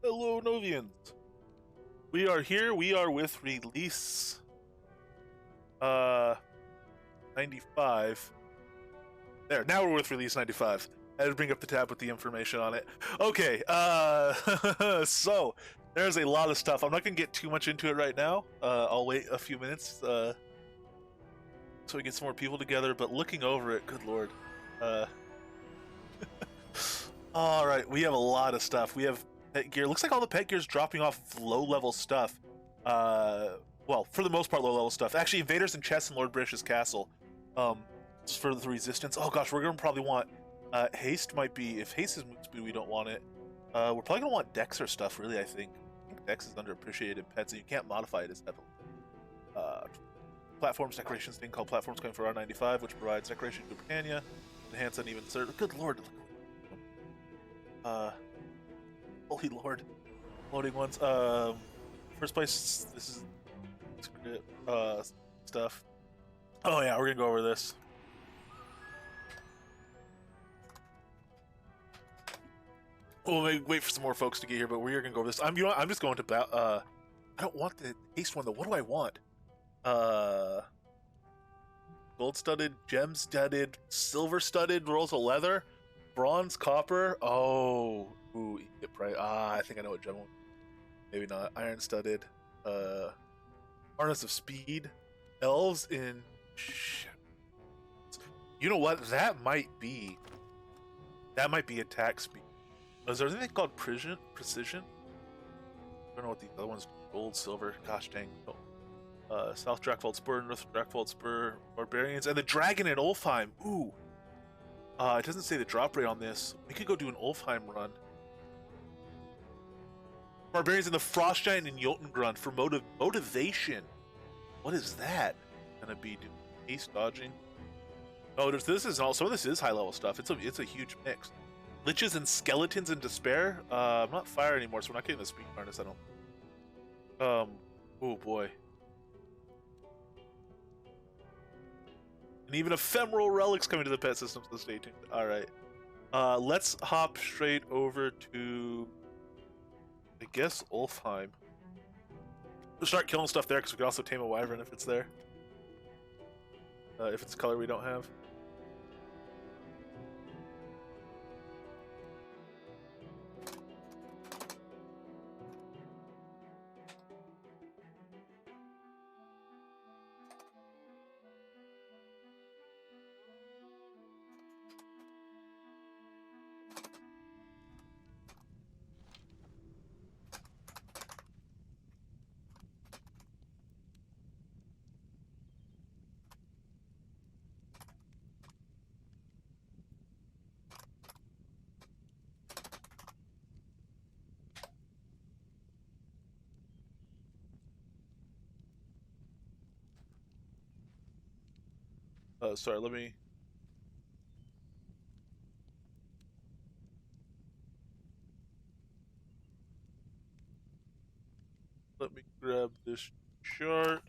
Hello, Novians. We are here. We are with release 95. There, now we're with release 95. I had to bring up the tab with the information on it. Okay, so there's a lot of stuff. I'm not gonna get too much into it right now. I'll wait a few minutes so we get some more people together. But looking over it, good lord. All right, we have a lot of stuff. We have pet gear. Looks like all the pet gear's dropping off low-level stuff. Well, for the most part, low-level stuff. Actually, invaders and chests in Lord British's castle. For the resistance. Oh gosh, we're gonna probably want haste. Might be, if haste is move speed, we don't want it. We're probably gonna want dex or stuff. Really, I think dex is underappreciated in pets, and you can't modify it as heavily. Platforms decorations thing called platforms coming for R95, which provides decoration to Britannia, enhance uneven surge. Good lord. Holy lord. Loading ones. First place, this is stuff. Oh yeah, we're gonna go over this. We'll wait for some more folks to get here, but we're gonna go over this. I'm just going to I don't want the haste one though. What do I want? Gold studded, gem studded, silver studded rolls of leather, bronze, copper. Oh, ooh, right. I think I know what gem one. Maybe not. Iron studded. Harness of speed. Elves in. You know what? That might be attack speed. Is there anything called precision? I don't know what the other ones. Gold, silver. Gosh dang. Oh. South Drakfold Spur, North Drakfold Spur, Barbarians, and the Dragon in Ulfheim. Ooh. It doesn't say the drop rate on this. We could go do an Ulfheim run. Barbarians in the Frost Giant and Jotungrund for motivation. What is that gonna be? Ace dodging. Oh, this is also, some of this is high level stuff. It's a huge mix. Liches and skeletons in despair. I'm not fire anymore, so we're not getting the speed harness. I don't. Oh boy. And even ephemeral relics coming to the pet system, so stay tuned. All right. Let's hop straight over to, I guess, Ulfheim. We'll start killing stuff there because we can also tame a wyvern if it's there. If it's a color we don't have. Sorry, let me grab this chart.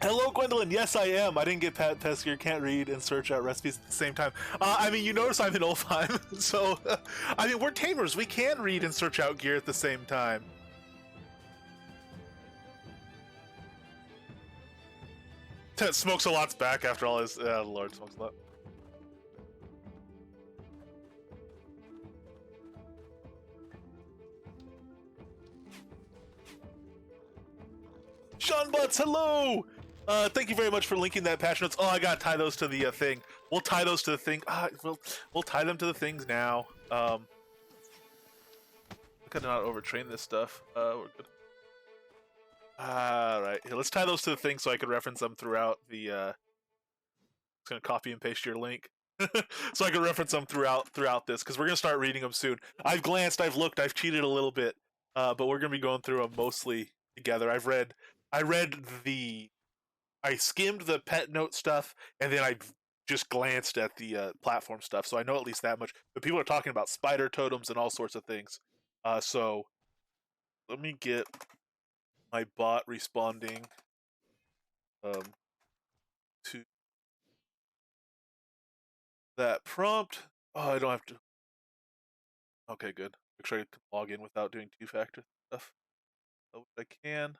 Hello, Gwendolyn. Yes, I am. I didn't get past gear. Can't read and search out recipes at the same time. I mean, you notice I'm in Olfheim, so I mean, we're tamers. We can read and search out gear at the same time. Smokes a lot's back after all his. Lord, smokes a lot. Sean Butts, hello! Thank you very much for linking that patch notes. Oh, I gotta tie those to the thing. We'll tie those to the thing. We'll tie them to the things now. I could not overtrain this stuff. We're good. Alright, here, let's tie those to the thing so I can reference them throughout the, just gonna copy and paste your link. So I can reference them throughout this, because we're gonna start reading them soon. I've glanced, I've looked, I've cheated a little bit, but we're gonna be going through them mostly together. I skimmed the pet note stuff, and then I just glanced at the platform stuff, so I know at least that much. But people are talking about spider totems and all sorts of things. So let me get my bot responding to that prompt. Oh, I don't have to. Okay, good. Make sure I can log in without doing two-factor stuff. Oh, I can.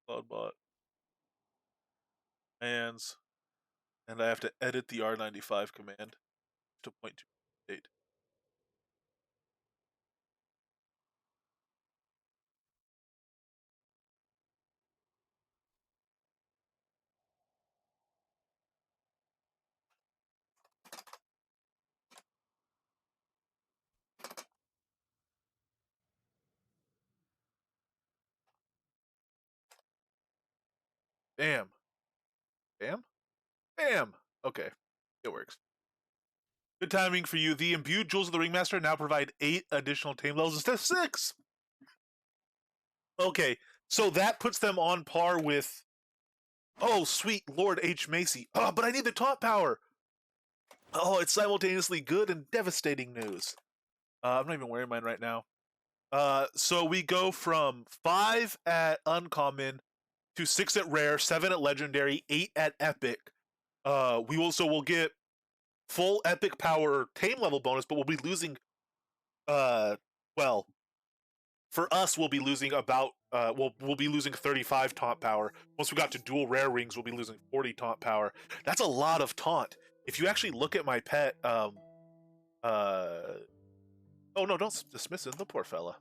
Cloudbot. And I have to edit the R95 command to point to date. Bam. Bam? Bam! Okay. It works. Good timing for you. The imbued Jewels of the Ringmaster now provide 8 additional tame levels instead of 6! Okay, so that puts them on par with... Oh, sweet Lord H. Macy. Oh, but I need the taunt power! Oh, it's simultaneously good and devastating news. I'm not even wearing mine right now. So we go from 5 at Uncommon to 6 at Rare, 7 at Legendary, 8 at Epic. We'll get full Epic Power Tame level bonus, but we'll be losing, well, for us, we'll be losing about, we'll be losing 35 taunt power. Once we got to dual rare rings, we'll be losing 40 taunt power. That's a lot of taunt. If you actually look at my pet, oh no, don't dismiss him, the poor fella.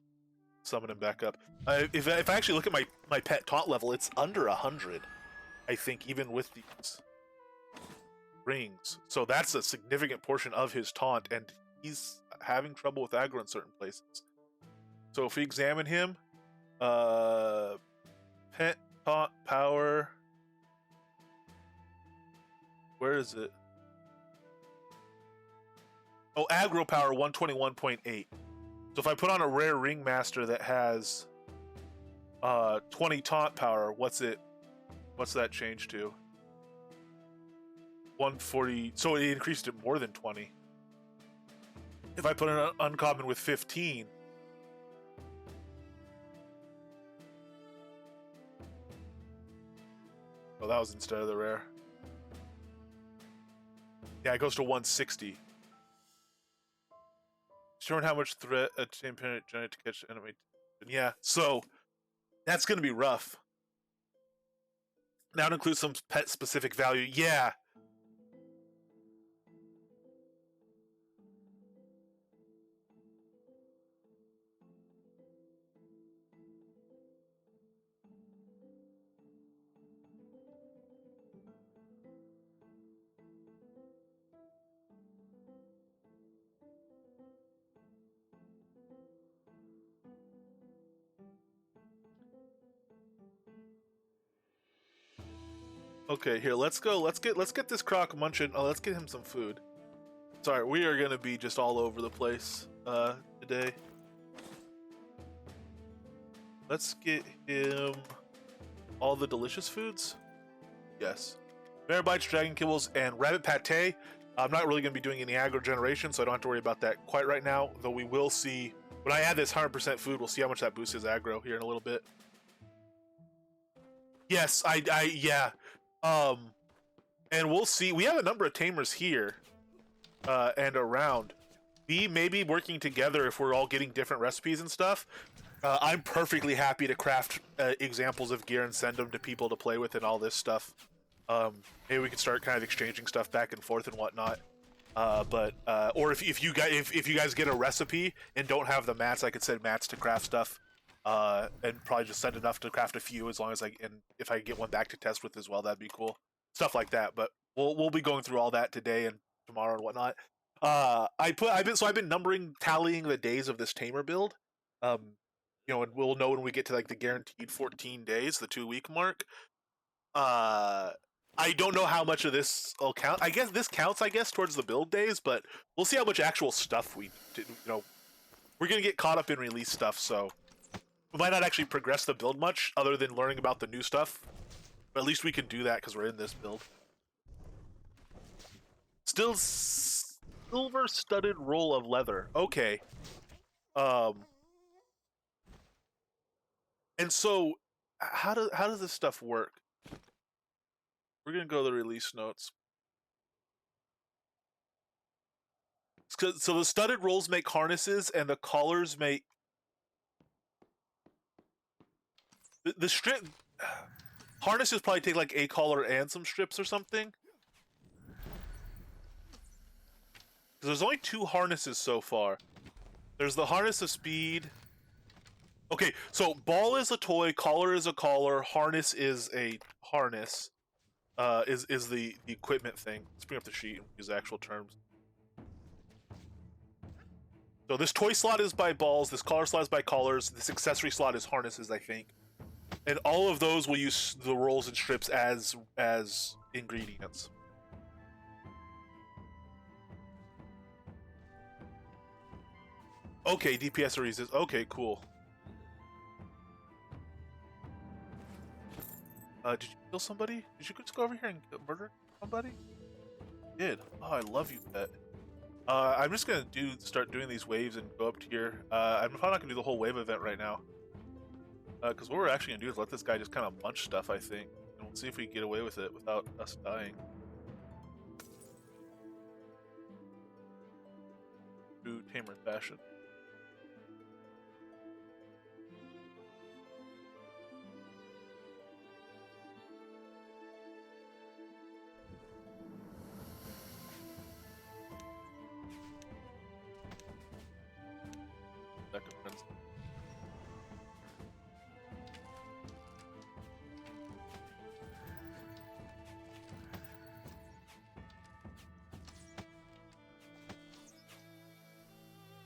Summon him back up. If I actually look at my pet taunt level, it's under 100, I think, even with these rings. So that's a significant portion of his taunt, and he's having trouble with aggro in certain places. So if we examine him, pet taunt power, where is it? Oh, aggro power 121.8. So if I put on a rare ringmaster that has 20 taunt power, what's that change to? 140. So it increased it more than 20. If I put an uncommon with 15, oh, that was instead of the rare. Yeah, it goes to 160. Determine how much threat a tame parent generate to catch enemy. Yeah, so that's going to be rough. Now it includes some pet specific value. Yeah. Okay, here, let's go. Let's get this croc munching. Oh, let's get him some food. Sorry, we are gonna be just all over the place today. Let's get him all the delicious foods. Yes. Bear bites, dragon kibbles, and rabbit pate. I'm not really gonna be doing any aggro generation, so I don't have to worry about that quite right now, though we will see When I add this 100% food, we'll see how much that boosts his aggro here in a little bit. Yes, yeah. And we'll see. We have a number of tamers here, and around. We may be working together if we're all getting different recipes and stuff. I'm perfectly happy to craft examples of gear and send them to people to play with and all this stuff. Maybe we can start kind of exchanging stuff back and forth and whatnot. Or if you guys get a recipe and don't have the mats, I could send mats to craft stuff, and probably just send enough to craft a few. As long as if I get one back to test with as well, that'd be cool. Stuff like that. But we'll be going through all that today and tomorrow and whatnot. I've been numbering, tallying the days of this tamer build. And we'll know when we get to like the guaranteed 14 days, the 2-week mark. I don't know how much of this will count. I guess this counts, towards the build days, but we'll see how much actual stuff we did. We're gonna get caught up in release stuff, so we might not actually progress the build much other than learning about the new stuff. But at least we can do that because we're in this build. Still silver studded roll of leather. Okay. And so how does this stuff work? We're gonna go to the release notes. So the studded rolls make harnesses, and the collars make the strip. Harnesses probably take like a collar and some strips or something. Because there's only 2 harnesses so far. There's the harness of speed. Okay, so ball is a toy, collar is a collar, harness is a harness. Is the equipment thing. Let's bring up the sheet and use actual terms. So this toy slot is by balls, this collar slot is by collars, this accessory slot is harnesses, I think. And all of those will use the rolls and strips as ingredients. Okay, DPS or resist. Okay, cool. Did you kill somebody? Did you just go over here and murder somebody? You did. Oh, I love you, pet. I'm just gonna start doing these waves and go up to here. I'm probably not gonna do the whole wave event right now. Because what we're actually gonna do is let this guy just kind of munch stuff, I think. And we'll see if we can get away with it without us dying. True Tamer fashion.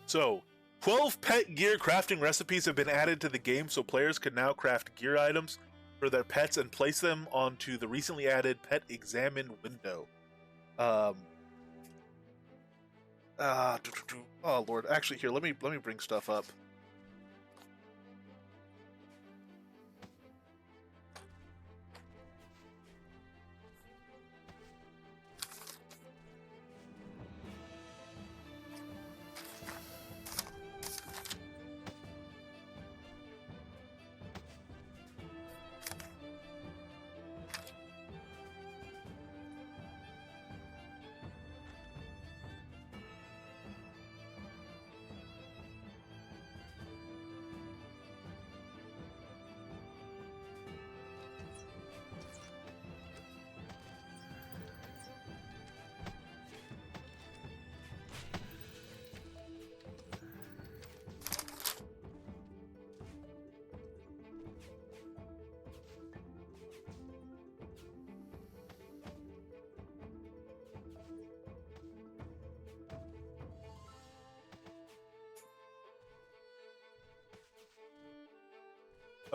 So, 12 pet gear crafting recipes have been added to the game, so players can now craft gear items for their pets and place them onto the recently added Pet Examine window. Oh Lord, actually, here, let me bring stuff up.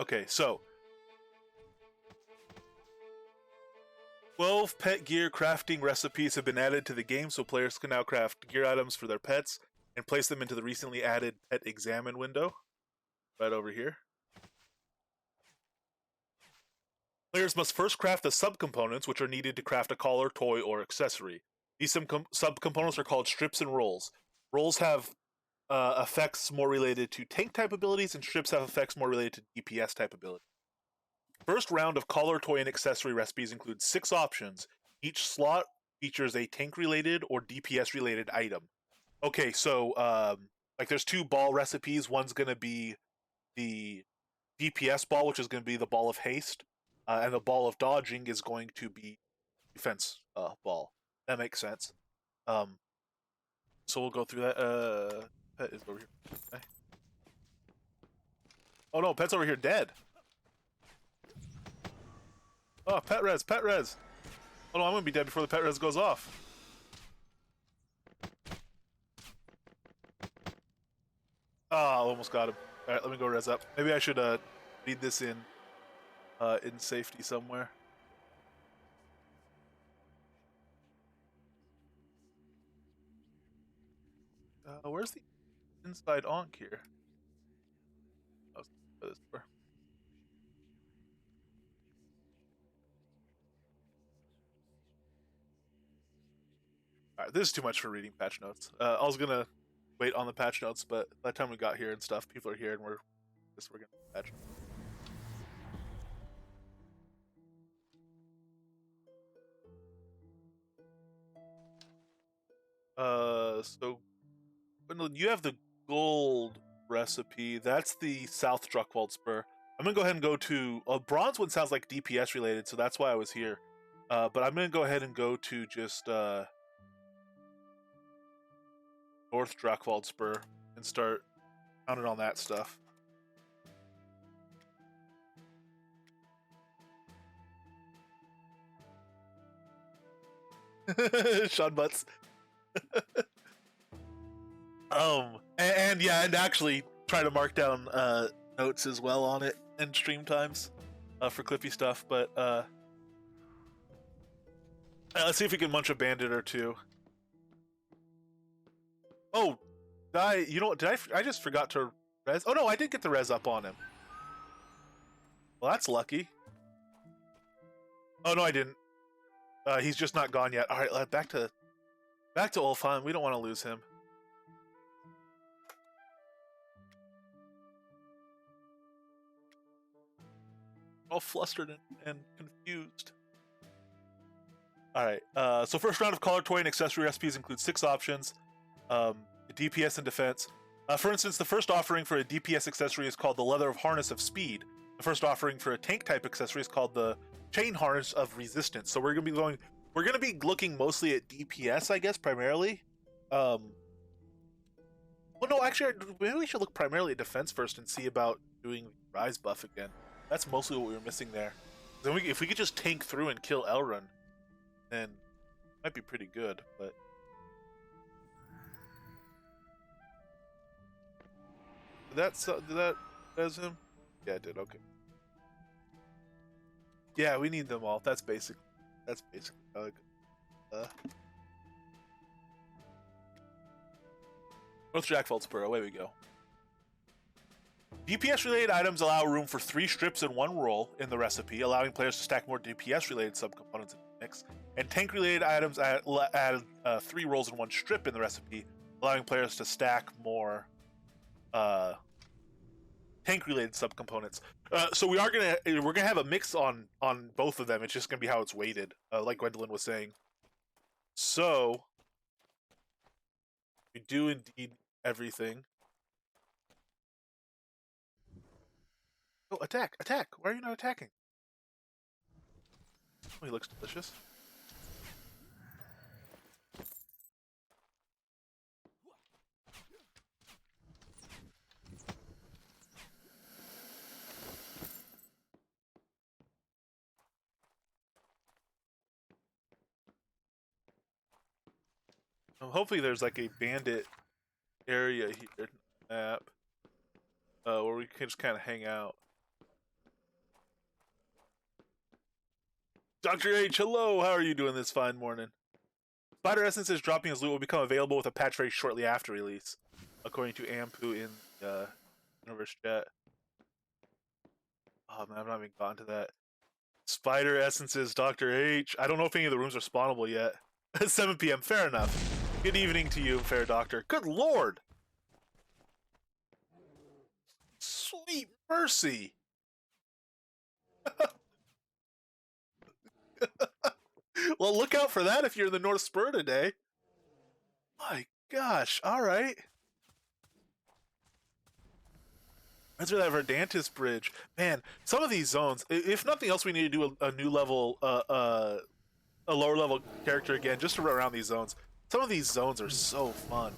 Okay, so 12 pet gear crafting recipes have been added to the game, so players can now craft gear items for their pets and place them into the recently added Pet Examine window. Right over here. Players must first craft the subcomponents which are needed to craft a collar, toy, or accessory. These subcomponents are called strips and rolls. Rolls have effects more related to tank type abilities, and strips have effects more related to DPS type abilities. First round of color, toy, and accessory recipes includes 6 options. Each slot features a tank-related or DPS-related item. Okay, so like there's 2 ball recipes. One's gonna be the DPS ball, which is gonna be the ball of haste, and the ball of dodging is going to be defense ball. That makes sense. So we'll go through that. Pet is over here. Okay. Oh no, Pet's over here dead. Oh, pet res, pet res. Oh no, I'm gonna be dead before the pet res goes off. Ah, oh, almost got him. All right, let me go res up. Maybe I should lead this in safety somewhere. Where's the inside onk here? Oh, this door. All right, this is too much for reading patch notes. I was gonna wait on the patch notes, but by the time we got here and stuff, people are here and we're gonna patch. So you have the gold recipe. That's the South Druckwald Spur. I'm gonna go ahead and go to bronze one. Sounds like DPS related, so that's why I was here. But I'm gonna go ahead and go to just North Druckwald Spur and start counting on that stuff. Sean Butts. And yeah, and actually try to mark down notes as well on it and stream times for clippy stuff. But let's see if we can munch a bandit or two. Oh, you know what? I just forgot to res. Oh no, I did get the res up on him. Well, that's lucky. Oh no, I didn't. He's just not gone yet. All right, back to Ulfheim. We don't want to lose him. All flustered and confused. Alright, so first round of color, toy, and accessory recipes includes 6 options. DPS and defense. For instance, the first offering for a DPS accessory is called the Leather of Harness of Speed. The first offering for a tank type accessory is called the Chain Harness of Resistance. So we're gonna be looking mostly at DPS, I guess, primarily. Well, no, actually, maybe we should look primarily at defense first and see about doing the Rise buff again. That's mostly what we were missing there. Then if we could just tank through and kill Elrond, then it might be pretty good, but... Did that res him? Yeah, it did, okay. Yeah, we need them all. That's basic. How it goes. North Jackfeld Spur, away we go. DPS-related items allow room for 3 strips in 1 roll in the recipe, allowing players to stack more DPS-related subcomponents in the mix. And tank-related items add 3 rolls in 1 strip in the recipe, allowing players to stack more tank-related subcomponents. So we're gonna have a mix on both of them. It's just gonna be how it's weighted, like Gwendolyn was saying. So we do indeed everything. Oh, attack! Attack! Why are you not attacking? Oh, he looks delicious. Hopefully there's like a bandit area here in the map where we can just kind of hang out. Dr. H, hello! How are you doing this fine morning? Spider Essence's dropping his loot will become available with a patch very shortly after release, according to Ampu in Universe Chat. Oh man, I've not even gotten to that. Spider Essence's Dr. H. I don't know if any of the rooms are spawnable yet. 7 p.m. Fair enough. Good evening to you, fair doctor. Good lord! Sweet mercy. Well, look out for that if you're in the North Spur today. My gosh, alright. That's where that Verdantis bridge. Man, some of these zones, if nothing else, we need to do a new level, a lower level character again, just to run around these zones. Some of these zones are so fun.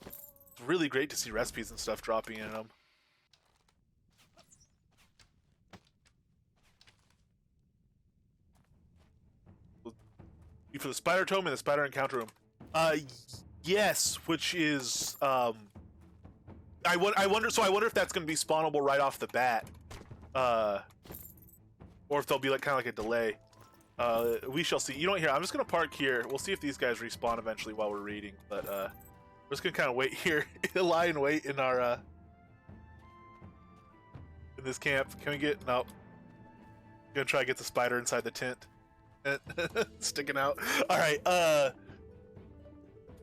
It's really great to see recipes and stuff dropping in them. For the spider tome and the spider encounter room. Yes, which is I wonder if that's going to be spawnable right off the bat, or if there'll be like kind of like a delay. We shall see. You know what? Here, I'm just going to park here. We'll see if these guys respawn eventually while we're reading, but we're just going to kind of wait here, lie in wait in our in this camp. Can we get? Nope. Gonna try to get the spider inside the tent. Sticking out. Alright,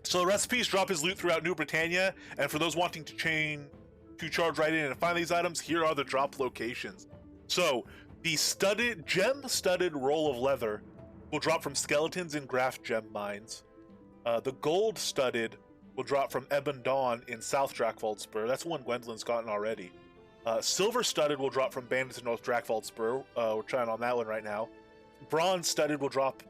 so the recipes drop his loot throughout New Britannia, and for those wanting to charge right in and find these items, here are the drop locations. So, the gem-studded roll of leather will drop from skeletons in Graft gem mines. The gold-studded will drop from Ebon Dawn in South Drakvald Spur. That's one Gwendolyn's gotten already. Silver-studded will drop from Bandits in North Drakvald Spur. We're trying on that one right now. Bronze studded will drop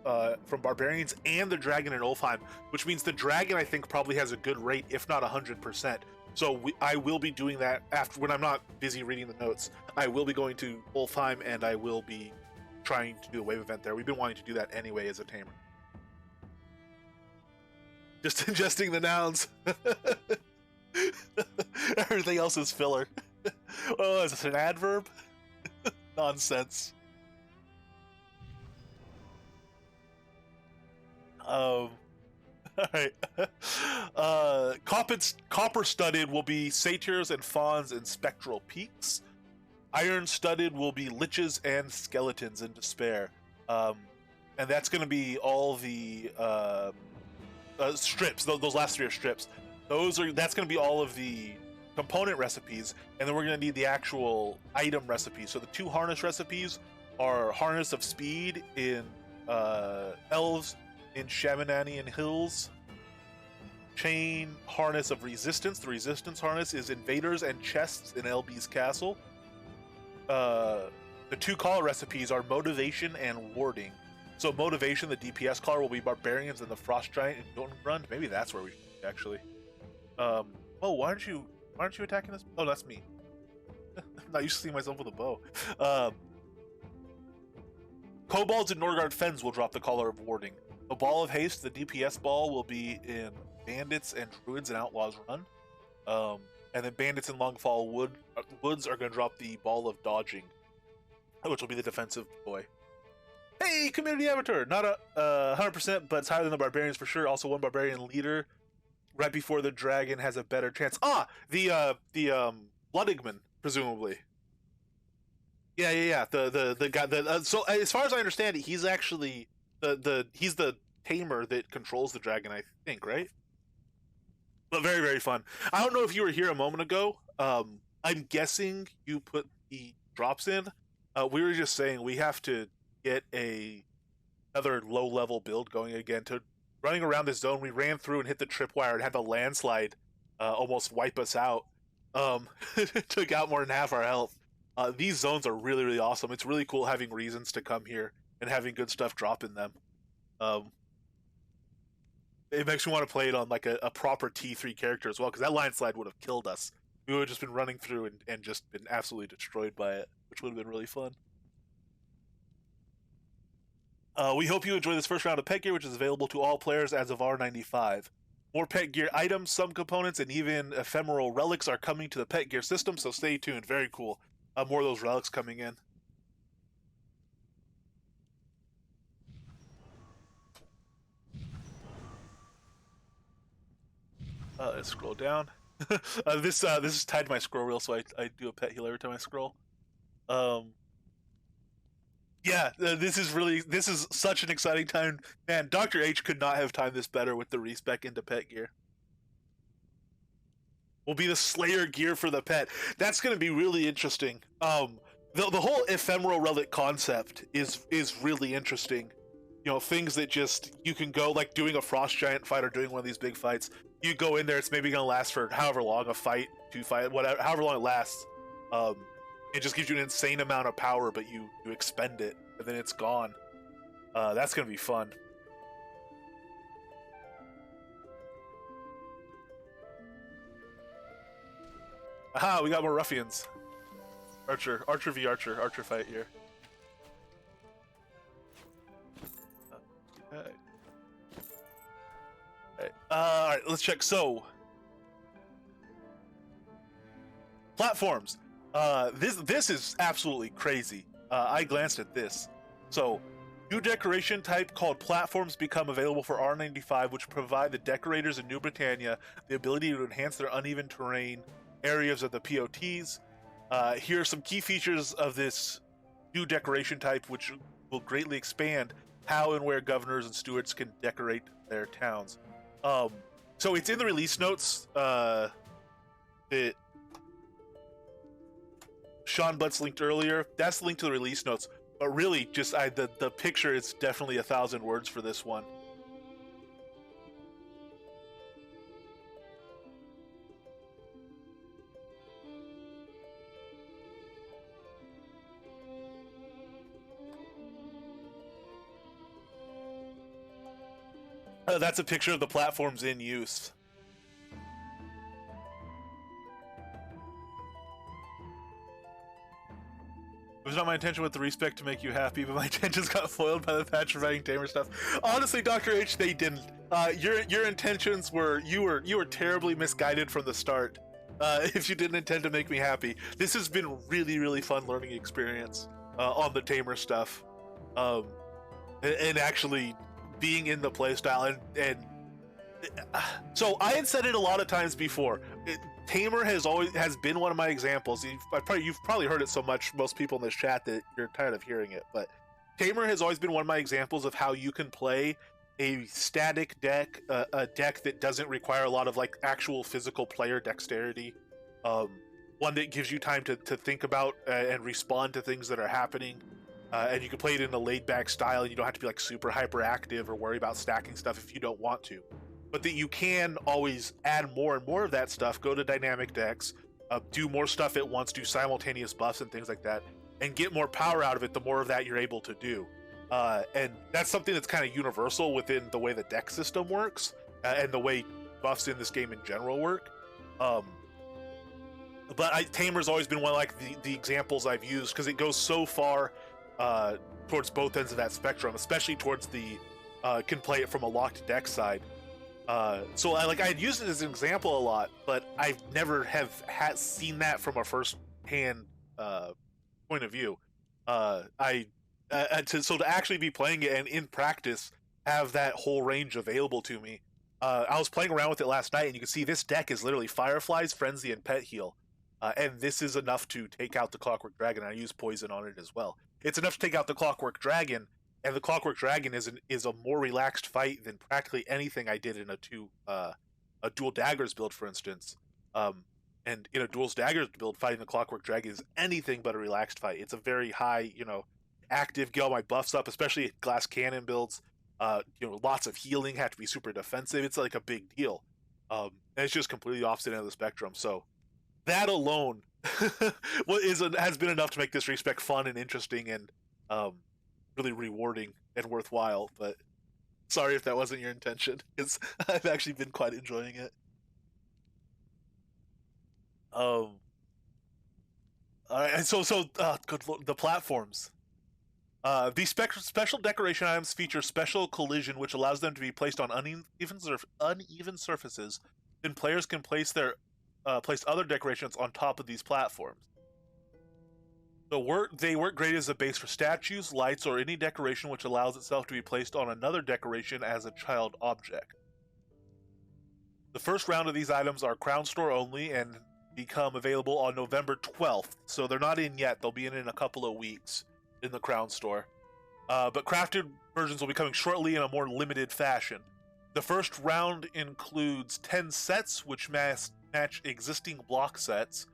from Barbarians and the Dragon in Ulfheim, which means the Dragon I think probably has a good rate, if not 100%. So I will be doing that after, when I'm not busy reading the notes. I will be going to Ulfheim and I will be trying to do a wave event there. We've been wanting to do that anyway as a tamer. Just ingesting the nouns. Everything else is filler. Oh, is this an adverb? Nonsense. Alright. Copper-studded will be satyrs and fawns and spectral peaks. Iron-studded will be liches and skeletons in despair. And that's going to be all the strips. Those last three are strips. That's going to be all of the component recipes, and then we're going to need the actual item recipes. So the two harness recipes are Harness of Speed in Elves in Shamananian Hills. Chain Harness of Resistance. The Resistance Harness is Invaders and Chests in LB's Castle. The two collar recipes are Motivation and Warding. So Motivation, the DPS collar, will be Barbarians and the Frost Giant in Jotungrund. Maybe that's where we should be, actually. Oh, why aren't you attacking this? Oh, that's me. I'm not used to seeing myself with a bow. Kobolds and Norgard Fens will drop the collar of Warding. The Ball of Haste, the DPS ball, will be in Bandits and Druids and Outlaws Run. And then Bandits and Longfall Woods are going to drop the Ball of Dodging, which will be the defensive boy. Hey, Community Avatar! Not 100%, but it's higher than the Barbarians for sure. Also, one Barbarian leader right before the Dragon has a better chance. The Bloodigman, presumably. Yeah. The guy. So as far as I understand it, he's actually he's the tamer that controls the dragon, I think, right? But very, very fun. I don't know if you were here a moment ago. I'm guessing you put the drops in. We were just saying we have to get another low level build going again. To running around this zone, we ran through and hit the tripwire and had the landslide almost wipe us out. Took out more than half our health. These zones are really, really awesome. It's really cool having reasons to come here and having good stuff drop in them. It makes me want to play it on like a proper T3 character as well, because that landslide would have killed us. We would have just been running through and just been absolutely destroyed by it, which would have been really fun. We hope you enjoy this first round of pet gear, which is available to all players as of R95. More pet gear items, some components, and even ephemeral relics are coming to the pet gear system, so stay tuned. Very cool. More of those relics coming in. Let's scroll down. This is tied to my scroll wheel, so I do a pet heal every time I scroll. Yeah, this is such an exciting time. Man, Dr. H could not have timed this better with the respec into pet gear. will be the Slayer gear for the pet. That's going to be really interesting. The whole ephemeral relic concept is really interesting. You know, things that just you can go like doing a frost giant fight or doing one of these big fights. You go in there, it's maybe going to last for however long a fight, 2 fight, whatever, however long it lasts. It just gives you an insane amount of power, but you expend it and then it's gone. That's going to be fun. Aha, we got more ruffians. Archer v Archer fight here. Okay. All right, let's check. So, platforms. This is absolutely crazy. I glanced at this. So, new decoration type called platforms become available for R95, which provide the decorators in New Britannia the ability to enhance their uneven terrain areas of the POTs. Here are some key features of this new decoration type, which will greatly expand how and where governors and stewards can decorate their towns. So it's in the release notes. That Sean Butts linked earlier. That's the link to the release notes. But really, just the picture is definitely 1,000 words for this one. That's a picture of the platforms in use. It was not my intention with the respect to make you happy, but my intentions got foiled by the patch providing Tamer stuff. Honestly, Dr. H, they didn't. Your intentions were you were terribly misguided from the start. If you didn't intend to make me happy, this has been really fun learning experience on the Tamer stuff, and actually being in the playstyle and so I had said it a lot of times before. Tamer has been one of my examples. You've probably heard it so much, most people in this chat, that you're tired of hearing it. But Tamer has always been one of my examples of how you can play a static deck, a deck that doesn't require a lot of like actual physical player dexterity. One that gives you time to think about and respond to things that are happening. And you can play it in a laid-back style, and you don't have to be like super hyperactive or worry about stacking stuff if you don't want to. But that you can always add more and more of that stuff, go to dynamic decks, do more stuff at once, do simultaneous buffs and things like that, and get more power out of it the more of that you're able to do. And that's something that's kind of universal within the way the deck system works, and the way buffs in this game in general work. But Tamer's always been one of like the examples I've used, because it goes so far towards both ends of that spectrum, especially towards the can play it from a locked deck side. So I had used it as an example a lot, but I've never seen that from a first-hand point of view. To actually be playing it and in practice have that whole range available to me. I was playing around with it last night, and you can see this deck is literally Fireflies, Frenzy, and Pet Heal. And this is enough to take out the Clockwork Dragon. I use Poison on it as well. It's enough to take out the Clockwork Dragon, and the Clockwork Dragon is a more relaxed fight than practically anything I did in a Dual Daggers build, for instance. And in a Dual Daggers build, fighting the Clockwork Dragon is anything but a relaxed fight. It's a very high, active, get all my buffs up, especially Glass Cannon builds. Lots of healing, have to be super defensive. It's like a big deal. And it's just completely opposite end of the spectrum. So that alone has been enough to make this respec fun and interesting and really rewarding and worthwhile. But sorry if that wasn't your intention, because I've actually been quite enjoying it. All right, so good Lord, the platforms. These special decoration items feature special collision, which allows them to be placed on uneven surfaces. Then players can place other decorations on top of these platforms. They work great as a base for statues, lights, or any decoration which allows itself to be placed on another decoration as a child object. The first round of these items are Crown Store only and become available on November 12th, so they're not in yet. They'll be in a couple of weeks in the Crown Store. But crafted versions will be coming shortly in a more limited fashion. The first round includes 10 sets, which mass match existing block sets,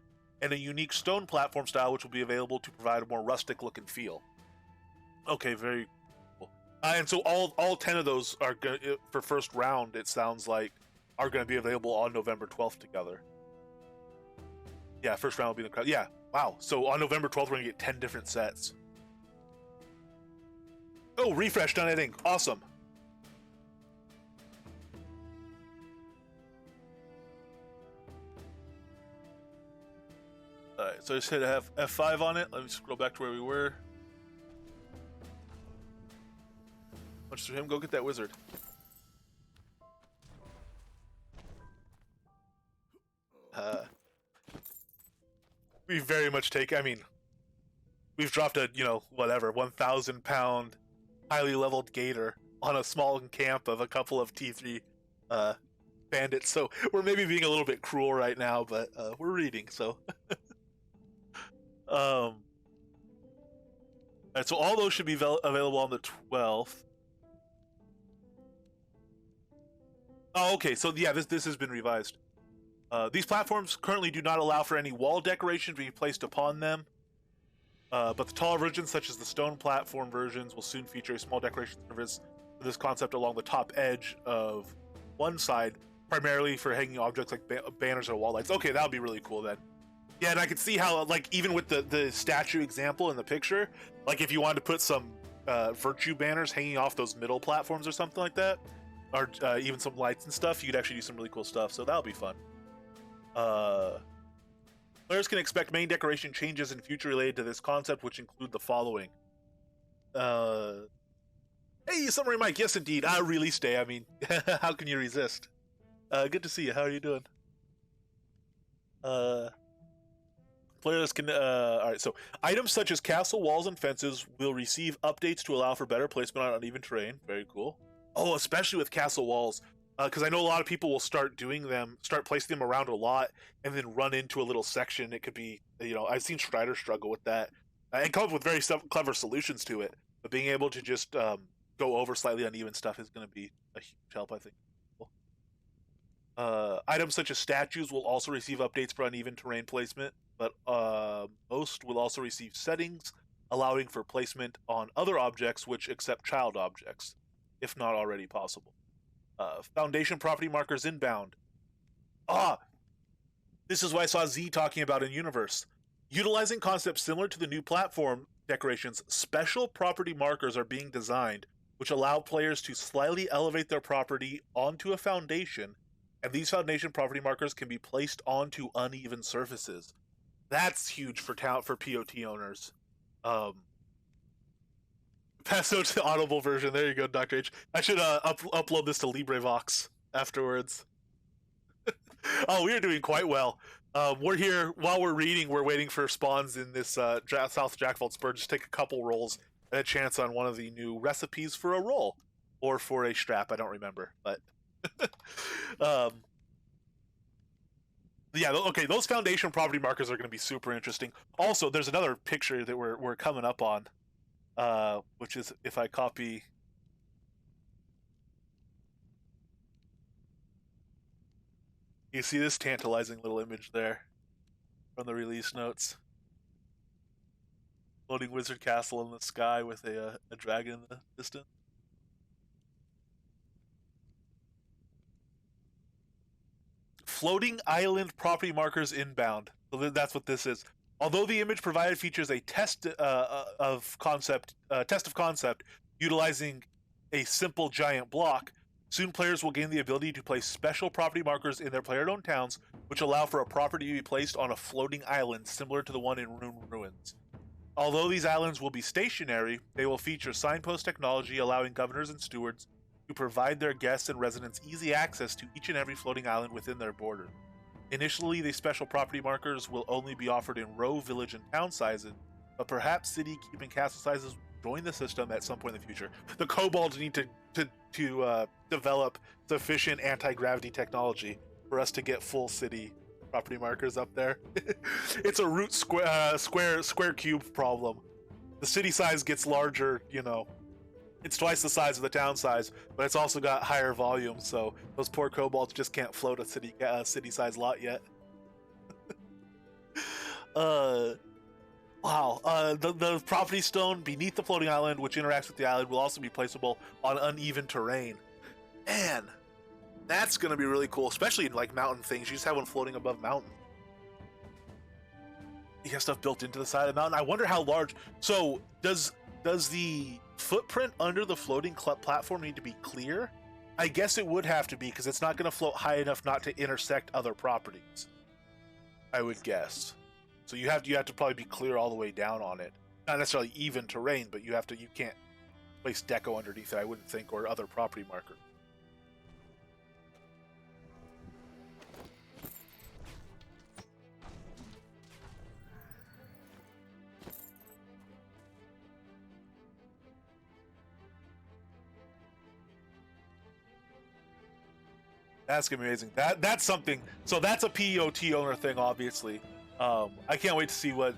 and a unique stone platform style which will be available to provide a more rustic look and feel. Okay, very cool. And so all 10 of those are for first round, it sounds like, are going to be available on November 12th together. Yeah, first round will be the crowd. Yeah, wow. So on November 12th, we're going to get 10 different sets. Oh, refresh done, I think. Awesome. Alright, so I just hit F5 on it. Let me scroll back to where we were. Much to him, go get that wizard. We very much take, I mean, we've dropped a, 1,000 pound, highly leveled gator on a small camp of a couple of T3 bandits, so we're maybe being a little bit cruel right now, but we're reading, so. Alright, so all those should be available on the 12th. Oh, okay, so yeah, this has been revised. These platforms currently do not allow for any wall decoration to be placed upon them, but the taller versions, such as the stone platform versions, will soon feature a small decoration surface for this concept along the top edge of one side, primarily for hanging objects like banners or wall lights. Okay, that would be really cool then. Yeah, and I could see how, like, even with the statue example in the picture, like if you wanted to put some virtue banners hanging off those middle platforms or something like that, or even some lights and stuff, you could actually do some really cool stuff, so that'll be fun. Players can expect main decoration changes in future related to this concept, which include the following. Hey, Summary Mike, yes indeed, release day, I mean, how can you resist? Good to see you, how are you doing? Players can, alright, so items such as castle walls and fences will receive updates to allow for better placement on uneven terrain, very cool. Oh, especially with castle walls. Because I know a lot of people will start placing them around a lot, and then run into a little section. It could be, I've seen Strider struggle with that, and come up with very clever solutions to it. But being able to just go over slightly uneven stuff is going to be a huge help, I think. Items such as statues will also receive updates for uneven terrain placement, but most will also receive settings allowing for placement on other objects which accept child objects, if not already possible. Foundation property markers inbound. This is what I saw Z talking about in Universe. Utilizing concepts similar to the new platform decorations, special property markers are being designed, which allow players to slightly elevate their property onto a foundation, and these foundation property markers can be placed onto uneven surfaces. That's huge for POT owners. Pass out to the audible version. There you go, Dr. H. I should upload this to LibreVox afterwards. Oh, we are doing quite well. We're here while we're reading. We're waiting for spawns in this South Jackvault Spur. Just take a couple rolls and a chance on one of the new recipes for a roll or for a strap. I don't remember, but yeah. Okay, those foundation property markers are going to be super interesting. Also, there's another picture that we're coming up on. Which is, if I copy, you see this tantalizing little image there from the release notes. Floating wizard castle in the sky with a dragon in the distance. Floating island property markers inbound. So that's what this is. Although the image provided features a test of concept utilizing a simple giant block, soon players will gain the ability to place special property markers in their player-owned towns, which allow for a property to be placed on a floating island similar to the one in Rune Ruins. Although these islands will be stationary, they will feature signpost technology allowing governors and stewards to provide their guests and residents easy access to each and every floating island within their border. Initially, these special property markers will only be offered in row, village, and town sizes, but perhaps city, keep, and castle sizes will join the system at some point in the future. The kobolds need to develop sufficient anti-gravity technology for us to get full city property markers up there. It's a root square cube problem. The city size gets larger, it's twice the size of the town size, but it's also got higher volume, so those poor kobolds just can't float a city size lot yet. Uh, wow. The property stone beneath the floating island, which interacts with the island, will also be placeable on uneven terrain. Man, that's gonna be really cool, especially in like mountain things. You just have one floating above mountain. You have stuff built into the side of the mountain. I wonder how large. So does the footprint under the floating platform need to be clear? I guess it would have to be, because it's not going to float high enough not to intersect other properties, I would guess. So you have to probably be clear all the way down on it. Not necessarily even terrain, but you can't place deco underneath it, I wouldn't think, or other property markers. That's gonna be amazing. That's something. So that's a POT owner thing, obviously. I can't wait to see what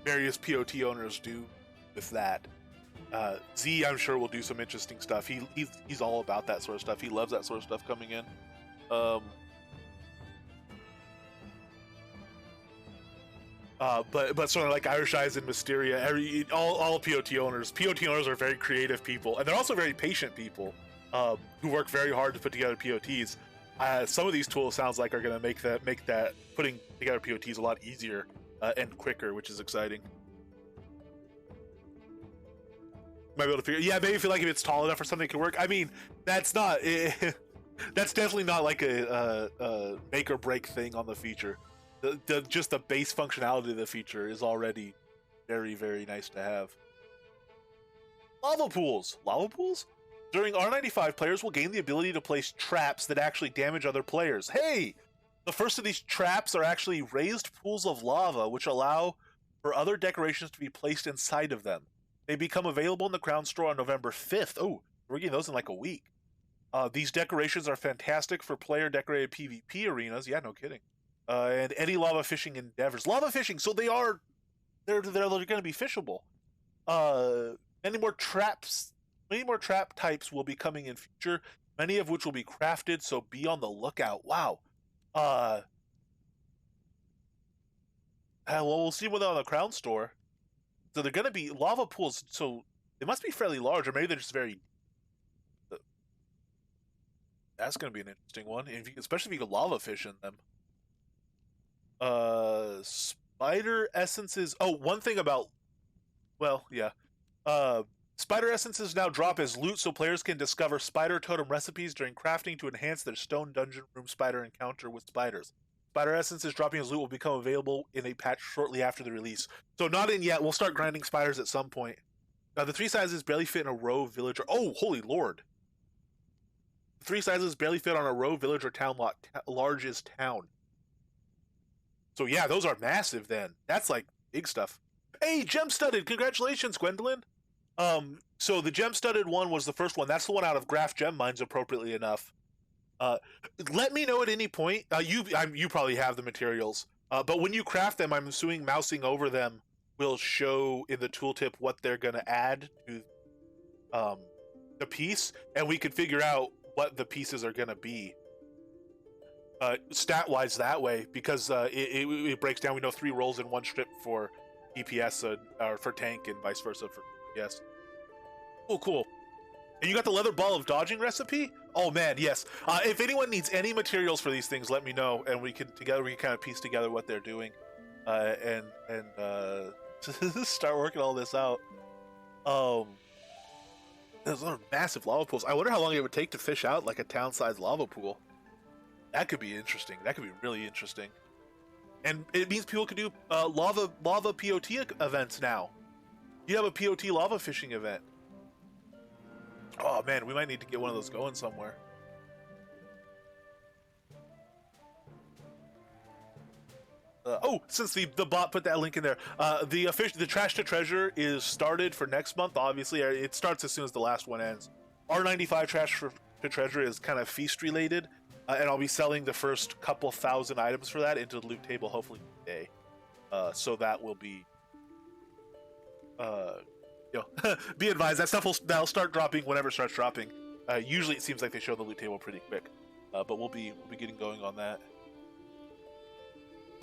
various POT owners do with that. Z, I'm sure, will do some interesting stuff. He's all about that sort of stuff. He loves that sort of stuff coming in. But sort of like Irish Eyes and Mysteria, all POT owners are very creative people, and they're also very patient people. Who work very hard to put together POTs. Some of these tools sounds like are going to make that putting together POTs a lot easier and quicker, which is exciting. Might be able to figure. Yeah, maybe feel like if it's tall enough or something it can work. I mean, that's not. That's definitely not like a make or break thing on the feature. Just the base functionality of the feature is already very, very nice to have. Lava pools. During R95, players will gain the ability to place traps that actually damage other players. Hey! The first of these traps are actually raised pools of lava, which allow for other decorations to be placed inside of them. They become available in the Crown Store on November 5th. Oh, we're getting those in like a week. These decorations are fantastic for player-decorated PvP arenas. Yeah, no kidding. And any lava fishing endeavors. Lava fishing, so they're going to be fishable. Many more trap types will be coming in future, many of which will be crafted, so be on the lookout. Wow. Well, we'll see when they're on the Crown Store. So they're going to be lava pools, so they must be fairly large, or maybe they're just very... That's going to be an interesting one, especially if you can lava fish in them. Spider essences... Oh, one thing about... Well, yeah. Spider essences now drop as loot, so players can discover spider totem recipes during crafting to enhance their stone dungeon room spider encounter with spiders. Spider essences dropping as loot will become available in a patch shortly after the release. So not in yet. We'll start grinding spiders at some point. The 3 sizes barely fit in a row, village, or... Oh, holy lord. 3 sizes barely fit on a row, village, or town lot. Largest town. So yeah, those are massive then. That's like big stuff. Hey, gem-studded! Congratulations, Gwendolyn! So the gem-studded one was the first one. That's the one out of Graph Gem Mines, appropriately enough. Let me know at any point. You probably have the materials. But when you craft them, I'm assuming mousing over them will show in the tooltip what they're going to add to the piece, and we can figure out what the pieces are going to be. Stat-wise that way, because it breaks down. We know 3 rolls in 1 strip for DPS, or for tank, and vice versa for DPS. Oh, cool. And you got the leather ball of dodging recipe? Oh man, yes. If anyone needs any materials for these things, let me know, and we can kind of piece together what they're doing, and start working all this out. Those are massive lava pools. I wonder how long it would take to fish out like a town-sized lava pool. That could be interesting. That could be really interesting. And it means people can do lava POT events now. You have a POT lava fishing event. Oh man, we might need to get one of those going somewhere. Since the bot put that link in there, the Trash to Treasure is started for next month. Obviously, it starts as soon as the last one ends. R95 Trash to Treasure is kind of feast related, and I'll be selling the first couple thousand items for that into the loot table hopefully today. So that will be, be advised that stuff that'll start dropping whenever it starts dropping. Usually, it seems like they show the loot table pretty quick, but we'll be getting going on that.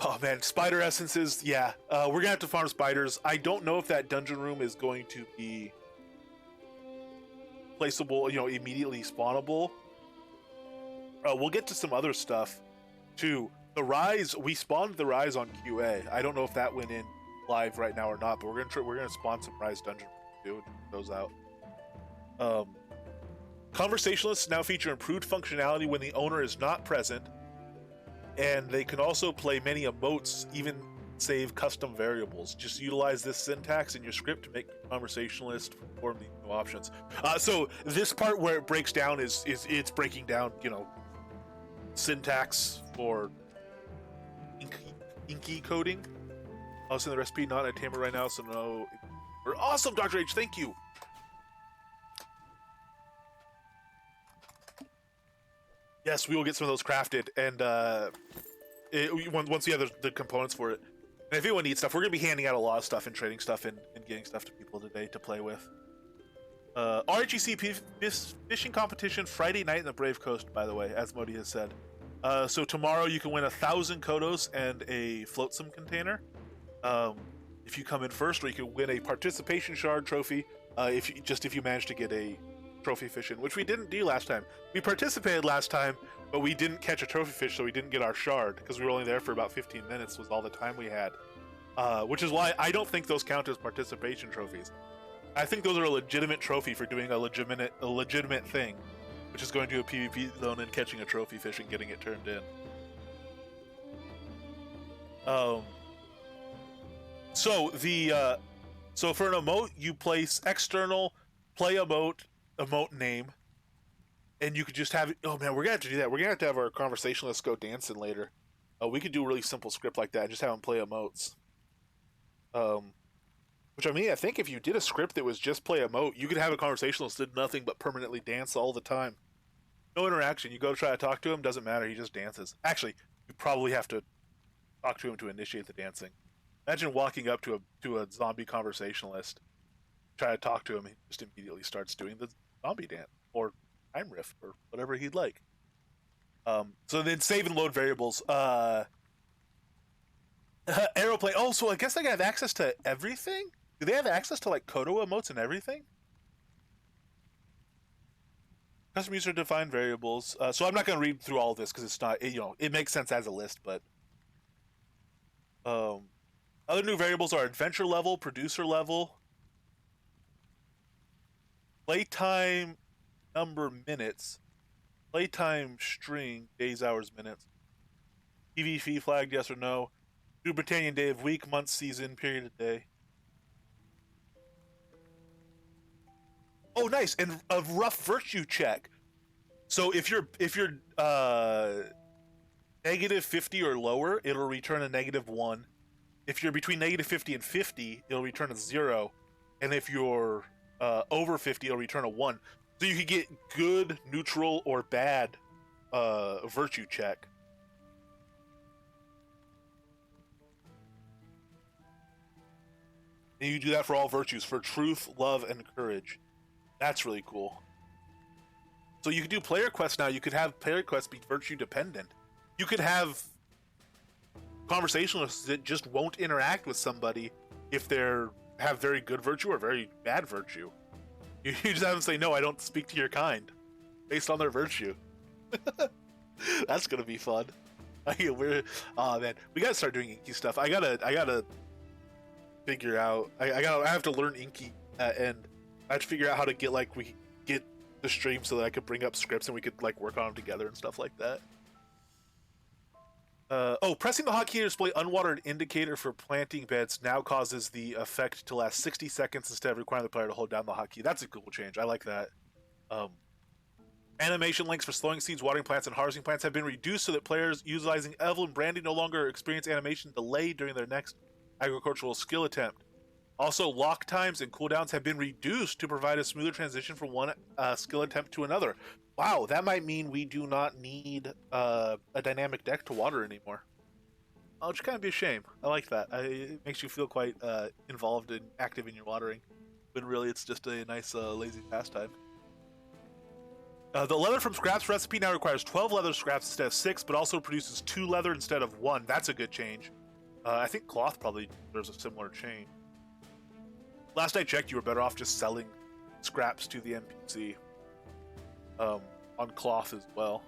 Oh man, spider essences. Yeah, we're gonna have to farm spiders. I don't know if that dungeon room is going to be placeable, immediately spawnable. We'll get to some other stuff too. The rise, we spawned the rise on QA. I don't know if that went in live right now or not, but we're gonna spawn some rise dungeon too. Those out. Conversationalists now feature improved functionality when the owner is not present, and they can also play many emotes, even save custom variables. Just utilize this syntax in your script to make conversationalist perform these new options. So this part where it breaks down is it's breaking down, syntax for inky coding. I'll send the recipe, not a Tamer right now, so no. Awesome, Dr. H, thank you. Yes, we will get some of those crafted, and once we have the components for it. And if anyone needs stuff, we're going to be handing out a lot of stuff and trading stuff and getting stuff to people today to play with. RHEC fishing competition Friday night in the Brave Coast, by the way, as Modi has said. So tomorrow you can win 1,000 Kodos and a flotsam container. If you come in first, or you can win a participation shard trophy if you manage to get a trophy fish in, which we didn't do last time. We participated last time, but we didn't catch a trophy fish, so we didn't get our shard because we were only there for about 15 minutes was all the time we had. Which is why I don't think those count as participation trophies. I think those are a legitimate trophy for doing a legitimate thing, which is going to a PvP zone and catching a trophy fish and getting it turned in. So for an emote, you place external play emote name, and you could just have it. Oh man, we're gonna have to do that. We're gonna have to have our conversationalists go dancing later. We could do a really simple script like that and just have them play emotes. Which, I mean, I think if you did a script that was just play emote, you could have a conversationalist that did nothing but permanently dance all the time. No interaction. You go try to talk to him, doesn't matter, he just dances. Actually, you probably have to talk to him to initiate the dancing. Imagine walking up to a zombie conversationalist, try to talk to him, he just immediately starts doing the zombie dance, or time riff, or whatever he'd like. So then save and load variables. Aeroplane. Oh, so I guess they have access to everything? Do they have access to like Kodo emotes and everything? Custom user defined variables. So I'm not going to read through all of this because it's not, it makes sense as a list, but other new variables are adventure level, producer level, playtime number minutes, playtime string days, hours, minutes, PvP flagged yes or no, New Britannian day of week, month, season, period of day. Oh, nice, and a rough virtue check. So if you're negative 50 or lower, it'll return a -1. If you're between -50 and 50, it'll return a 0. And if you're over 50, it'll return a 1. So you can get good, neutral, or bad virtue check. And you do that for all virtues, for truth, love, and courage. That's really cool. So you could do player quests now. You could have player quests be virtue dependent. You could have conversationalists that just won't interact with somebody if they're have very good virtue or very bad virtue. You just have them say, no, I don't speak to your kind, based on their virtue. That's gonna be fun. Oh man, we gotta start doing inky stuff. I gotta figure out. I have to learn inky, and I have to figure out how to get we get the stream so that I could bring up scripts and we could work on them together and stuff like that. Pressing the hotkey to display unwatered indicator for planting beds now causes the effect to last 60 seconds instead of requiring the player to hold down the hotkey. That's a cool change. I like that. Animation links for slowing seeds, watering plants, and harvesting plants have been reduced so that players utilizing Evelyn Brandy no longer experience animation delay during their next agricultural skill attempt. Also, lock times and cooldowns have been reduced to provide a smoother transition from one skill attempt to another. Wow, that might mean we do not need a dynamic deck to water anymore. Which kind of be a shame. I like that. It makes you feel quite involved and active in your watering, when really it's just a nice lazy pastime. The leather from scraps recipe now requires 12 leather scraps instead of 6, but also produces 2 leather instead of 1. That's a good change. I think cloth probably there's a similar change. Last I checked, you were better off just selling scraps to the NPC on cloth as well.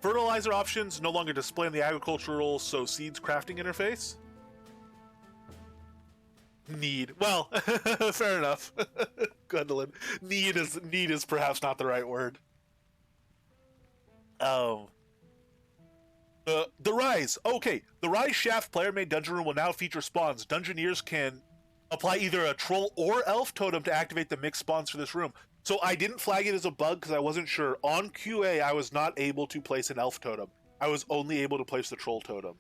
Fertilizer options no longer display in the agricultural sow seeds crafting interface. Need. Well, fair enough. Gwendolyn. Need is perhaps not the right word. The Rise. Okay, the Rise Shaft player-made dungeon room will now feature spawns. Dungeoneers can apply either a troll or elf totem to activate the mixed spawns for this room. So I didn't flag it as a bug because I wasn't sure. On QA, I was not able to place an elf totem. I was only able to place the troll totem.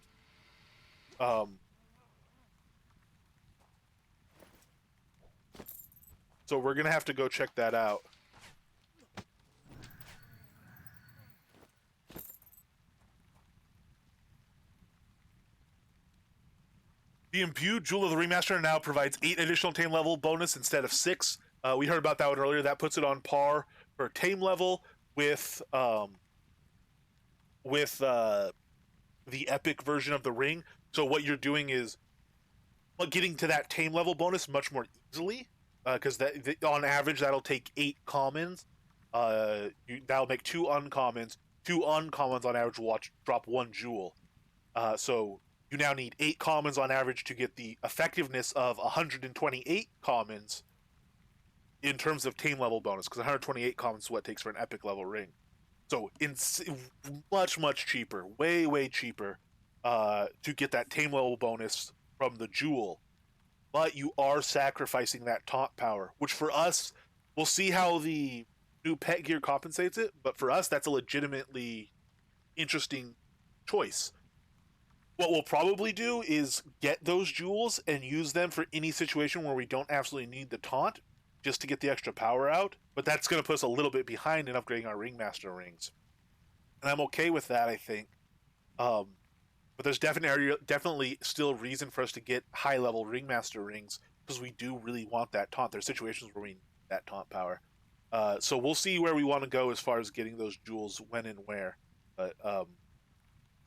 So we're gonna have to go check that out. The Imbued Jewel of the Remaster now provides 8 additional tame level bonus instead of 6. We heard about that one earlier. That puts it on par for tame level with the epic version of the ring. So what you're doing is getting to that tame level bonus much more easily. Because on average that'll take 8 commons. That'll make 2 uncommons. 2 uncommons on average will drop 1 jewel. So you now need 8 commons on average to get the effectiveness of 128 commons in terms of tame level bonus. Because 128 commons is what it takes for an epic level ring. So much cheaper, way cheaper, to get that tame level bonus from the jewel. But you are sacrificing that taunt power, which for us, we'll see how the new pet gear compensates it, but for us, that's a legitimately interesting choice. What we'll probably do is get those jewels and use them for any situation where we don't absolutely need the taunt, just to get the extra power out, but that's going to put us a little bit behind in upgrading our Ringmaster rings. And I'm okay with that, I think. But there's definitely still reason for us to get high-level Ringmaster rings, because we do really want that taunt. There's situations where we need that taunt power. So we'll see where we want to go as far as getting those jewels when and where. But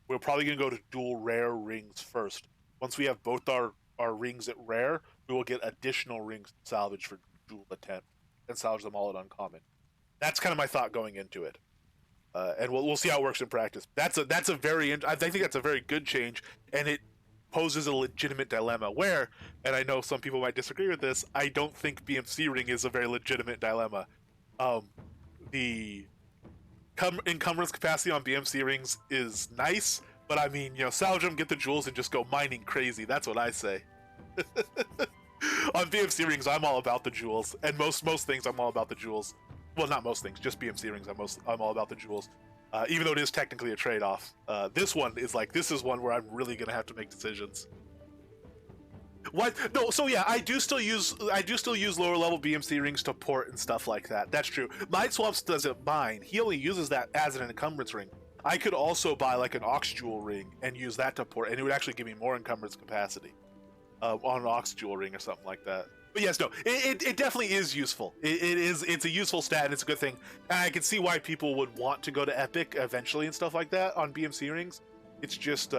we're probably going to go to dual rare rings first. Once we have both our rings at rare, we will get additional rings to salvage for dual attempt and salvage them all at uncommon. That's kind of my thought going into it. And we'll see how it works in practice. I think that's a very good change, and it poses a legitimate dilemma where, and I know some people might disagree with this, I don't think BMC ring is a very legitimate dilemma. The encumbrance capacity on BMC rings is nice, but I mean, salvage them, get the jewels, and just go mining crazy. That's what I say. On BMC rings, I'm all about the jewels, and most things I'm all about the jewels. Well, not most things, just BMC rings. I'm all about the jewels, even though it is technically a trade-off. This one is this is one where I'm really gonna have to make decisions. What? No, so yeah, I do still use lower level BMC rings to port and stuff like that. That's true. Mind Swaps doesn't mine. He only uses that as an encumbrance ring. I could also buy an Ox Jewel ring and use that to port, and it would actually give me more encumbrance capacity on an Ox Jewel ring or something like that. But yes, no, it definitely is useful. It's a useful stat, and it's a good thing. And I can see why people would want to go to Epic eventually and stuff like that on BMC rings. It's just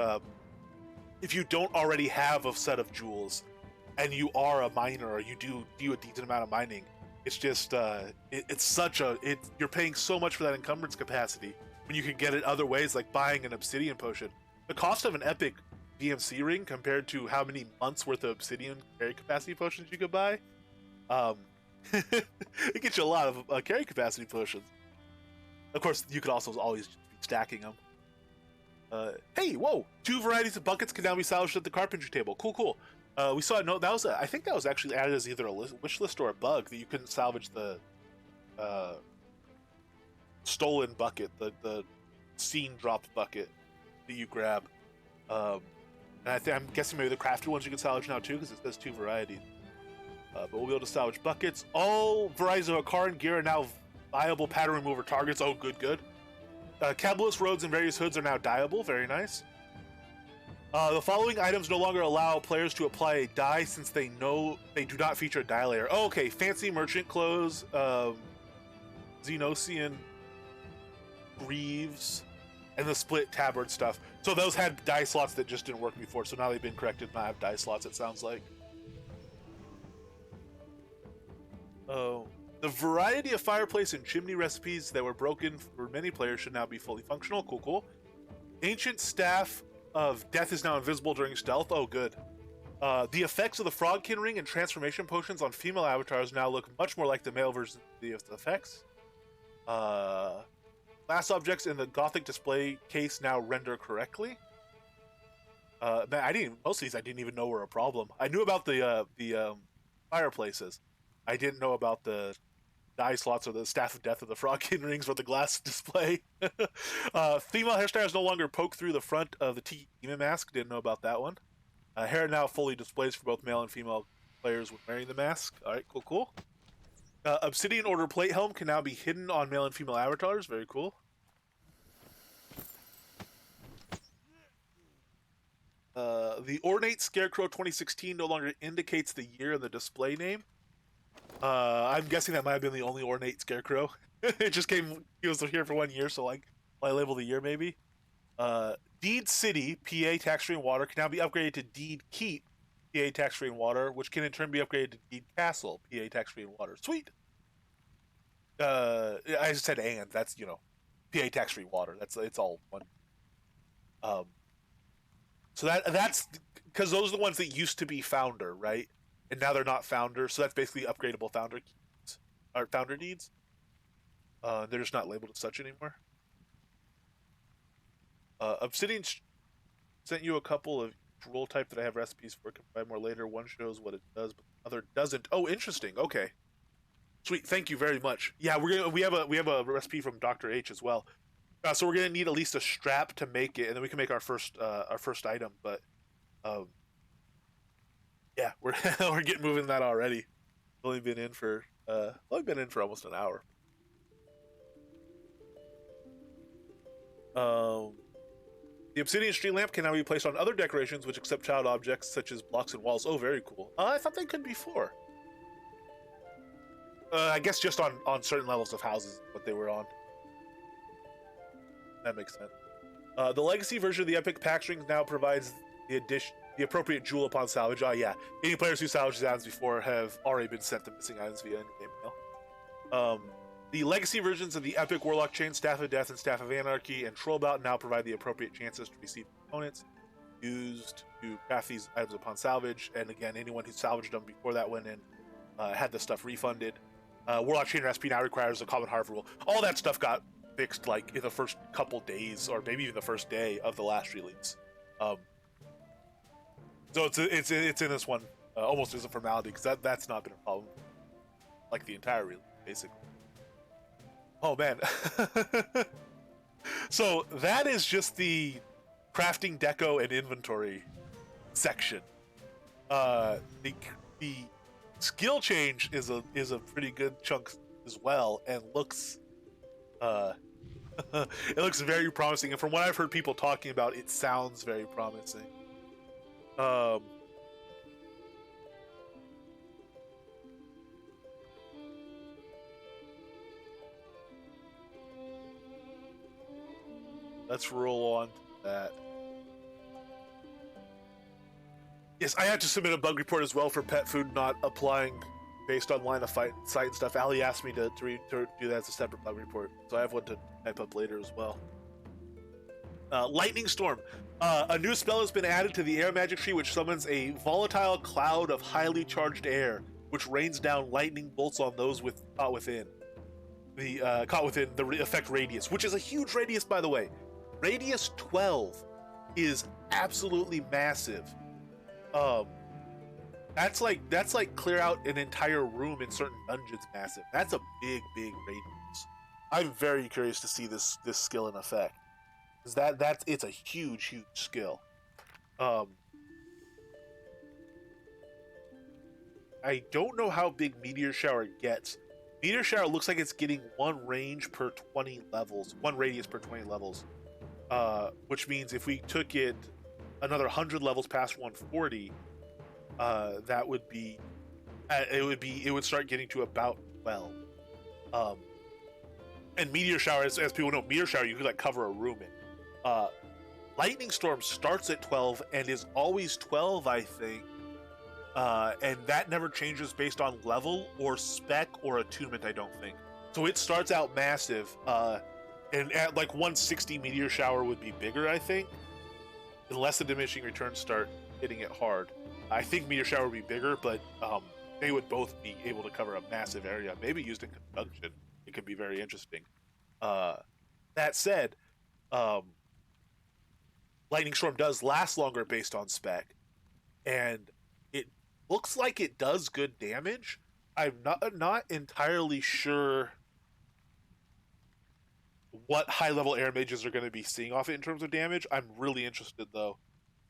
if you don't already have a set of jewels, and you are a miner, or you do a decent amount of mining, it's just you're paying so much for that encumbrance capacity when you can get it other ways, like buying an Obsidian potion. The cost of an Epic BMC ring compared to how many months worth of Obsidian carry capacity potions you could buy, it gets you a lot of carry capacity potions. Of course, you could also always be stacking them. Hey, whoa! 2 varieties of buckets can now be salvaged at the carpentry table. Cool. We saw it. No, that was I think that was actually added as either a wish list or a bug that you couldn't salvage the stolen bucket, the scene dropped bucket that you grab. And I'm guessing maybe the crafted ones you can salvage now too, because it says 2 varieties. But we'll be able to salvage buckets. All varieties of car and gear are now viable pattern remover targets. Oh, good. Cabalist roads and various hoods are now dyeable. Very nice. The following items no longer allow players to apply a dye since they do not feature a dye layer. Oh, okay, fancy merchant clothes, Xenosian greaves, and the split tabard stuff. So those had die slots that just didn't work before, so now they've been corrected and I have die slots, it sounds like. Oh. The variety of fireplace and chimney recipes that were broken for many players should now be fully functional. Cool, cool. Ancient staff of death is now invisible during stealth. Oh, good. The effects of the Frogkin ring and transformation potions on female avatars now look much more like the male version of the effects. Glass objects in the Gothic display case now render correctly. Man, most of these I didn't even know were a problem. I knew about the fireplaces. I didn't know about the die slots or the staff of death or the Frogkin rings or the glass display. Female hairstyles no longer poke through the front of the Tiki demon mask. Didn't know about that one. Hair now fully displays for both male and female players when wearing the mask. All right, cool, cool. Obsidian Order plate helm can now be hidden on male and female avatars. Very cool. The Ornate Scarecrow 2016 no longer indicates the year in the display name. I'm guessing that might have been the only Ornate Scarecrow. It just came, he was here for 1 year, so like, I label the year maybe. Deed City, PA, tax-free and water, can now be upgraded to Deed Keep, PA, tax-free and water, which can in turn be upgraded to Deed Castle, PA, tax-free and water. Sweet! I just said and, that's, you know, PA, tax-free water. It's all one. So that's, because those are the ones that used to be Founder, right? And now they're not Founder, so that's basically upgradable Founder keys, or Founder deeds. They're just not labeled as such anymore. Obsidian sent you a couple of roll type that I have recipes for. Can provide more later. One shows what it does, but the other doesn't. Oh, interesting. Okay, sweet. Thank you very much. Yeah, we have a recipe from Dr. H as well. So we're gonna need at least a strap to make it, and then we can make our first item. But yeah, we're we're getting moving that already. Only been in for almost an hour. The Obsidian street lamp can now be placed on other decorations which accept child objects such as blocks and walls. Oh, very cool. I thought they could before. I guess just on certain levels of houses, what they were on. That makes sense. The legacy version of the Epic Pack Rings now provides the appropriate jewel upon salvage. Oh yeah, any players who salvaged items before have already been sent the missing items via in-game mail. The legacy versions of the Epic Warlock Chain, Staff of Death, and Staff of Anarchy and Trollbout now provide the appropriate chances to receive components used to craft these items upon salvage. And again, anyone who salvaged them before that went in had the stuff refunded. Warlock Chain recipe now requires a common hard rule. All that stuff got fixed like in the first couple days, or maybe even the first day of the last release. So it's in this one almost as a formality, because that's not been a problem like the entire release, basically. Oh man. So that is just the crafting, deco, and inventory section. The skill change is a pretty good chunk as well, and looks it looks very promising. And from what I've heard people talking about, it sounds very promising. Let's roll on to that. Yes, I had to submit a bug report as well for pet food not applying based on line of sight and stuff. Ali asked me to do that as a separate bug report, so I have one to type up later as well. Lightning Storm. A new spell has been added to the air magic tree, which summons a volatile cloud of highly charged air, which rains down lightning bolts on those caught within the effect radius, which is a huge radius, by the way. Radius 12 is absolutely massive. That's like clear out an entire room in certain dungeons. Massive. That's a big radius. I'm very curious to see this skill in effect, because it's a huge skill. I don't know how big Meteor Shower gets. Meteor Shower looks like it's getting one range per 20 levels, one radius per 20 levels. Which means if we took it another 100 levels past 140, that would be, it would start getting to about 12. And Meteor Shower, as people know, Meteor Shower you could like cover a room in. Uh, Lightning Storm starts at 12 and is always 12, I think. And that never changes based on level or spec or attunement, I don't think. So it starts out massive, and at like 160, Meteor Shower would be bigger, I think, unless the diminishing returns start hitting it hard. I think Meteor Shower would be bigger, but they would both be able to cover a massive area. Maybe used in conjunction, it could be very interesting. That said, um, Lightning Storm does last longer based on spec, and it looks like it does good damage. I'm not entirely sure what high level air mages are going to be seeing off it in terms of damage. I'm really interested though.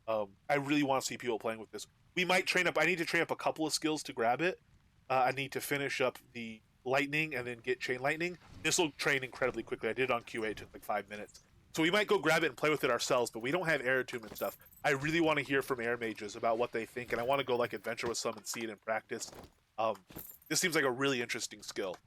I really want to see people playing with this. We might train up. I need to train up a couple of skills to grab it. I need to finish up the lightning and then get chain lightning. This will train incredibly quickly. I did it on QA. It took like 5 minutes. So we might go grab it and play with it ourselves, but we don't have air attunement stuff. I really want to hear from air mages about what they think, and I want to go like adventure with some and see it in practice. This seems like a really interesting skill.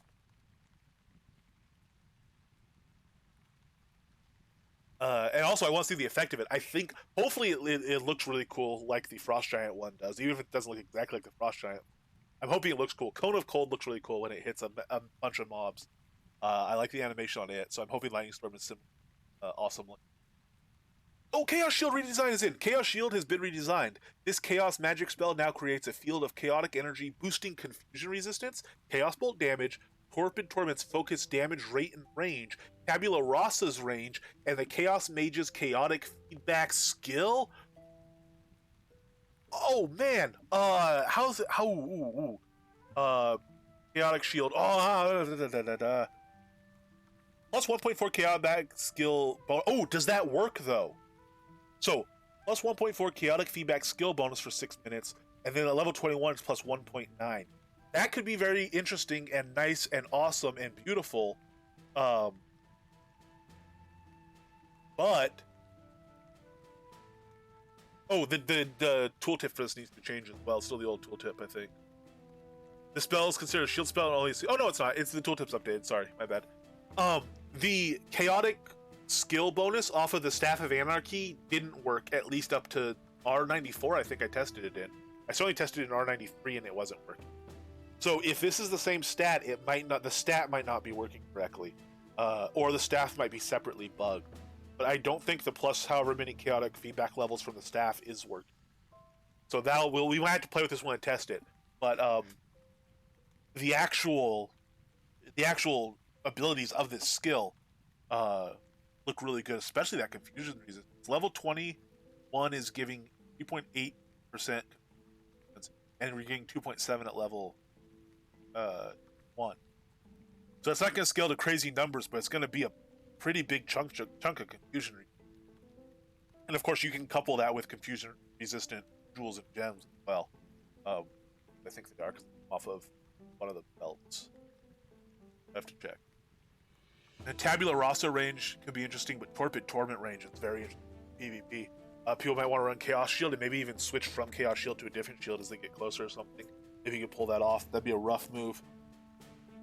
And also, I want to see the effect of it. I think, hopefully, it looks really cool like the Frost Giant one does, even if it doesn't look exactly like the Frost Giant. I'm hoping it looks cool. Cone of Cold looks really cool when it hits a bunch of mobs. I like the animation on it, so I'm hoping Lightning Storm is similar. Awesome. Oh, Chaos Shield redesign is in. Chaos Shield has been redesigned. This Chaos magic spell now creates a field of chaotic energy, boosting confusion resistance, Chaos Bolt damage, Torpid Torment's focus damage rate and range, Tabula Rasa's range, and the Chaos Mage's chaotic feedback skill. Oh man, how's it? Chaotic Shield. Plus 1.4 chaotic back skill bonus. Oh, does that work though? So plus 1.4 chaotic feedback skill bonus for 6 minutes, and then at level 21 it's plus 1.9. That could be very interesting and nice and awesome and beautiful. But the tooltip for this needs to change as well. It's still the old tooltip, I think. The spell is considered a shield spell and only. Oh no, it's not. It's the tooltip's updated. Sorry, my bad. The chaotic skill bonus off of the Staff of Anarchy didn't work, at least up to R94. I think I tested it in. I certainly tested it in R93 and it wasn't working. So if this is the same stat, it might not. The stat might not be working correctly, or the staff might be separately bugged. But I don't think the plus however many chaotic feedback levels from the staff is working. So we might have to play with this one and test it. But the actual abilities of this skill look really good, especially that confusion resistance. Level 21 is giving 3.8%, and we're getting 2.7 at level 1. So it's not going to scale to crazy numbers, but it's going to be a pretty big chunk of confusion. And of course, you can couple that with confusion resistant jewels and gems as well. I think the dark is off of one of the belts. I have to check. And Tabula Rasa range could be interesting, but Torpid Torment range is very interesting. PvP. People might want to run Chaos Shield and maybe even switch from Chaos Shield to a different shield as they get closer or something. If you could pull that off, that'd be a rough move.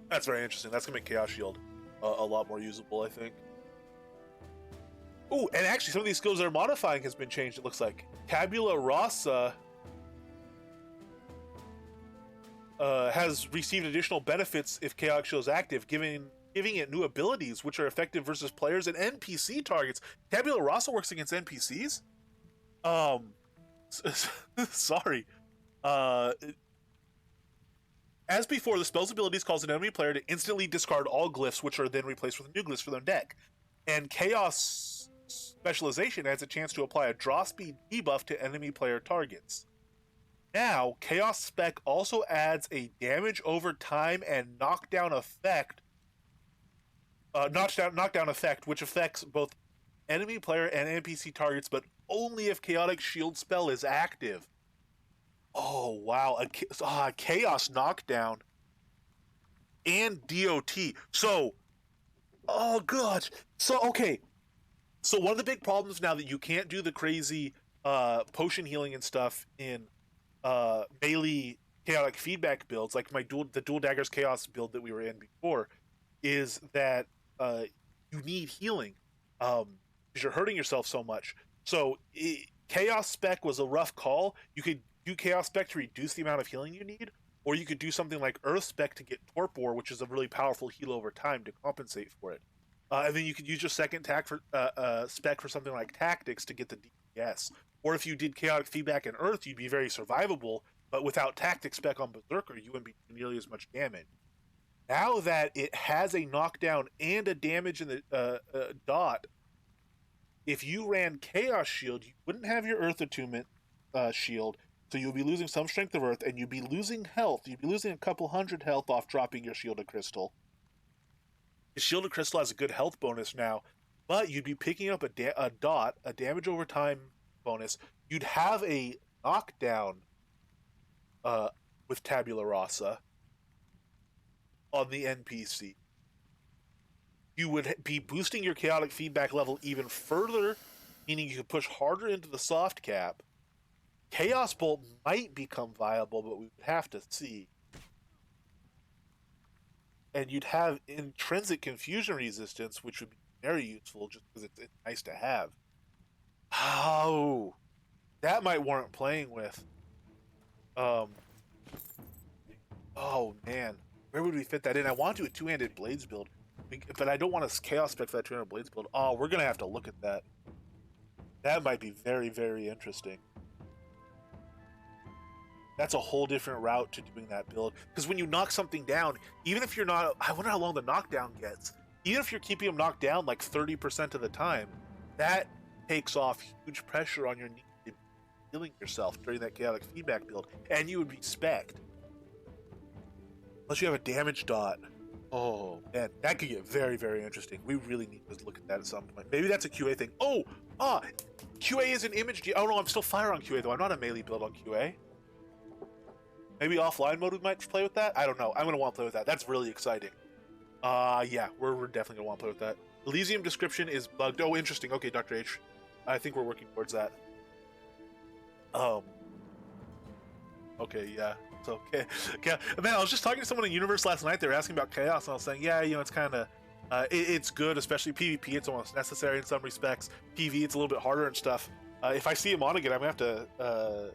That's very interesting. That's gonna make Chaos Shield a lot more usable, I think. Oh, and actually, some of these skills they're modifying has been changed. It looks like Tabula Rasa has received additional benefits if Chaos Shield is active, giving it new abilities which are effective versus players and NPC targets. Tabula Rasa works against NPCs. Sorry. As before, the spell's abilities cause an enemy player to instantly discard all glyphs, which are then replaced with new glyphs for their deck. And Chaos Specialization adds a chance to apply a draw speed debuff to enemy player targets. Now, Chaos Spec also adds a damage over time and knockdown effect, which affects both enemy player and NPC targets, but only if Chaotic Shield spell is active. Oh, wow. A Chaos Knockdown and DOT. So, oh, God. So, okay. So, one of the big problems now that you can't do the crazy potion healing and stuff in melee chaotic feedback builds, like the Dual Daggers Chaos build that we were in before, is that you need healing, because you're hurting yourself so much. So Chaos Spec was a rough call. You could do Chaos Spec to reduce the amount of healing you need, or you could do something like Earth Spec to get Torpor, which is a really powerful heal over time to compensate for it. And then you could use your second spec for something like Tactics to get the DPS. Or if you did Chaotic Feedback in Earth, you'd be very survivable, but without Tactics spec on Berserker, you wouldn't be nearly as much damage. Now that it has a knockdown and a damage in the dot, if you ran Chaos Shield, you wouldn't have your Earth Attunement shield, so you'll be losing some strength of Earth, and you'd be losing health. You'd be losing a couple hundred health off dropping your Shielded Crystal. The Shielded Crystal has a good health bonus now, but you'd be picking up a dot, a damage over time bonus. You'd have a knockdown with Tabula Rasa on the NPC. You would be boosting your chaotic feedback level even further, meaning you could push harder into the soft cap. Chaos Bolt might become viable, but we would have to see. And you'd have intrinsic confusion resistance, which would be very useful just because it's nice to have. Oh, that might warrant playing with. Oh man, where would we fit that in? I want to do a two-handed blades build, but I don't want a chaos spec for that two-handed blades build. Oh, we're gonna have to look at that. That might be very, very interesting. That's a whole different route to doing that build. Because when you knock something down, even if you're not... I wonder how long the knockdown gets. Even if you're keeping them knocked down like 30% of the time, that takes off huge pressure on your knee to healing yourself during that chaotic feedback build. And you would be specced. Unless you have a damage dot. Oh, man. That could get very, very interesting. We really need to look at that at some point. Maybe that's a QA thing. QA is an image... Oh, no, I'm still fire on QA, though. I'm not a melee build on QA. Maybe offline mode we might play with that? I don't know. I'm going to want to play with that. That's really exciting. Yeah, we're definitely going to want to play with that. Elysium description is bugged. Oh, interesting. Okay, Dr. H. I think we're working towards that. Okay, yeah. So, okay. Man, I was just talking to someone in Universe last night. They were asking about Chaos, and I was saying, yeah, it's kind of... it's good, especially PvP. It's almost necessary in some respects. PV, it's a little bit harder and stuff. If I see him on again, I'm going to have to...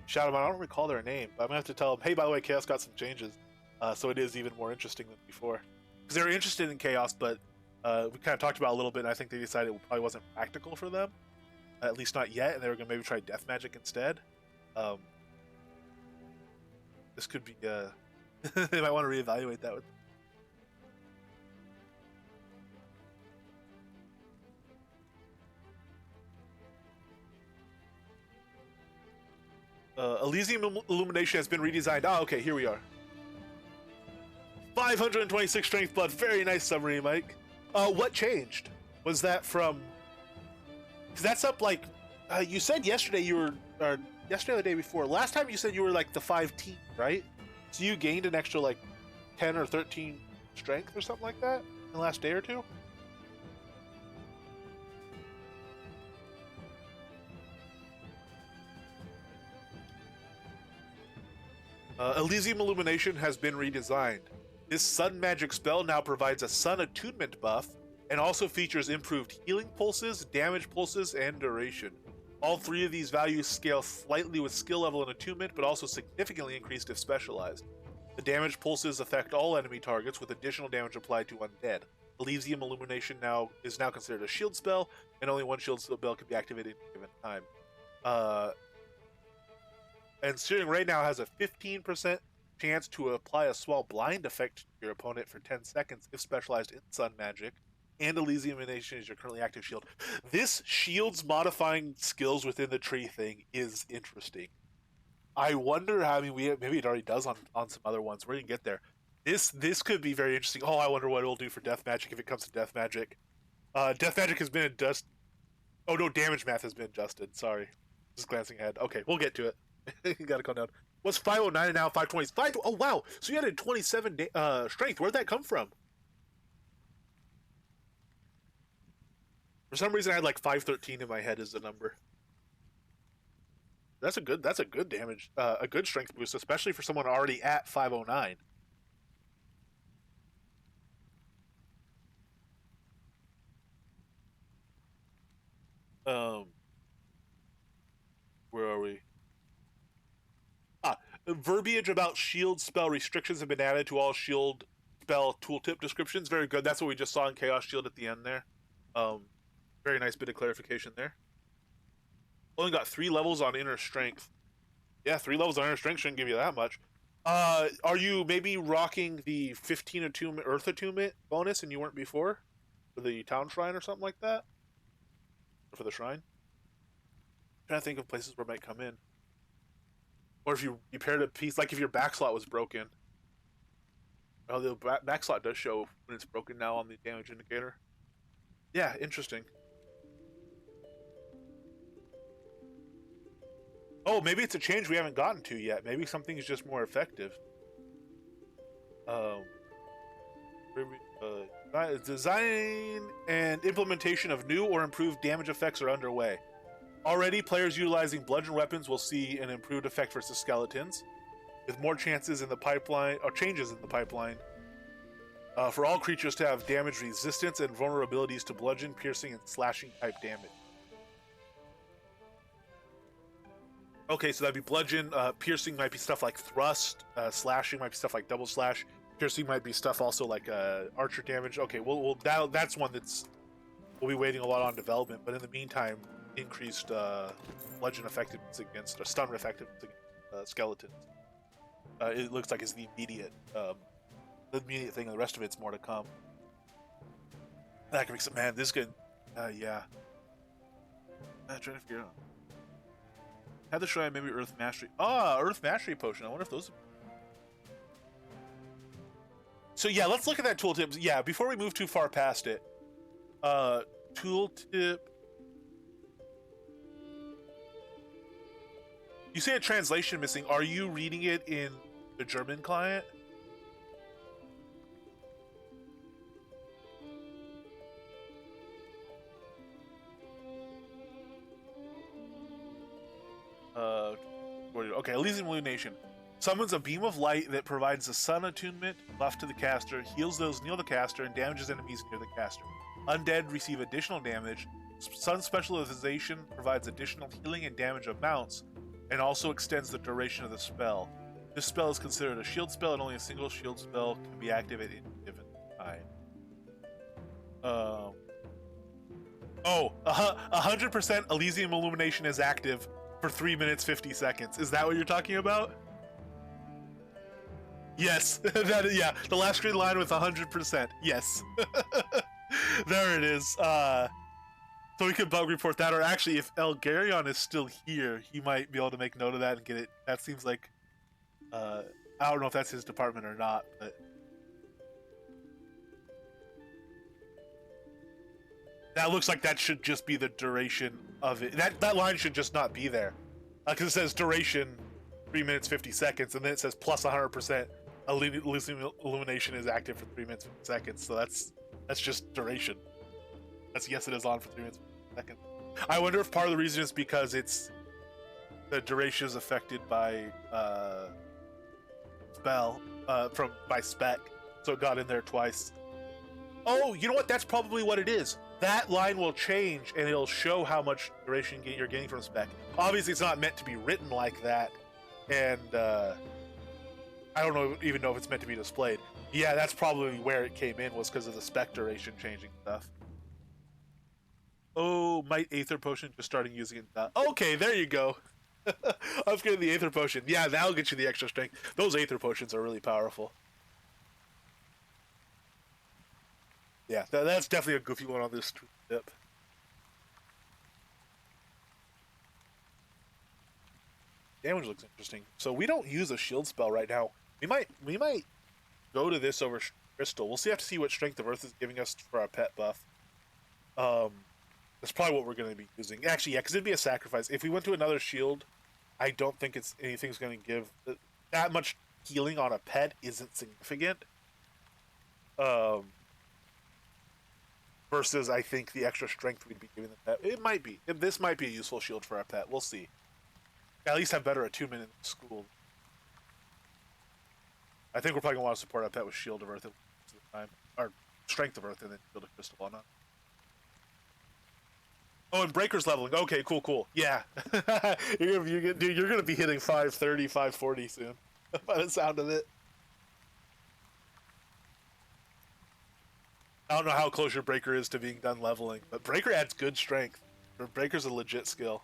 shout them out. I don't recall their name, but I'm gonna have to tell them, hey, by the way, Chaos got some changes, so it is even more interesting than before. Because they were interested in Chaos, but we kind of talked about it a little bit, and I think they decided it probably wasn't practical for them, at least not yet, and they were gonna maybe try Death Magic instead. This could be, they might want to reevaluate that with. Elysium Illumination has been redesigned. Okay, here we are. 526 strength blood. Very nice summary, Mike. What changed? Was that from... Because that's up like... you said yesterday you were... Or yesterday or the day before. Last time you said you were like the 5T, right? So you gained an extra like 10 or 13 strength or something like that in the last day or two? Elysium Illumination has been redesigned. This Sun Magic spell now provides a Sun Attunement buff and also features improved healing pulses, damage pulses, and duration. All three of these values scale slightly with skill level and attunement, but also significantly increased if specialized. The damage pulses affect all enemy targets, with additional damage applied to undead. Elysium Illumination is now considered a shield spell, and only one shield spell can be activated at a given time. And Searing Ray now has a 15% chance to apply a small blind effect to your opponent for 10 seconds if specialized in Sun Magic, and Elysium Illumination is your currently active shield. This shield's modifying skills within the tree thing is interesting. I wonder how, maybe it already does on some other ones. We're going to get there. This could be very interesting. Oh, I wonder what it'll do for Death Magic if it comes to Death Magic. Death Magic has been adjusted. Oh, no, damage math has been adjusted. Sorry. Just glancing ahead. Okay, we'll get to it. You gotta calm down. What's 509 and now 520? Oh, wow. So you had a 27 strength. Where'd that come from? For some reason, I had like 513 in my head as the number. That's a good damage, a good strength boost, especially for someone already at 509. Um, where are we? Ah, verbiage about shield spell restrictions have been added to all shield spell tooltip descriptions. Very good. That's what we just saw in Chaos Shield at the end there. Um, very nice bit of clarification there. Only got 3 levels on inner strength. Yeah, 3 levels on inner strength shouldn't give you that much. Are you maybe rocking the 15 attunement, Earth attunement bonus, and you weren't before for the town shrine or something like that? Or for the shrine? I'm trying to think of places where it might come in. Or if you repaired a piece, like if your back slot was broken. Oh, the back slot does show when it's broken now on the damage indicator. Yeah, interesting. Oh, maybe it's a change we haven't gotten to yet. Maybe something is just more effective. Um, design and implementation of new or improved damage effects are underway. Already, players utilizing bludgeon weapons will see an improved effect versus skeletons, with more chances in the pipeline or changes in the pipeline. For all creatures to have damage resistance and vulnerabilities to bludgeon, piercing, and slashing type damage. Okay, so that'd be bludgeon. Piercing might be stuff like thrust. Slashing might be stuff like double slash. Piercing might be stuff also like archer damage. Okay, that's one that's we'll be waiting a lot on development. But in the meantime, increased bludgeon effectiveness against or stun effectiveness against skeletons. It looks like it's the immediate thing, and the rest of it's more to come. That can make some man. This could, yeah. I'm trying to figure out. Have the shrine maybe Earth Mastery. Earth Mastery potion. I wonder if those. So yeah, let's look at that tooltip. Yeah, before we move too far past it, tooltip. You say a translation missing. Are you reading it in the German client? Okay, Elysian Illumination. Summons a beam of light that provides a sun attunement buff to the caster, heals those near the caster, and damages enemies near the caster. Undead receive additional damage. Sun specialization provides additional healing and damage amounts, and also extends the duration of the spell. This spell is considered a shield spell, and only a single shield spell can be activated at any given time. 100% Elysium Illumination is active for 3 minutes 50 seconds. Is that what you're talking about? Yes. Yeah, the last green line with 100%. Yes. There it is. So we could bug report that, or actually, if Elgarion is still here, he might be able to make note of that and get it. That seems like, I don't know if that's his department or not, but that looks like that should just be the duration of it. That line should just not be there, because it says duration 3 minutes 50 seconds, and then it says plus 100%. Elysium Illumination is active for 3 minutes 50 seconds, so that's just duration. That's yes, it is on for 3 minutes 50 seconds. I wonder if part of the reason is because it's the duration is affected by spell by spec, so it got in there twice. Oh, you know what? That's probably what it is. That line will change, and it'll show how much duration you're getting from spec. Obviously, it's not meant to be written like that, and I don't even know if it's meant to be displayed. Yeah, that's probably where it came in, was because of the spec duration changing stuff. Oh, Might Aether Potion, just starting using it. Okay, there you go. Upgrade the Aether Potion. Yeah, that'll get you the extra strength. Those Aether Potions are really powerful. Yeah, that's definitely a goofy one on this tip. Damage looks interesting. So we don't use a shield spell right now. We might go to this over Crystal. We'll have to see what Strength of Earth is giving us for our pet buff. That's probably what we're going to be using. Actually, yeah, because it'd be a sacrifice. If we went to another shield, I don't think anything's going to give that much healing on a pet. Isn't significant. Versus, I think the extra strength we'd be giving the pet. It might be. This might be a useful shield for our pet. We'll see. At least have better attunement in school. I think we're probably gonna want to support our pet with Shield of Earth at the time, or Strength of Earth, and then Shield of Crystal on that. Oh, and breaker's leveling. Okay, cool. Yeah, you're gonna be hitting 530, 540 soon, by the sound of it. I don't know how close your breaker is to being done leveling, but breaker adds good strength. Breaker's a legit skill.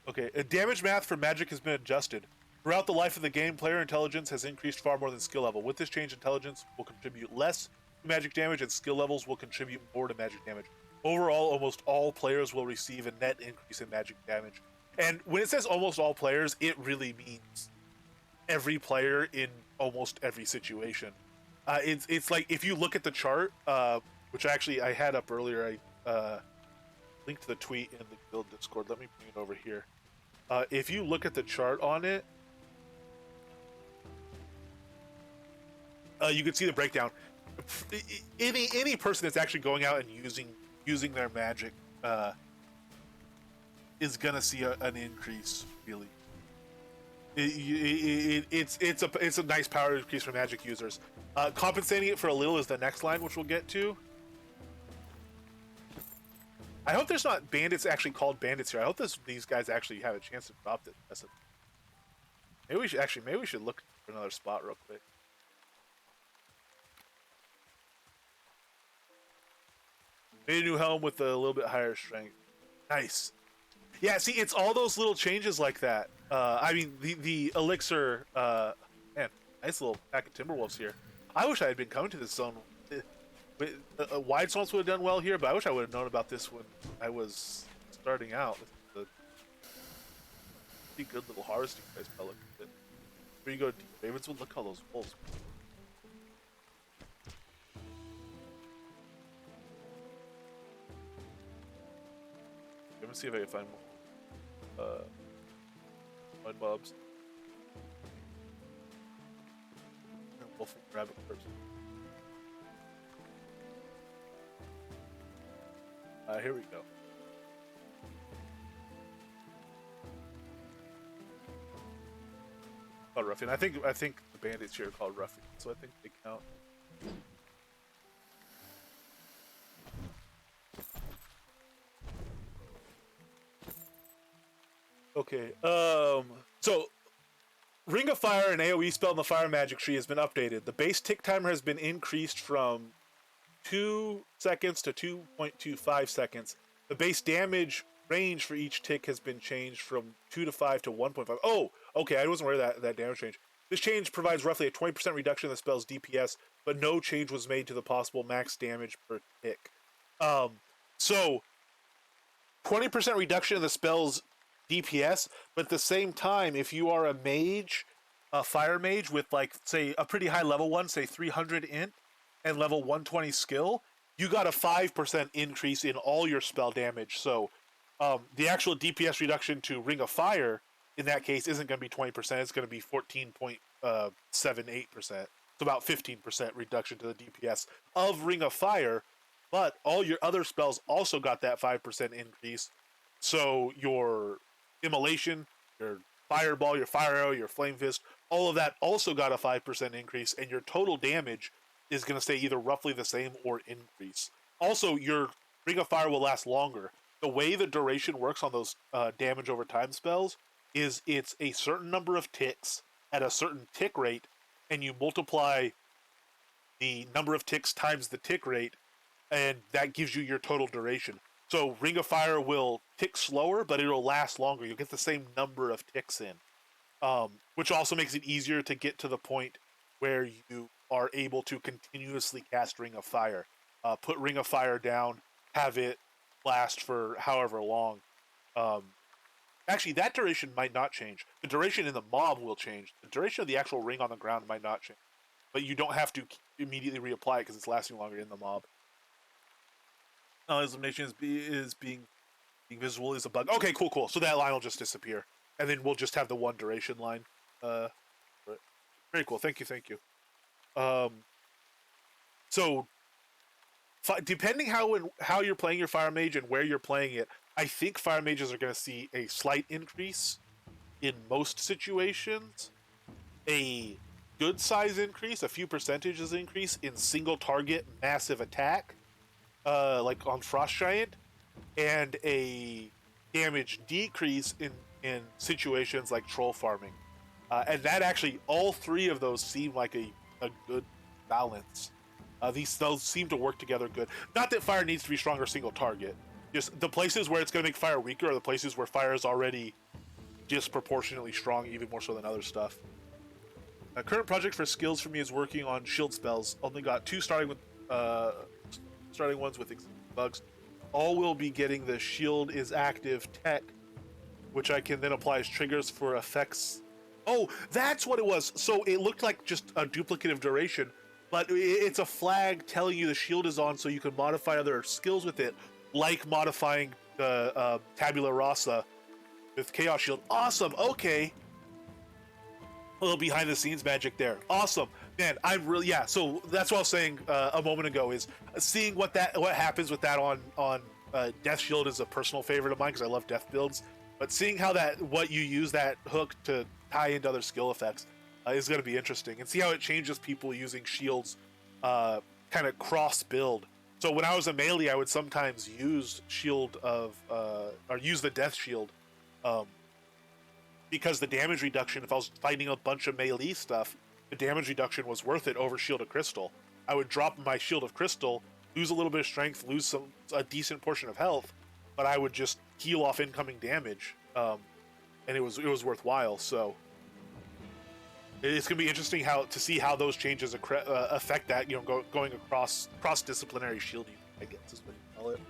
Okay, damage math for magic has been adjusted. Throughout the life of the game, player intelligence has increased far more than skill level. With this change, intelligence will contribute less to magic damage, and skill levels will contribute more to magic damage. Overall, almost all players will receive a net increase in magic damage. And when it says almost all players, it really means every player in almost every situation. It's like if you look at the chart, which actually I had up earlier, I linked the tweet in the guild Discord. Let me bring it over here. If you look at the chart on it, you can see the breakdown. Any person that's actually going out and using their magic is gonna see an increase. Really, it's a nice power increase for magic users. Compensating it for a little is the next line, which we'll get to. I hope there's not bandits actually called bandits here. I hope these guys actually have a chance to drop this. Maybe we should look for another spot real quick. Made a new helm with a little bit higher strength. Nice. Yeah, see, it's all those little changes like that. I mean, the elixir. Man, nice little pack of Timberwolves here. I wish I had been coming to this zone. Wide swamps would have done well here, but I wish I would have known about this when I was starting out. This is a pretty good little harvesting place, by looking at it. Where you go to Ravenswood, look at all those wolves. Let me see if I can find more mud mobs. Wolf and rabbit first. Here we go. Called Ruffian. I think the bandits here are called Ruffian, so I think they count. Okay. So Ring of Fire and AoE spell in the Fire Magic tree has been updated. The base tick timer has been increased from 2 seconds to 2.25 seconds. The base damage range for each tick has been changed from 2 to 5 to 1.5. Oh, okay, I wasn't aware of that damage change. This change provides roughly a 20% reduction in the spell's DPS, but no change was made to the possible max damage per tick. So 20% reduction in the spell's DPS, but at the same time, if you are a mage, a fire mage with, like, say, a pretty high level one, say 300 int, and level 120 skill, you got a 5% increase in all your spell damage. So the actual DPS reduction to Ring of Fire, in that case, isn't going to be 20%, it's going to be 14.78%. So about 15% reduction to the DPS of Ring of Fire, but all your other spells also got that 5% increase. So your Immolation, your Fireball, your Fire Arrow, your Flame Fist, all of that also got a 5% increase, and your total damage is going to stay either roughly the same or increase. Also, your Ring of Fire will last longer. The way the duration works on those damage over time spells is it's a certain number of ticks at a certain tick rate, and you multiply the number of ticks times the tick rate, and that gives you your total duration. So Ring of Fire will tick slower, but it'll last longer. You'll get the same number of ticks in, which also makes it easier to get to the point where you are able to continuously cast Ring of Fire. Put Ring of Fire down, have it last for however long. Actually, that duration might not change. The duration in the mob will change. The duration of the actual ring on the ground might not change. But you don't have to immediately reapply it because it's lasting longer in the mob. Elimination is being visible is a bug. Okay, cool. So that line will just disappear. And then we'll just have the one duration line. Very cool. Thank you. So depending how you're playing your Fire Mage and where you're playing it, I think Fire Mages are going to see a slight increase in most situations, a good size increase, a few percentages increase in single target massive attack, like on Frost Giant, and a damage decrease in situations like troll farming. And that actually, all three of those seem like a good balance. Those seem to work together good. Not that fire needs to be stronger single target. Just the places where it's going to make fire weaker are the places where fire is already disproportionately strong, even more so than other stuff. Current project for skills for me is working on shield spells. Only got two starting ones with bugs. All will be getting the shield is active tech, which I can then apply as triggers for effects. Oh, that's what it was. So it looked like just a duplicative duration, but it's a flag telling you the shield is on, so you can modify other skills with it, like modifying the Tabula Rasa with Chaos Shield. Awesome. Okay. A little behind the scenes magic there. Awesome, man. I'm really, yeah. So that's what I was saying a moment ago, is seeing what happens with that on Death Shield is a personal favorite of mine because I love death builds. But seeing how what you use that hook to tie into other skill effects is going to be interesting, and see how it changes people using shields, kind of cross build. So when I was a melee, I would sometimes use shield of or use the Death Shield. Because the damage reduction, if I was fighting a bunch of melee stuff, the damage reduction was worth it over Shield of Crystal. I would drop my Shield of Crystal, lose a little bit of strength, lose a decent portion of health, but I would just heal off incoming damage, and it was worthwhile. So it's gonna be interesting to see how those changes affect that. Going across cross-disciplinary shielding, I guess is what you call it.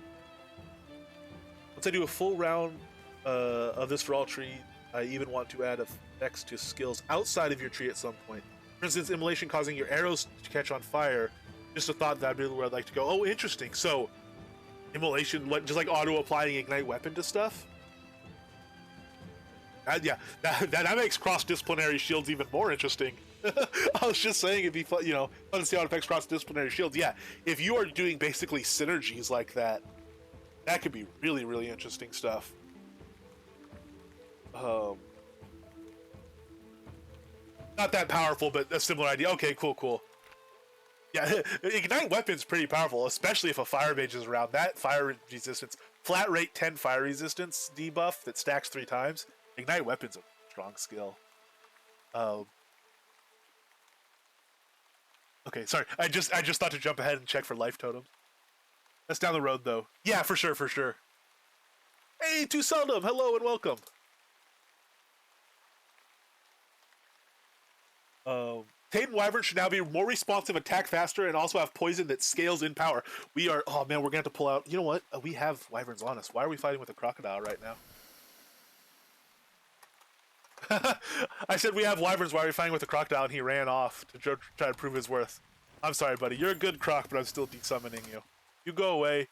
Once I do a full round of this for all tree, I even want to add effects to skills outside of your tree at some point. For instance, immolation causing your arrows to catch on fire. Just a thought that'd be where I'd like to go. Oh, interesting. So, immolation, just like auto-applying ignite weapon to stuff. Yeah, that makes cross-disciplinary shields even more interesting. I was just saying it'd be fun, fun to see how it affects cross-disciplinary shields. Yeah, if you are doing basically synergies like that, that could be really, really interesting stuff. Not that powerful, but a similar idea. Okay, cool. Yeah, ignite weapon's pretty powerful, especially if a fire mage is around. That fire resistance, flat rate 10 fire resistance debuff that stacks 3 times. Ignite weapon's a strong skill. Okay, sorry. I just thought to jump ahead and check for life totems. That's down the road, though. Yeah, for sure. Hey, Too Seldom. Hello and welcome. Tamed Wyvern should now be more responsive, attack faster, and also have poison that scales in power. Oh man, we're gonna have to pull out. You know what? We have Wyverns on us. Why are we fighting with a crocodile right now? I said we have Wyverns. Why are we fighting with a crocodile? And he ran off to try to prove his worth. I'm sorry, buddy. You're a good croc, but I'm still desummoning you. You go away.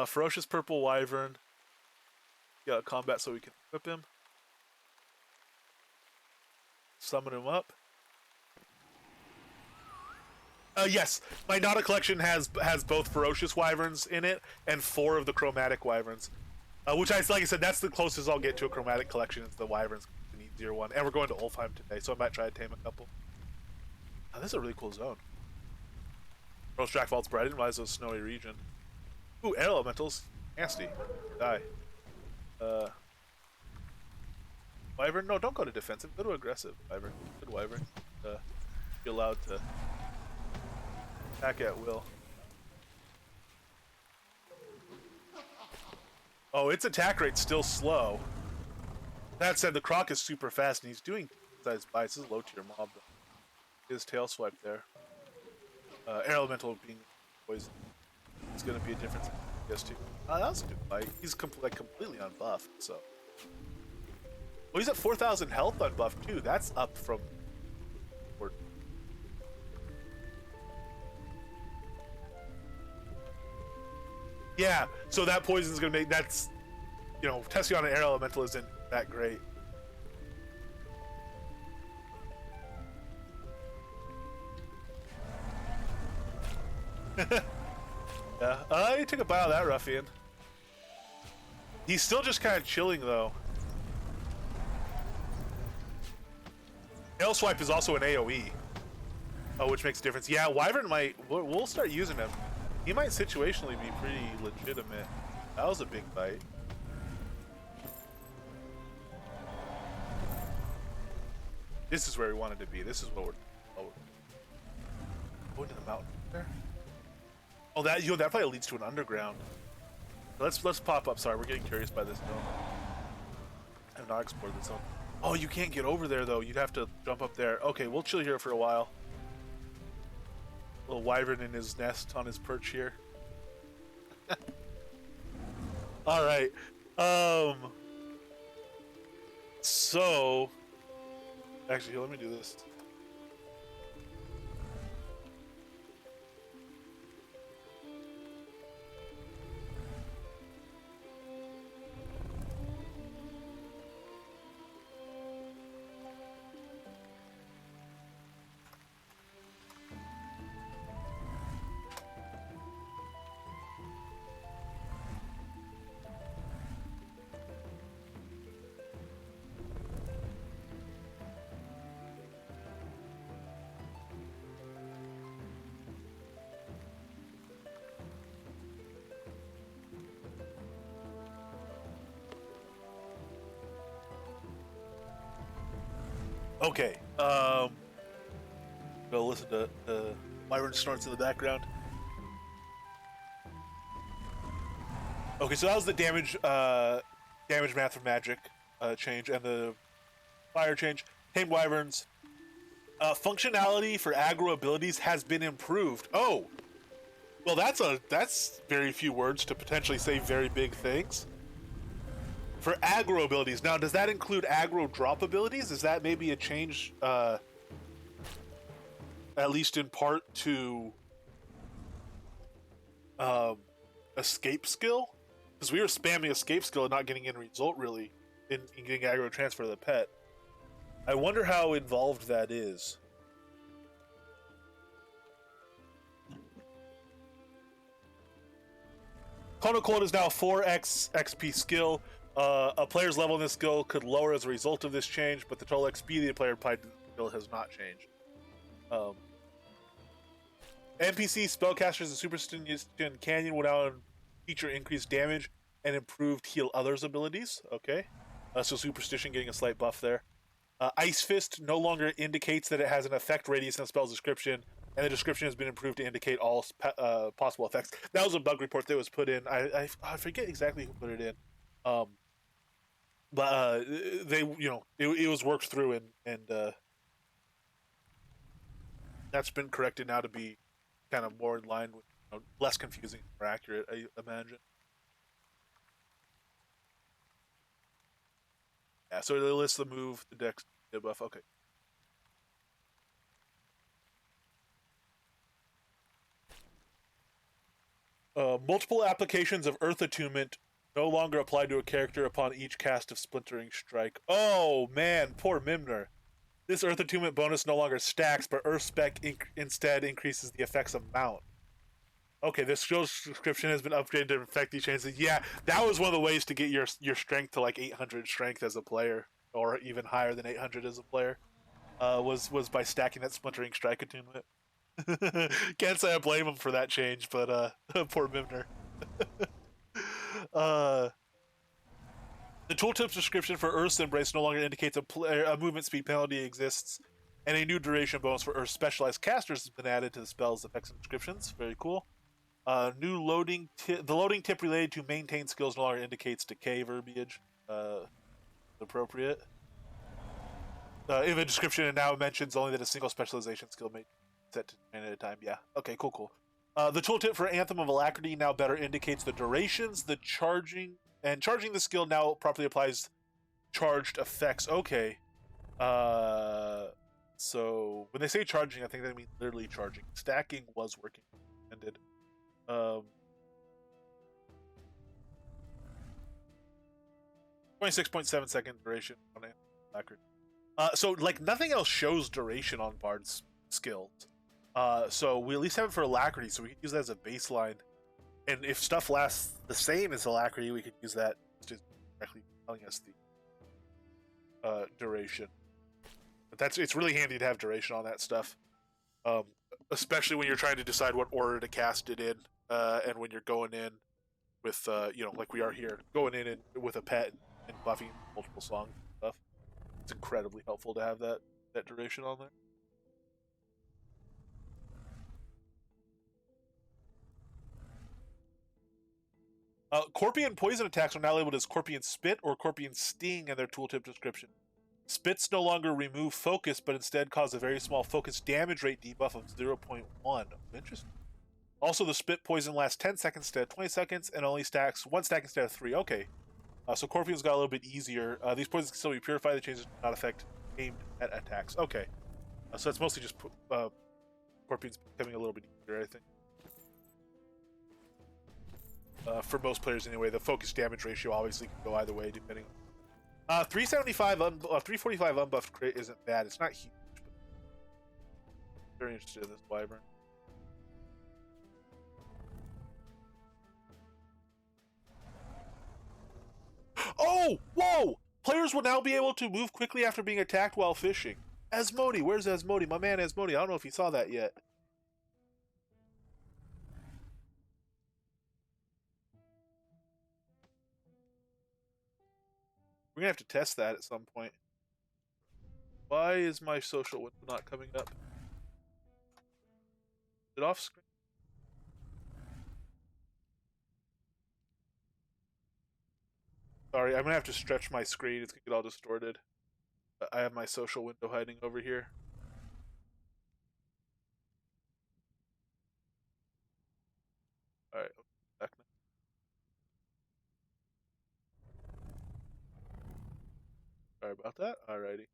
Ferocious Purple Wyvern. Yeah, combat so we can equip him. Summon him up. Yes, my Nada collection has both Ferocious Wyverns in it and 4 of the Chromatic Wyverns. Which, like I said, that's the closest I'll get to a Chromatic collection. It's the Wyverns, an easier one. And we're going to Ulfheim today, so I might try to tame a couple. This is a really cool zone. Rose Drac Vault's bright. I didn't realize it was a snowy region. Ooh, air elementals. Nasty. Die. Wyvern? No, don't go to defensive. Go to aggressive, Wyvern. Good Wyvern. Be allowed to attack at will. Oh, its attack rate's still slow. That said, the Croc is super fast, and he's doing size bites. This is low tier mob. His tail swipe there. Air elemental being poison is going to be a difference. Yes, too. That was a good fight. He's completely unbuffed, so. Well, he's at 4,000 health unbuffed too. That's up from. Yeah, so that poison's gonna make testing on an air elemental isn't that great. Yeah, he took a bite out of that ruffian. He's still just kind of chilling though. Tail swipe is also an AoE. Oh, which makes a difference. Yeah, Wyvern might. We'll start using him. He might situationally be pretty legitimate. That was a big bite. This is where we wanted to be. This is what we're. Oh, going to the mountain there. Oh, that that probably leads to an underground. Let's pop up. Sorry, we're getting curious by this zone. I have not explored this zone. Oh, you can't get over there though. You'd have to jump up there. Okay, we'll chill here for a while. Little wyvern in his nest on his perch here. All right. So, actually, let me do this. Okay. Go listen to wyvern snorts in the background. Okay, so that was the damage math from magic change and the fire change. Tamed wyverns. Functionality for aggro abilities has been improved. Oh, well, that's very few words to potentially say very big things. For aggro abilities, now does that include aggro drop abilities? Is that maybe a change, at least in part, to escape skill? Because we were spamming escape skill and not getting any result really in getting aggro transfer to the pet. I wonder how involved that is. Cone of Cold is now 4x XP skill. A player's level in this skill could lower as a result of this change, but the total XP the player applied to the skill has not changed. NPC spellcasters and Superstition Canyon will now feature increased damage and improved heal others abilities. Okay, so Superstition getting a slight buff there. Ice Fist no longer indicates that it has an effect radius in the spell's description, and the description has been improved to indicate all possible effects. That was a bug report that was put in. I forget exactly who put it in. But they, it was worked through, and that's been corrected now to be kind of more in line with, less confusing, more accurate, I imagine. Yeah, so they list the move, the dex debuff. Okay. Multiple applications of Earth Attunement no longer apply to a character upon each cast of Splintering Strike. Oh man, poor Mimner. This Earth Attunement bonus no longer stacks, but Earth Spec instead increases the effect's amount. Okay, this skill description has been upgraded to affect these changes. Yeah, that was one of the ways to get your strength to like 800 strength as a player, or even higher than 800 as a player. Was by stacking that Splintering Strike attunement. Can't say I blame him for that change, but poor Mimner. The tooltip's description for Earth's Embrace no longer indicates a movement speed penalty exists, and a new duration bonus for Earth's specialized casters has been added to the spell's effects and descriptions. Very cool. New loading the loading tip related to maintain skills no longer indicates decay verbiage. Appropriate. In the description, it now mentions only that a single specialization skill may set to 9 at a time. Yeah. Okay. Cool. The tooltip for Anthem of Alacrity now better indicates the durations, the charging the skill now properly applies charged effects. Okay. So when they say charging, I think they mean literally charging. Stacking was working. Ended. 26.7 second duration on Alacrity. So like nothing else shows duration on Bard's skills. So we at least have it for Alacrity, so we can use that as a baseline. And if stuff lasts the same as Alacrity, we could use that to directly telling us the duration. But it's really handy to have duration on that stuff. um, especially when you're trying to decide what order to cast it in, and when you're going in with like we are here, going in and with a pet and buffing multiple songs and stuff. It's incredibly helpful to have that duration on there. Corpian poison attacks are now labeled as Corpian Spit or Corpian Sting in their tooltip description. Spits no longer remove focus, but instead cause a very small focus damage rate debuff of 0.1. Interesting. Also, the spit poison lasts 10 seconds instead of 20 seconds and only stacks 1 stack instead of 3. Okay. So Corpian's got a little bit easier. These poisons can still be purified. The changes do not affect aimed at attacks. Okay. So it's mostly just Corpian's becoming a little bit easier, I think. For most players anyway, the focus damage ratio obviously can go either way depending. 375, 345 unbuffed crit isn't bad. It's not huge, but very interested in this wyvern. Oh, whoa! Players will now be able to move quickly after being attacked while fishing. Asmodi, where's Asmodi? My man Asmodi. I don't know if you saw that yet. We're gonna have to test that at some point. Why is my social window not coming up? Is it off screen? Sorry, I'm gonna have to stretch my screen. It's gonna get all distorted. I have my social window hiding over here. Alright, back now. Sorry about that. Alrighty.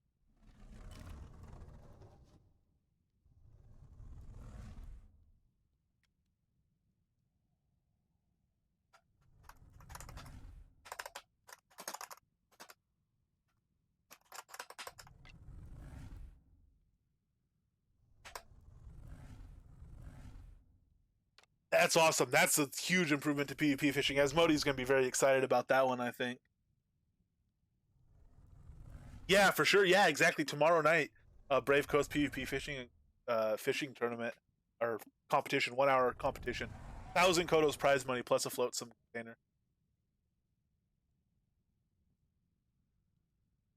That's awesome. That's a huge improvement to PvP fishing. Asmodi's going to be very excited about that one, I think. Yeah, for sure. Yeah, exactly. Tomorrow night, Brave Coast PvP fishing tournament or competition, 1 hour competition. 1,000 Kodos prize money plus a floatsome container.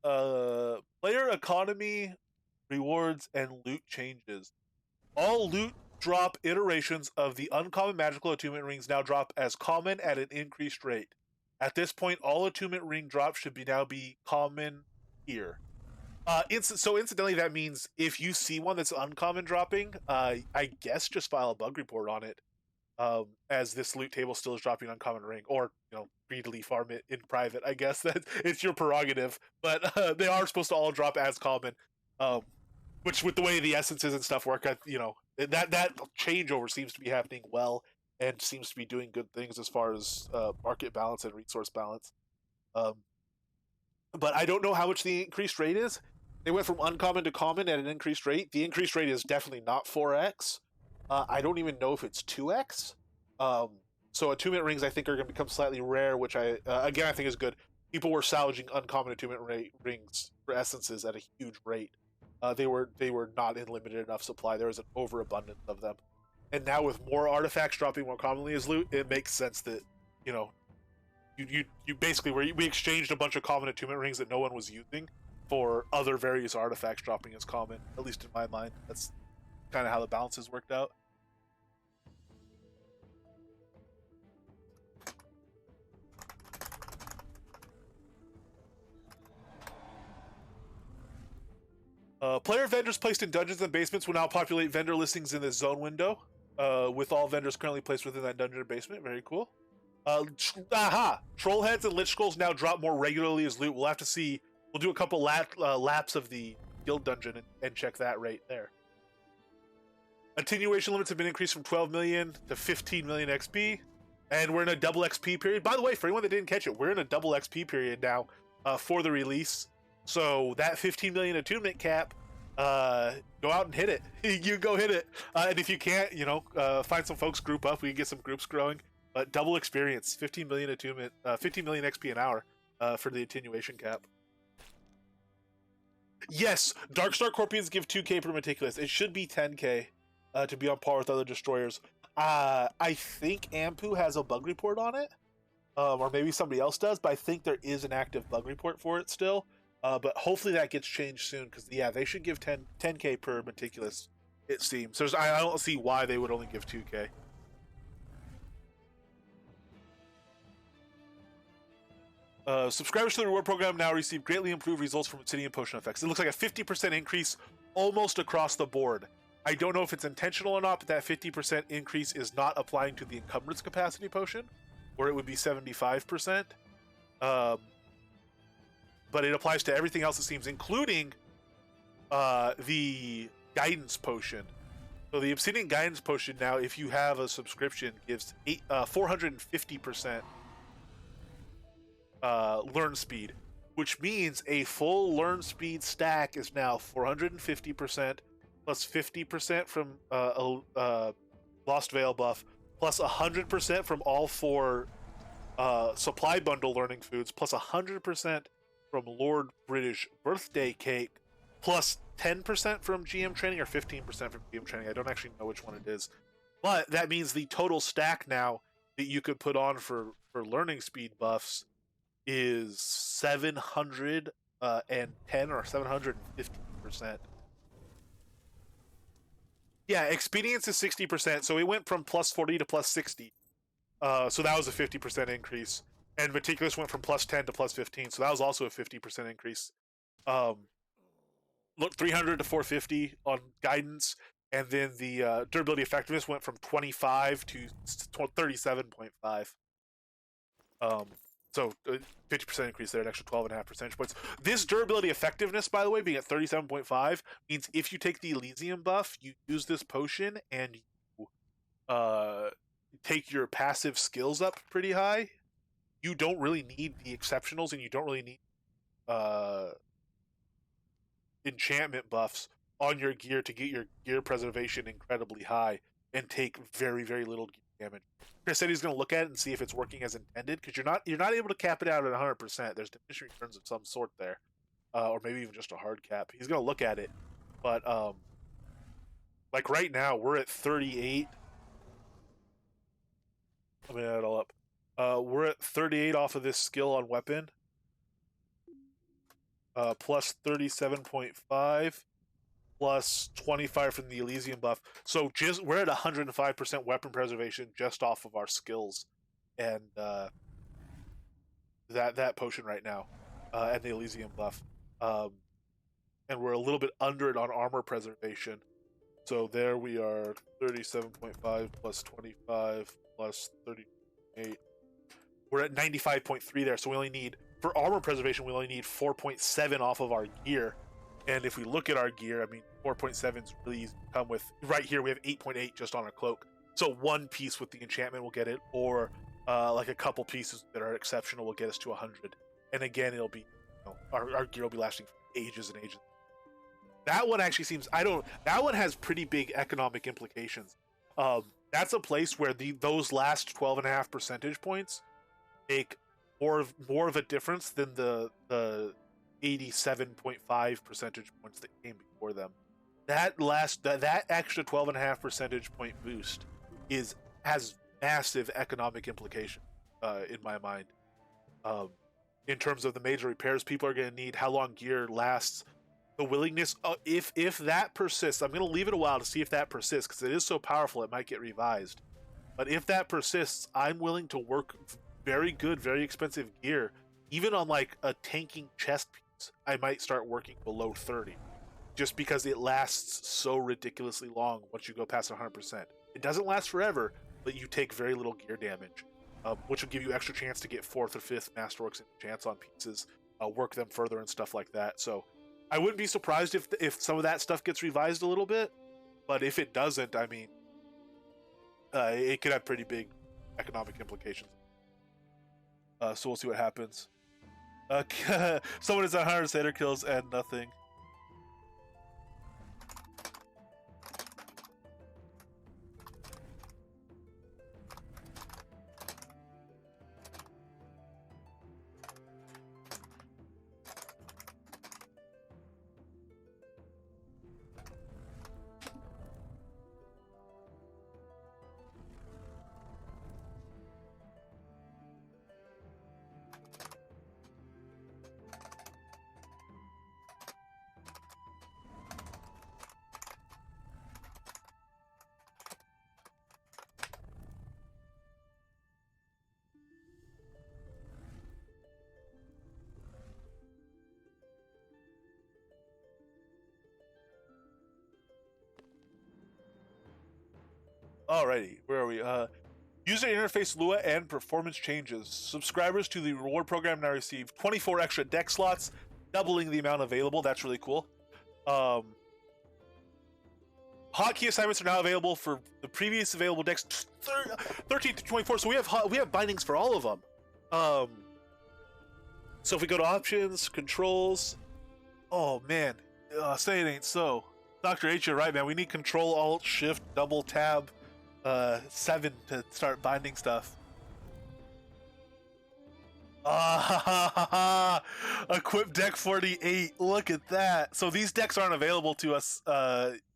Player economy, rewards, and loot changes. All loot drop iterations of the uncommon magical attunement rings now drop as common at an increased rate. At this point, all attunement ring drops should now be common here. So incidentally, that means if you see one that's uncommon dropping, I guess just file a bug report on it, as this loot table still is dropping uncommon ring, or greedily farm it in private. I guess that it's your prerogative, but they are supposed to all drop as common. Which, with the way the essences and stuff work, that changeover seems to be happening well and seems to be doing good things as far as market balance and resource balance. But I don't know how much the increased rate is. They went from uncommon to common at an increased rate. The increased rate is definitely not 4x. I don't even know if it's 2x. So attunement rings, I think, are going to become slightly rare, which I think is good. People were salvaging uncommon attunement rings for essences at a huge rate. They were not in limited enough supply. There was an overabundance of them, and now with more artifacts dropping more commonly as loot, it makes sense that you basically we exchanged a bunch of common attunement rings that no one was using for other various artifacts dropping as common. At least in my mind, that's kind of how the balances worked out. Player vendors placed in dungeons and basements will now populate vendor listings in the zone window, with all vendors currently placed within that dungeon or basement. Very cool. Troll heads and lich scrolls now drop more regularly as loot. We'll have to see. We'll do a couple laps of the guild dungeon and check that rate there. Attenuation limits have been increased from 12 million to 15 million XP, and we're in a double XP period. By the way, for anyone that didn't catch it, we're in a double XP period now for the release. So that 15 million attunement cap, go out and hit it. You go hit it, and if you can't, find some folks, group up. We can get some groups growing. But double experience, 15 million attunement, 15 million XP an hour for the attenuation cap. Yes, Darkstar Corpians give 2k per meticulous. It should be 10k. to be on par with other destroyers. I think Ampu has a bug report on it, or maybe somebody else does, but I think there is an active bug report for it still. But hopefully that gets changed soon, because yeah, they should give 10K per meticulous. It seems I don't see why they would only give 2K. Subscribers to the reward program now receive greatly improved results from Obsidian potion effects. It looks like a 50% increase almost across the board. I don't know if it's intentional or not, but that 50% increase is not applying to the encumbrance capacity potion, where it would be 75%. But it applies to everything else, it seems, including the guidance potion. So the Obsidian guidance potion now, if you have a subscription, gives 450% learn speed, which means a full learn speed stack is now 450% plus 50% from Lost Veil buff, plus 100% from all 4 supply bundle learning foods, plus 100% from Lord British birthday cake, plus 10% from GM training or 15% from GM training. I don't actually know which one it is, but that means the total stack now that you could put on for learning speed buffs is 710 or 750%. Yeah, expedience is 60%, so it went from plus 40 to plus 60. So that was a 50% increase. And meticulous went from plus 10 to plus 15, so that was also a 50% increase. Look, 300 to 450 on guidance, and then the durability effectiveness went from 25 to 37.5. So 50% increase there, an extra 12.5 percentage points. This durability effectiveness, by the way, being at 37.5, means if you take the Elysium buff, you use this potion, and you take your passive skills up pretty high, you don't really need the exceptionals, and you don't really need enchantment buffs on your gear to get your gear preservation incredibly high and take very, very little gear damage. Chris said he's going to look at it and see if it's working as intended, because you're not able to cap it out at 100%. There's diminishing returns of some sort there, or maybe even just a hard cap. He's going to look at it, but like right now we're at 38. Let me add it all up. We're at 38 off of this skill on weapon, plus 37.5, plus 25 from the Elysium buff. So we're at 105% weapon preservation just off of our skills, and that potion right now, and the Elysium buff, and we're a little bit under it on armor preservation. So there we are, 37.5 plus 25 plus 38. We're at 95.3 there. So we only need, for armor preservation, we only need 4.7 off of our gear. And if we look at our gear, I mean, 4.7 is really easy to come with. Right here, we have 8.8 just on our cloak. So one piece with the enchantment will get it, or like a couple pieces that are exceptional will get us to 100. And again, it'll be, our gear will be lasting for ages and ages. That one actually seems, that one has pretty big economic implications. That's a place where those last 12.5 percentage points make more of a difference than the 87.5 percentage points that came before them. That extra 12.5 percentage point boost has massive economic implication in my mind. In terms of the major repairs people are going to need, how long gear lasts, the willingness. If that persists, I'm going to leave it a while to see if that persists, because it is so powerful it might get revised. But if that persists, I'm willing to work very good, very expensive gear, even on like a tanking chest piece. I might start working below 30, just because it lasts so ridiculously long once you go past 100%. It doesn't last forever, but you take very little gear damage, which will give you extra chance to get 4th or 5th Masterworks chance on pieces, work them further and stuff like that. So I wouldn't be surprised if some of that stuff gets revised a little bit, but if it doesn't, I mean, it could have pretty big economic implications. So we'll see what happens. Someone is at 100 Satyr kills and nothing. Alrighty, where are we? User interface Lua and performance changes. Subscribers to the reward program now receive 24 extra deck slots, doubling the amount available. That's really cool. Hotkey assignments are now available for the previous available decks, 13 to 24. So we have bindings for all of them. So if we go to options, controls, oh man, say it ain't so. Dr. H, you're right, man. We need Control, Alt, Shift, Double Tab, 7 to start binding stuff. Equip deck 48. Look at that. So these decks aren't available to us,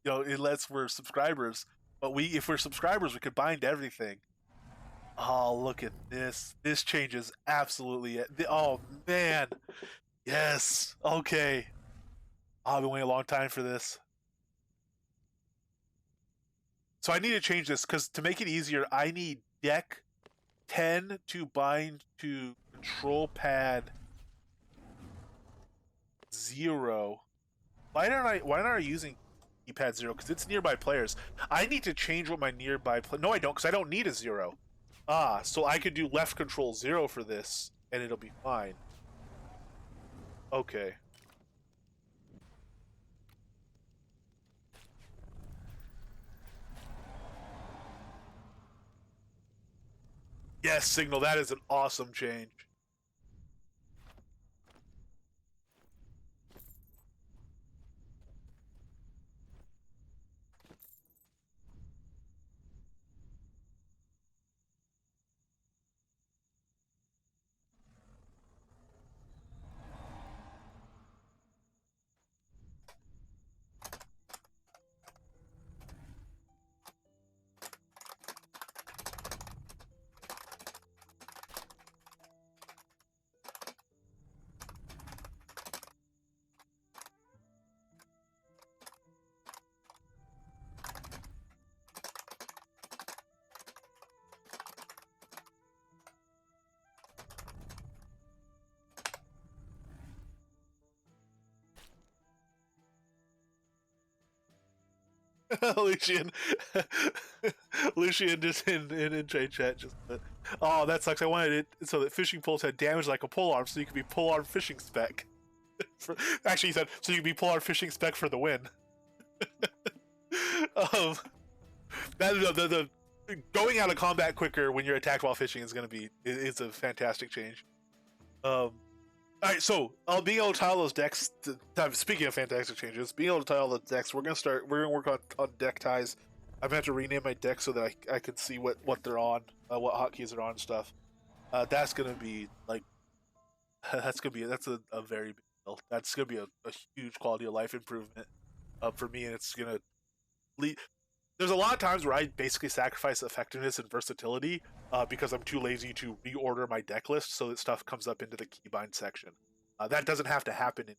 unless we're subscribers. But if we're subscribers, we could bind everything. Oh, look at this. This changes absolutely. Oh, man. Yes. Okay. I've been waiting a long time for this. So I need to change this because to make it easier, I need deck 10 to bind to control pad 0. Why aren't I using keypad 0? Because it's nearby players. I need to change what my nearby No, I don't, because I don't need a 0. So I could do left control 0 for this, and it'll be fine. Okay. Yes, Signal, that is an awesome change. Lucian, Lucian just in trade chat just. Oh, that sucks. I wanted it so that fishing poles had damage like a polearm, so you could be polearm fishing spec. Actually, he said so you could be polearm fishing spec for the win. The going out of combat quicker when you're attacked while fishing is going to be is a fantastic change. All right, so being able to tile those decks. Speaking of fantastic changes, being able to tile the decks, we're gonna work on deck ties. I'm gonna have to rename my deck so that I can see what they're on, what hotkeys are on and stuff. That's gonna be like that's a very big deal. That's gonna be a huge quality of life improvement for me, and it's gonna lead. There's a lot of times where I basically sacrifice effectiveness and versatility because I'm too lazy to reorder my deck list so that stuff comes up into the keybind section. That doesn't have to happen. It's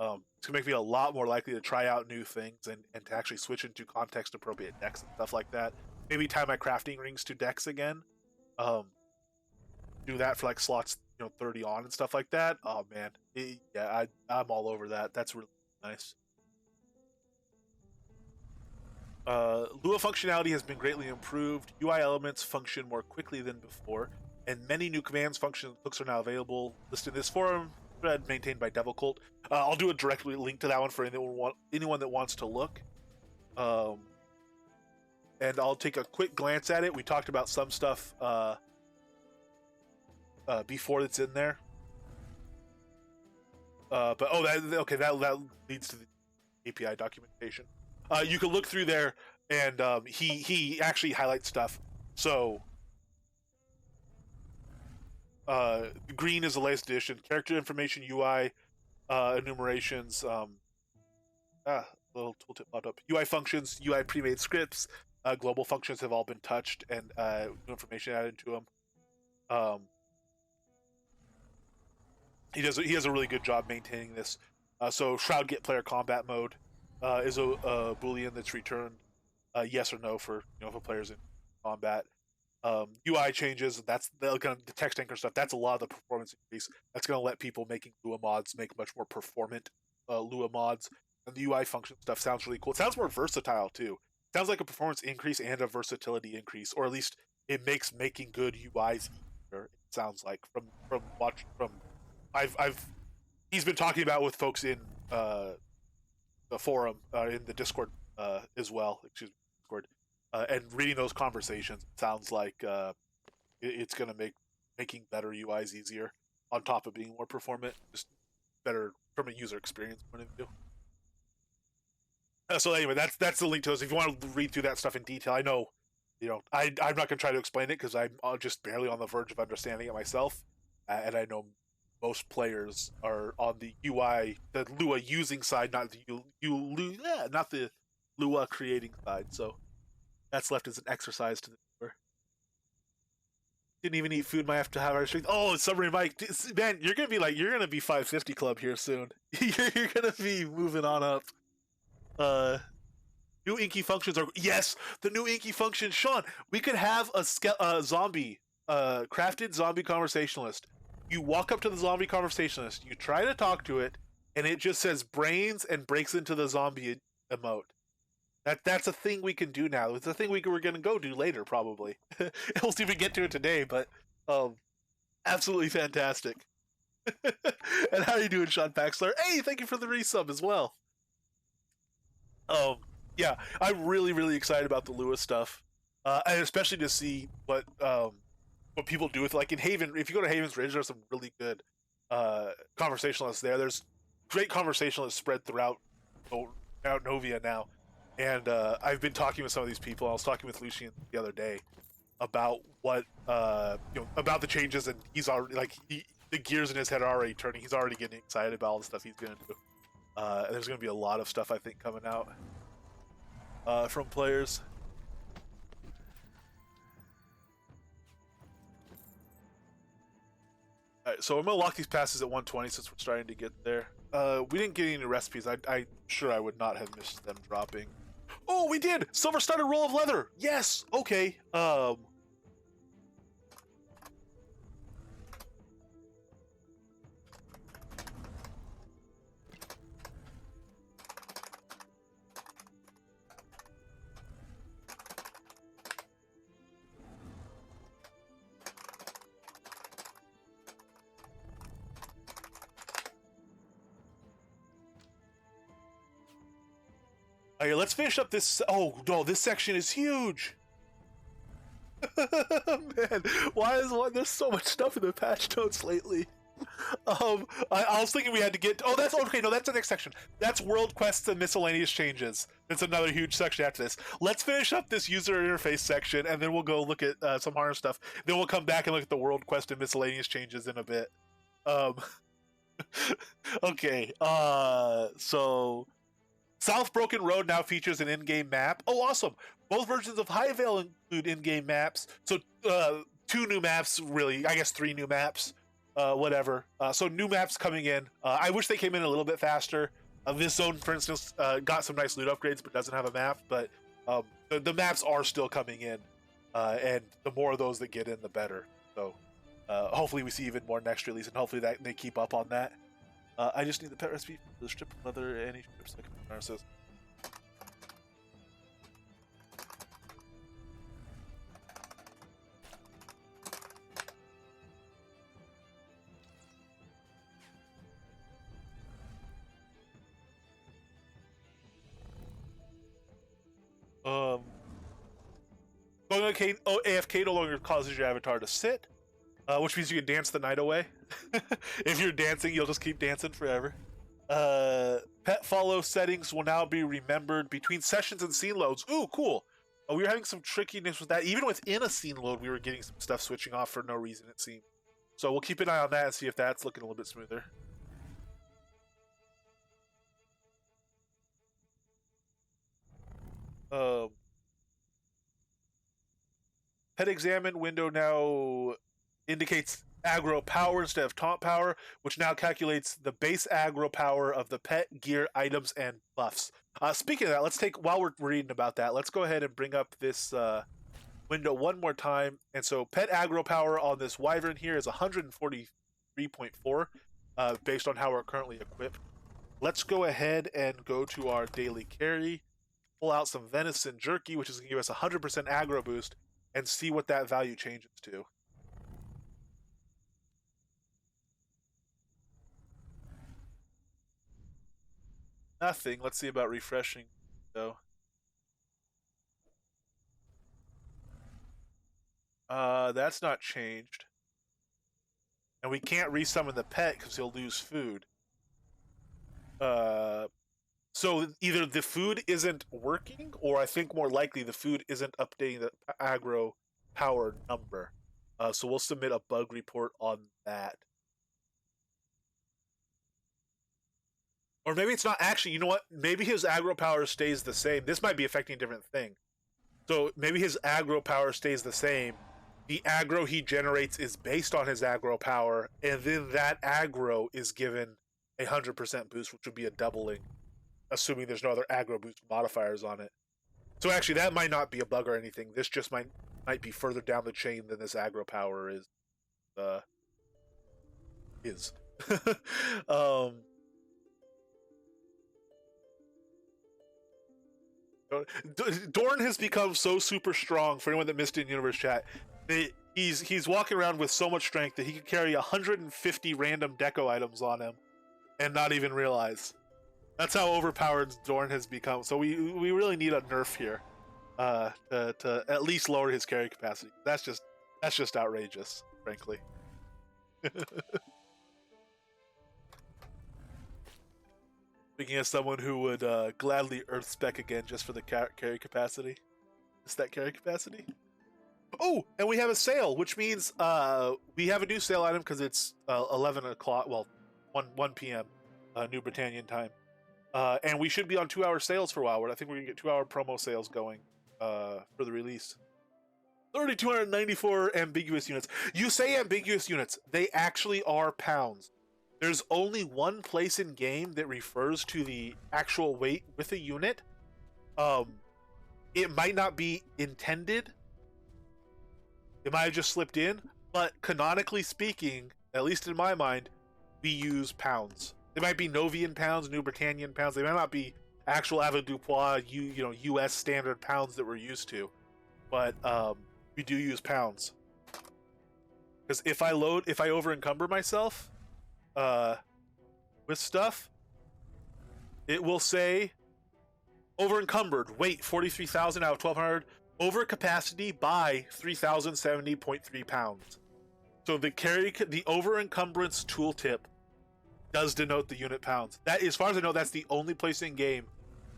going to make me a lot more likely to try out new things and to actually switch into context-appropriate decks and stuff like that. Maybe tie my crafting rings to decks again. Do that for like slots 30 on and stuff like that. Oh, man. I'm all over that. That's really nice. Lua functionality has been greatly improved. UI elements function more quickly than before, and many new commands, functions, and hooks are now available. Listed in this forum thread maintained by Devil Cult. I'll do a direct link to that one for anyone that wants to look. And I'll take a quick glance at it. We talked about some stuff before that's in there. That leads to the API documentation. You can look through there, and he actually highlights stuff. So, green is the latest edition. Character information, UI, enumerations. Little tooltip popped up. UI functions, UI pre-made scripts, global functions have all been touched, and new information added to them. He has a really good job maintaining this. So Shroud Get Player Combat Mode. Is a boolean that's returned yes or no for if a player's in combat. UI changes, that's the text anchor stuff. That's a lot of the performance increase. That's going to let people making Lua mods make much more performant Lua mods. And the UI function stuff sounds really cool. It sounds more versatile too. sounds like a performance increase and a versatility increase, or at least it makes making good UIs easier. It sounds like from watch from I've he's been talking about with folks in the forum in the Discord as well. Excuse me, Discord, and reading those conversations. It sounds like it's going to make making better UIs easier on top of being more performant, just better from a user experience point of view. So anyway, that's the link to us. If you want to read through that stuff in detail, I know, I'm not going to try to explain it because I'm just barely on the verge of understanding it myself, and I know most players are on the UI, the Lua using side, not the not the Lua creating side. So that's left as an exercise to the viewer. Didn't even eat food. Might have to have our strength. Oh, Submarine Mike, man, you're gonna be 550 club here soon. You're gonna be moving on up. New inky functions are the new inky function. Sean, we could have a zombie, crafted zombie conversationalist. You walk up to the zombie conversationalist, you try to talk to it, and it just says brains and breaks into the zombie emote. That's a thing we can do now. It's a thing we're gonna go do later, probably. We'll see if we get to it today, but absolutely fantastic. And how are you doing, Sean Paxler? Hey, thank you for the resub as well. Yeah, I'm really, really excited about the Lua stuff, and especially to see what people do with, like, in Haven. If you go to Haven's Ridge, there's some really good conversationalists there. There's great conversationalists spread throughout Novia now, and I've been talking with some of these people. I was talking with Lucian the other day about what about the changes, and he's already the gears in his head are already turning. He's already getting excited about all the stuff he's gonna do. There's going to be a lot of stuff, I think, coming out from players. Alright, so I'm going to lock these passes at 120 since we're starting to get there. We didn't get any recipes. I'm sure I would not have missed them dropping. Oh, we did! Silver-studded roll of leather! Yes! Okay. Okay, let's finish up this. Oh no, this section is huge. Man, there's so much stuff in the patch notes lately? I was thinking we had to get. Oh, that's okay. No, that's the next section. That's world quests and miscellaneous changes. That's another huge section after this. Let's finish up this user interface section, and then we'll go look at some harder stuff. Then we'll come back and look at the world quest and miscellaneous changes in a bit. Okay. So South Broken Road now features an in-game map. Oh, awesome! Both versions of High Veil include in-game maps. So 2 new maps, really. I guess 3 new maps. Whatever. So new maps coming in. I wish they came in a little bit faster. This zone, for instance, got some nice loot upgrades, but doesn't have a map. But the maps are still coming in, and the more of those that get in, the better. So hopefully we see even more next release, and hopefully that they keep up on that. I just need the pet recipe for the strip of leather and any strips like narcissus. Going AFK no longer causes your avatar to sit, which means you can dance the night away. If you're dancing, you'll just keep dancing forever. Pet follow settings will now be remembered between sessions and scene loads. Ooh, cool. We were having some trickiness with that. Even within a scene load, we were getting some stuff switching off for no reason, it seemed. So we'll keep an eye on that and see if that's looking a little bit smoother. Pet examine window now indicates aggro power instead of taunt power, which now calculates the base aggro power of the pet, gear, items, and buffs. Speaking of that, let's take, while we're reading about that, let's go ahead and bring up this window one more time. And so pet aggro power on this wyvern here is 143.4 based on how we're currently equipped. Let's go ahead and go to our daily carry. pull out some venison jerky, which is going to give us 100% aggro boost, and see what that value changes to. Nothing. Let's see about refreshing, though. That's not changed. And we can't resummon the pet because he'll lose food. So either the food isn't working, or I think more likely the food isn't updating the aggro power number. So we'll submit a bug report on that. Or maybe it's not actually, you know what? Maybe his aggro power stays the same. This might be affecting a different thing. So maybe his aggro power stays the same. The aggro he generates is based on his aggro power, and then that aggro is given 100% boost, which would be a doubling, assuming there's no other aggro boost modifiers on it. So actually, that might not be a bug or anything. This just might be further down the chain than this aggro power is. Dorn has become so super strong. For anyone that missed it in Universe Chat, he's walking around with so much strength that he can carry 150 random deco items on him and not even realize. That's how overpowered Dorn has become. So we really need a nerf here to at least lower his carry capacity. That's just outrageous, frankly. Speaking as someone who would gladly earth spec again just for the carry capacity. Just that carry capacity. Oh, and we have a sale, which means we have a new sale item because it's 11 o'clock, well, 1 p.m. New Britannian time. And we should be on 2-hour sales for a while. I think we're going to get 2-hour promo sales going for the release. 3,294 ambiguous units. You say ambiguous units. They actually are pounds. There's only one place in game that refers to the actual weight with a unit. It might not be intended. It might have just slipped in. But canonically speaking, at least in my mind, we use pounds. They might be Novian pounds, New Britannian pounds. They might not be actual avoirdupois, U.S. standard pounds that we're used to. But we do use pounds. Because if I over-encumber myself with stuff, it will say over-encumbered, weight 43,000 out of 1,200, over capacity by 3,070.3 pounds. So the over-encumbrance tooltip does denote the unit pounds. That, as far as I know, that's the only place in game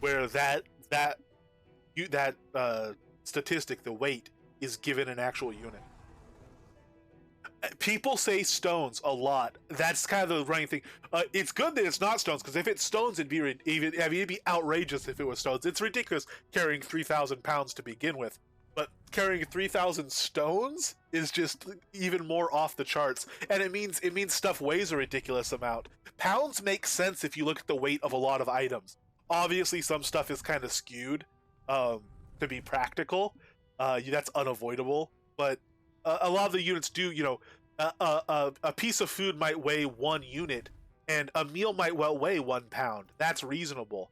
where that statistic, the weight, is given an actual unit. People say stones a lot. That's kind of the running thing. It's good that it's not stones, because if it's stones, it'd be outrageous if it was stones. It's ridiculous carrying 3,000 pounds to begin with, but carrying 3,000 stones is just even more off the charts. And it means stuff weighs a ridiculous amount. Pounds make sense if you look at the weight of a lot of items. Obviously, some stuff is kind of skewed to be practical. That's unavoidable, but a lot of the units do, a piece of food might weigh 1 unit, and a meal might well weigh 1 pound. That's reasonable.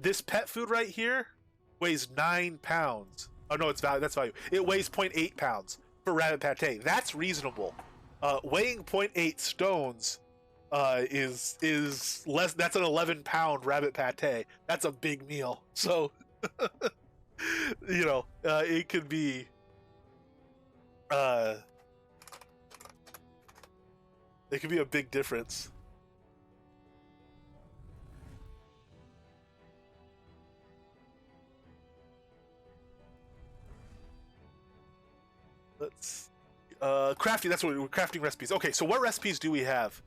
This pet food right here weighs 9 pounds. Oh no, that's value. It weighs 0.8 pounds for rabbit pate. That's reasonable. Weighing 0.8 stones is less. That's an 11-pound rabbit pate. That's a big meal. So, it could be. It could be a big difference. Let's crafting. That's what we're crafting recipes. Okay, so what recipes do we have?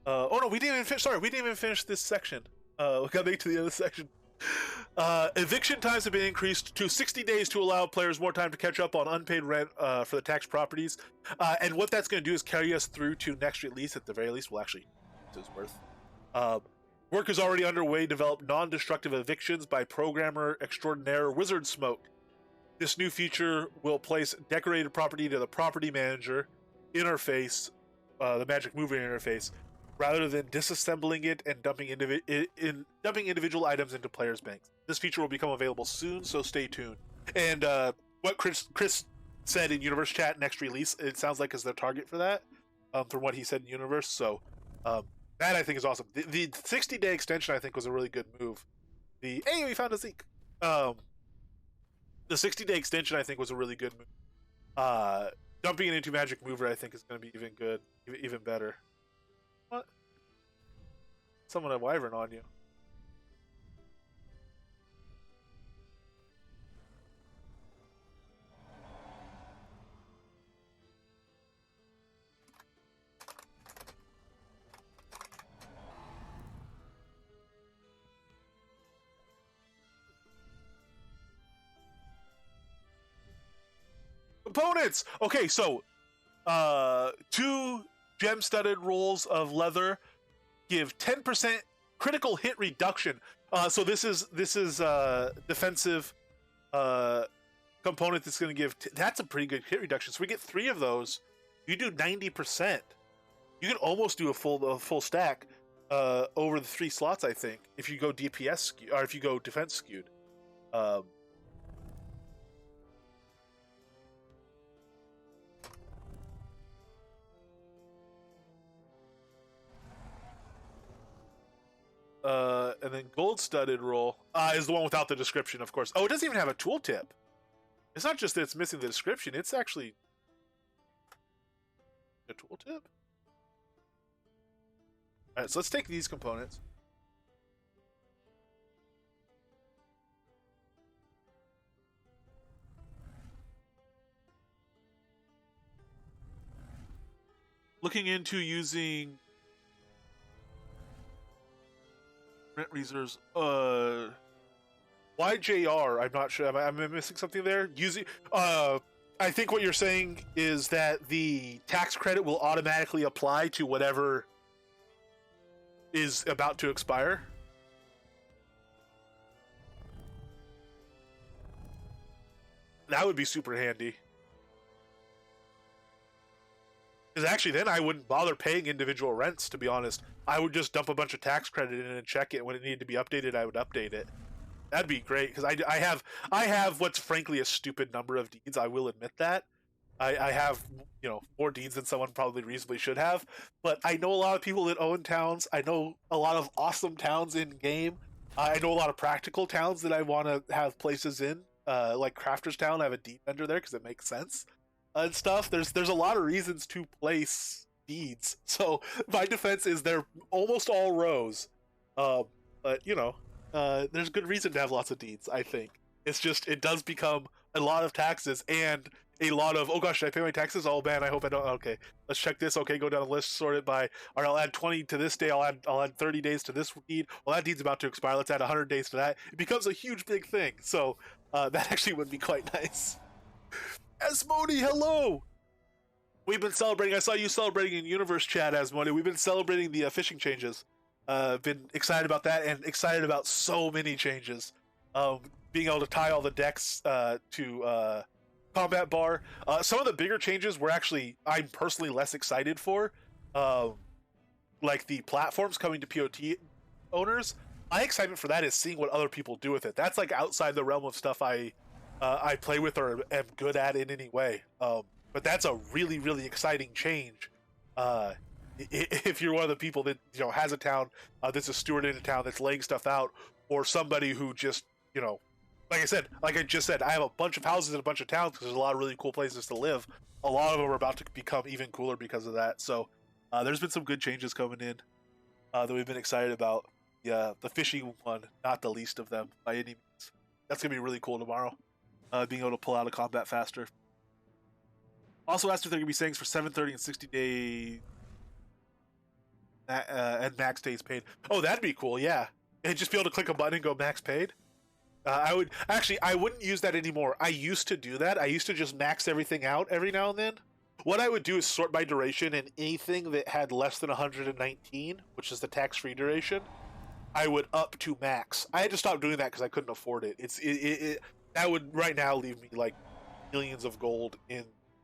Oh no, we didn't even finish. Sorry, we didn't even finish this section. We gotta make it to the other section. Eviction times have been increased to 60 days to allow players more time to catch up on unpaid rent for the tax properties. And what that's going to do is carry us through to next release. At the very least, we'll actually this is worth. Work is already underway to develop non-destructive evictions by programmer extraordinaire Wizard Smoke. This new feature will place decorated property to the property manager interface, the magic moving interface, rather than disassembling it and dumping individual items into players' banks. This feature will become available soon, so stay tuned. And what Chris said in Universe Chat next release, it sounds like is their target for that, from what he said in Universe. So that I think is awesome. The 60-day extension I think was a really good move. Hey, we found a Zeke. The 60-day extension I think was a really good move. Dumping it into Magic Mover I think is going to be even good, even better. What? Someone a wyvern on you. Components! Okay, so 2 gem-studded rolls of leather give 10% critical hit reduction. So this is defensive component that's going to give. That's a pretty good hit reduction. So we get 3 of those. You do 90%. You can almost do a full stack over the 3 slots. I think if you go DPS or if you go defense skewed. And then gold studded roll is the one without the description, of course. Oh, it doesn't even have a tooltip. It's not just that it's missing the description, it's actually a tooltip. Alright, so let's take these components. Looking into using rent reserves. YJR. I'm not sure. Am I missing something there? Using. I think what you're saying is that the tax credit will automatically apply to whatever is about to expire. That would be super handy. Because actually, then I wouldn't bother paying individual rents, to be honest. I would just dump a bunch of tax credit in and check it. When it needed to be updated, I would update it. That'd be great, because I have what's frankly a stupid number of deeds. I will admit that. I have, more deeds than someone probably reasonably should have. But I know a lot of people that own towns. I know a lot of awesome towns in game. I know a lot of practical towns that I want to have places in. Like Crafter's Town, I have a deed vendor there because it makes sense. And stuff. There's a lot of reasons to place deeds. So my defense is they're almost all rows. But there's good reason to have lots of deeds. I think it's just it does become a lot of taxes and a lot of oh gosh, should I pay my taxes? Oh man, I hope I don't. Okay, let's check this. Okay, go down the list, sort it by. All right, I'll add 20 to this day. I'll add 30 days to this deed. Well, that deed's about to expire. Let's add 100 days to that. It becomes a huge big thing. So that actually would be quite nice. Asmodi, hello! We've been celebrating. I saw you celebrating in Universe Chat, Asmodi. We've been celebrating the fishing changes. Been excited about that and excited about so many changes. Being able to tie all the decks to combat bar. Some of the bigger changes were actually I'm personally less excited for. Like the platforms coming to POT owners. My excitement for that is seeing what other people do with it. That's like outside the realm of stuff I play with or am good at in any way. But that's a really, really exciting change. If you're one of the people that has a town that's a steward in a town that's laying stuff out, or somebody who just like I just said, I have a bunch of houses in a bunch of towns because there's a lot of really cool places to live. A lot of them are about to become even cooler because of that. So there's been some good changes coming in that we've been excited about. Yeah, the fishing one, not the least of them by any means. That's gonna be really cool tomorrow. Being able to pull out of combat faster. Also asked if they're going to be sayings for 730 and 60 day and max days paid. Oh, that'd be cool, yeah. And just be able to click a button and go max paid. I wouldn't use that anymore. I used to do that. I used to just max everything out every now and then. What I would do is sort by duration, and anything that had less than 119, which is the tax-free duration, I would up to max. I had to stop doing that because I couldn't afford it. That would right now leave me like millions of gold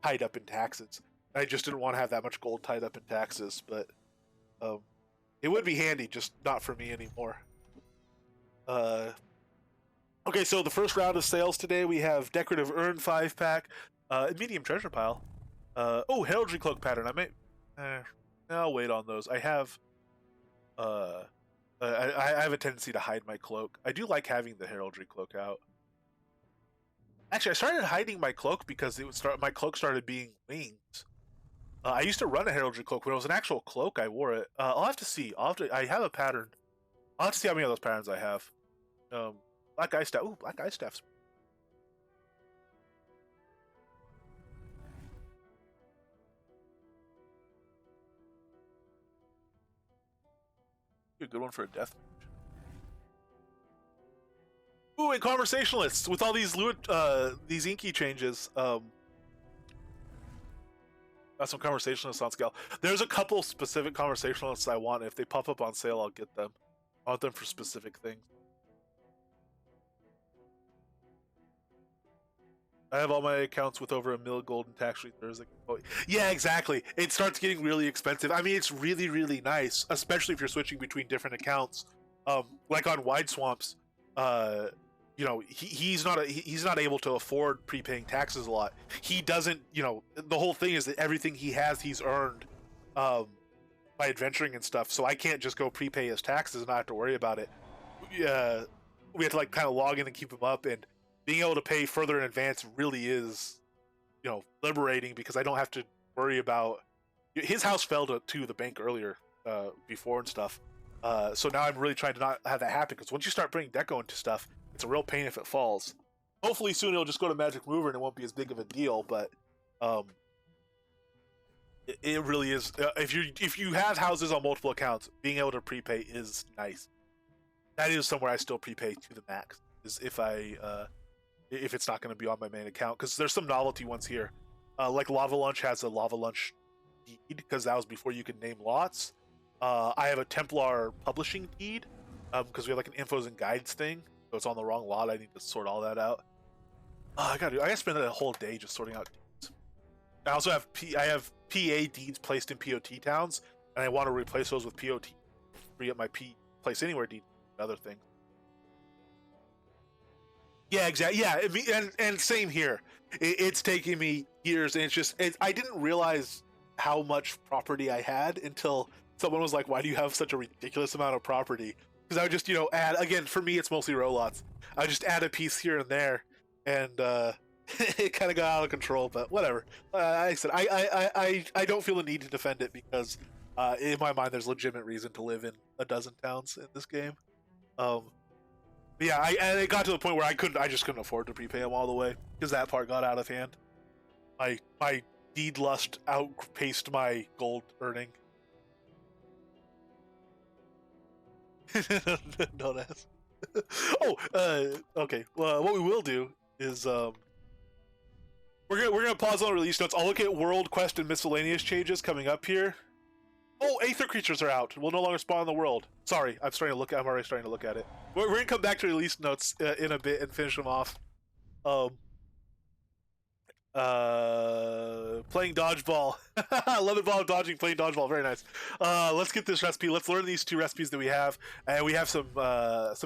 tied up in taxes. I just didn't want to have that much gold tied up in taxes, but It would be handy, just not for me anymore. Okay, so the first round of sales today, we have Decorative Urn 5-pack, Medium Treasure Pile. Oh, Heraldry Cloak Pattern. I might... I'll wait on those. I have... I have a tendency to hide my cloak. I do like having the Heraldry Cloak out. Actually, I started hiding my cloak because my cloak started being wings. I used to run a Heraldry Cloak. When it was an actual cloak, I wore it. I'll have to see. I have a pattern. I'll have to see how many of those patterns I have. Black Ice Staff. Ooh, Black Ice Staff's... a good one for a death. Ooh, and conversationalists with all these inky changes. Got some conversationalists on scale. There's a couple specific conversationalists I want. If they pop up on sale, I'll get them. I want them for specific things. I have all my accounts with over 1 million gold in tax returns. Yeah, exactly. It starts getting really expensive. I mean, it's really, really nice, especially if you're switching between different accounts. Like on Wide Swamps, you know, he's not able to afford prepaying taxes a lot. He doesn't, you know, the whole thing is that everything he has, he's earned by adventuring and stuff. So I can't just go prepay his taxes and not have to worry about it. We have to like kind of log in and keep him up, and being able to pay further in advance really is, you know, liberating because I don't have to worry about... His house fell to the bank earlier, before and stuff. So now I'm really trying to not have that happen, because once you start bringing deco into stuff, it's a real pain if it falls. Hopefully soon it'll just go to Magic Mover and it won't be as big of a deal, but it really is. If you have houses on multiple accounts, being able to prepay is nice. That is somewhere I still prepay to the max, is if it's not going to be on my main account, because there's some novelty ones here. Like Lava Lunch has a Lava Lunch deed, because that was before you could name lots. I have a Templar publishing deed, because we have like an infos and guides thing, so it's on the wrong lot. I need to sort all that out. I gotta spend a whole day just sorting out deeds. I also have PA deeds placed in POT towns, and I want to replace those with POT, free up my place anywhere deed and other things. Yeah, exactly. Yeah, and same here. It's taking me years, and I didn't realize how much property I had until someone was like, "Why do you have such a ridiculous amount of property?" Because I would just, you know, add. Again, for me, it's mostly row lots. I just add a piece here and there, and it kind of got out of control. But whatever. I said I don't feel the need to defend it, because in my mind, there's legitimate reason to live in a dozen towns in this game. Yeah, and it got to the point where I just couldn't afford to prepay them all the way, because that part got out of hand. My deed lust outpaced my gold earning. Don't ask. Okay. Well, what we will do is we're gonna pause on release notes. I'll look at world, quest, and miscellaneous changes coming up here. Oh, Aether creatures are out. We'll no longer spawn in the world. Sorry, I'm already starting to look at it. We're gonna come back to release notes in a bit and finish them off. Playing dodgeball. Leather ball dodging, playing dodgeball. Very nice. Let's get this recipe. Let's learn these 2 recipes that we have, and we have some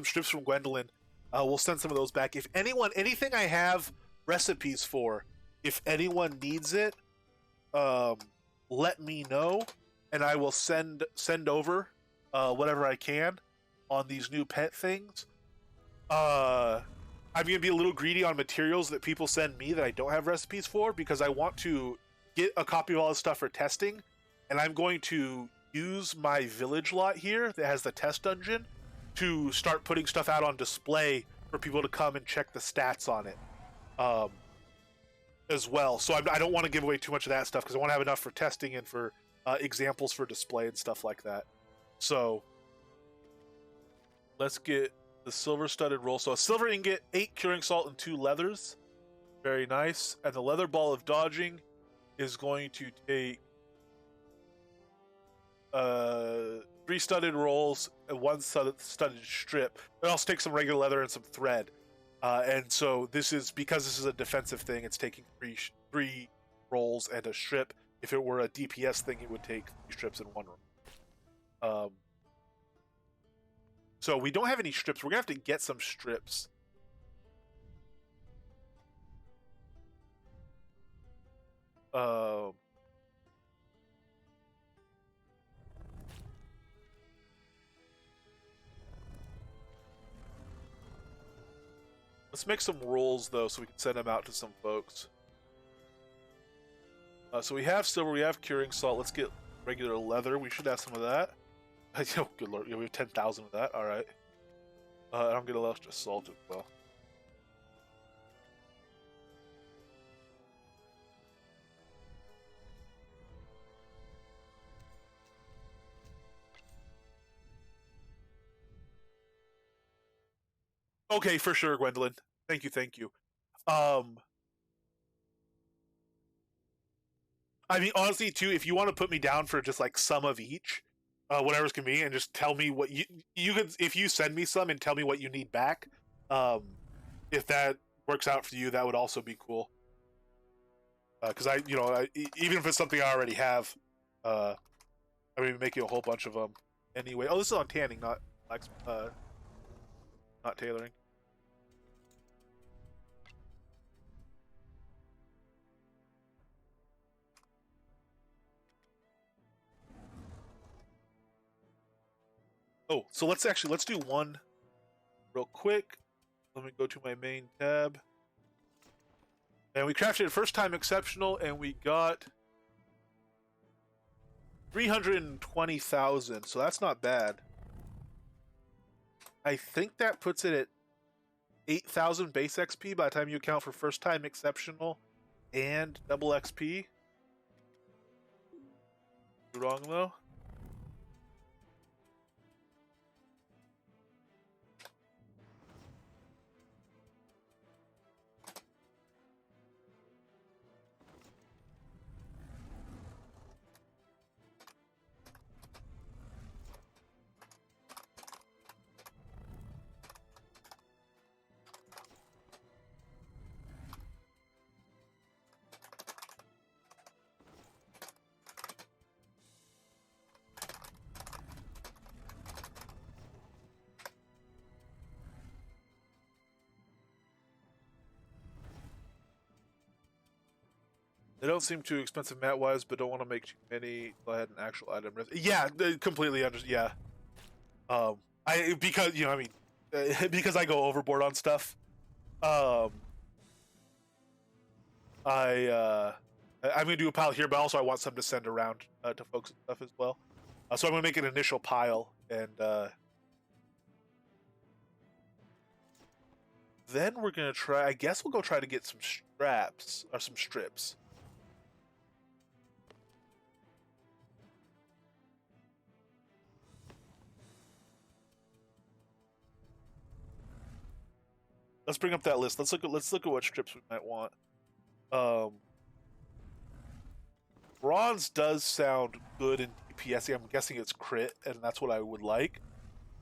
strips from Gwendolyn. We'll send some of those back. If anything I have recipes for, if anyone needs it, let me know, and I will send over whatever I can on these new pet things. I'm going to be a little greedy on materials that people send me that I don't have recipes for, because I want to get a copy of all this stuff for testing, and I'm going to use my village lot here that has the test dungeon to start putting stuff out on display for people to come and check the stats on it as well. So I don't want to give away too much of that stuff, because I want to have enough for testing and for examples for display and stuff like that. So let's get the silver studded roll. So a silver ingot, 8 curing salt, and 2 leathers. Very nice. And the leather ball of dodging is going to take 3 studded rolls and 1 studded strip. It also takes some regular leather and some thread. And so this is, because this is a defensive thing, it's taking 3 rolls and a strip. If it were a DPS thing, it would take 3 strips and 1 roll. So we don't have any strips. We're gonna have to get some strips. Let's make some rolls though, so we can send them out to some folks. So we have silver, we have curing salt. Let's get regular leather. We should have some of that. Oh, good lord, yeah, we have 10,000 of that. All right. I'm gonna allow just salt as well. Okay, for sure, Gwendolyn. Thank you, thank you. I mean, honestly, too, if you want to put me down for just like some of each, whatever's convenient, and just tell me what you could, if you send me some and tell me what you need back, um, if that works out for you, that would also be cool. Because even if it's something I already have, I mean, making a whole bunch of them anyway. Oh, this is on tanning, not not tailoring. Oh, so let's do one real quick. Let me go to my main tab. And we crafted it first time exceptional, and we got 320,000. So that's not bad. I think that puts it at 8,000 base XP by the time you account for first time exceptional and double XP. You wrong though? They don't seem too expensive mat wise, but don't want to make too many. Go ahead and actual item. Yeah, completely understand. Yeah. I because I mean, because I go overboard on stuff. Um, I'm gonna do a pile here, but also I want some to send around to folks and stuff as well. So I'm gonna make an initial pile, and then we're gonna try. I guess we'll go try to get some straps or some strips. Let's bring up that list. Let's look at what strips we might want. Bronze does sound good in DPS. I'm guessing it's crit, and that's what I would like.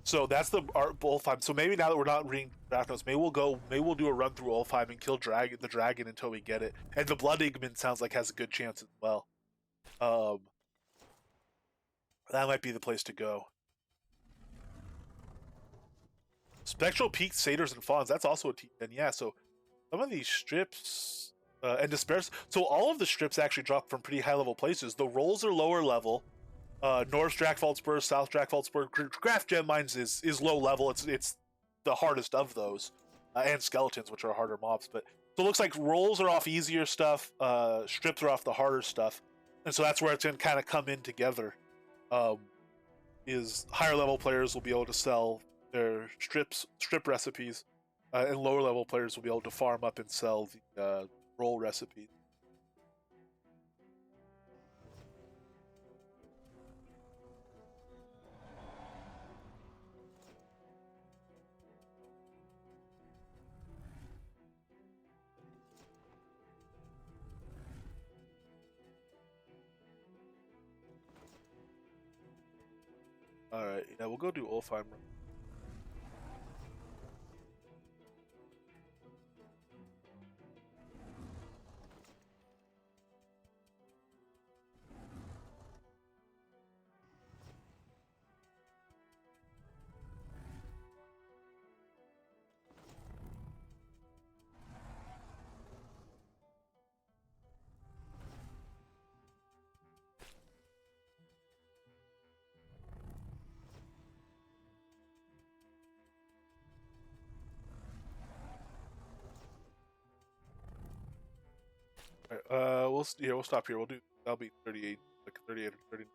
So that's the Ulfheim. So maybe now that we're not reading Dracos, maybe we'll do a run through Ulfheim and kill the dragon until we get it. And the Blood Igman sounds like has a good chance as well. That might be the place to go. Spectral Peak, Satyrs, and Fawns. That's also a T10. Yeah, so some of these strips and Despairs. So all of the strips actually drop from pretty high level places. The rolls are lower level. North Drakvault Spur, South Drakvault Spur. Graph Gem Mines is low level. It's the hardest of those. And Skeletons, which are harder mobs. But so it looks like rolls are off easier stuff. Strips are off the harder stuff. And so that's where it's going to kind of come in together. Is higher level players will be able to sell their strip recipes, and lower level players will be able to farm up and sell the roll recipes. All right, yeah, we'll go do Ulfheim. we'll stop here. That'll be 38, like 38 or 39.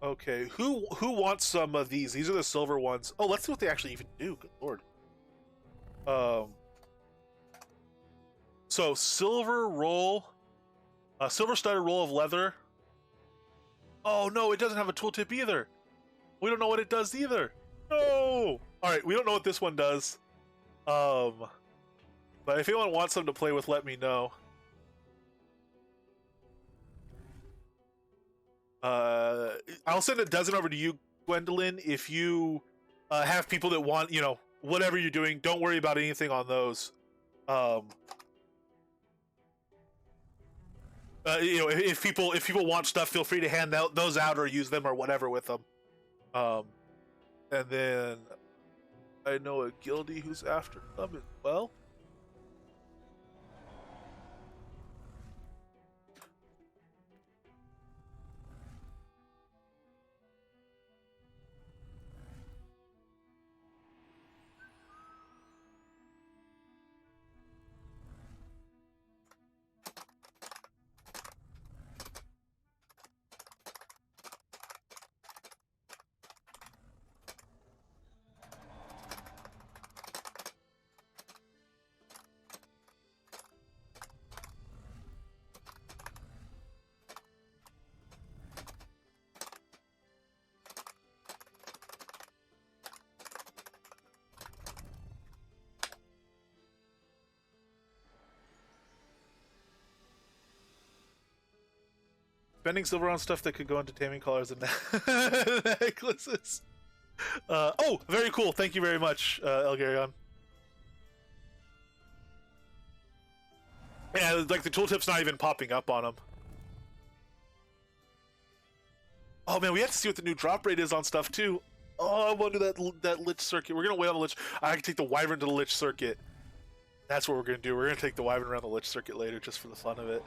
Okay, who wants some of these? These are the silver ones. Oh, let's see what they actually even do. Good lord. So silver roll, silver studded roll of leather. Oh no, it doesn't have a tooltip either. We don't know what it does either. No. All right, we don't know what this one does. But if anyone wants them to play with, let me know. I'll send a dozen over to you, Gwendolyn. If you have people that want, whatever you're doing, don't worry about anything on those. If people want stuff, feel free to hand those out or use them or whatever with them. And then I know a guildie who's after them as well. Spending silver on stuff that could go into taming collars and necklaces. Oh, very cool. Thank you very much, Elgarion. Yeah, like the tooltip's not even popping up on them. Oh man, we have to see what the new drop rate is on stuff too. Oh, I want to do that Lich circuit. We're gonna wait on the Lich. I can take the Wyvern to the Lich circuit. That's what we're gonna do. We're gonna take the Wyvern around the Lich circuit later, just for the fun of it.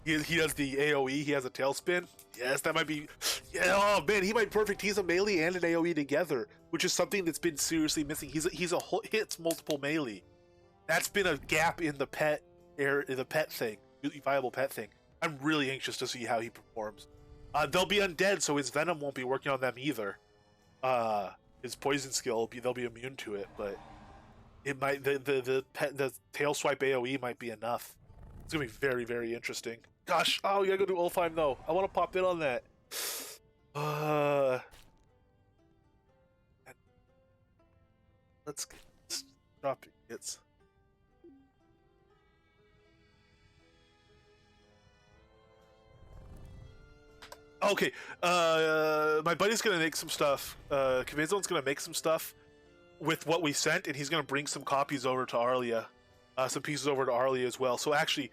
He does the AOE. He has a tailspin. Yes, that might be. Yeah, oh man, he might be perfect. He's a melee and an AOE together, which is something that's been seriously missing. He's a hits multiple melee. That's been a gap in the pet thing, viable pet thing. I'm really anxious to see how he performs. They'll be undead, so his venom won't be working on them either. His poison skill they'll be immune to it, but it might the tail swipe AOE might be enough. It's gonna be very, very interesting. Gosh, we gotta go do Ulfheim though. I want to pop in on that. Let's drop your hits. Okay, my buddy's gonna make some stuff. Kavazon's gonna make some stuff with what we sent, and he's gonna bring some copies over to Arlia, some pieces over to Arlia as well. So actually,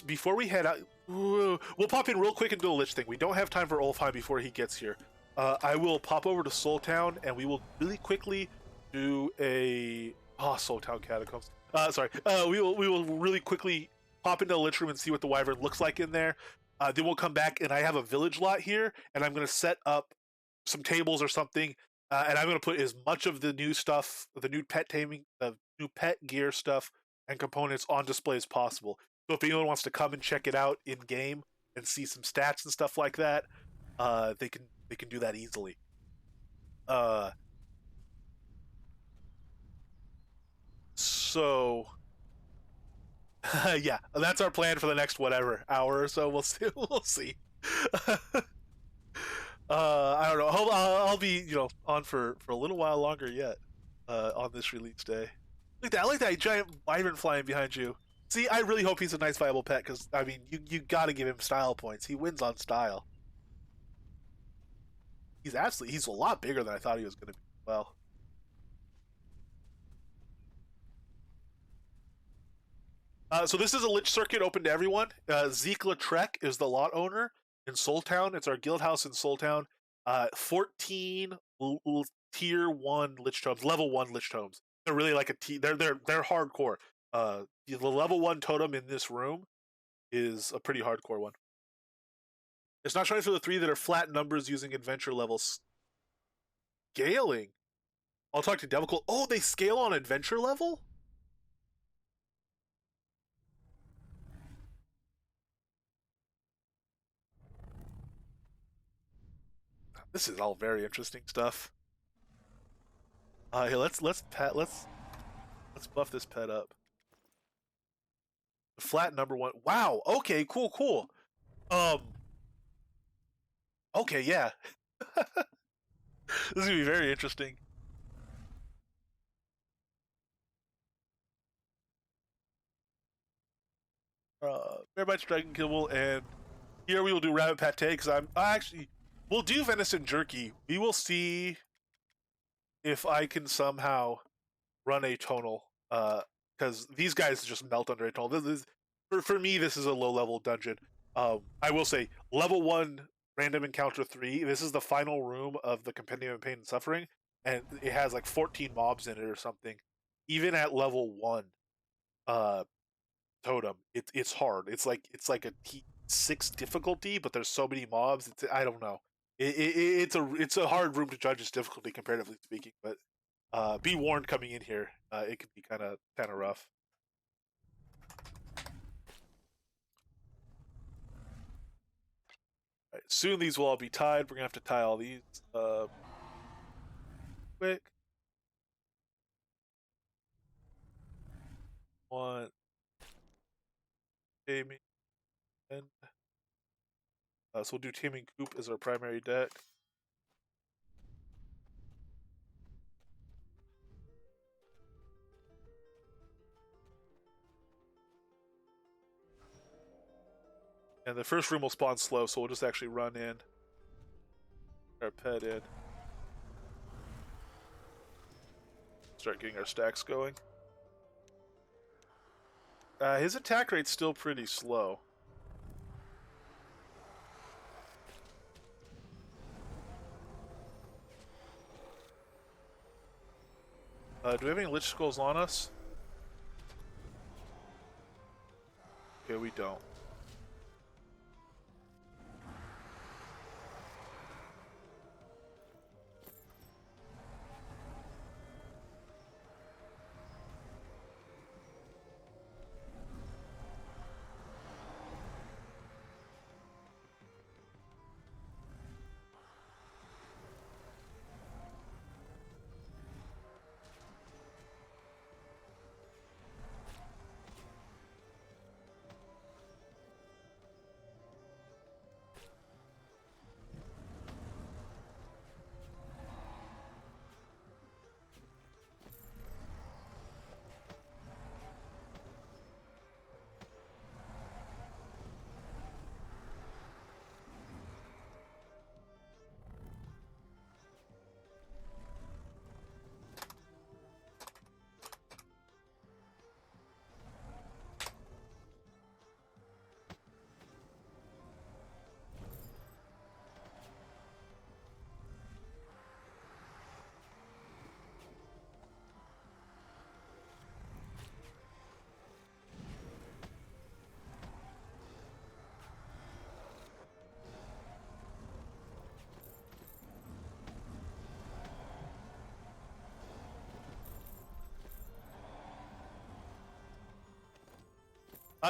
before we head out, we'll pop in real quick and do a Lich thing. We don't have time for Ulfheim before he gets here. I will pop over to Soul Town, and we will really quickly do a Soul Town Catacombs. Sorry, we will really quickly pop into the Lich room and see what the Wyvern looks like in there. Then we'll come back, and I have a village lot here, and I'm going to set up some tables or something, and I'm going to put as much of the new stuff, the new pet taming, the new pet gear stuff, and components on display as possible. So if anyone wants to come and check it out in game and see some stats and stuff like that, they can do that easily. So. Yeah, that's our plan for the next whatever hour or so. We'll see. We'll see. I don't know. I'll be on for a little while longer yet. On this release day. Look at that! I like that giant wyvern flying behind you. See, I really hope he's a nice viable pet because I mean, you got to give him style points. He wins on style. He's a lot bigger than I thought he was going to be. Well. So this is a Lich circuit open to everyone. Zeke Lautrec is the lot owner in Soul Town. It's our guild house in Soul Town. 14 tier 1 Lich tomes, level 1 Lich tomes. They're really like they're hardcore. The level 1 totem in this room is a pretty hardcore one. It's not showing for the 3 that are flat numbers using adventure levels. Scaling. I'll talk to Devil Cool. Oh, they scale on adventure level? This is all very interesting stuff. Hey, let's buff this pet up. Flat number 1. Wow. Okay. Cool. Cool. Um. Okay. Yeah. This is gonna be very interesting. Bear bites, dragon kibble, and here we will do rabbit pate because I actually we'll do venison jerky. We will see if I can somehow run a tonal. Because these guys just melt under a tonal. This is for me. This is a low level dungeon. I will say level 1 random encounter 3. This is the final room of the Compendium of Pain and Suffering, and it has like 14 mobs in it or something. Even at level 1, uh, totem, it's hard. It's like a T6 difficulty, but there's so many mobs. I don't know. It's a hard room to judge its difficulty comparatively speaking, but be warned coming in here. It can be kind of rough. Right, soon these will all be tied. We're gonna have to tie all these quick. One, taming, and so we'll do taming coop as our primary deck. And the first room will spawn slow, so we'll just actually run in, our pet in, start getting our stacks going. His attack rate's still pretty slow. Do we have any Lich Skulls on us? Okay, we don't.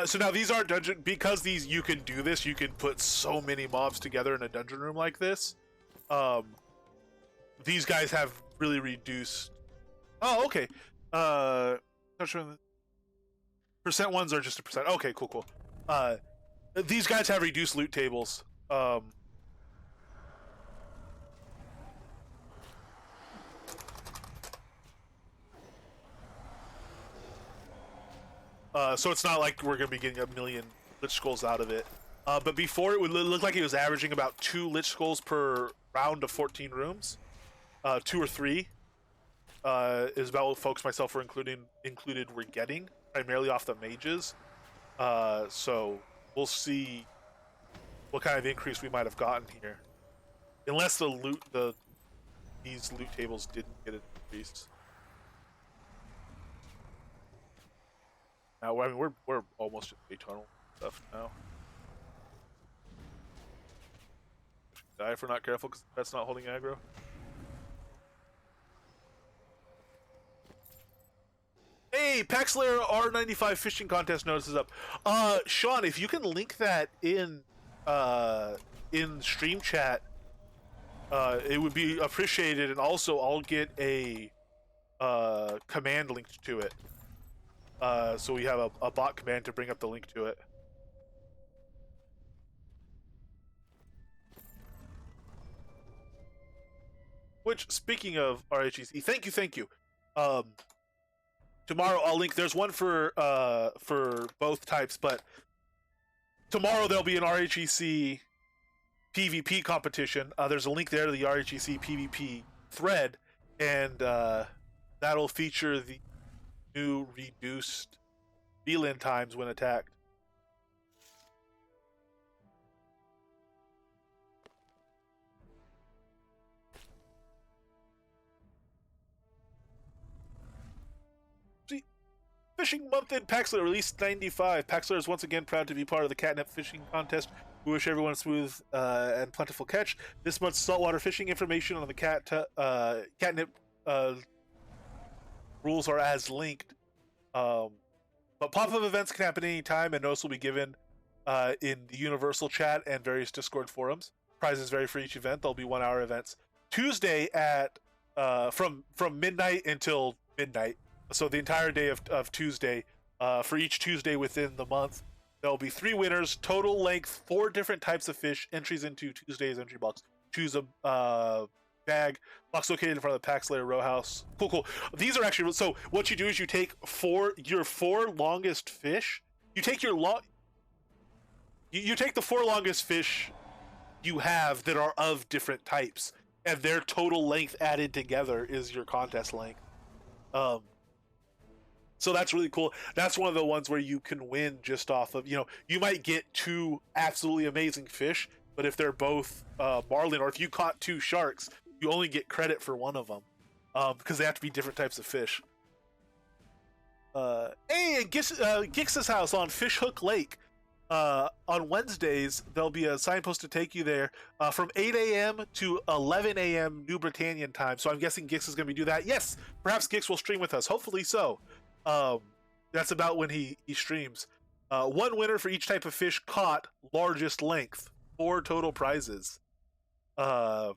So now these aren't dungeon because these you can do this. You can put so many mobs together in a dungeon room like this. Um, these guys have really reduced. Oh, okay. Percent ones are just a percent. Okay, cool, cool. These guys have reduced loot tables. So it's not like we're gonna be getting a million Lich Skulls out of it. But before it would look like he was averaging about 2 Lich Skulls per round of 14 rooms. 2 or 3 is about what folks myself were included were getting, primarily off the mages. So we'll see what kind of increase we might have gotten here. Unless these loot tables didn't get increased. Now, I mean, we're almost at eternal stuff now. Die if we're not careful because that's not holding aggro. Hey, Paxlayer R95 fishing contest notice is up. Sean, if you can link that in stream chat, it would be appreciated, and also I'll get a command linked to it. So we have a bot command to bring up the link to it. Which, speaking of RHEC, thank you. Tomorrow I'll link. There's one for both types, but tomorrow there'll be an RHEC PvP competition. There's a link there to the RHEC PvP thread, and that'll feature the new reduced feline times when attacked. Fishing month in Paxler, release 95. Paxler is once again proud to be part of the catnip fishing contest. We wish everyone a smooth and plentiful catch. This month's saltwater fishing information on the catnip rules are as linked. But pop-up events can happen anytime, and notice will be given in the universal chat and various Discord forums. Prizes vary for each event. There'll be 1 hour events. Tuesday at from midnight until midnight. So the entire day of Tuesday, for each Tuesday within the month, there'll be 3 winners, total length, 4 different types of fish, entries into Tuesday's entry box. Choose a bag, box located in front of the Paxlayer row house. Cool. These are actually, so what you do is you take your 4 longest fish, you take you take the 4 longest fish you have that are of different types, and their total length added together is your contest length. So that's really cool. That's one of the ones where you can win just off of, you might get 2 absolutely amazing fish, but if they're both marlin, or if you caught 2 sharks, you only get credit for one of them, because they have to be different types of fish. Hey, at Gix's house on Fishhook Lake, on Wednesdays, there'll be a signpost to take you there from 8 a.m. to 11 a.m. New Britannian time. So I'm guessing Gix is going to do that. Yes, perhaps Gix will stream with us. Hopefully so. That's about when he streams. 1 winner for each type of fish caught, largest length, 4 total prizes. So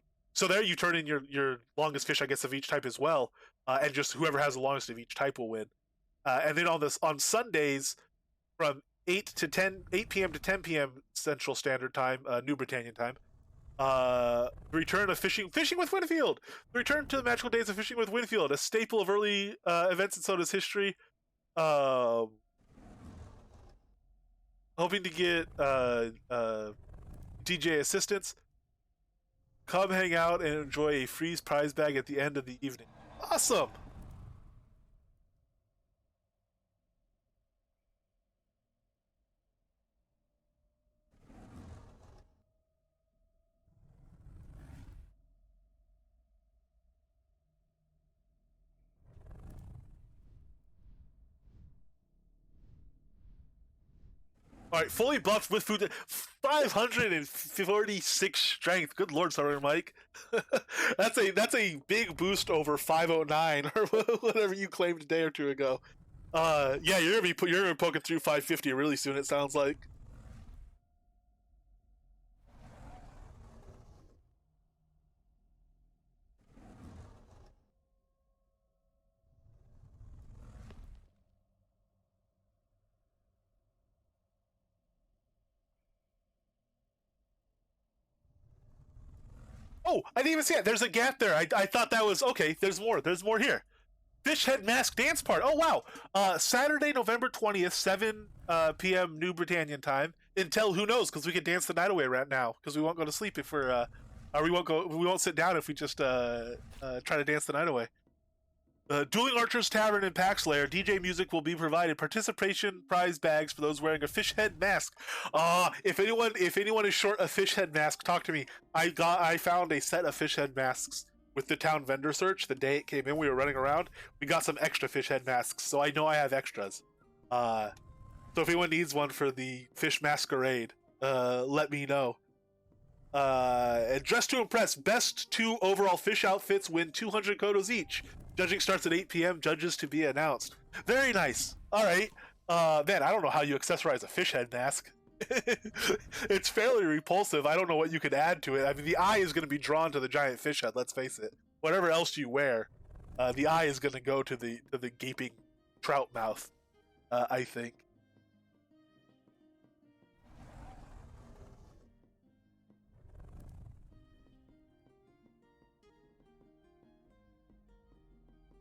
there you turn in your longest fish, I guess, of each type as well, and just whoever has the longest of each type will win. And then on Sundays from 8 p.m. to 10 p.m. Central Standard Time, New Britannian time, return of fishing with Winfield. Return to the magical days of fishing with Winfield, a staple of early events in Soda's history. Hoping to get DJ assistance. Come hang out and enjoy a freeze prize bag at the end of the evening. Awesome. All right, fully buffed with food. 546 strength. Good lord, sorry, Mike. that's a big boost over 509 or whatever you claimed a day or 2 ago. Yeah, you're gonna be poking through 550 really soon. It sounds like. Oh, I didn't even see it. There's a gap there. I thought that was okay. There's more. There's more here. Fish Head Mask Dance Part. Oh wow. Saturday, November 20th, 7 p.m. New Britannian time. Until who knows? Because we could dance the night away right now. Because we won't go to sleep if we're we won't sit down if we just try to dance the night away. Dueling Archers Tavern in Paxlayer. DJ music will be provided. Participation prize bags for those wearing a fish head mask. If anyone is short a fish head mask, talk to me. I found a set of fish head masks with the town vendor search. The day it came in, we were running around. We got some extra fish head masks, so I know I have extras. So if anyone needs one for the fish masquerade, let me know. And dress to impress. Best 2 overall fish outfits win 200 kodos each. Judging starts at 8 p.m. Judges to be announced. Very nice. All right. Man, I don't know how you accessorize a fish head mask. It's fairly repulsive. I don't know what you could add to it. I mean, the eye is going to be drawn to the giant fish head. Let's face it. Whatever else you wear, the eye is going to go to the gaping trout mouth. I think.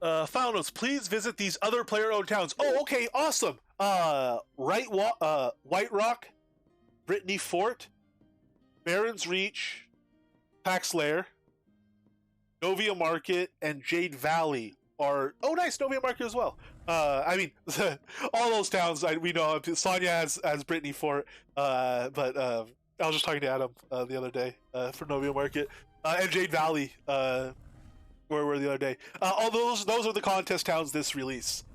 Final notes. Please visit these other player-owned towns. Oh, okay, awesome. White Rock, Brittany Fort, Barron's Reach, Paxlair, Novia Market, and Jade Valley are. Oh, nice, Novia Market as well. I mean, all those towns we know. Sonya has Brittany Fort, but I was just talking to Adam the other day for Novia Market and Jade Valley. Where were the other day? All those are the contest towns this release.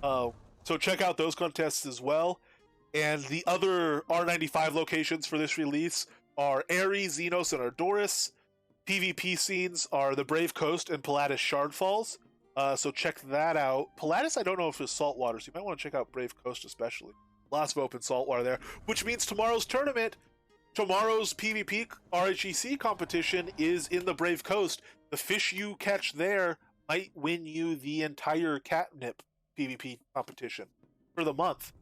So check out those contests as well. And the other R95 locations for this release are Aerie, Xenos, and Ardoris. PvP scenes are the Brave Coast and Pilatus Shard Falls. So check that out. Pilatus, I don't know if it's saltwater, so you might want to check out Brave Coast especially. Lots of open saltwater there, which means tomorrow's tournament, tomorrow's PvP RHEC competition is in the Brave Coast. The fish you catch there might win you the entire catnip PvP competition for the month.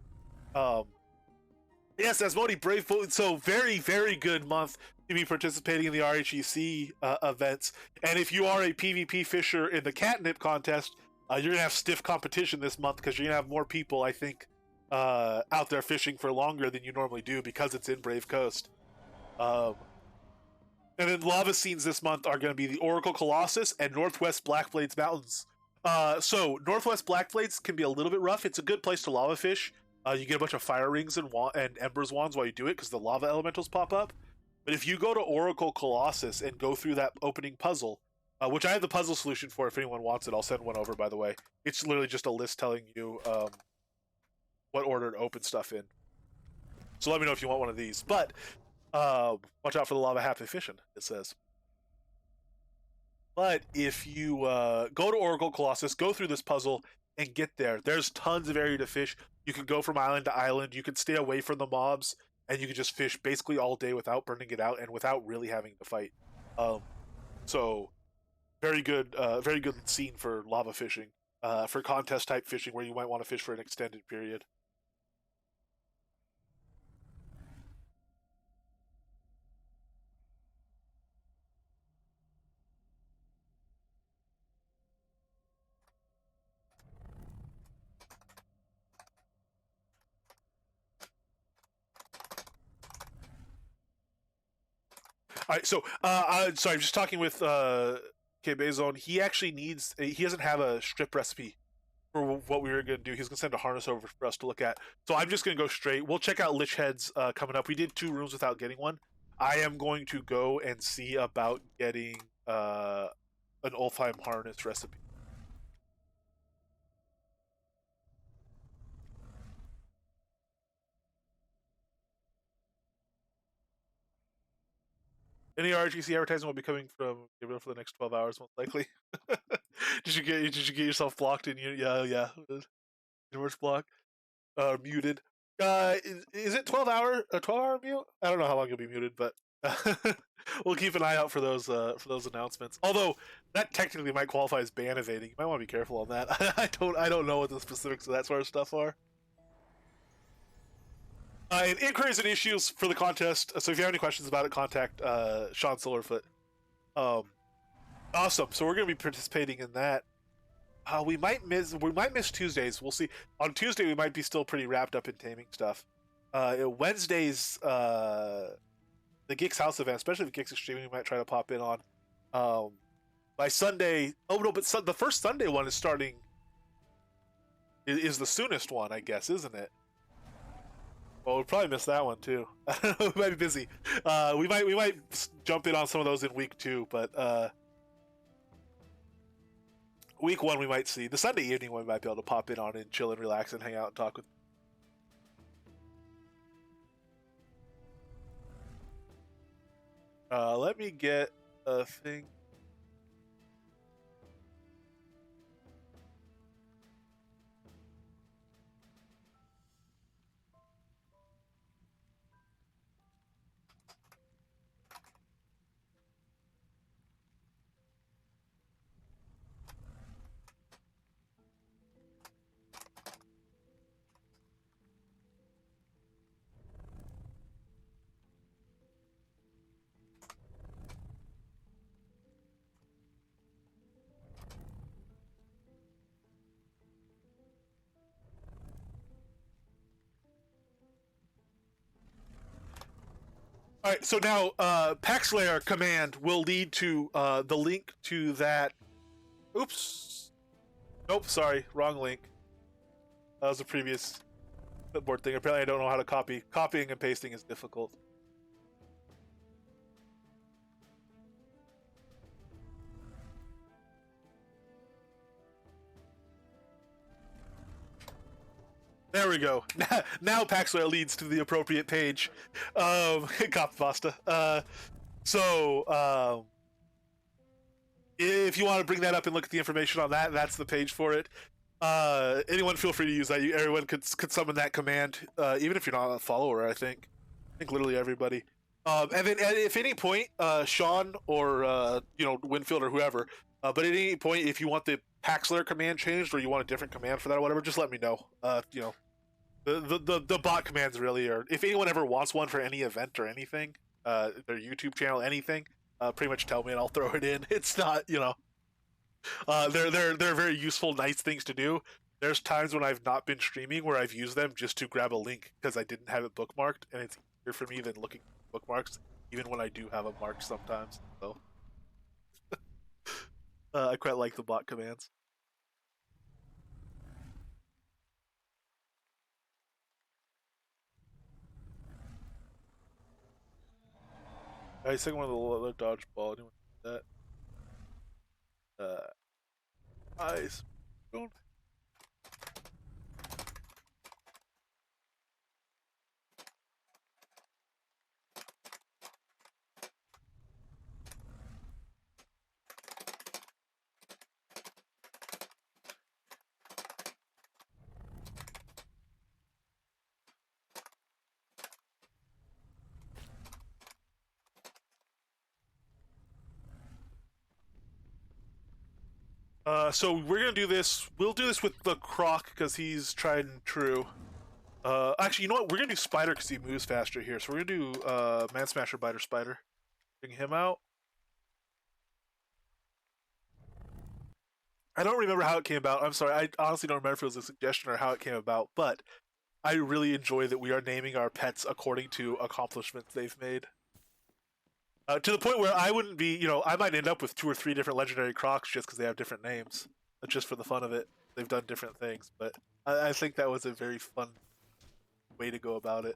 Yes, Asmodi, Brave, so very, very good month to be participating in the RHEC events. And if you are a PvP fisher in the catnip contest, you're going to have stiff competition this month because you're going to have more people, I think, out there fishing for longer than you normally do because it's in Brave Coast. And then lava scenes this month are going to be the Oracle Colossus and Northwest Blackblades Mountains. So Northwest Blackblades can be a little bit rough. It's a good place to lava fish. You get a bunch of fire rings and embers wands while you do it because the lava elementals pop up. But if you go to Oracle Colossus and go through that opening puzzle, which I have the puzzle solution for if anyone wants it, I'll send one over, by the way. It's literally just a list telling you what order to open stuff in. So let me know if you want one of these. But watch out for the lava happy fishing, it says. But if you go to Oracle Colossus, go through this puzzle, and get there, there's tons of area to fish. You can go from island to island. You can stay away from the mobs, and you can just fish basically all day without burning it out and without really having to fight. So very good scene for lava fishing, for contest type fishing where you might want to fish for an extended period. All right, so sorry, I'm just talking with K-Bazone. He actually he doesn't have a strip recipe for what we were going to do. He's going to send a harness over for us to look at. So I'm just going to go straight. We'll check out Lich Heads coming up. We did 2 rooms without getting one. I am going to go and see about getting an Ulfheim harness recipe. Any RGC advertising will be coming from Gabriel for the next 12 hours, most likely. Did you get yourself blocked in your yeah universe block? Muted. Is it 12-hour mute? I don't know how long you'll be muted, but we'll keep an eye out for those announcements. Although that technically might qualify as ban evading. You might want to be careful on that. I don't know what the specifics of that sort of stuff are. And inquiries and issues for the contest. So if you have any questions about it, contact Sean Silverfoot. Awesome. So we're going to be participating in that. We might miss Tuesdays. We'll see. On Tuesday, we might be still pretty wrapped up in taming stuff. Wednesdays, the Geeks House event, especially if Geeks Extreme, we might try to pop in on. By Sunday, oh no, but the first Sunday one is starting. Is the soonest one, I guess, isn't it? Well, we'll probably miss that one too. We might be busy. We might jump in on some of those in week 2, but week 1 we might see. The Sunday evening one we might be able to pop in on and chill and relax and hang out and talk with. Let me get a thing. All right, so now Paxlayer command will lead to the link to that. Oops. Nope, sorry, wrong link. That was the previous clipboard thing. Apparently, I don't know how to copy. Copying and pasting is difficult. There we go. Now Paxlayer leads to the appropriate page. Copy pasta. If you want to bring that up and look at the information on that, that's the page for it. Anyone feel free to use that. Everyone could summon that command, even if you're not a follower. I think literally everybody. And then if any point, Sean or Winfield or whoever, but at any point, if you want the Paxlayer command changed or you want a different command for that or whatever, just let me know. The bot commands really are. If anyone ever wants one for any event or anything, their YouTube channel, anything, pretty much tell me and I'll throw it in. It's not, they're very useful, nice things to do. There's times when I've not been streaming where I've used them just to grab a link because I didn't have it bookmarked, and it's easier for me than looking at bookmarks, even when I do have them marked sometimes. So I quite like the bot commands. I think one of the dodgeball. Anyone do that? Ice. Don't. So we're gonna do this. We'll do this with the Croc because he's tried and true. Actually, you know what? We're gonna do Spider because he moves faster here. So we're gonna do Man Smasher, Biter, Spider. Bring him out. I don't remember how it came about. I'm sorry. I honestly don't remember if it was a suggestion or how it came about. But I really enjoy that we are naming our pets according to accomplishments they've made. To the point where I wouldn't be, I might end up with 2 or 3 different legendary Crocs just because they have different names, just for the fun of it. They've done different things, but I think that was a very fun way to go about it.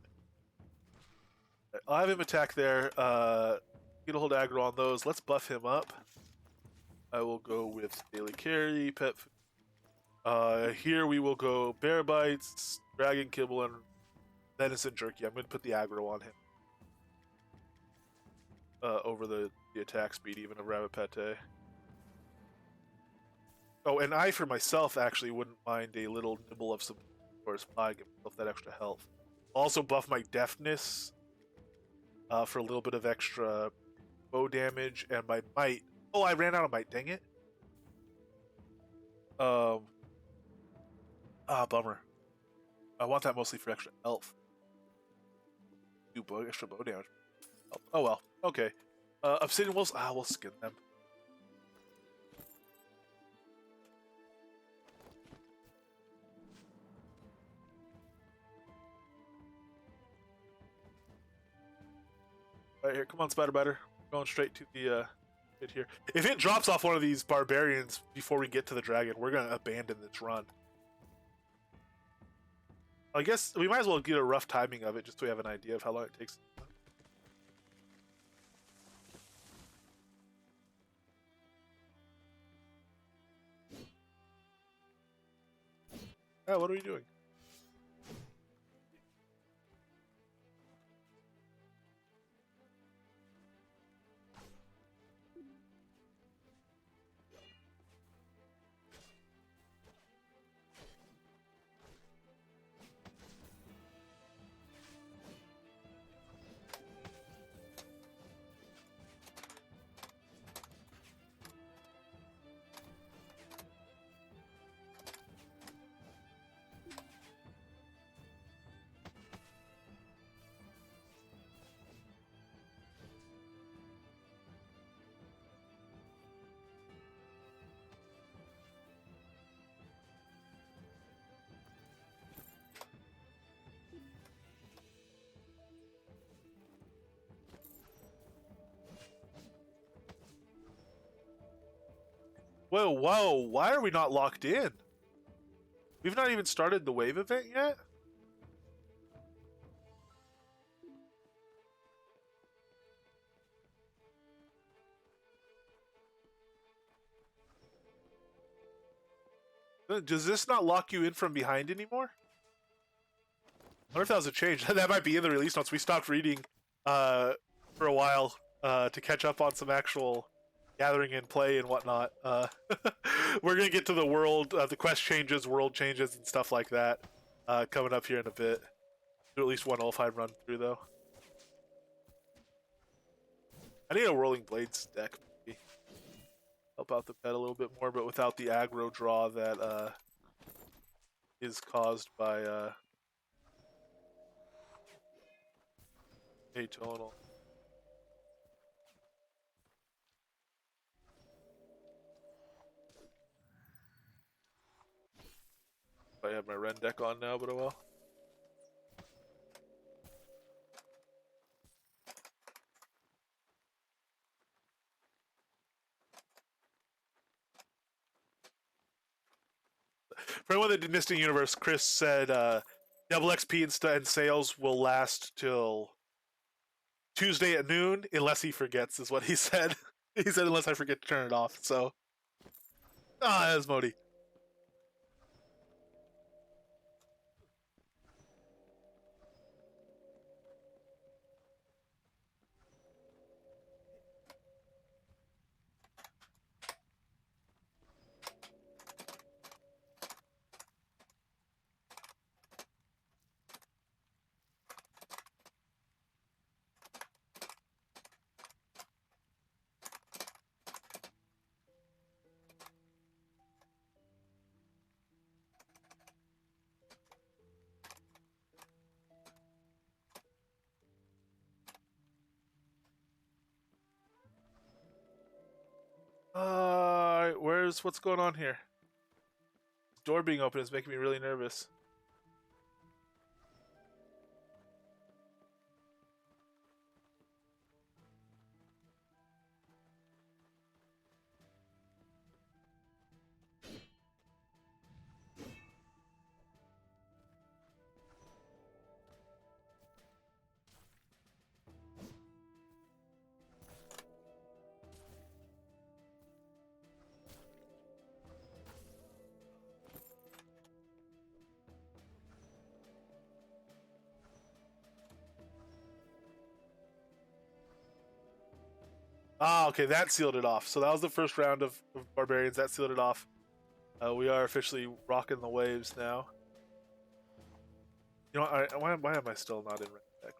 I'll have him attack there. Get a hold aggro on those. Let's buff him up. I will go with daily carry, pet food. Here we will go bear bites, dragon kibble, and venison jerky. I'm going to put the aggro on him. Over the attack speed, even of rabbit pate. Oh, and I, for myself, actually wouldn't mind a little nibble of some forest pie, give myself that extra health. Also buff my deafness for a little bit of extra bow damage, and my might. Oh, I ran out of might, dang it. Bummer. I want that mostly for extra health. Do extra bow damage. Oh well, okay. Obsidian wolves, we'll skin them. Alright, here, come on, Spider Biter. We're going straight to the hit here. If it drops off one of these barbarians before we get to the dragon, we're gonna abandon this run. I guess we might as well get a rough timing of it just so we have an idea of how long it takes. Oh, what are we doing? Whoa, whoa! Why are we not locked in? We've not even started the wave event yet. Does this not lock you in from behind anymore? I wonder if that was a change. That might be in the release notes. We stopped reading for a while to catch up on some actual gathering and play and whatnot. We're gonna get to the world, the quest changes, world changes, and stuff like that coming up here in a bit. Do at least one Ulfheim run through though. I need a Rolling Blades deck, maybe. Help out the pet a little bit more, but without the aggro draw that is caused by atonal. I have my Ren deck on now, but oh well. For anyone that did Mystic Universe, Chris said double XP and sales will last till Tuesday at noon, unless he forgets, is what he said. He said, unless I forget to turn it off. So, that was Modi. What's going on here? Door being open is making me really nervous. Ah, okay, that sealed it off. So that was the first round of barbarians. That sealed it off. We are officially rocking the waves now. You know, why am I still not in red deck?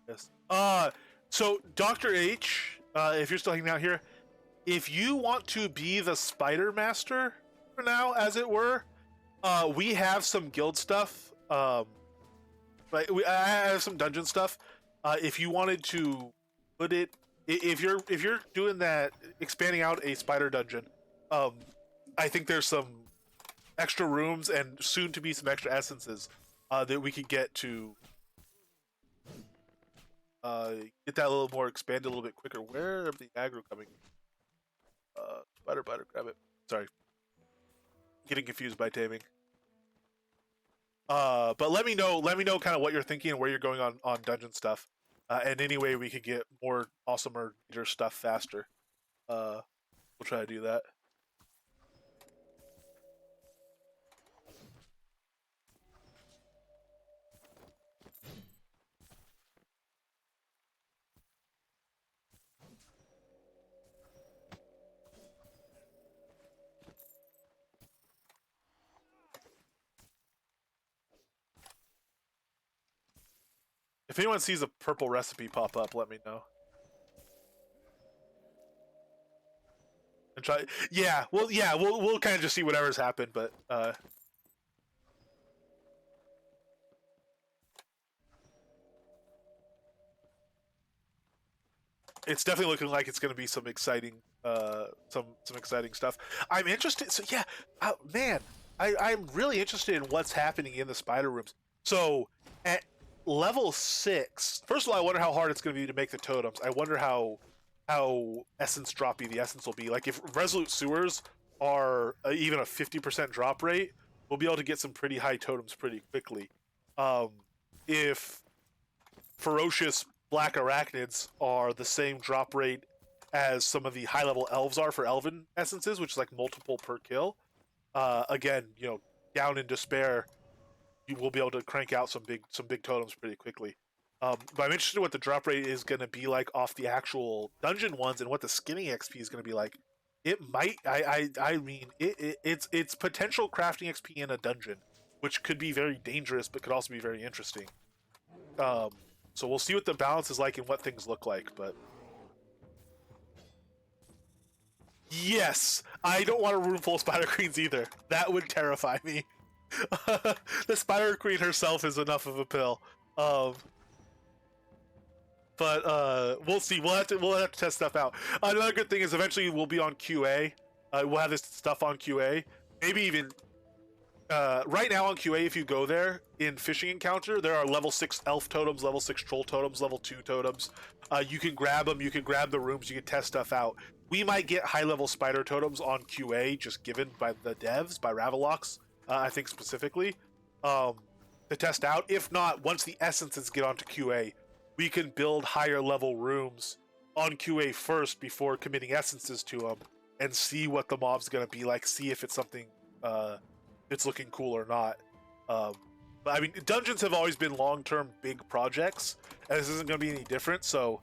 Yes. So Dr. H, if you're still hanging out here, if you want to be the Spider Master for now, as it were, we have some guild stuff. I have some dungeon stuff. If you wanted to put it, if you're doing that, expanding out a spider dungeon, um, I think there's some extra rooms and soon to be some extra essences that we could get to get that a little more expanded a little bit quicker. Where are the aggro coming? Spider, grab it. Sorry, getting confused by taming. But let me know kind of what you're thinking and where you're going on dungeon stuff, and any way we could get more awesomer leader stuff faster. We'll try to do that. If anyone sees a purple recipe pop up, let me know. And try. Yeah, we'll kind of just see whatever's happened, but it's definitely looking like it's going to be some exciting some exciting stuff. I'm interested. So yeah, man, I'm really interested in what's happening in the spider rooms. So at level 6, first of all, I wonder how hard it's going to be to make the totems. I wonder how essence droppy the essence will be. Like if resolute sewers are even a 50% drop rate, we'll be able to get some pretty high totems pretty quickly. If ferocious black arachnids are the same drop rate as some of the high level elves are for elven essences, which is like multiple per kill. Again, down in despair, you will be able to crank out some big totems pretty quickly. But I'm interested in what the drop rate is going to be like off the actual dungeon ones, and what the skinning XP is going to be like. It might, I mean, it's potential crafting XP in a dungeon, which could be very dangerous, but could also be very interesting. So we'll see what the balance is like and what things look like, but yes, I don't want a room full of spider queens either. That would terrify me. The spider queen herself is enough of a pill. But we'll see. We'll have to test stuff out. Another good thing is eventually we'll be on QA. We'll have this stuff on QA. Maybe even right now on QA, if you go there in fishing encounter, there are level 6 elf totems, level 6 troll totems, level 2 totems. You can grab them. You can grab the rooms. You can test stuff out. We might get high level spider totems on QA, just given by the devs, by Ravelox, I think specifically, to test out. If not, once the essences get onto QA, we can build higher level rooms on QA first before committing essences to them, and see what the mob's gonna be like. See if it's something it's looking cool or not. But I mean, dungeons have always been long-term big projects, and this isn't going to be any different. So,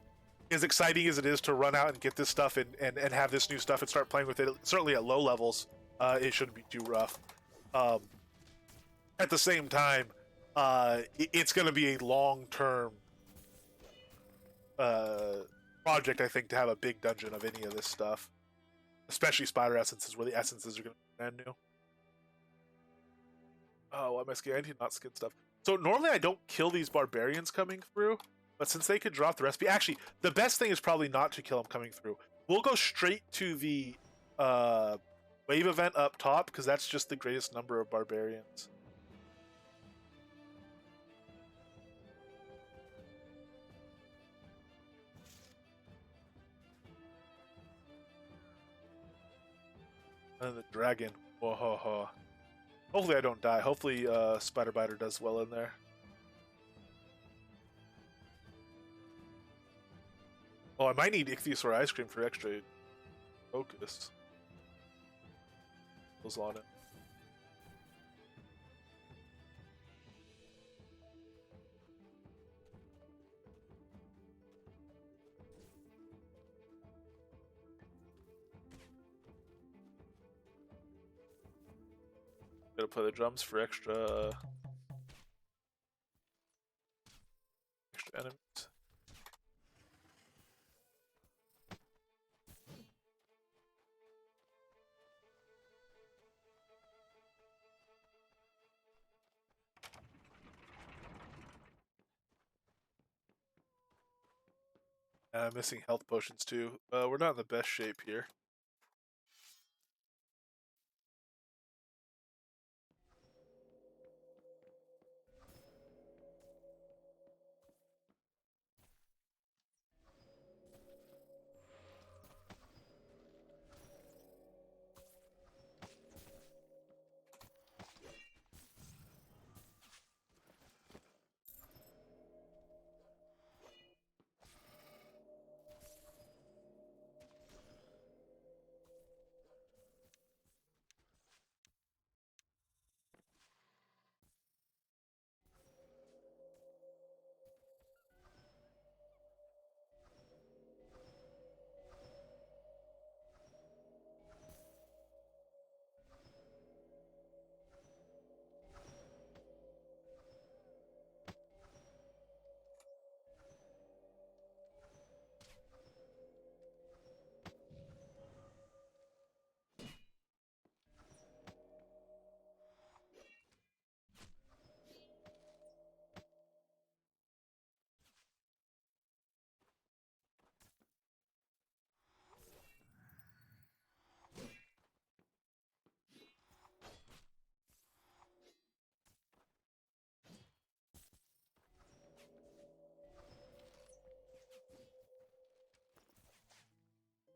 as exciting as it is to run out and get this stuff and have this new stuff and start playing with it, certainly at low levels, it shouldn't be too rough. At the same time, it's going to be a long-term project, I think, to have a big dungeon of any of this stuff, especially spider essences, where the essences are going to be brand new. Oh, why am I skin? I need not skin stuff. So normally I don't kill these barbarians coming through, but since they could drop the recipe, actually, the best thing is probably not to kill them coming through. We'll go straight to the wave event up top, because that's just the greatest number of barbarians. And the dragon. Whoa, ho, ho. Hopefully I don't die. Hopefully Spider Biter does well in there. Oh, I might need Ichthyosaur ice cream for extra focus. Goes on it. Gotta play the drums for extra enemies. I'm missing health potions too. We're not in the best shape here.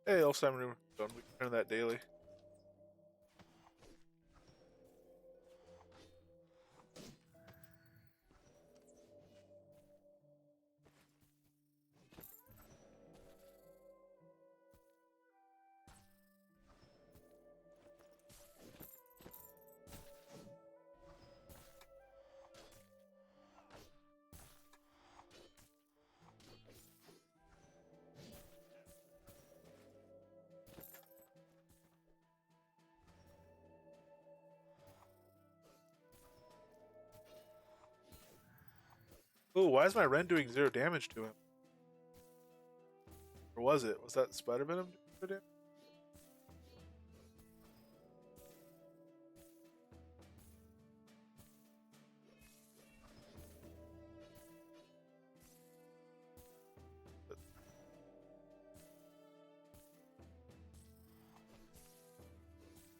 Hey, all time room done. We can turn that daily. Oh, why is my Ren doing 0 damage to him? Or was it? Was that Spider Venom doing 0 damage?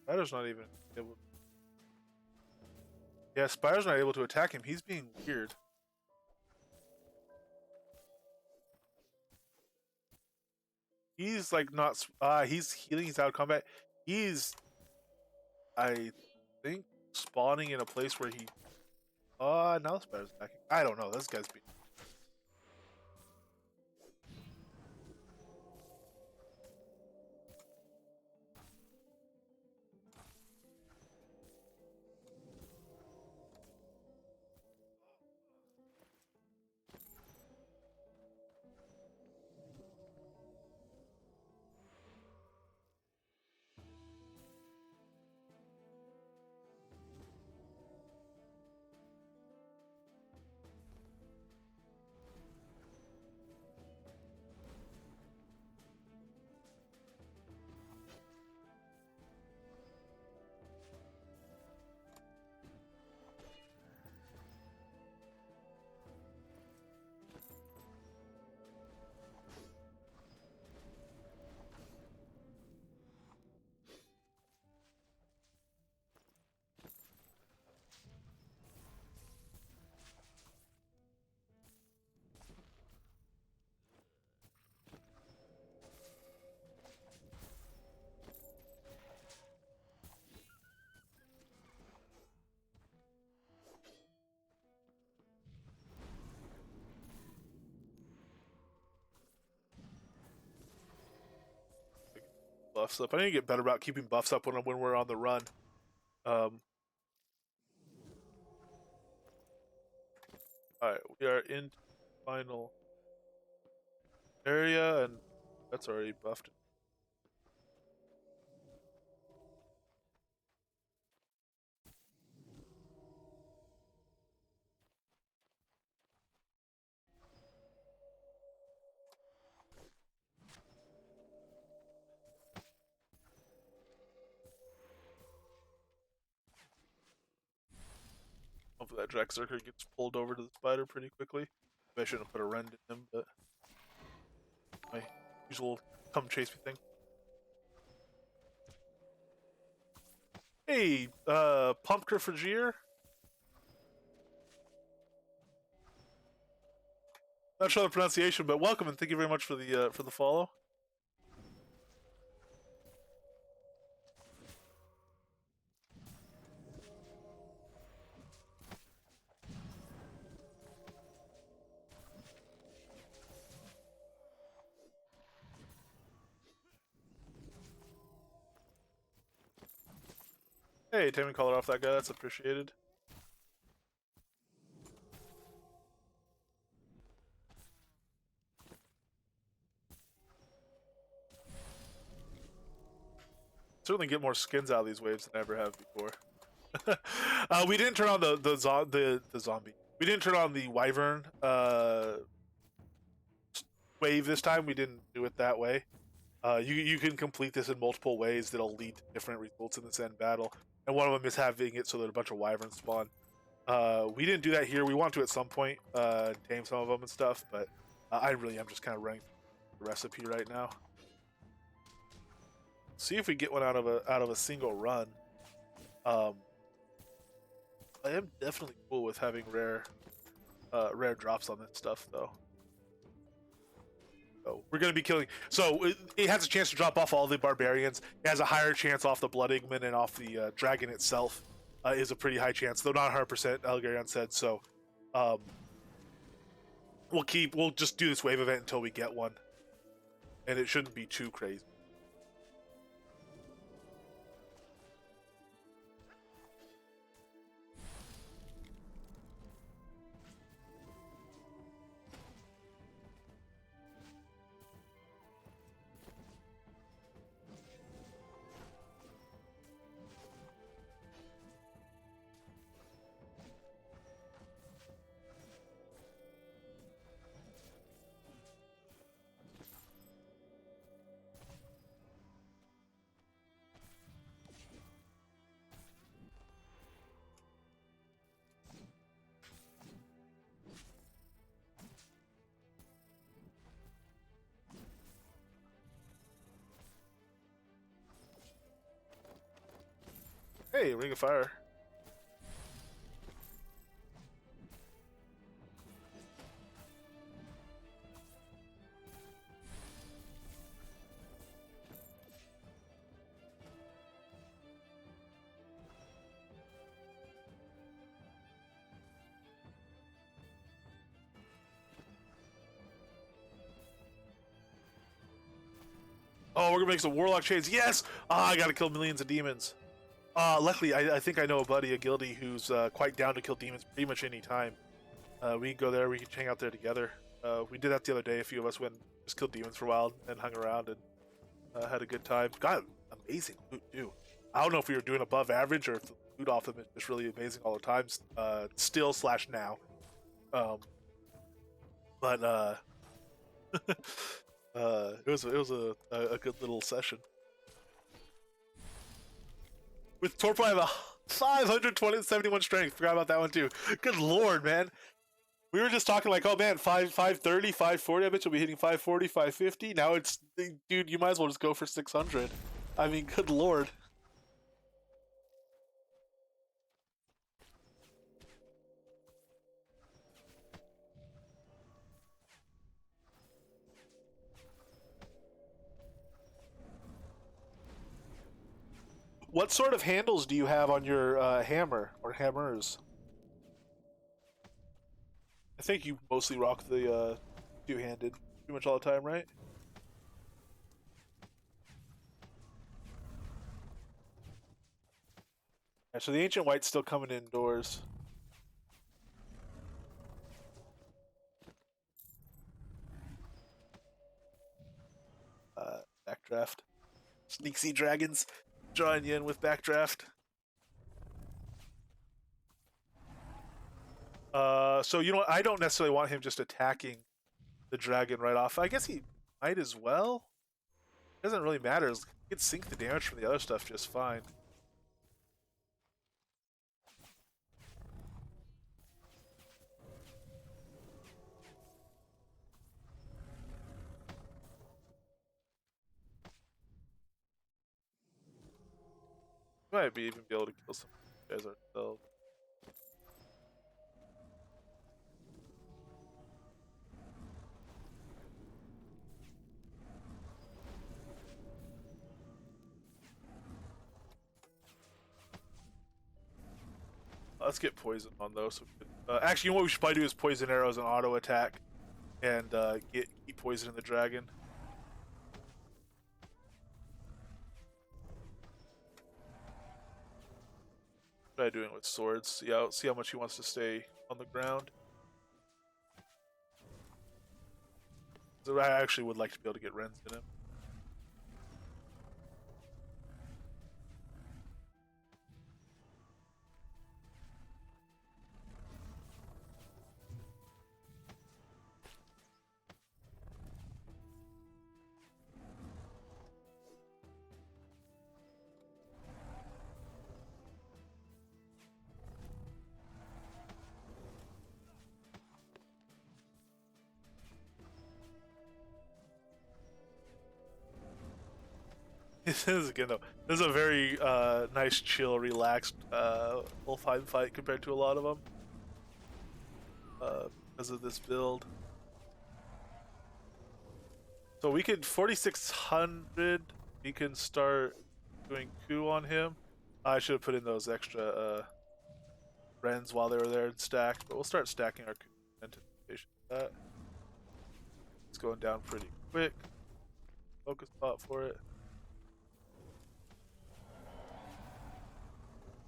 Spider's not even able. Yeah, Spider's not able to attack him. He's being weird. He's like not. He's healing. He's out of combat. He's, I think, spawning in a place where he. Now Spider's attacking. I don't know. This guy's being. Buffs up. I need to get better about keeping buffs up when we're on the run. Um, all right, we are in final area, and that's already buffed. Hopefully that Draxurker gets pulled over to the spider pretty quickly. Maybe I shouldn't have put a rend in him, but my usual come chase me thing. Hey, Pumpker Fragier. Not sure the pronunciation, but welcome and thank you very much for the follow. Hey, Tamer, call it off that guy. That's appreciated. Certainly get more skins out of these waves than I ever have before. We didn't turn on the zombie. We didn't turn on the wyvern wave this time. We didn't do it that way. You can complete this in multiple ways that'll lead to different results in this end battle, and one of them is having it so that a bunch of wyverns spawn. We didn't do that here. We want to at some point tame some of them and stuff, but I really am just kind of running the recipe right now. See if we get one out of a single run. I am definitely cool with having rare drops on this stuff though. So we're going to be killing. So it has a chance to drop off all the barbarians. It has a higher chance off the Blood Eggman and off the dragon itself. Is a pretty high chance, though not 100%. Elgarion said so. Um, we'll just do this wave event until we get one, and it shouldn't be too crazy. Hey, Ring of Fire. Oh, we're gonna make some Warlock chains. Yes! I gotta kill millions of demons. Luckily, I think I know a buddy, a guildie, who's quite down to kill demons pretty much any time. We can go there, we can hang out there together. We did that the other day. A few of us went and just killed demons for a while and hung around and had a good time. Got amazing loot, too. I don't know if we were doing above average or if the loot off them is just really amazing all the time. Still / now. But it was a good little session. With Torpo, I have a 571 strength. Forgot about that one too. Good lord, man. We were just talking like, oh man, 530, 540. I bet you'll be hitting 540, 550. Now it's, dude, you might as well just go for 600. I mean, good lord. What sort of handles do you have on your hammer or hammers? I think you mostly rock the two-handed pretty much all the time, right? Yeah, so the Ancient White's still coming indoors. Backdraft. Sneak Sea Dragons drawing you in with Backdraft. So you know what? I don't necessarily want him just attacking the dragon right off. I guess he might as well. It doesn't really matter. He can sink the damage from the other stuff just fine. Might be even be able to kill some guys ourselves. Let's get poison on those. So actually, you know what we should probably do is poison arrows and auto attack, and keep poison in the dragon. Try doing it with swords. Yeah, see how much he wants to stay on the ground. So I actually would like to be able to get rends in him. This is again though. This is a very nice, chill, relaxed Wolfheim fight compared to a lot of them. Because of this build. So we could 4600. We can start doing coup on him. I should have put in those extra Rens while they were there and stacked, but we'll start stacking our coup in anticipation of that. It's going down pretty quick. Focus spot for it.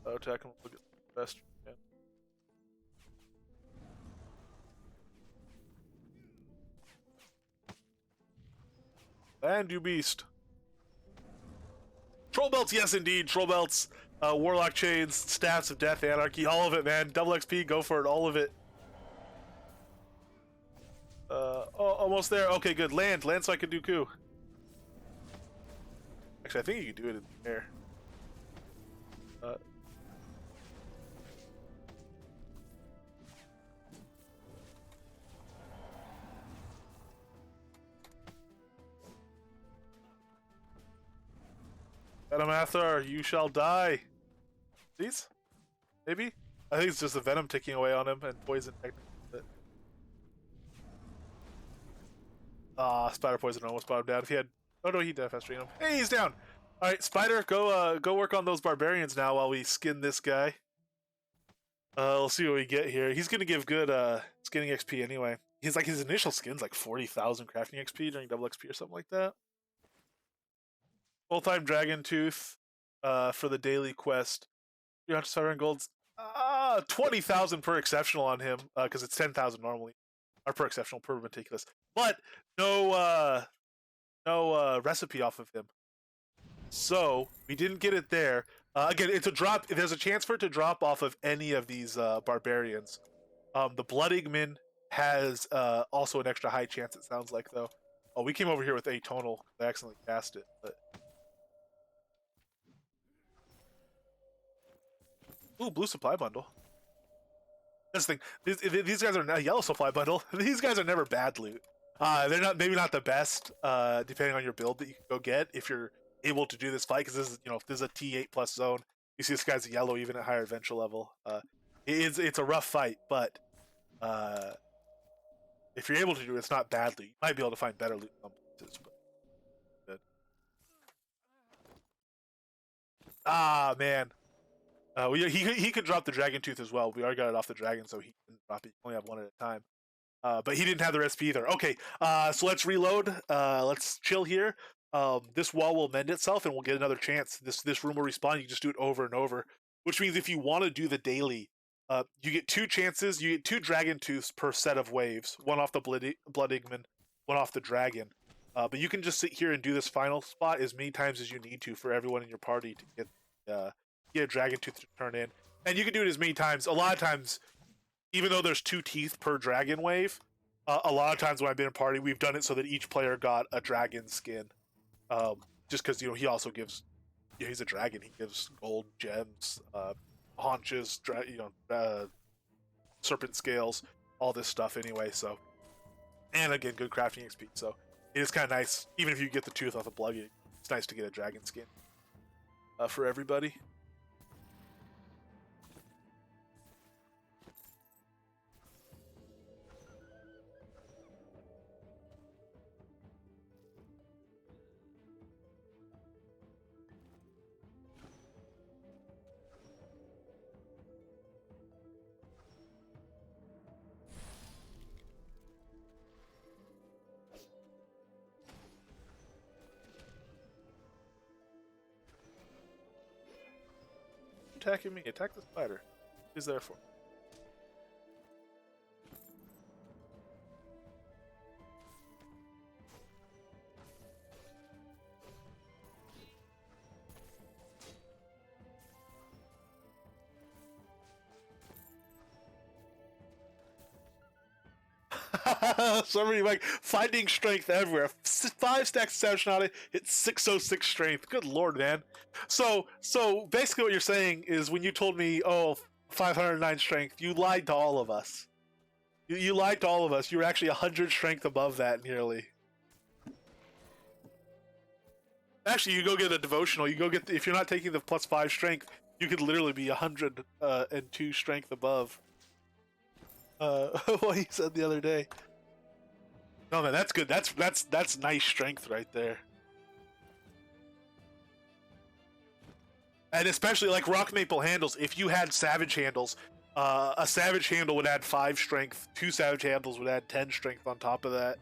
Auto attack and we'll get the best we can. And you beast. Troll belts, yes indeed. Troll belts, warlock chains, staffs of death, anarchy, all of it, man. Double XP, go for it, all of it. Oh, almost there. Okay, good. Land so I can do coup. Actually, I think you can do it in the air. Venomathar, you shall die. These? Maybe? I think it's just the venom ticking away on him and poison technically. Spider poison almost brought him down. If he had, oh no, he did fast him. Hey, he's down. All right, Spider, go work on those barbarians now while we skin this guy. We'll see what we get here. He's gonna give good skinning XP anyway. He's like his initial skin's like 40,000 crafting XP during double XP or something like that. Full-time Dragon Tooth for the daily quest. 300 golds. 20,000 per exceptional on him because it's 10,000 normally. Or per exceptional, per meticulous. But no recipe off of him. So we didn't get it there. Again, it's a drop. There's a chance for it to drop off of any of these barbarians. The Blood Igman has also an extra high chance, it sounds like, though. Oh, we came over here with Atonal. I accidentally cast it, but... Ooh, blue supply bundle. That's the thing. These guys are a yellow supply bundle. These guys are never bad loot. They're not the best, depending on your build that you can go get if you're able to do this fight. Because this is if this is a T8 plus zone, you see this guy's yellow even at higher adventure level. It's a rough fight, but if you're able to do it, it's not bad loot. You might be able to find better loot in some places, but good. Ah man. He could drop the Dragon Tooth as well. We already got it off the dragon, so he didn't drop it. You only have one at a time. But he didn't have the recipe either. Okay, so let's reload. Let's chill here. This wall will mend itself, and we'll get another chance. This room will respawn. You can just do it over and over. Which means if you want to do the daily, you get 2 chances. You get 2 Dragon Tooths per set of waves. One off the Blood Igman, one off the dragon. But you can just sit here and do this final spot as many times as you need to for everyone in your party to get a Dragon Tooth to turn in. And you can do it as many times. A lot of times, even though there's 2 teeth per dragon wave, a lot of times when I've been in a party, we've done it so that each player got a dragon skin. Just because, he also gives, he's a dragon, he gives gold, gems, haunches, serpent scales, all this stuff anyway, so. And again, good crafting XP, so it is kind of nice, even if you get the tooth off the blood, it's nice to get a dragon skin for everybody. Attacking me, attack the spider. He's there for. Somebody like finding strength everywhere. 5 stacks of Savage on it. It's 606 strength. Good lord, man. So basically, what you're saying is when you told me, 509 strength, you lied to all of us. You lied to all of us. You were actually 100 strength above that, nearly. Actually, you go get a devotional. You go get if you're not taking the +5 strength, you could literally be 102 strength above. What he said the other day. No, man, that's good. That's nice strength right there. And especially like rock maple handles, if you had savage handles, a savage handle would add 5 strength, 2 savage handles would add 10 strength on top of that.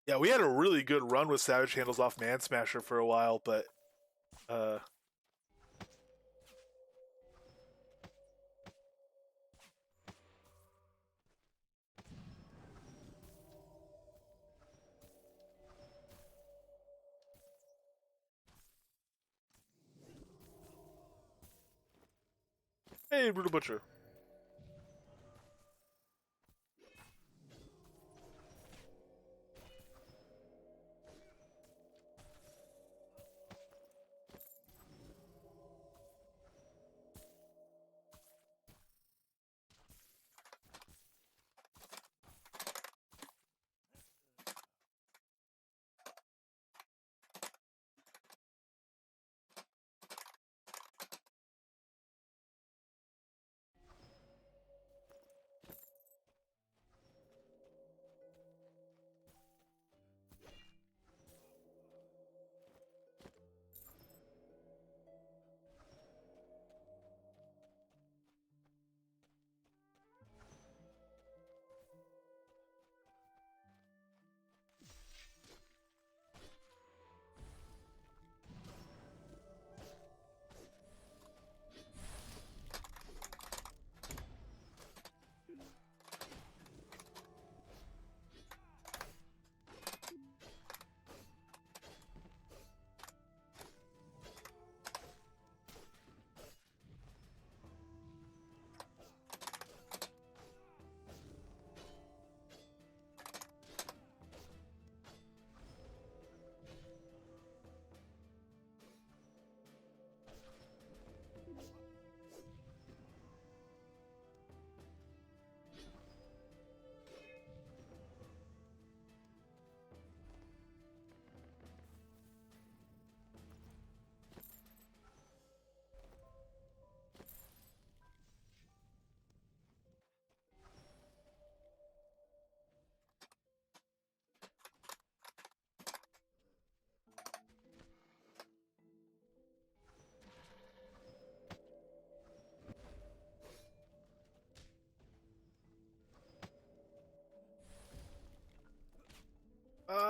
Yeah, we had a really good run with savage handles off Man Smasher for a while, but uh hey, Brutal Butcher.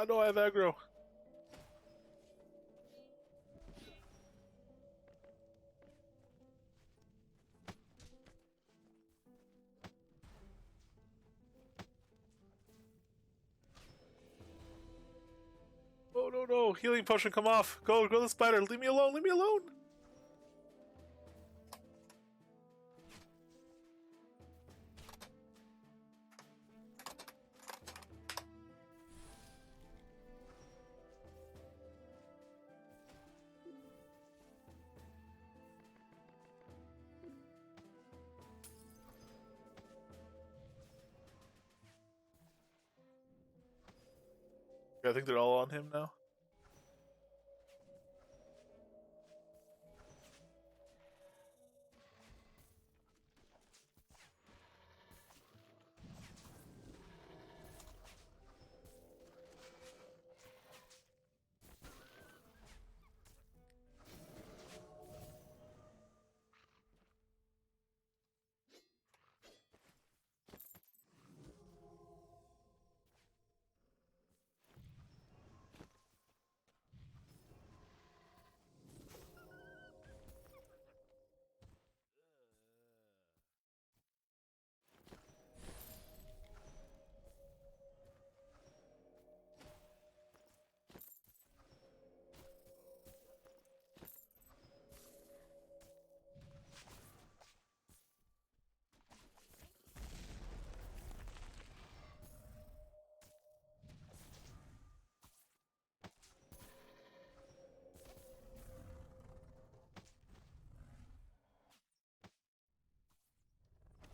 No, I have aggro. Oh no no, healing potion, come off. Go the spider, leave me alone, leave me alone. I think they're all on him now.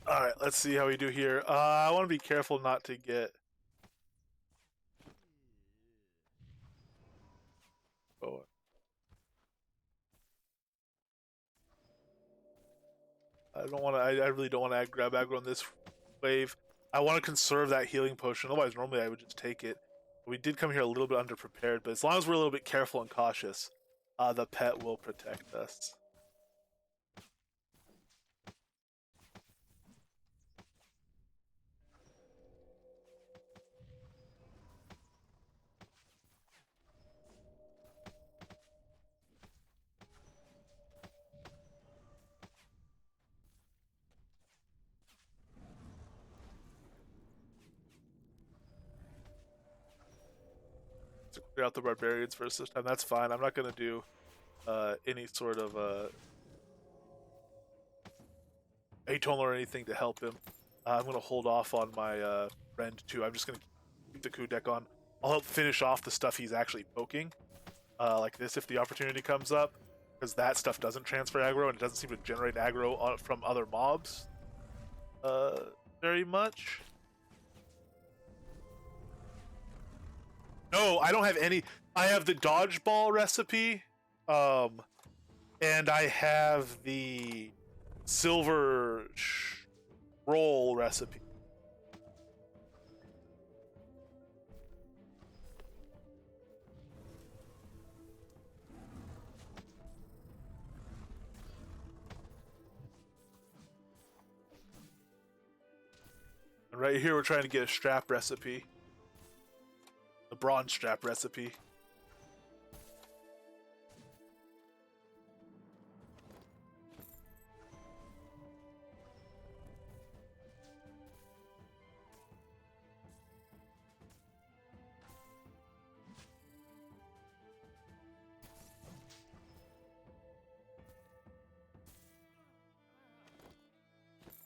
All right, let's see how we do here. I want to be careful not to get. Oh, I don't want to. I really don't want to grab aggro on this wave. I want to conserve that healing potion. Otherwise, normally I would just take it. We did come here a little bit underprepared, but as long as we're a little bit careful and cautious, the pet will protect us. To clear out the barbarians first this time. That's fine. I'm not going to do any sort of atonal or anything to help him. I'm going to hold off on my friend too. I'm just going to keep the coup deck on. I'll help finish off the stuff he's actually poking, like this if the opportunity comes up, because that stuff doesn't transfer aggro and it doesn't seem to generate aggro from other mobs very much. No, I don't have any. I have the dodgeball recipe, and I have the silver roll recipe. And right here, we're trying to get a strap recipe, the bronze strap recipe.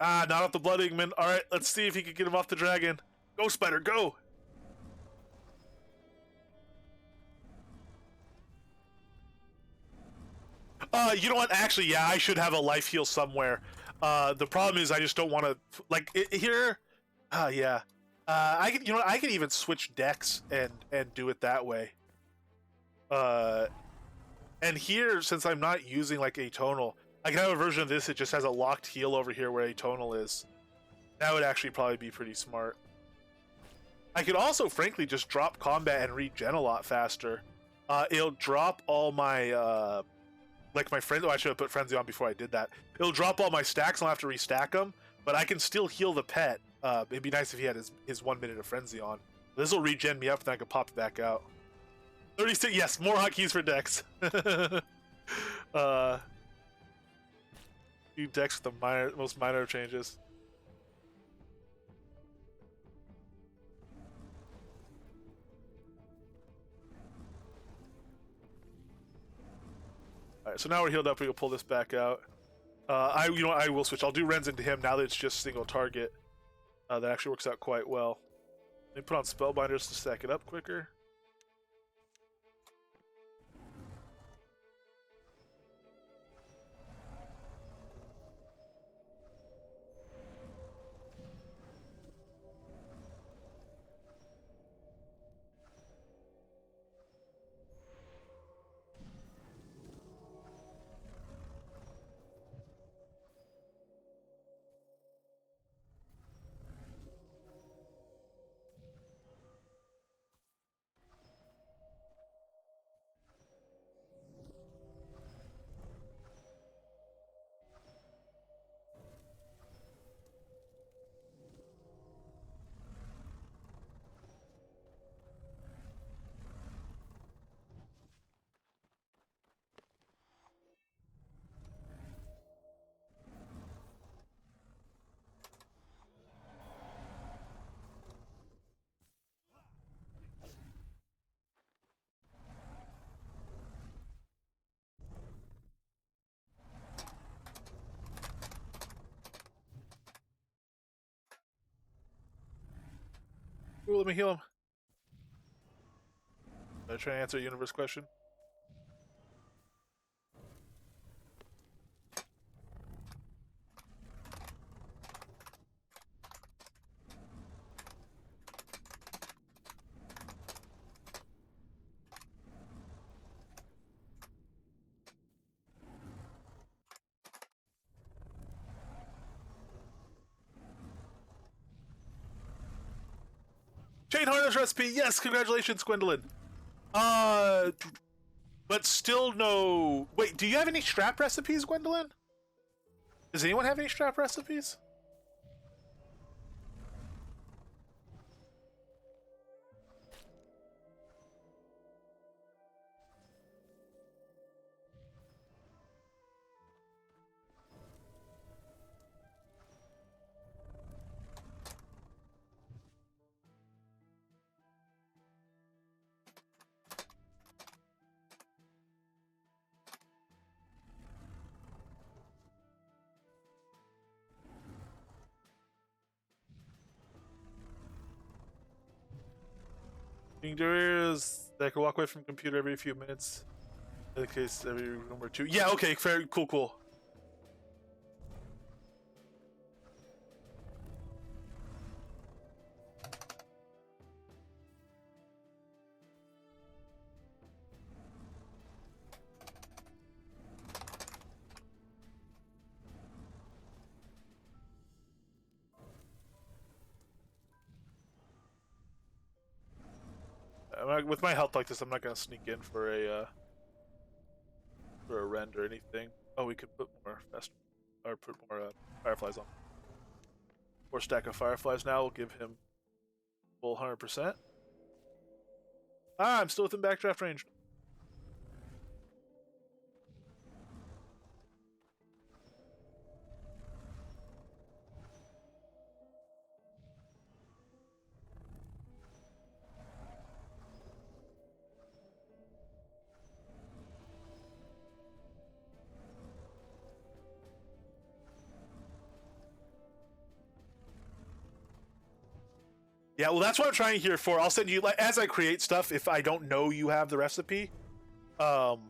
Ah, not off the Blood Eggman. All right, let's see if he can get him off the dragon. Go, Spider, go! You know what? Actually, yeah, I should have a life heal somewhere. The problem is I just don't want to like here. Yeah. I can, you know, I can even switch decks and do it that way. And here, since I'm not using like atonal, I can have a version of this that just has a locked heal over here where atonal is. That would actually probably be pretty smart. I could also, frankly, just drop combat and regen a lot faster. It'll drop all my like my friend. Oh, I should have put frenzy on before I did that. It'll drop all my stacks. And I'll have to restack them, but I can still heal the pet. It'd be nice if he had his 1 minute of frenzy on. This will regen me up, and I can pop it back out. 36. Yes, more hotkeys for decks. Few decks with the most minor changes. All right, so now we're healed up. We can pull this back out. I will switch. I'll do Rens into him now that it's just single target. That actually works out quite well. Let me put on Spellbinders to stack it up quicker. Ooh, let me heal him. Did I try to answer a universe question? Chain harness recipe. Yes, congratulations, Gwendolyn. But still no. Wait, do you have any strap recipes, Gwendolyn? Does anyone have any strap recipes? There is that can walk away from computer every few minutes. In the case every room or two. Yeah, okay, fair, cool. With my health like this, I'm not gonna sneak in for a rend or anything. Oh, we could put more fireflies on. More stack of fireflies now will give him full 100%. I'm still within backdraft range. Yeah, well, that's what I'm trying here for. I'll send you, like, as I create stuff, if I don't know you have the recipe, I'll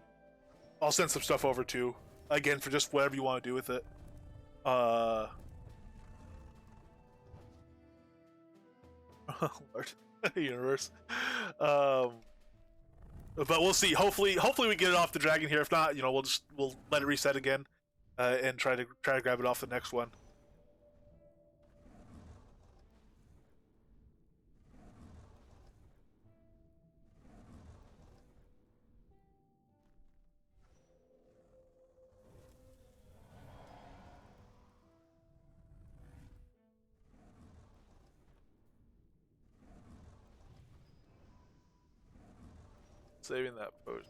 send some stuff over too. Again, for just whatever you want to do with it. Lord, universe. But we'll see. Hopefully we get it off the dragon here. If not, we'll let it reset again, and try to grab it off the next one. Saving that post.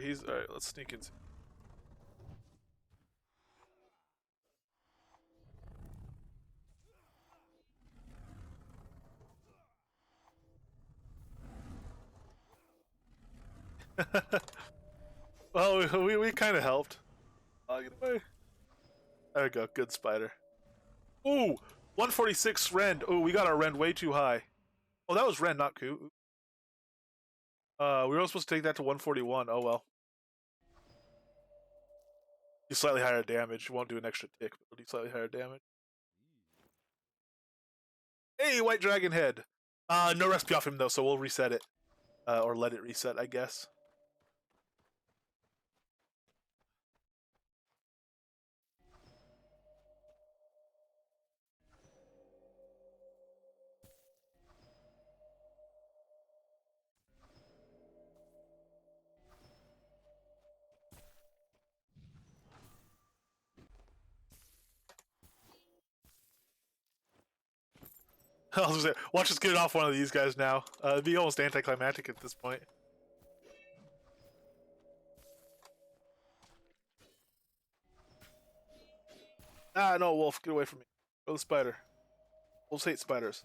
He's all right. Let's sneak in. Well, we kind of helped. Get away. There we go. Good spider. Ooh, 146 rend. Oh, we got our rend way too high. Oh, that was rend, not coup. We were supposed to take that to 141. Oh well. Do slightly higher damage. Won't do an extra tick, but it'll do slightly higher damage. Hey, white dragon head. No recipe off him though, so we'll reset it, or let it reset, I guess. I'll just say, watch us get it off one of these guys now. It'd be almost anticlimactic at this point. Ah, no, wolf, get away from me. Go the spider. Wolves hate spiders.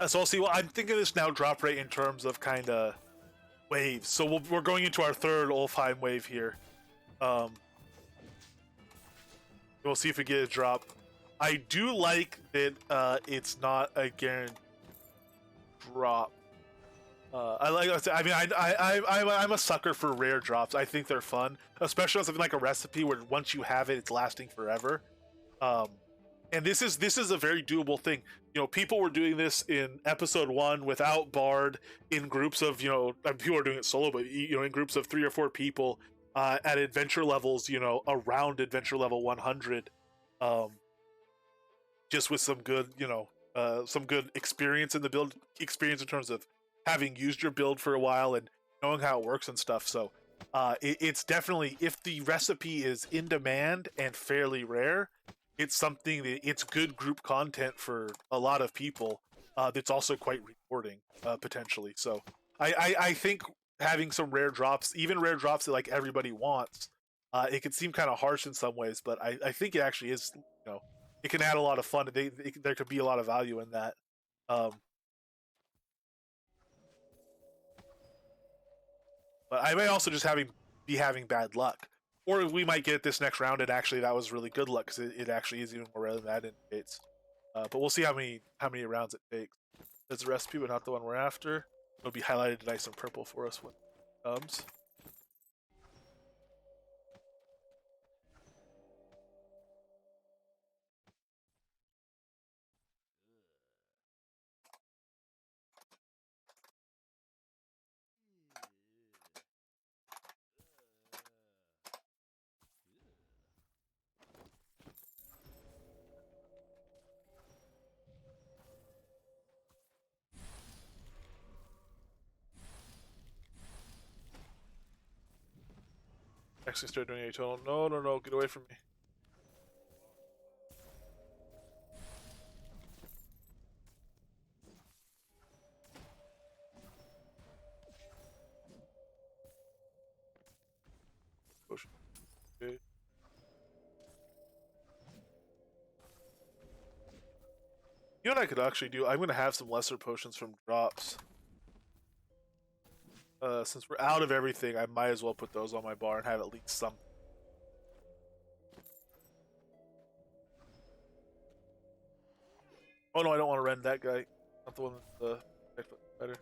So I'll see. Well, I'm thinking this now drop rate in terms of kind of waves. So we're going into our third Ulfheim wave here. We'll see if we get a drop. I do like that it's not a guaranteed drop. I like. I mean, I'm a sucker for rare drops. I think they're fun, especially on something like a recipe where once you have it, it's lasting forever. Um, and this is a very doable thing. You know, people were doing this in episode 1 without Bard in groups of people are doing it solo, but in groups of 3 or 4 people at adventure levels. Around adventure level 100, just with some good experience in the build experience in terms of having used your build for a while and knowing how it works and stuff. So it's definitely, if the recipe is in demand and fairly rare, it's something that it's good group content for a lot of people. That's also quite rewarding potentially. So I think having some rare drops, even rare drops that like everybody wants, it can seem kind of harsh in some ways, but I think it actually is. It can add a lot of fun. There could be a lot of value in that. Um, but I may also just be having bad luck, or we might get this next round and actually that was really good luck because it actually is even more rare than that indicates. But we'll see how many rounds it takes. There's a recipe, but not the one we're after. It'll be highlighted nice and purple for us when it comes. Actually, start doing a total. No, no, no! Get away from me. Potion. Okay. You know what I could actually do? I'm gonna have some lesser potions from drops. Since we're out of everything, I might as well put those on my bar and have at least some. Oh no, I don't want to rend that guy. Not the one that's better.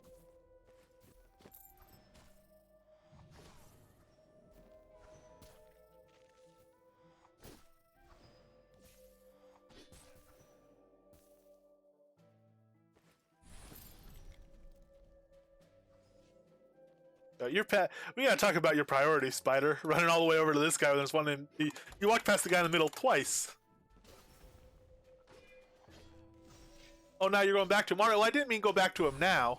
We gotta talk about your priorities, Spider. Running all the way over to this guy when there's one in. You walked past the guy in the middle twice. Oh, now you're going back to him. Well, I didn't mean go back to him now.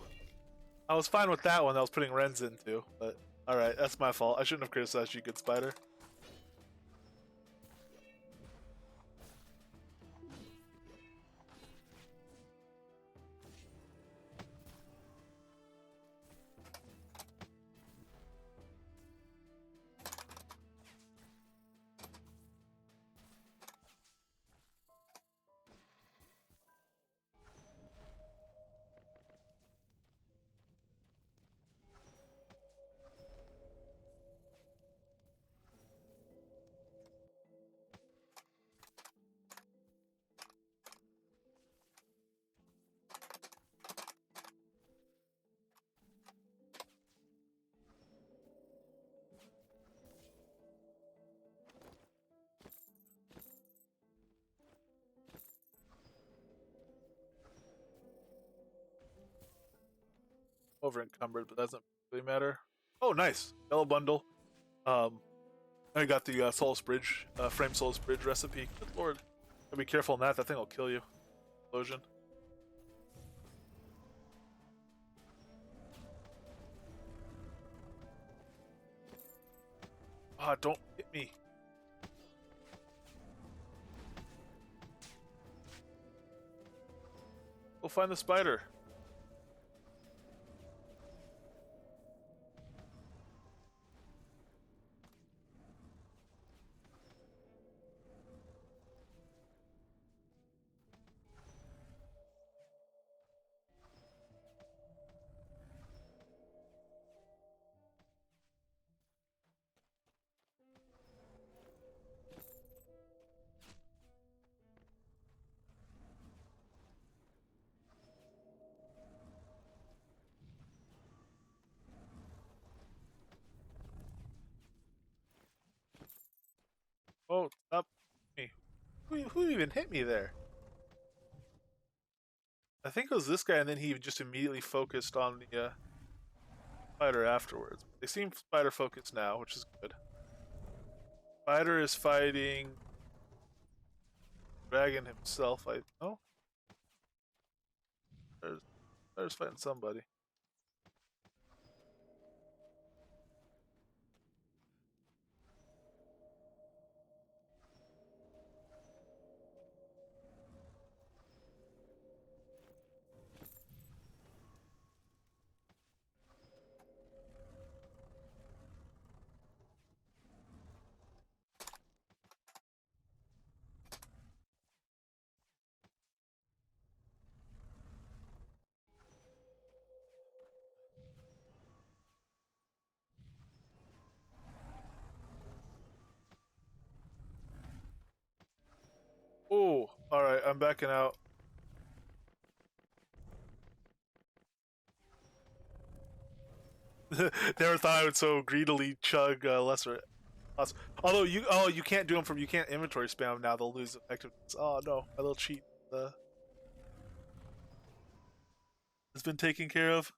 I was fine with that one. I was putting Rens into, but all right, that's my fault. I shouldn't have criticized you, good Spider. Over encumbered, but that doesn't really matter. Oh, nice yellow bundle. I got the Solus Bridge, frame Solus Bridge recipe. Good lord, gotta be careful on that. That thing will kill you. Explosion. Ah, don't hit me. We'll find the spider. who even hit me there? I think it was this guy, and then he just immediately focused on the spider afterwards. They seem spider focused now, which is good. Spider is fighting Dragon himself. Spider's fighting somebody. Oh, all right. I'm backing out. Never thought I would so greedily chug lesser. Although you can't do them from you can't inventory spam them now. They'll lose effectiveness. Oh no, my little cheat has been taken care of.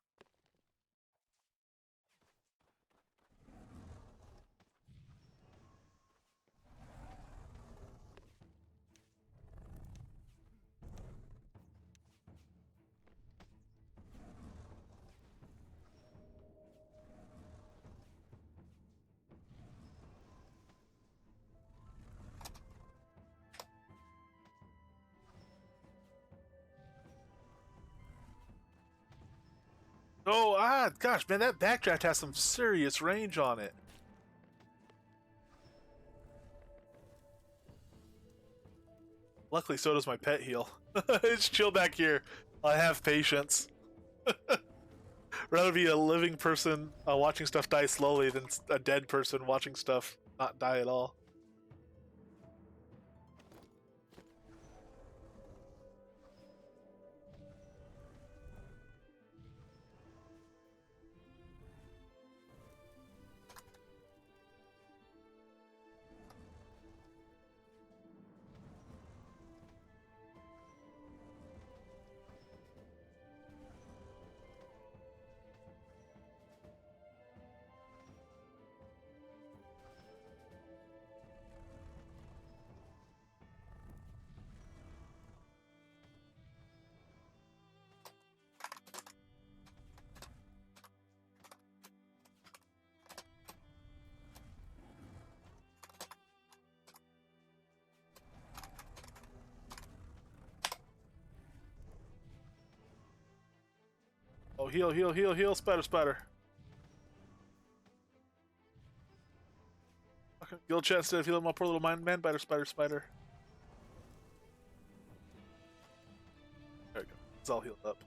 Oh gosh, man, that backdraft has some serious range on it. Luckily, so does my pet heal. It's chill back here. I have patience. Rather be a living person watching stuff die slowly than a dead person watching stuff not die at all. Oh, heal, heal, heal, heal, spider, spider. Okay, guild chat instead of healing my poor little man biter, spider, spider. There we go. It's all healed up.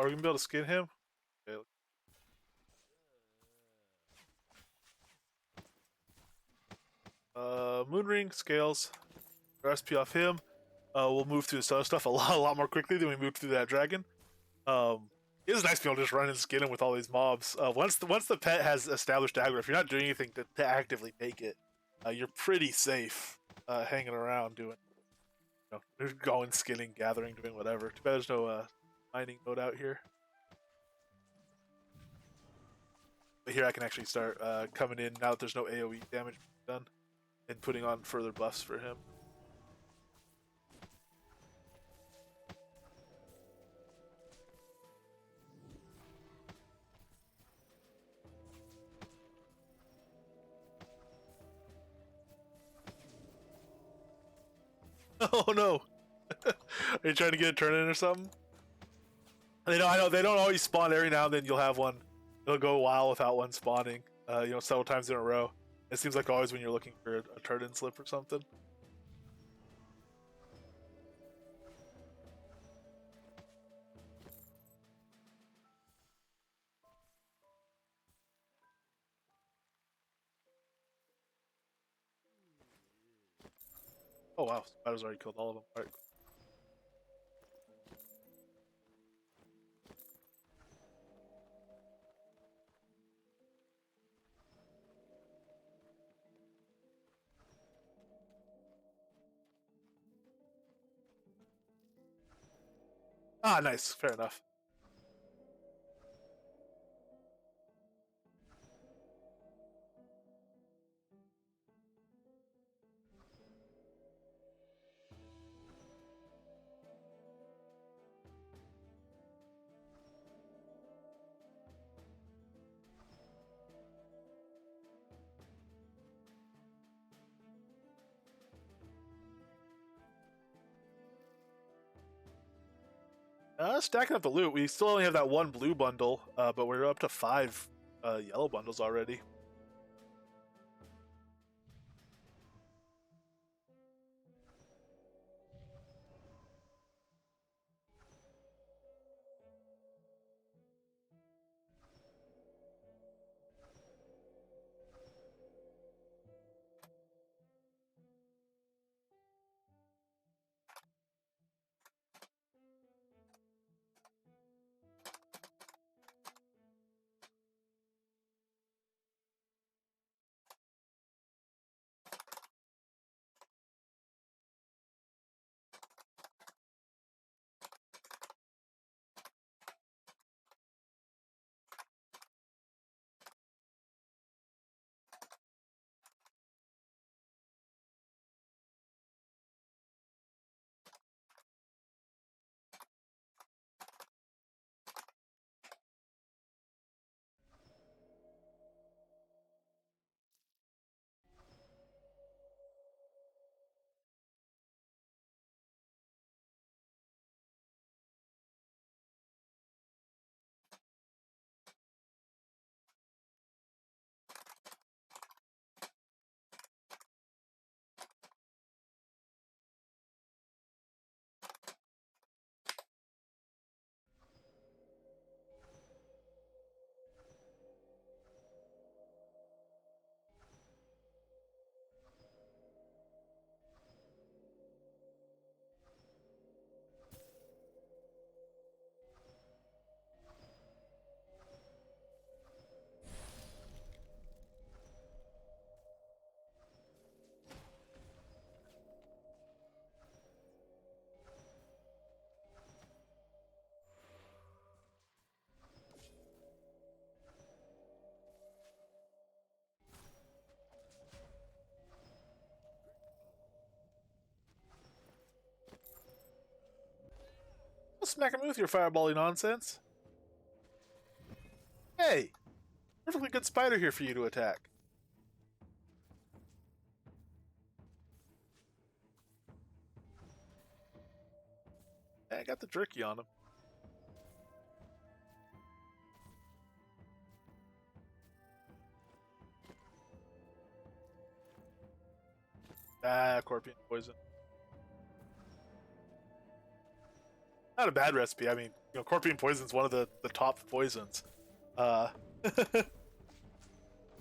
are we gonna be able to skin him? Okay. Moonring scales. Recipe off him. We'll move through this other stuff a lot more quickly than we moved through that dragon. It is nice to be able to just run and skin him with all these mobs. Once the pet has established aggro, if you're not doing anything to actively take it, you're pretty safe hanging around doing, going, skinning, gathering, doing whatever. Too bad there's no mining node out here. But here I can actually start coming in now that there's no AoE damage done and putting on further buffs for him. Oh no! Are you trying to get a turn in or something? I know they don't always spawn. Every now and then you'll have one. It'll go a while without one spawning. Several times in a row. It seems like always when you're looking for a turn-in slip or something. Oh wow, spiders already killed all of them. All right. Ah, nice. Fair enough. Stacking up the loot. We still only have that one blue bundle, but we're up to 5 yellow bundles already. I'll smack him with your fireballing nonsense. Hey, perfectly good spider here for you to attack. Hey, I got the jerky on him. Ah, Corpion poison. Not a bad recipe. I mean, You know, corpine poison's one of the top poisons. Uh,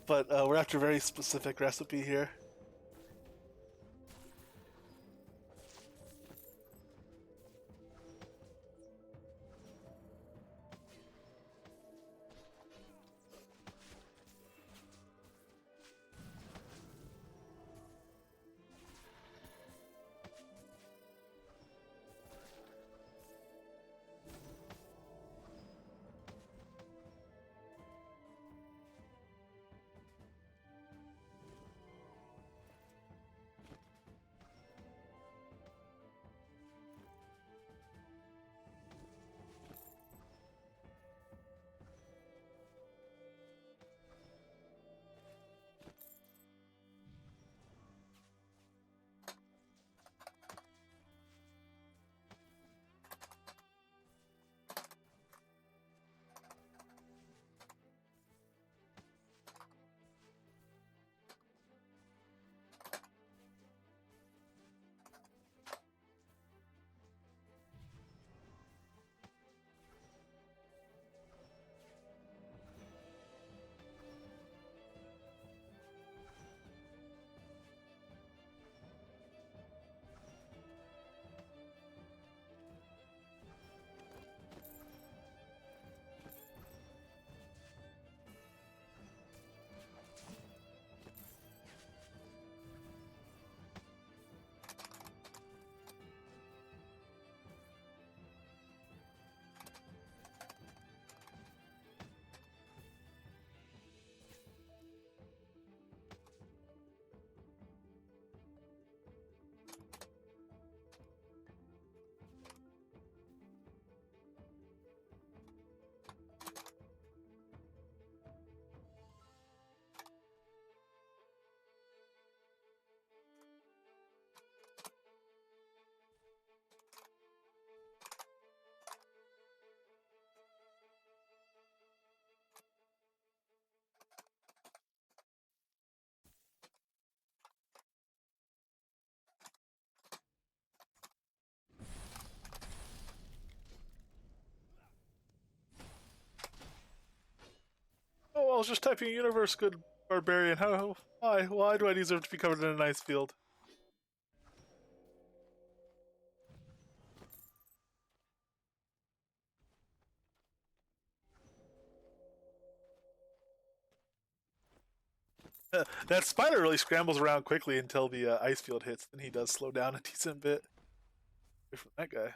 but we're after a very specific recipe here. Oh, I was just typing universe, good barbarian. How? Why? Why do I deserve to be covered in an ice field? That spider really scrambles around quickly until the ice field hits. Then he does slow down a decent bit. Away from that guy.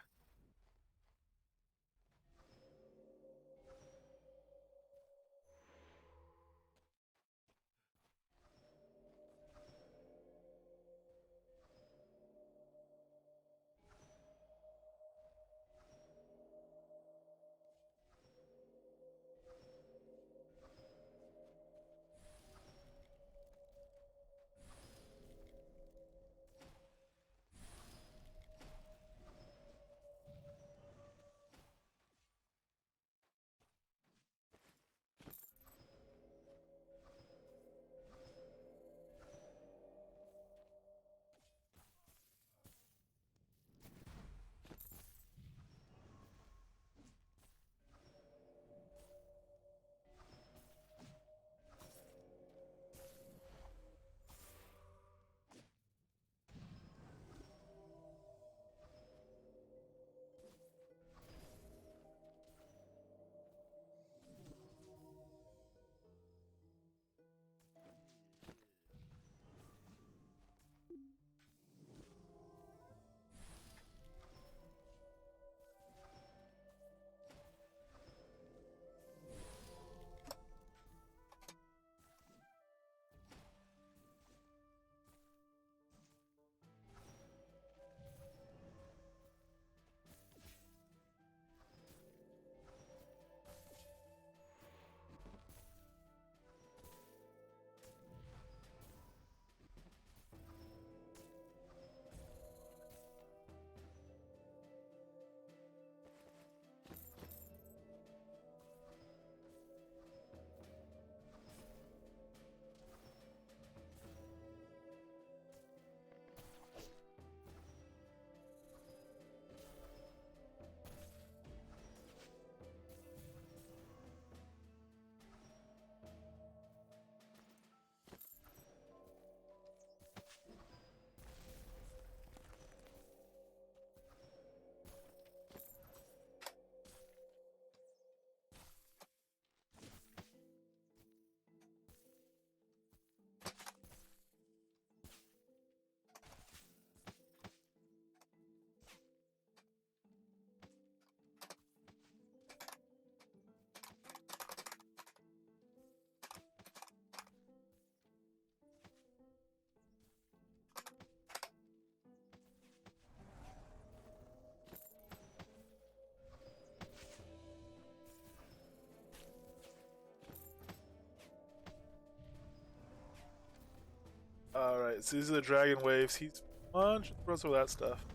Alright, so these are the dragon waves. He's punch. Throw some of that stuff.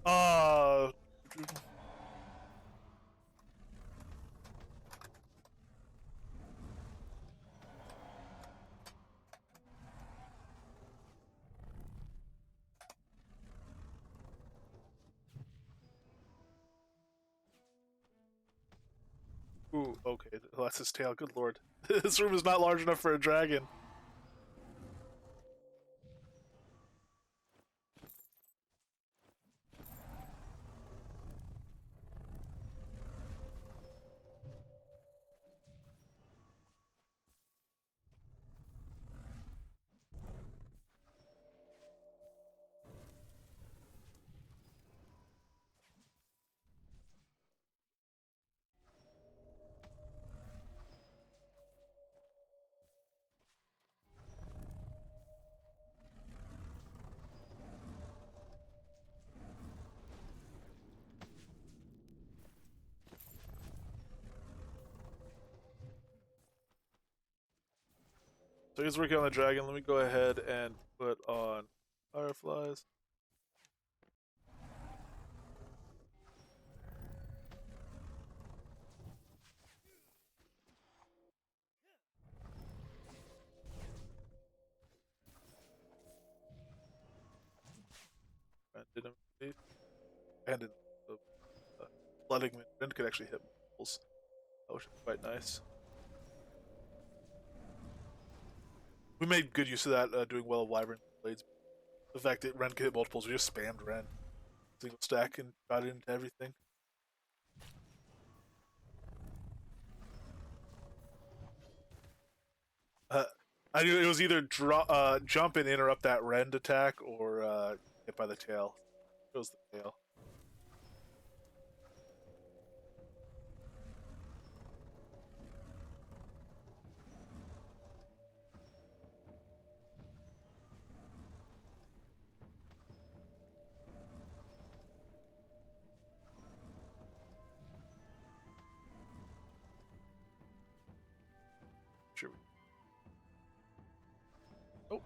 Uh, ooh, okay, that's his tail. Good lord. This room is not large enough for a dragon. So he's working on the dragon. Let me go ahead and put on fireflies. And did him and the flooding wind could actually hit multiples. That was quite nice. We made good use of that, doing well with Wyvern Blades. The fact that Ren could hit multiples, we just spammed Ren. Single stack and got into everything. Uh, I knew it was either jump and interrupt that Rend attack or hit by the tail. It was the tail. Sure. Oh.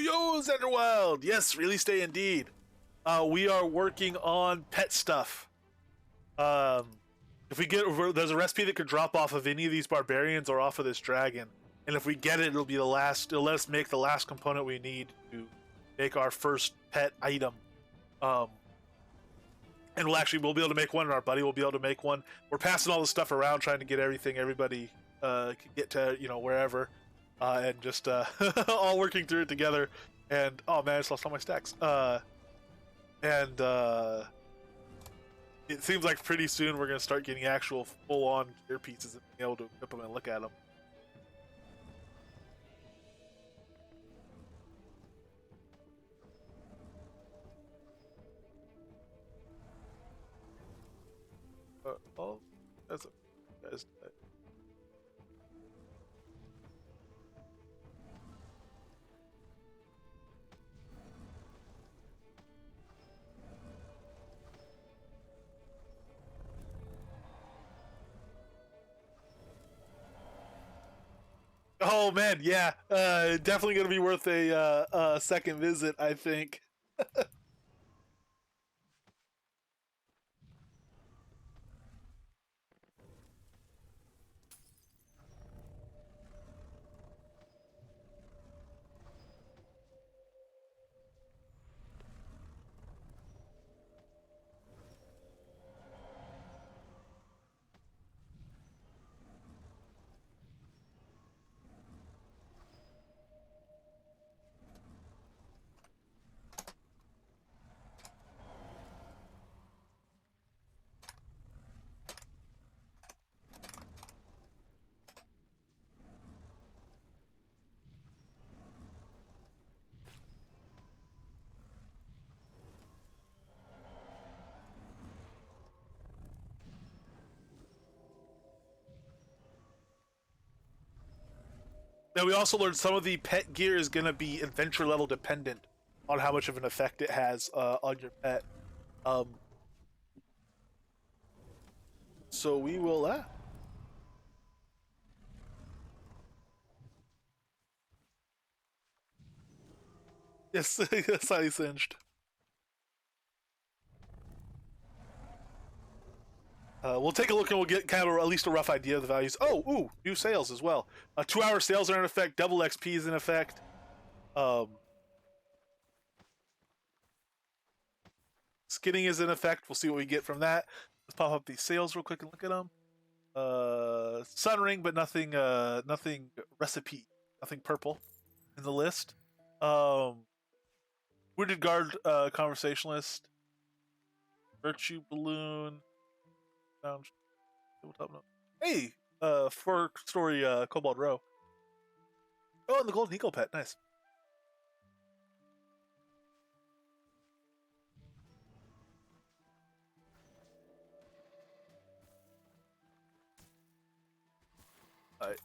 Yo, Zenderwild! Yes, release day indeed. We are working on pet stuff. Um, if we get, there's a recipe that could drop off of any of these barbarians or off of this dragon, and if we get it, it'll be the last. It'll let us make the last component we need to make our first pet item. Um, and we'll be able to make one, and our buddy will be able to make one. We're passing all the stuff around, trying to get everybody can get to wherever, and just all working through it together. And oh man, I just lost all my stacks. And it seems like pretty soon we're gonna start getting actual full-on gear pieces and being able to equip them and look at them. Oh, that's a guys. Oh man, yeah, definitely gonna be worth a second visit, I think. Now we also learned some of the pet gear is gonna be adventure level dependent on how much of an effect it has on your pet. Um, so we will. Yes, that's how he singed. We'll take a look and we'll get kind of at least a rough idea of the values. Oh, ooh, new sales as well. 2-hour sales are in effect. Double XP is in effect. Um, Skinning is in effect. We'll see what we get from that. Let's pop up these sales real quick and look at them. Sun ring, but nothing. Nothing recipe. Nothing purple in the list. Wounded guard conversationalist. Virtue balloon. Hey, for story Cobalt Row. Oh, and the golden eagle pet. Nice.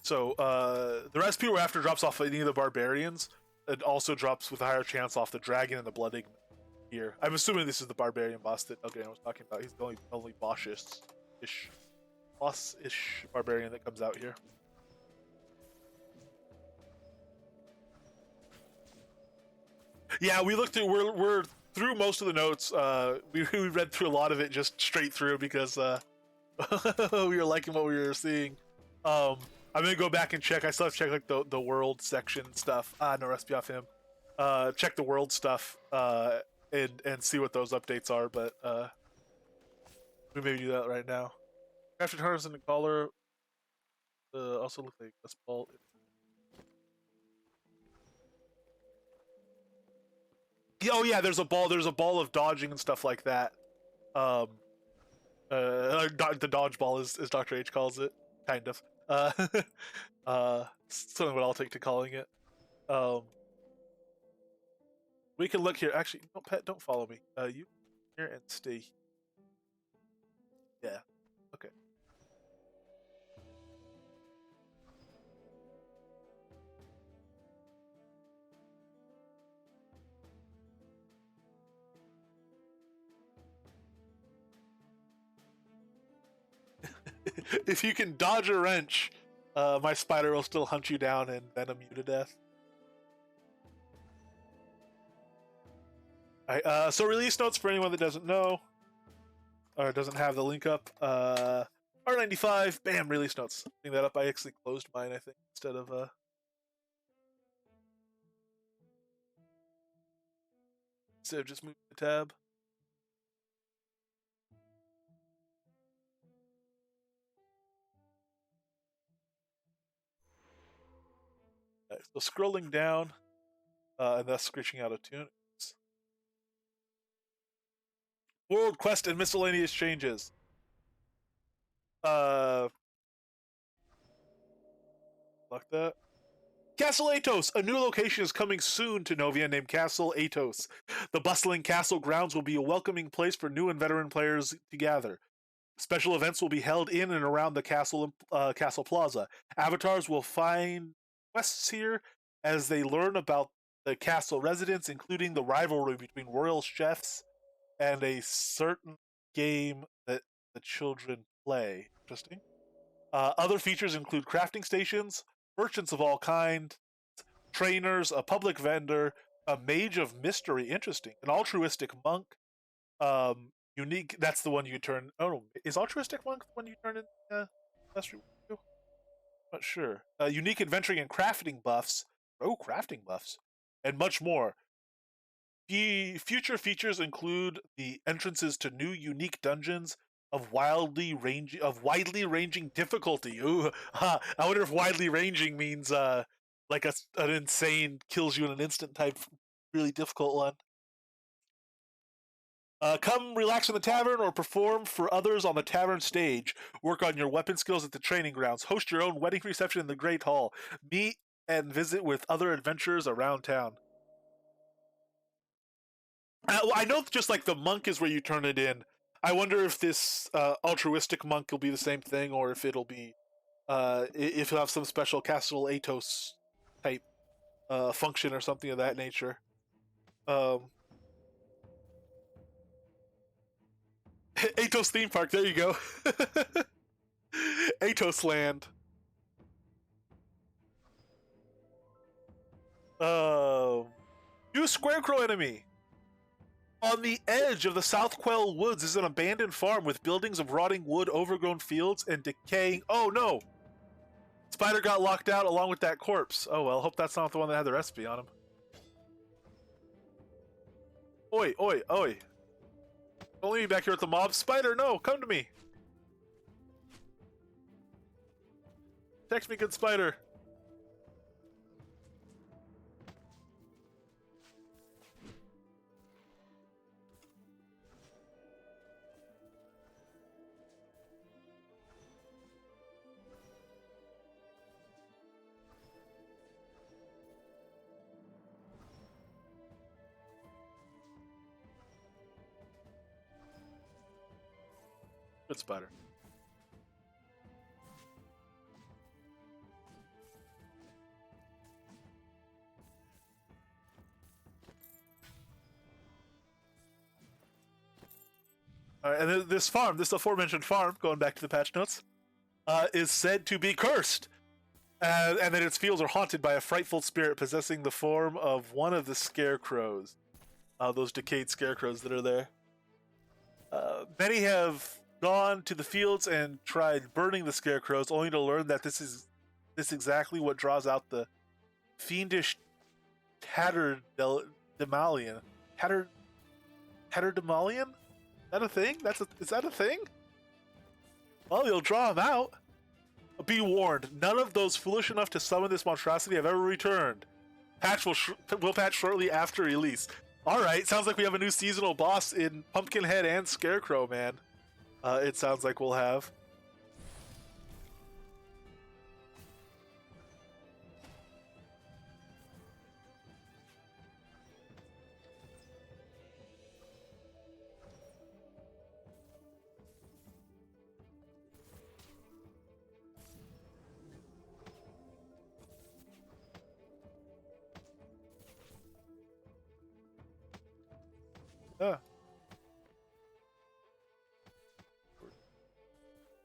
So the recipe we're after drops off any of the barbarians. It also drops with a higher chance off the dragon and the blood here. I'm assuming this is the barbarian boss that I was talking about. He's the only boss-ish barbarian that comes out here. Yeah, we looked through. We're through most of the notes. We read through a lot of it just straight through because we were liking what we were seeing. I'm gonna go back and check. I still have to check like the world section stuff. No recipe off him. Check the world stuff and see what those updates are. But we maybe do that right now. Crafted harness and the collar. Also look like a ball. Yeah, oh yeah, there's a ball. There's a ball of dodging and stuff like that. Um, the dodgeball is Dr. H calls it, kind of. Something what I'll take to calling it. Um, we can look here. Actually, no, pet, don't follow me. You here and stay. Yeah. Okay. If you can dodge a wrench, my spider will still hunt you down and venom you to death. Alright, so release notes for anyone that doesn't know or doesn't have the link up. R95, bam, release notes. Bring that up. I actually closed mine, I think, instead of just moving the tab. Right, so scrolling down, and thus screeching out a tune. World quest and miscellaneous changes. Uh, like that. Castle Atos! A new location is coming soon to Novia named Castle Atos. The bustling castle grounds will be a welcoming place for new and veteran players to gather. Special events will be held in and around the castle plaza. Avatars will find quests here as they learn about the castle residents, including the rivalry between royal chefs and a certain game that the children play. Interesting. Other features include crafting stations, merchants of all kind, trainers, a public vendor, a mage of mystery. Interesting. An altruistic monk. Unique. That's the one you turn. Oh, no, is altruistic monk the one you turn in? Industry. Not sure. Unique adventuring and crafting buffs. Oh, crafting buffs, and much more. The future features include the entrances to new, unique dungeons of widely ranging difficulty. Ooh, I wonder if widely ranging means like an insane kills you in an instant type, really difficult one. Come relax in the tavern or perform for others on the tavern stage. Work on your weapon skills at the training grounds. Host your own wedding reception in the Great Hall. Meet and visit with other adventurers around town. I know just like the monk is where you turn it in. I wonder if this altruistic monk will be the same thing, or if it'll be if it'll have some special Castle Atos type function or something of that nature. Um, Atos theme park. There you go. Atos land. New Scarecrow enemy. On the edge of the South Quell Woods is an abandoned farm with buildings of rotting wood, overgrown fields, and decaying. Oh no! Spider got locked out along with that corpse. Oh well, hope that's not the one that had the recipe on him. Oi, oi, oi. Don't leave me back here with the mob. Spider, no, come to me. Text me, good spider. Good spider. Alright, and this farm, this aforementioned farm, going back to the patch notes, is said to be cursed. And that its fields are haunted by a frightful spirit possessing the form of one of the scarecrows. Those decayed scarecrows that are there. Many have gone to the fields and tried burning the scarecrows, only to learn that this is exactly what draws out the fiendish Tatterdemalion. Tatterdemalion? Is that a thing? Is that a thing? Well, you'll draw him out. Be warned, none of those foolish enough to summon this monstrosity have ever returned. Patch will patch shortly after release. Alright, sounds like we have a new seasonal boss in Pumpkinhead and Scarecrow, man. It sounds like we'll have.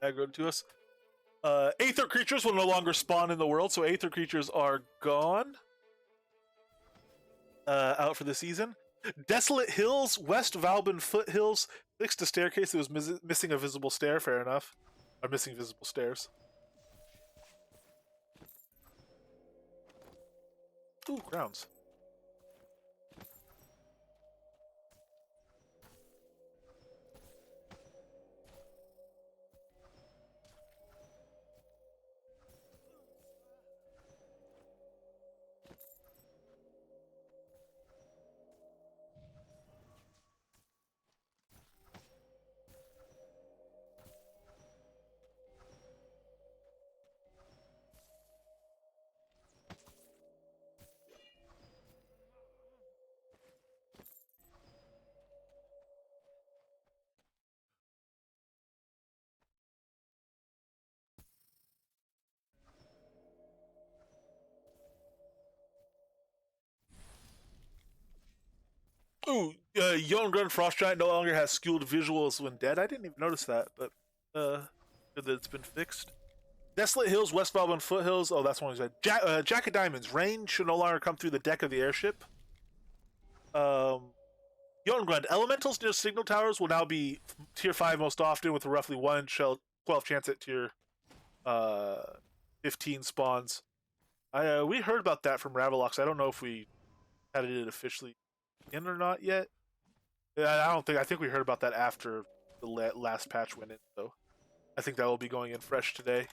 Aggroed to us. Aether creatures will no longer spawn in the world, so Aether creatures are gone. Out for the season. Desolate Hills, West Valbin Foothills. Fixed a staircase that was missing a visible stair, fair enough. Or missing visible stairs. Ooh, grounds. Ooh, Youngren Frost Giant no longer has skewed visuals when dead. I didn't even notice that, but good that it's been fixed. Desolate Hills, West Valbon Foothills. Oh, that's one he said. Jack of Diamonds. Rain should no longer come through the deck of the airship. Jotungrund. Elementals near signal towers will now be tier 5 most often with a roughly 1 in 12 chance at tier 15 spawns. We heard about that from Ravelox. I don't know if we had it officially in or not yet. I don't think. I think we heard about that after the last patch went in. So I think that will be going in fresh today.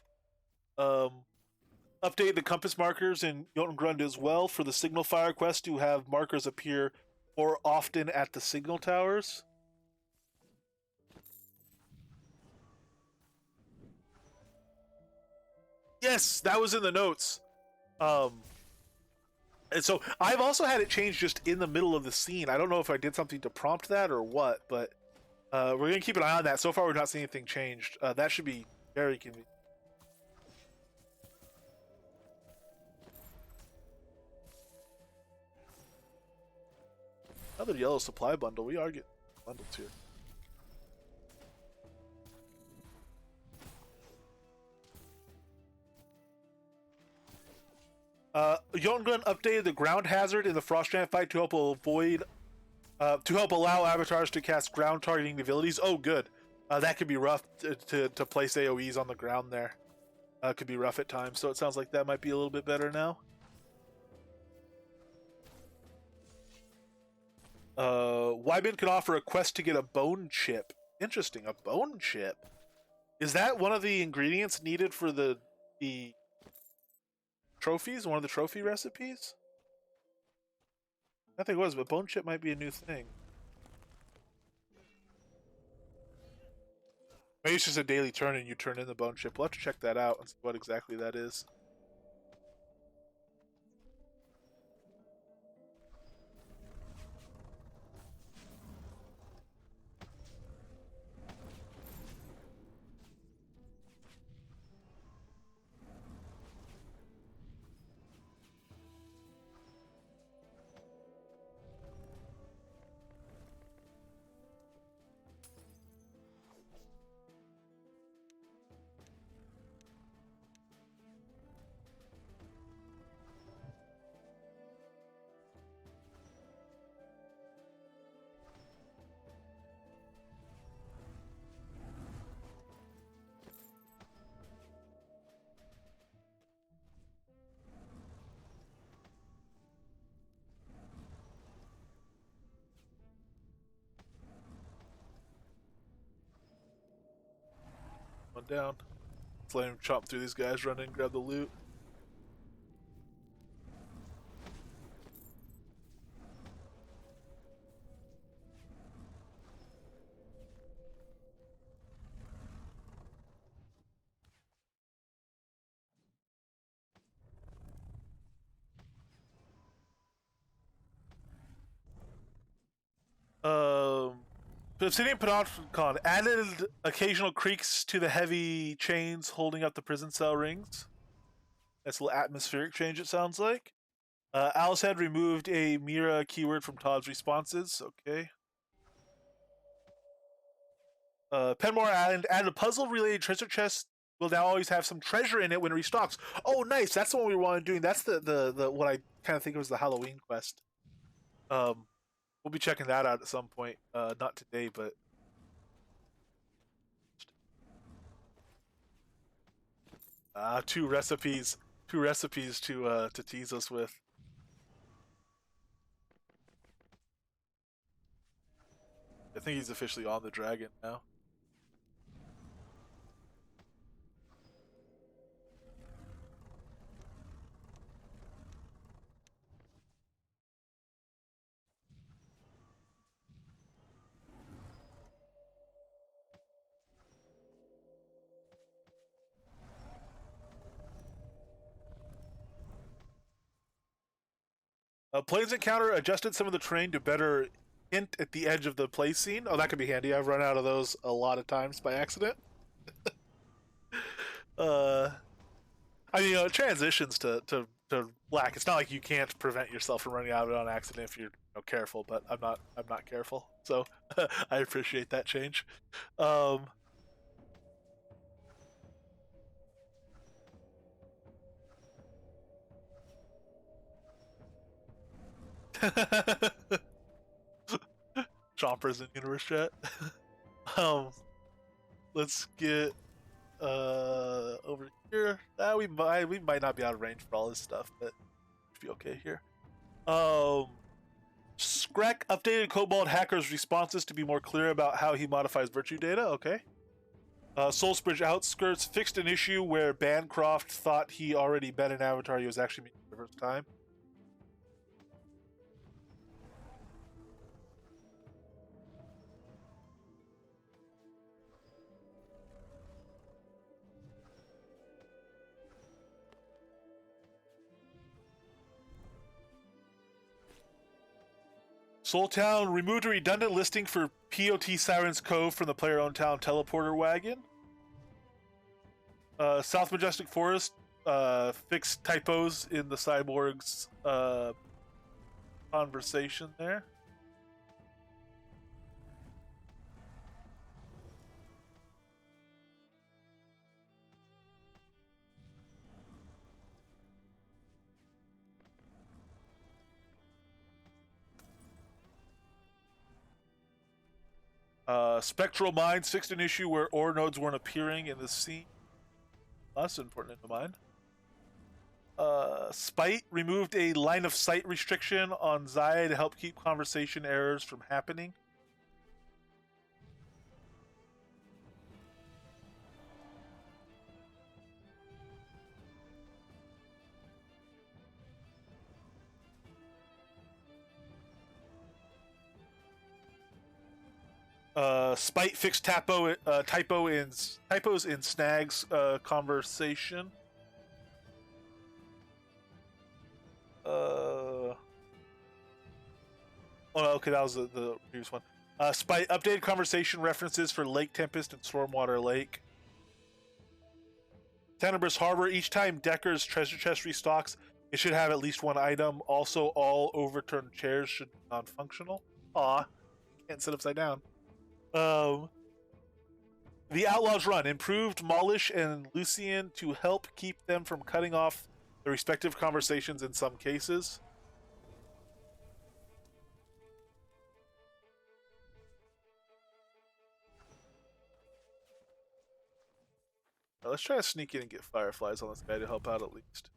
Update the compass markers in Jotungrund as well for the signal fire quest to have markers appear more often at the signal towers. Yes, that was in the notes. And so I've also had it change just in the middle of the scene. I don't know if I did something to prompt that or what, but we're going to keep an eye on that. So far, we're not seeing anything changed. That should be very convenient. Another yellow supply bundle. We are getting bundles here. Jotungrund updated the ground hazard in the Frostgiant fight to help allow avatars to cast ground targeting abilities. Oh, good. That could be rough to place AoEs on the ground there. Could be rough at times, so it sounds like that might be a little bit better now. Wybin can offer a quest to get a bone chip. Interesting, a bone chip. Is that one of the ingredients needed for the trophies? One of the trophy recipes? I think it was, but bone chip might be a new thing. Maybe it's just a daily turn and you turn in the bone chip. We'll have to check that out and see what exactly that is. One down. Let's let him chomp through these guys, run in, grab the loot. Obsidian Panopticon added occasional creaks to the heavy chains holding up the prison cell rings. That's a little atmospheric change, it sounds like. Alice had removed a Mira keyword from Todd's responses. Okay. Penmore added a puzzle-related treasure chest will now always have some treasure in it when it restocks. Oh, nice! That's the one we wanted doing. That's the what I kind of think was the Halloween quest. We'll be checking that out at some point. Not today, but two recipes to tease us with. I think he's officially on the dragon now. Plains Encounter adjusted some of the terrain to better hint at the edge of the play scene. Oh, that could be handy. I've run out of those a lot of times by accident. uh, I mean, it transitions to black. It's not like you can't prevent yourself from running out of it on accident if you're careful. But I'm not careful, so I appreciate that change. Chompers in universe chat. um, let's get over here. We might not be out of range for all this stuff, but should be okay here. Skrek updated Cobalt Hacker's responses to be more clear about how he modifies virtue data. Okay. Soulsbridge Outskirts fixed an issue where Bancroft thought he already bet an avatar he was actually meeting for the first time. Soultown removed a redundant listing for POT Siren's Cove from the player-owned town teleporter wagon. South Majestic Forest fixed typos in the cyborg's conversation there. Spectral Minds fixed an issue where ore nodes weren't appearing in the scene. That's important to mind. Spite removed a line of sight restriction on Zaya to help keep conversation errors from happening. Spite fixed typos in Snag's conversation. Oh, okay, that was the previous one. Spite updated conversation references for Lake Tempest and Stormwater Lake. Tenebrous Harbor, each time Decker's treasure chest restocks, it should have at least one item. Also, all overturned chairs should be non-functional. Aw, can't sit upside down. The Outlaws Run improved Molish and Lucian to help keep them from cutting off their respective conversations in some cases. Let's try to sneak in and get fireflies on this guy to help out at least.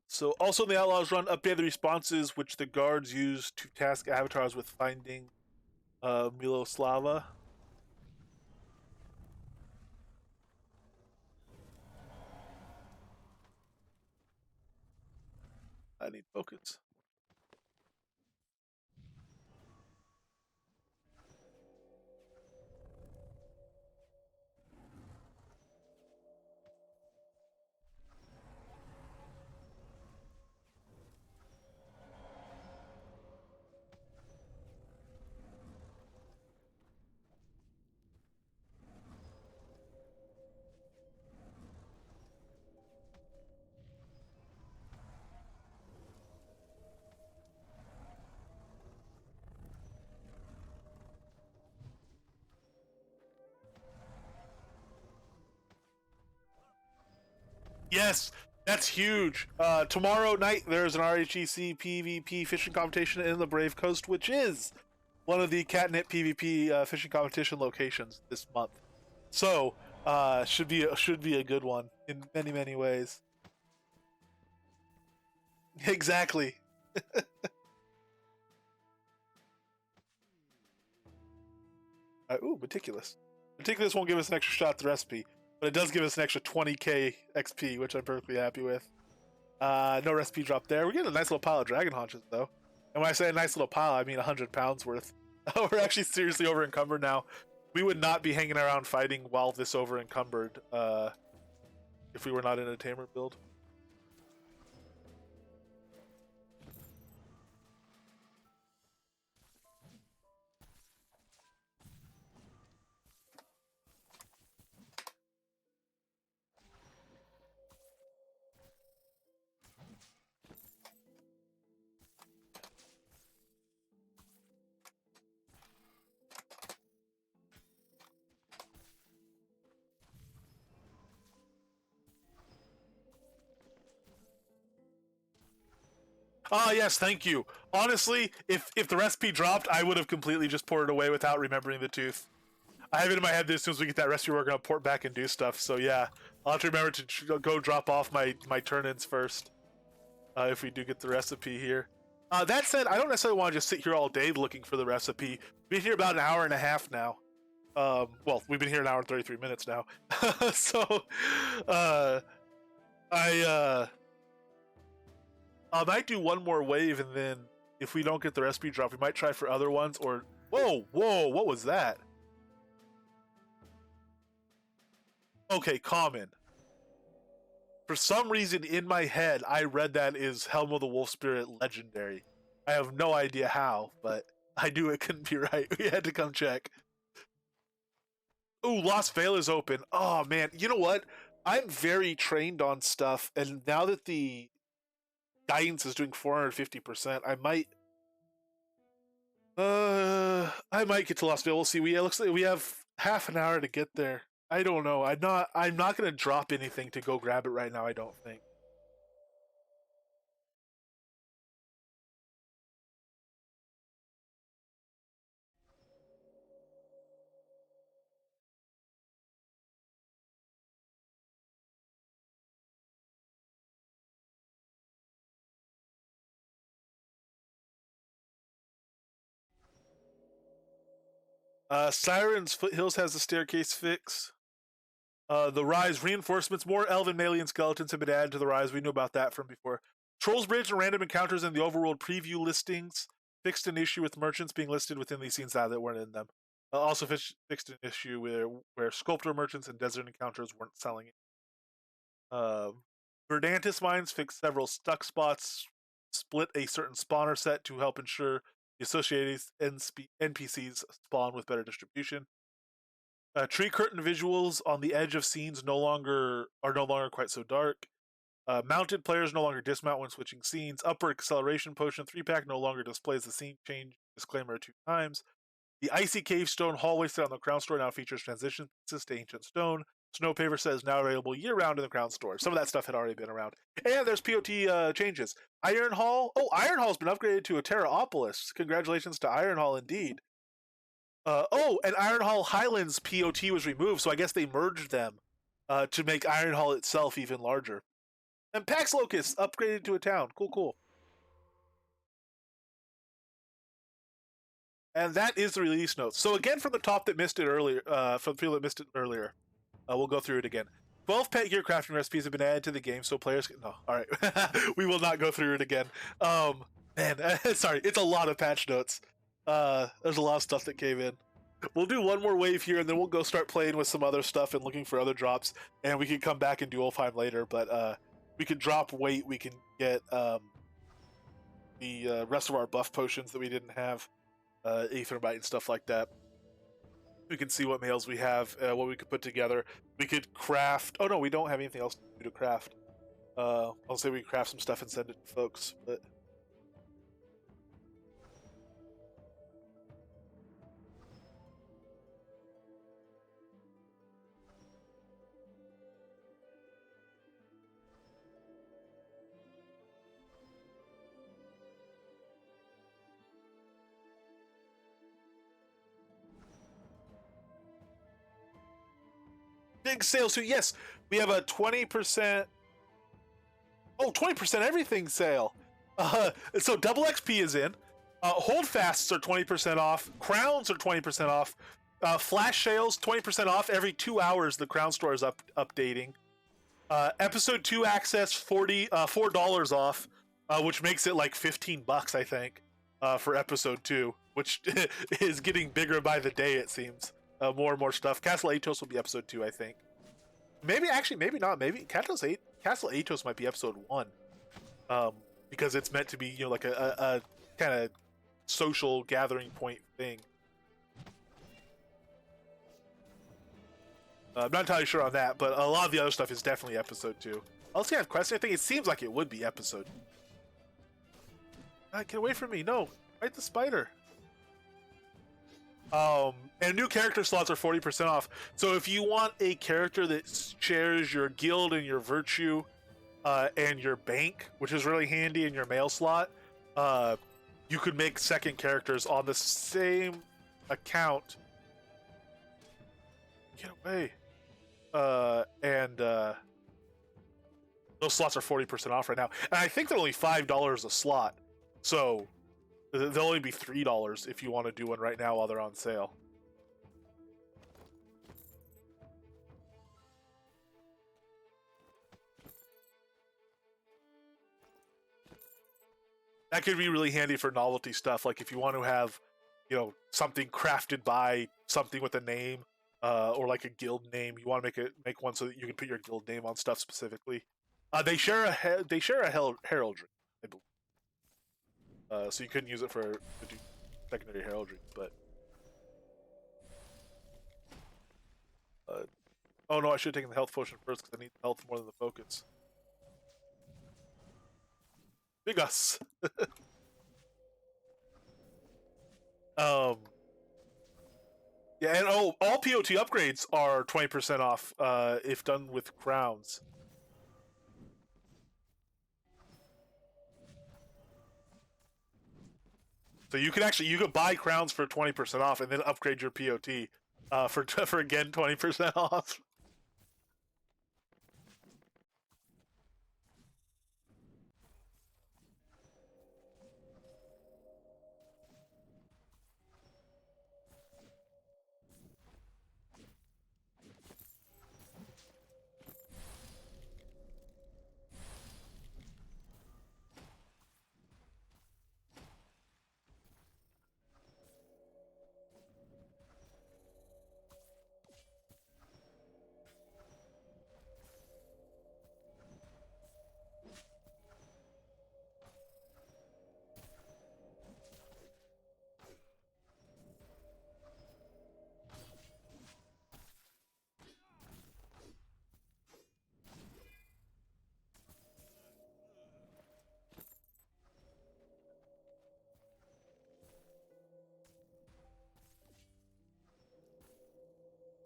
So also in the Outlaws Run, update the responses which the guards use to task avatars with finding Miloslava. I need focus. Yes, that's huge. Tomorrow night there's an RHEC PvP fishing competition in the Brave Coast, which is one of the catnip PvP fishing competition locations this month. So should be a good one in many ways. Exactly. Ooh, meticulous. I think this won't give us an extra shot at the recipe, but it does give us an extra 20k XP, which I'm perfectly happy with. No recipe drop there. We're getting a nice little pile of dragon haunches, though. And when I say a nice little pile, I mean 100 pounds worth. We're actually seriously over encumbered now. We would not be hanging around fighting while this over encumbered if we were not in a Tamer build. Ah, yes, thank you. Honestly, if the recipe dropped, I would have completely just poured it away without remembering the tooth. I have it in my head that as soon as we get that recipe, we're going to port back and do stuff. So yeah, I'll have to remember to go drop off my turn-ins first if we do get the recipe here. That said, I don't necessarily want to just sit here all day looking for the recipe. We've been here about an hour and a half now. Well, we've been here an hour and 33 minutes now. So, I might do one more wave, and then if we don't get the recipe drop, we might try for other ones. Or whoa, what was that? Okay, common. For some reason in my head, I read that is Helm of the Wolf Spirit legendary. I have no idea how, but I knew it couldn't be right. We had to come check. Ooh, Lost Veil is open. Oh man, you know what? I'm very trained on stuff, and now that the guidance is doing 450%, I might get to Lost Veil. We'll see. It looks like we have half an hour to get there. I don't know. I'm not gonna drop anything to go grab it right now, I don't think. Siren's Foothills has the staircase fix. The Rise reinforcements. More elven Malian skeletons have been added to the Rise. We knew about that from before. Trolls Bridge and random encounters in the overworld preview listings. Fixed an issue with merchants being listed within these scenes that weren't in them. Also fixed an issue where sculptor merchants and desert encounters weren't selling it. Verdantis mines fixed several stuck spots. Split a certain spawner set to help ensure the associated NPCs spawn with better distribution. Tree curtain visuals on the edge of scenes are no longer quite so dark. Mounted players no longer dismount when switching scenes. Upward acceleration potion 3-pack no longer displays the scene change disclaimer 2 times. The icy cave stone hallway set on the crown store now features transition pieces to ancient stone. Snow paver says now available year round in the crown store. Some of that stuff had already been around. And there's POT changes. Iron Hall. Oh, Iron Hall's been upgraded to a Terraopolis. Congratulations to Iron Hall indeed. And Iron Hall Highlands POT was removed, so I guess they merged them to make Iron Hall itself even larger. And Pax Locust upgraded to a town. Cool. And that is the release notes. So again, from the top that missed it earlier, from the people that missed it earlier, we'll go through it again. 12 pet gear crafting recipes have been added to the game, so players can... No, all right. We will not go through it again. Man, sorry. It's a lot of patch notes. There's a lot of stuff that came in. We'll do one more wave here, and then we'll go start playing with some other stuff and looking for other drops, and we can come back and do Ulfheim later, but we can drop weight. We can get the rest of our buff potions that we didn't have, Aethermite and stuff like that. We can see what mails we have, what we could put together. We could craft... Oh, no, we don't have anything else to do to craft. I'll say we craft some stuff and send it to folks, but... Big sale. So yes, we have a 20%... Oh, 20% everything sale. So double XP is in. Holdfasts are 20% off. Crowns are 20% off. Flash sales 20% off every 2 hours. The Crown Store is updating. Episode 2 access $4 off, which makes it like $15, I think, for episode 2, which is getting bigger by the day. It seems more and more stuff. Castle Atos will be episode 2, I think. Maybe not. Maybe Castle Atos might be episode 1, because it's meant to be like a kind of social gathering point thing. I'm not entirely sure on that, but a lot of the other stuff is definitely episode 2. Let's see, I have questions. I think it seems like it would be episode. Get away from me! No, fight the spider. And new character slots are 40% off. So if you want a character that shares your guild and your virtue, and your bank, which is really handy in your mail slot, you could make second characters on the same account. Get away. And those slots are 40% off right now. And I think they're only $5 a slot. So they'll only be $3 if you want to do one right now while they're on sale. That could be really handy for novelty stuff, like if you want to have, something crafted by something with a name, or like a guild name. You want to make one so that you can put your guild name on stuff specifically. They share a heraldry, I believe. So you couldn't use it to do secondary heraldry, but. Oh no, I should have taken the health potion first because I need health more than the focus. Big us. Yeah, and all POT upgrades are 20% off if done with crowns. So you could buy crowns for 20% off and then upgrade your POT for again 20% off.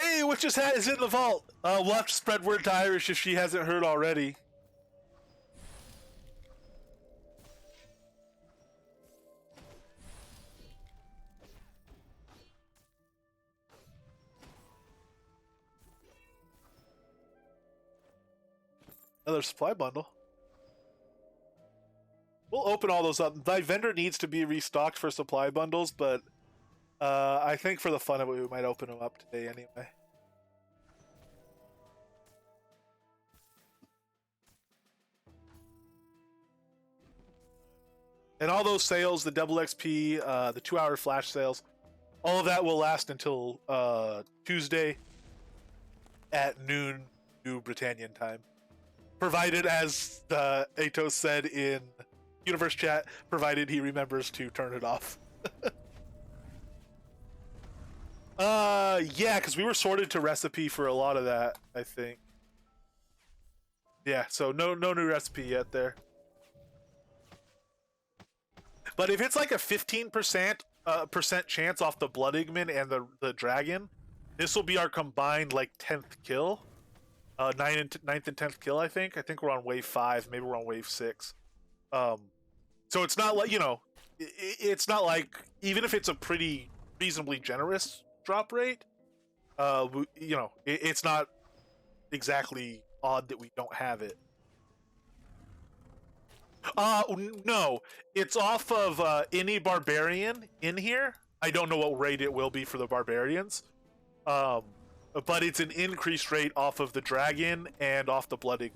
Hey, Witch's hat is in the vault. We'll have to spread word to Irish if she hasn't heard already. Another supply bundle. We'll open all those up. My vendor needs to be restocked for supply bundles, but I think for the fun of it, we might open them up today anyway. And all those sales, the double XP, the 2-hour flash sales, all of that will last until Tuesday at noon New Britannian time. Provided, as the Atos said in Universe Chat, provided he remembers to turn it off. Yeah, because we were sorted to recipe for a lot of that, I think. Yeah, so no new recipe yet there. But if it's like a 15% chance off the Blood Igman and the Dragon, this will be our combined like 10th kill. 9th and 10th kill, I think. I think we're on wave 5, maybe we're on wave 6. So it's not like, it's not like, even if it's a pretty reasonably generous drop rate, it's not exactly odd that we don't have it. No, it's off of any barbarian in here. I don't know what rate it will be for the barbarians, Um, but it's an increased rate off of the dragon and off the blooding.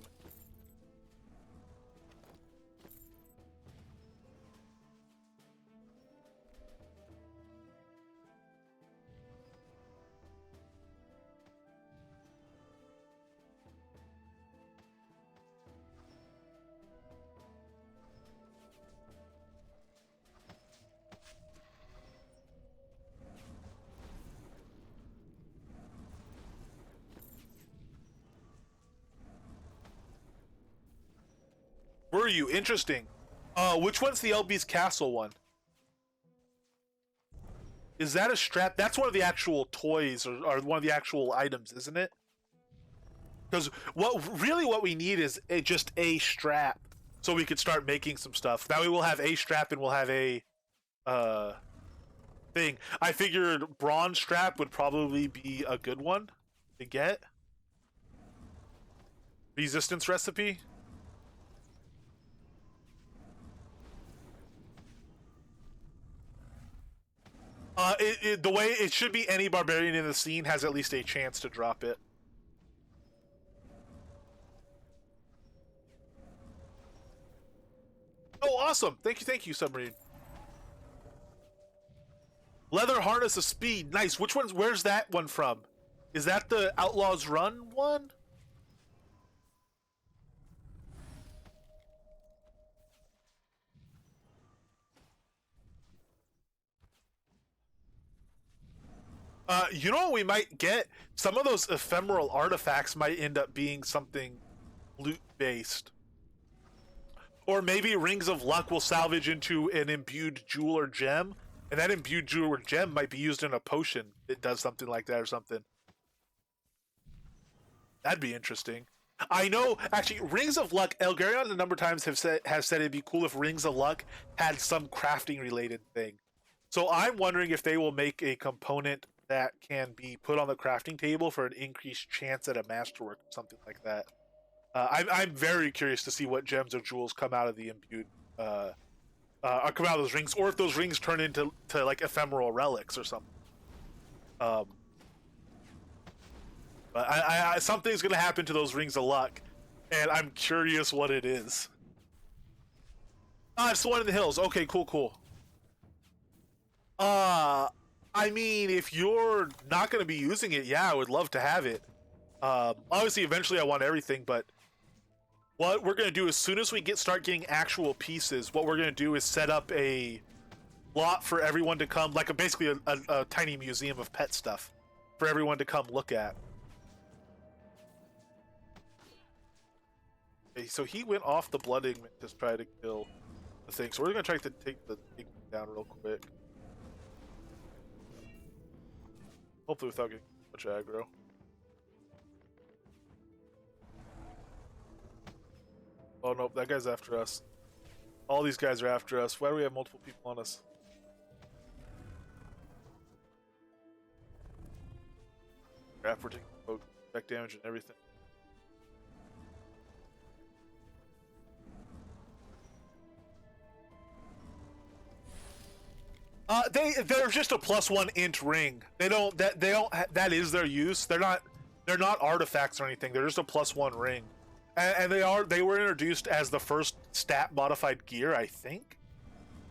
Were you? Interesting. Which one's the LB's castle one? Is that a strap? That's one of the actual toys, or one of the actual items, isn't it? Because what we need is just a strap, so we could start making some stuff. That way we'll have a strap and we'll have a uh thing. I figured bronze strap would probably be a good one to get. Resistance recipe. The way it should be, any barbarian in the scene has at least a chance to drop it. Oh, awesome! Thank you, submarine. Leather harness of speed, nice. Which one's? Where's that one from? Is that the Outlaws Run one? You know what we might get? Some of those ephemeral artifacts might end up being something loot-based. Or maybe Rings of Luck will salvage into an imbued jewel or gem, and that imbued jewel or gem might be used in a potion. It does something like that or something. That'd be interesting. I know, actually, Rings of Luck, Elgarion a number of times have said it'd be cool if Rings of Luck had some crafting-related thing. So I'm wondering if they will make a component that can be put on the crafting table for an increased chance at a masterwork or something like that. I'm very curious to see what gems or jewels come out of the imbued, come out of those rings, or if those rings turn into like ephemeral relics or something. But something's gonna happen to those rings of luck, and I'm curious what it is. Ah, it's the one in the hills. Okay, cool. I mean, if you're not going to be using it, yeah, I would love to have it. Obviously, eventually I want everything, but what we're going to do as soon as we start getting actual pieces, what we're going to do is set up a lot for everyone to come, like basically a tiny museum of pet stuff for everyone to come look at. Okay, so he went off the blooding to try to kill the thing. So we're going to try to take the thing down real quick. Hopefully without getting much aggro. Oh nope, that guy's after us. All these guys are after us. Why do we have multiple people on us? Crap, we're taking back damage and everything. They're just a +1 int ring. That is their use. They're not artifacts or anything. They're just a +1 ring, and they were introduced as the first stat modified gear, I think.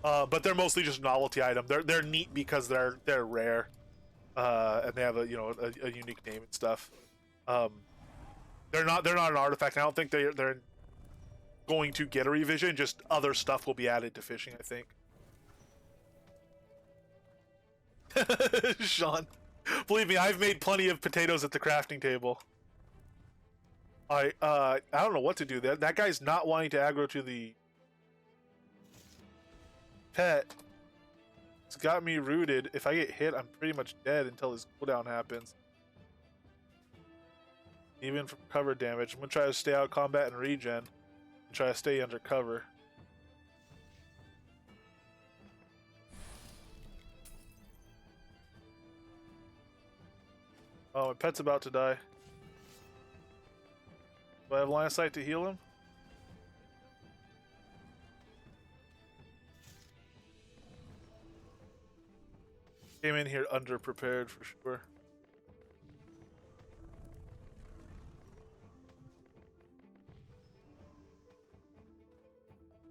But they're mostly just novelty item. They're neat because they're rare, and they have a unique name and stuff. They're not an artifact. I don't think they're going to get a revision. Just other stuff will be added to fishing, I think. Sean, believe me, I've made plenty of potatoes at the crafting table. I don't know what to do. That guy's not wanting to aggro to the pet. It's got me rooted. If I get hit, I'm pretty much dead until his cooldown happens. Even from cover damage. I'm gonna try to stay out of combat and regen, and try to stay under cover. Oh, my pet's about to die. Do I have line of sight to heal him? Came in here underprepared for sure.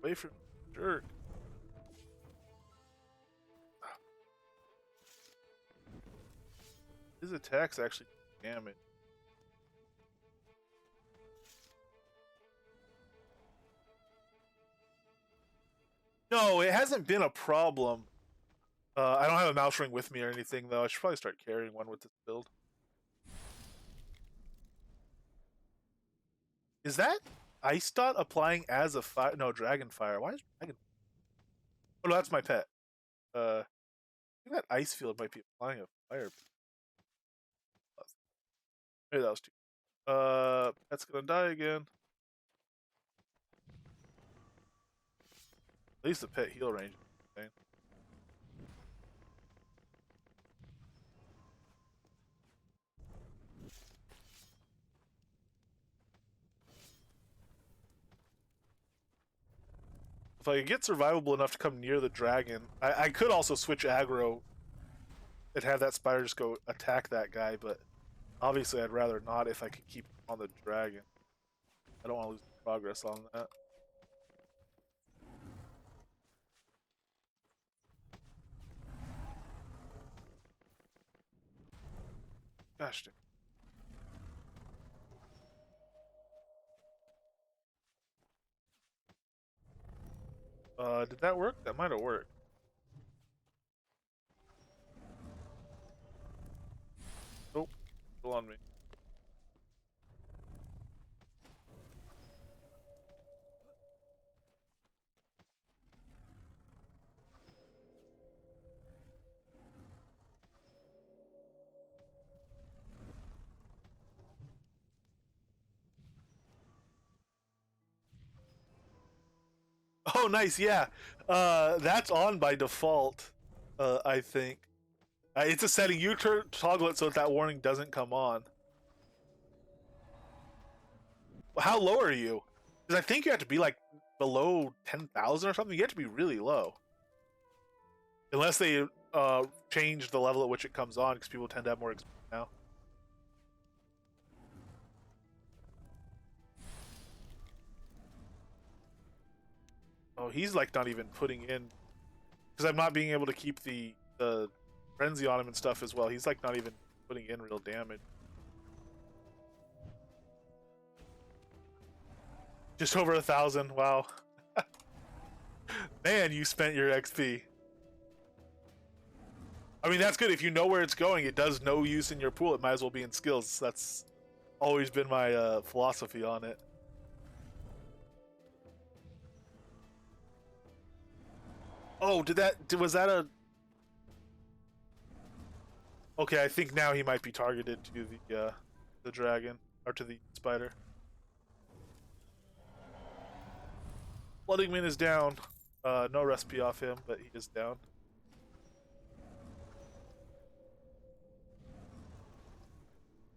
Away from jerk. His attacks actually do damage. No, it hasn't been a problem. I don't have a mouse ring with me or anything, though. I should probably start carrying one with this build. Is that Ice Dot applying as a fire? No, Dragon Fire. Why is Dragon? Oh, no, that's my pet. I think that Ice Field might be applying a fire. Maybe that was too. Pet's gonna die again. At least the pet heal range. If I could get survivable enough to come near the dragon, I could also switch aggro and have that spider just go attack that guy, but obviously I'd rather not if I could keep on the dragon. I don't want to lose progress on that. Gosh dang. Did that work? That might have worked. Nope. Still on me. Oh, nice. Yeah. That's on by default. I think. It's a setting. You toggle it so that warning doesn't come on. How low are you? Because I think you have to be like below 10,000 or something. You have to be really low. Unless they change the level at which it comes on, because people tend to have more experience now. Oh, he's like not even putting in, because I'm not being able to keep the frenzy on him and stuff as well. He's like not even putting in real damage. Just over 1,000. Wow. Man, you spent your XP. I mean, that's good. If you know where it's going, it does no use in your pool. It might as well be in skills. That's always been my philosophy on it. Oh, was that a... Okay, I think now he might be targeted to the dragon, or to the spider. Flooding Min is down. No recipe off him, but he is down.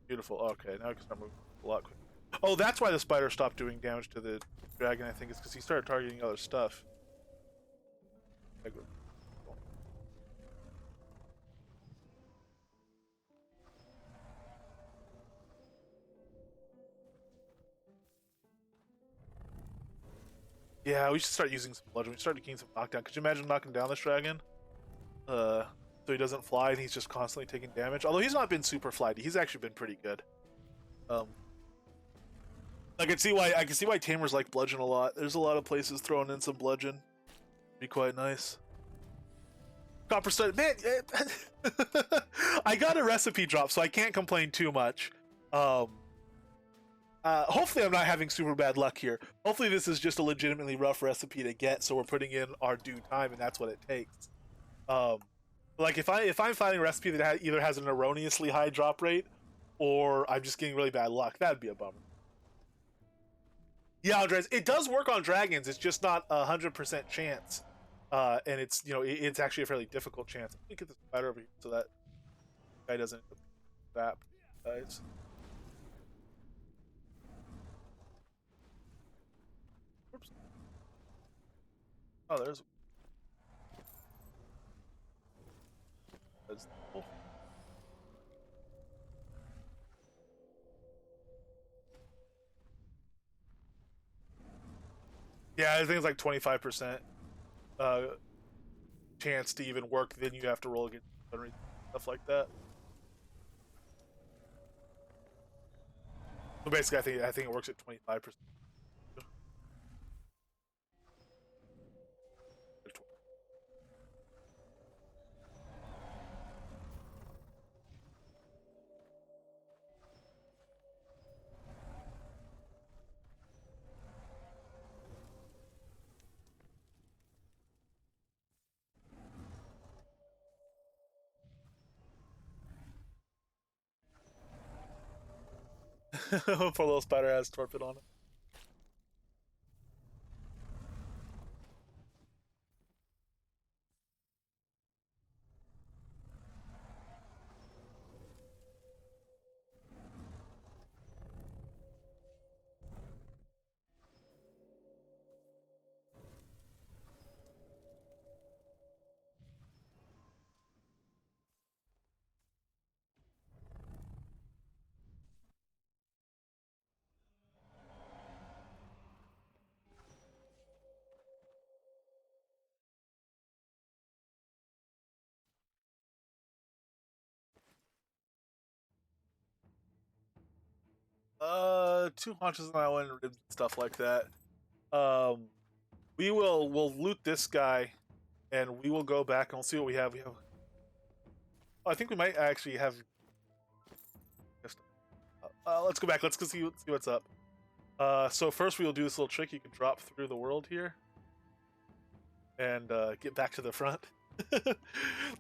Beautiful. Okay, now I can start moving a lot quicker. Oh, that's why the spider stopped doing damage to the dragon, I think, is because he started targeting other stuff. Yeah, we should start using some bludgeon. We start getting some knockdown. Could you imagine knocking down this dragon? So he doesn't fly and he's just constantly taking damage. Although he's not been super flighty, he's actually been pretty good. I can see why Tamers like bludgeon a lot. There's a lot of places throwing in some bludgeon. Be quite nice. Copper stud, man. I got a recipe drop, so I can't complain too much. Hopefully I'm not having super bad luck here. Hopefully this is just a legitimately rough recipe to get, so we're putting in our due time, and that's what it takes. Like if I'm finding a recipe that either has an erroneously high drop rate, or I'm just getting really bad luck, that'd be a bummer. Yeah, Andres, it does work on dragons. It's just not 100% chance, and it's actually a fairly difficult chance. Let me get this spider over here so that guy doesn't zap guys. Oops. Oh, there's. Oh. Yeah, I think it's like 25% uh, chance to even work. Then you have to roll against stuff like that. So basically, I think it works at 25%. Poor little spider has torpid on it. Two haunches on that one, ribs, stuff like that. Um, we'll loot this guy, and we will go back and we'll see what we have. Oh, I think we might actually have. Let's go back. Let's go see what's up. So first we will do this little trick. You can drop through the world here and get back to the front.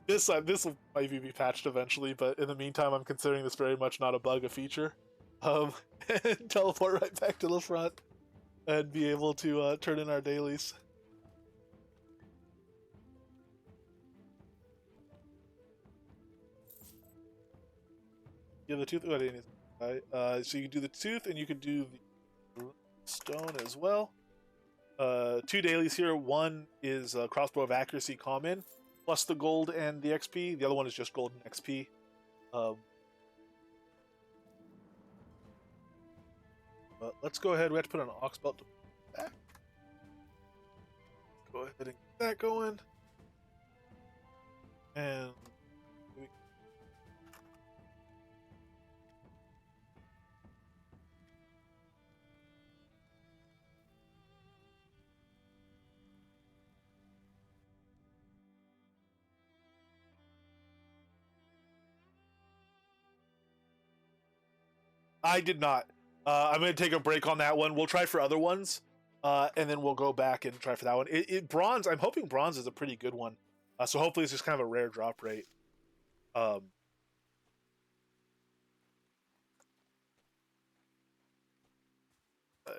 This will maybe be patched eventually, but in the meantime, I'm considering this very much not a bug, a feature. And teleport right back to the front and be able to turn in our dailies. You have the tooth. Oh, I didn't. So you can do the tooth, and you can do the stone as well. Two dailies here. One is crossbow of accuracy common, plus the gold and the XP. The other one is just gold and XP. Let's go ahead. We have to put an ox belt to back. Go ahead and get that going. And I did not. I'm going to take a break on that one. We'll try for other ones, and then we'll go back and try for that one. Bronze. I'm hoping bronze is a pretty good one. So hopefully it's just kind of a rare drop rate. And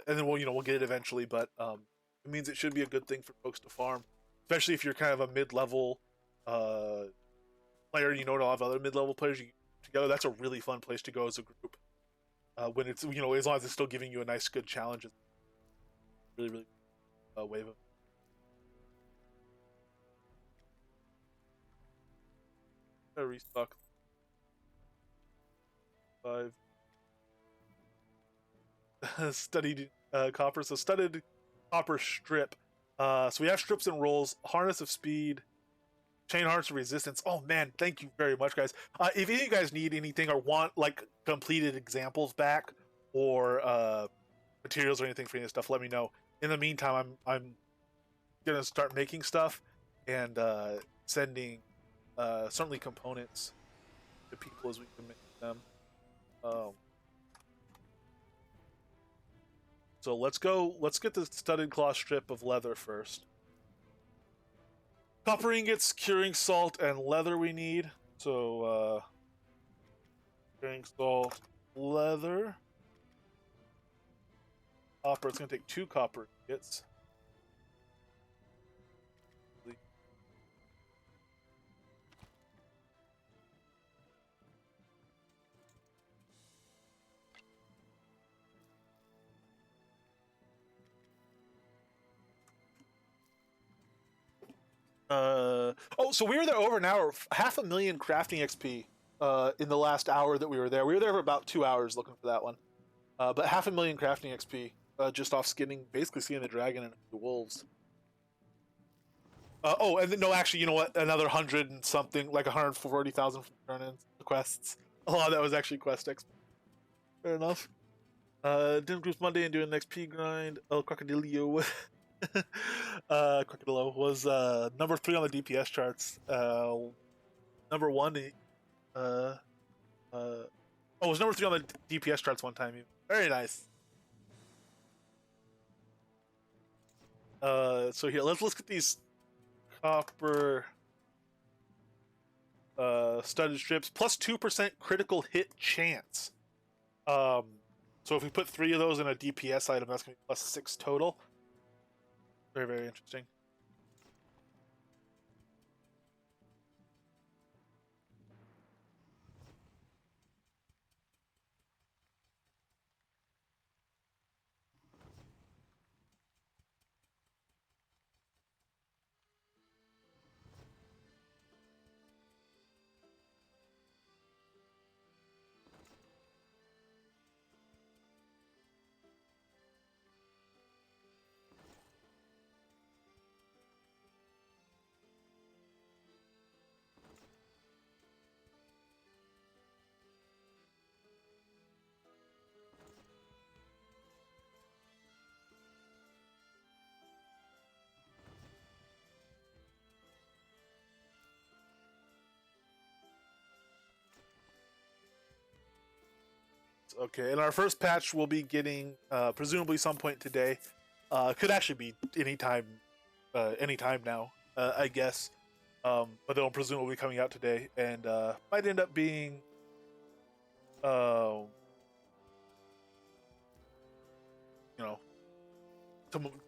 then we'll get it eventually. But it means it should be a good thing for folks to farm, especially if you're kind of a mid-level player. You know, a lot of other mid-level players together. That's a really fun place to go as a group. When it's as long as it's still giving you a nice good challenge, it's really wave of. Restock 5 studied copper, so studded copper strip. So we have strips and rolls, harness of speed, chain harness of resistance. Oh man, thank you very much, guys. If any of you guys need anything or want like completed examples back or materials or anything for any of this stuff, let me know. In the meantime, I'm gonna start making stuff and sending certainly components to people as we can make them. So let's get the studded cloth strip of leather first. Copper ingots, curing salt, and leather we need. So curing salt, leather, copper. It's gonna take 2 copper ingots. So we were there over an hour, 500,000 crafting XP in the last hour that we were there. We were there for about 2 hours looking for that one, but 500,000 crafting XP. just off basically skinning the dragon and the wolves. Oh, and then, no, actually, you know what? Another 100 and something, like 140,000 turn-ins quests. A lot of that was actually quest XP. Fair enough. Dim Groups Monday and doing the XP grind. El Crocodilio. Crocodillo was number 3 on the DPS charts. Number 1, uh, it was number 3 on the DPS charts one time. Very nice. So here, let's look at these copper studded strips. Plus 2% critical hit chance. So if we put 3 of those in a DPS item, that's going to be plus 6 total. Very, very interesting. Okay, and our first patch will be getting presumably some point today. Could actually be anytime now, I guess. But they'll presumably be coming out today, and might end up being you know,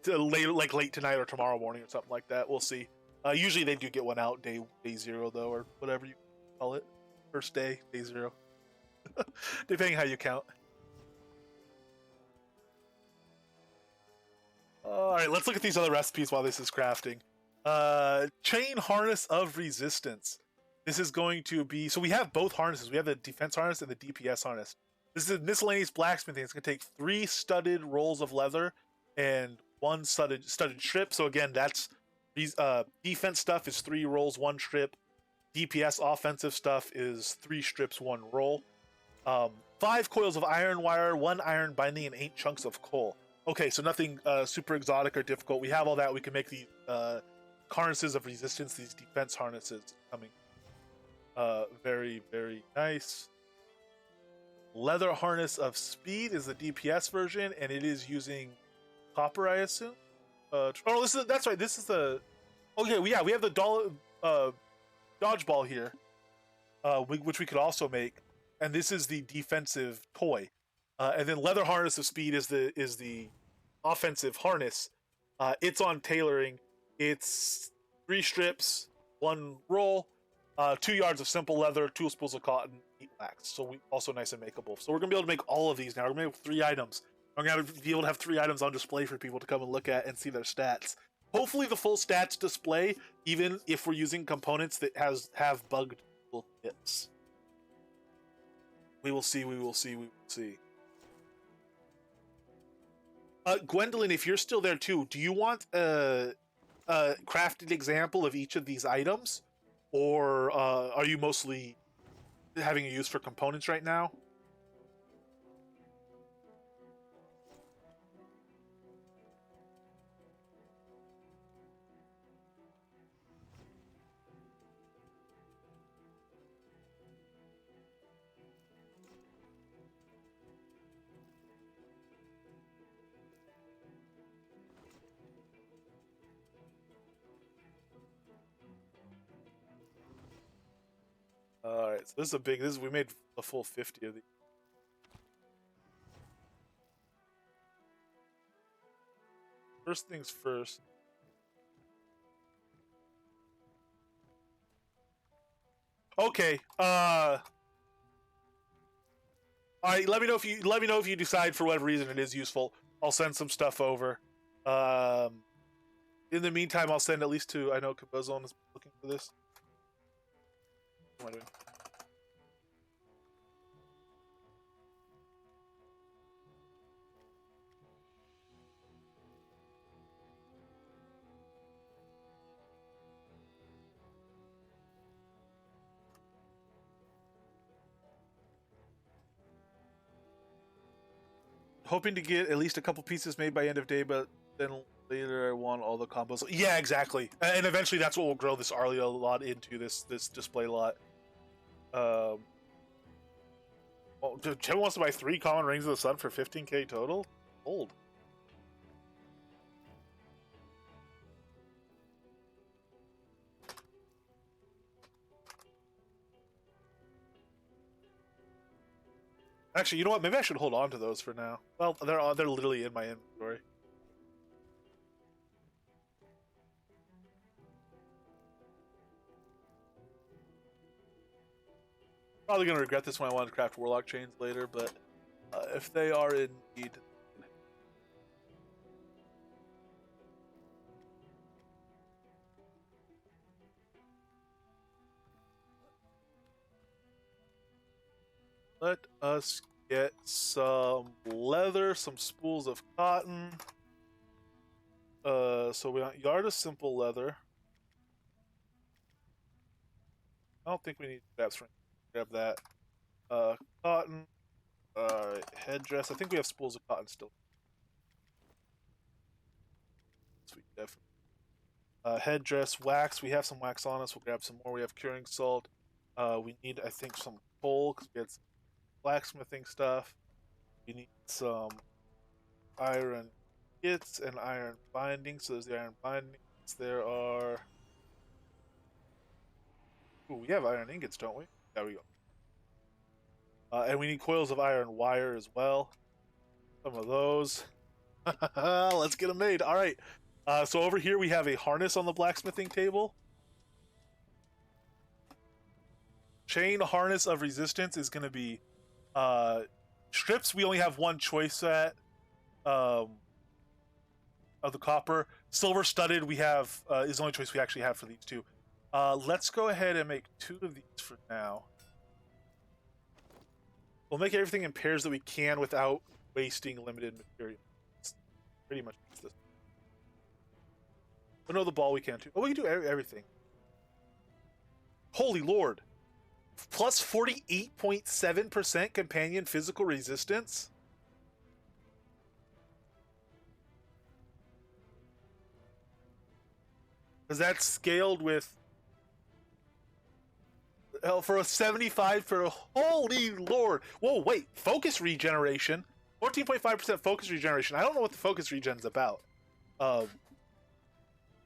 late tonight or tomorrow morning or something like that. We'll see. Usually they do get one out day 0 though, or whatever you call it, first day 0, depending how you count. All right, let's look at these other recipes while this is crafting. Chain harness of resistance. This is going to be, so we have both harnesses. We have the defense harness and the DPS harness. This is a miscellaneous blacksmithing. It's going to take 3 studded rolls of leather and 1 studded strip. So again, that's defense stuff is 3 rolls, 1 strip. DPS offensive stuff is 3 strips, 1 roll. 5 coils of iron wire, 1 iron binding, and 8 chunks of coal. Okay, so nothing super exotic or difficult. We have all that. We can make the harnesses of resistance, these defense harnesses coming. Very, very nice. Leather harness of speed is the DPS version, and it is using copper, I assume. That's right. This is the. Okay, we have the dodgeball here, which we could also make, and this is the defensive toy. And then leather harness of speed is the offensive harness. It's on tailoring. It's 3 strips, 1 roll, 2 yards of simple leather, 2 spools of cotton, 8 wax. So we also nice and makeable. So we're gonna be able to make all of these now. We're gonna make 3 items. I'm gonna be able to have 3 items on display for people to come and look at and see their stats. Hopefully the full stats display, even if we're using components that have bugged tips. We will see. Gwendolyn, if you're still there too, do you want a crafted example of each of these items, or are you mostly having a use for components right now? All right, so we made a full 50 of these. First things first. Okay. All right. Let me know if you decide for whatever reason it is useful. I'll send some stuff over. In the meantime, I'll send at least to. I know Cabazon is looking for this. What am I doing? hoping to get at least a couple pieces made by end of day, but then later I want all the combos. Yeah, exactly. And eventually that's what will grow this Arlia lot into, this display lot. Well, Tim wants to buy 3 common Rings of the Sun for 15k total? Old. Actually, you know what? Maybe I should hold on to those for now. Well, they're literally in my inventory. Probably gonna regret this when I want to craft Warlock chains later, but if they are in need. Let us get some leather, some spools of cotton. So we want yard of simple leather. I don't think we need straps. Grab that. Cotton. Headdress. I think we have spools of cotton still. Sweet, definitely. Headdress, wax. We have some wax on us. We'll grab some more. We have curing salt. We need, I think, some coal because we had some blacksmithing stuff. We need some iron kits and iron bindings. So there's the iron bindings. There are. Ooh, we have iron ingots, don't we? There we go. And we need coils of iron wire as well. Some of those. Let's get them made. All right. So over here we have a harness on the blacksmithing table. Chain harness of resistance is going to be strips. We only have one choice at of the copper. Silver studded we have is the only choice we actually have for these two. Let's go ahead and make 2 of these for now. We'll make everything in pairs that we can without wasting limited material. It's pretty much this. Oh no, the ball we can't do. Oh, we can do everything. Holy Lord. Plus 48.7% companion physical resistance. Because that's scaled with for a 75 for a holy Lord. Whoa, wait, focus regeneration. 14.5% focus regeneration. I don't know what the focus regen's about.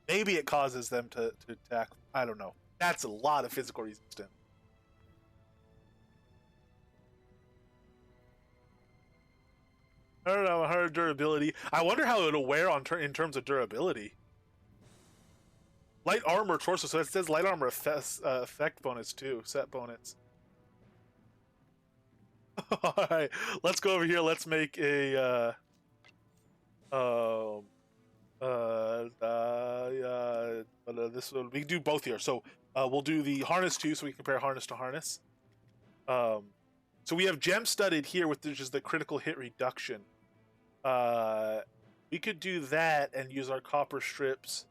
Maybe it causes them to attack. I don't know. That's a lot of physical resistance. I don't know, her durability. I wonder how it'll wear in terms of durability. Light armor torso, so it says light armor effect bonus too, set bonus. Alright, let's go over here. Let's make a this one, we can do both here. So we'll do the harness too, so we compare harness to harness. So we have gem studded here, with which is the critical hit reduction. We could do that and use our copper strips.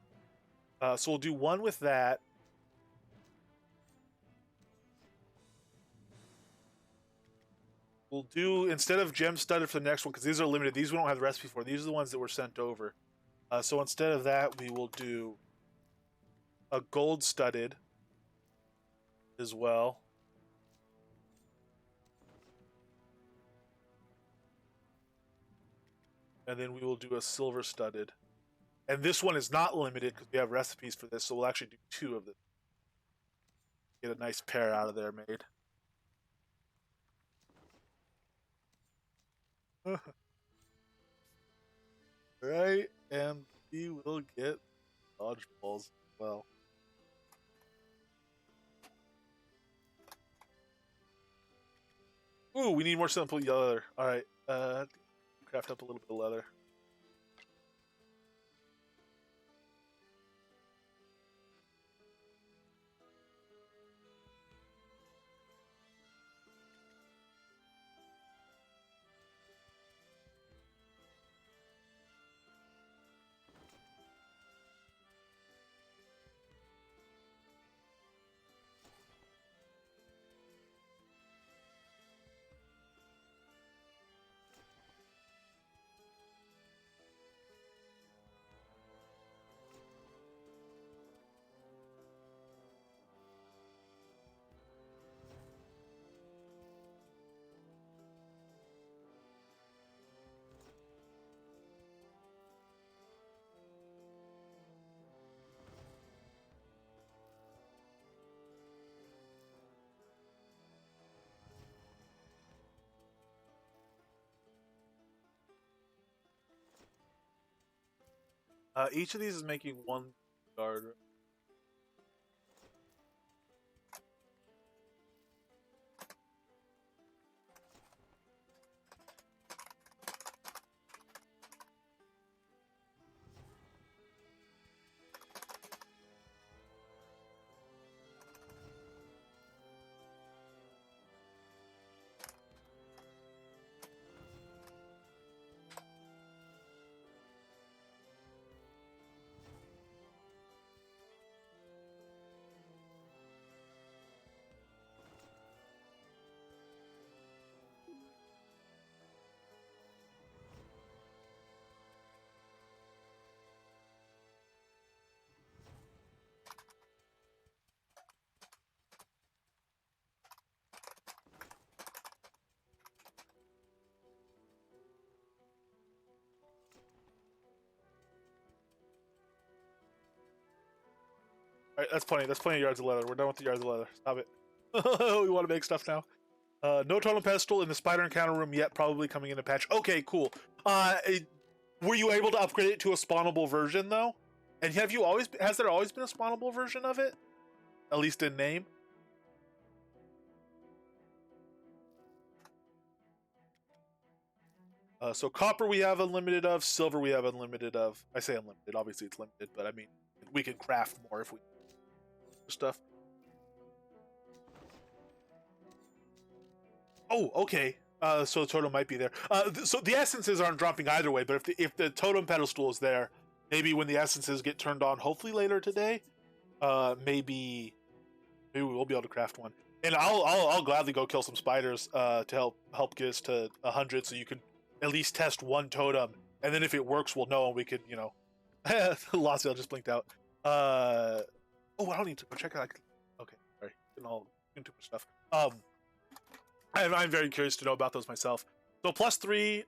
So we'll do one with that. We'll do, instead of gem studded for the next one, because these are limited. These we don't have the recipe for. These are the ones that were sent over. So instead of that, we will do a gold studded as well. And then we will do a silver studded. And this one is not limited because we have recipes for this, so we'll actually do 2 of them. Get a nice pair out of there made. Right, and we will get dodgeballs as well. Ooh, we need more simple leather. Alright, craft up a little bit of leather. Each of these is making 1 yard. All right, that's plenty. That's plenty of yards of leather. We're done with the yards of leather. Stop it. We want to make stuff now. No totem pedestal in the spider encounter room yet. Probably coming in a patch. Okay, cool. Were you able to upgrade it to a spawnable version though? And have you always? Has there always been a spawnable version of it? At least in name. So copper we have unlimited of. Silver we have unlimited of. I say unlimited. Obviously it's limited, but I mean we can craft more if we stuff. Oh, okay. So the totem might be there. So the essences aren't dropping either way, but if the totem pedestal is there, maybe when the essences get turned on, hopefully later today, maybe we will be able to craft one. And I'll gladly go kill some spiders to help get us to 100, so you can at least test one totem, and then if it works, we'll know, and we could, Lost just blinked out. I don't need to go check out. Okay, sorry, getting too much stuff. I'm very curious to know about those myself. So +3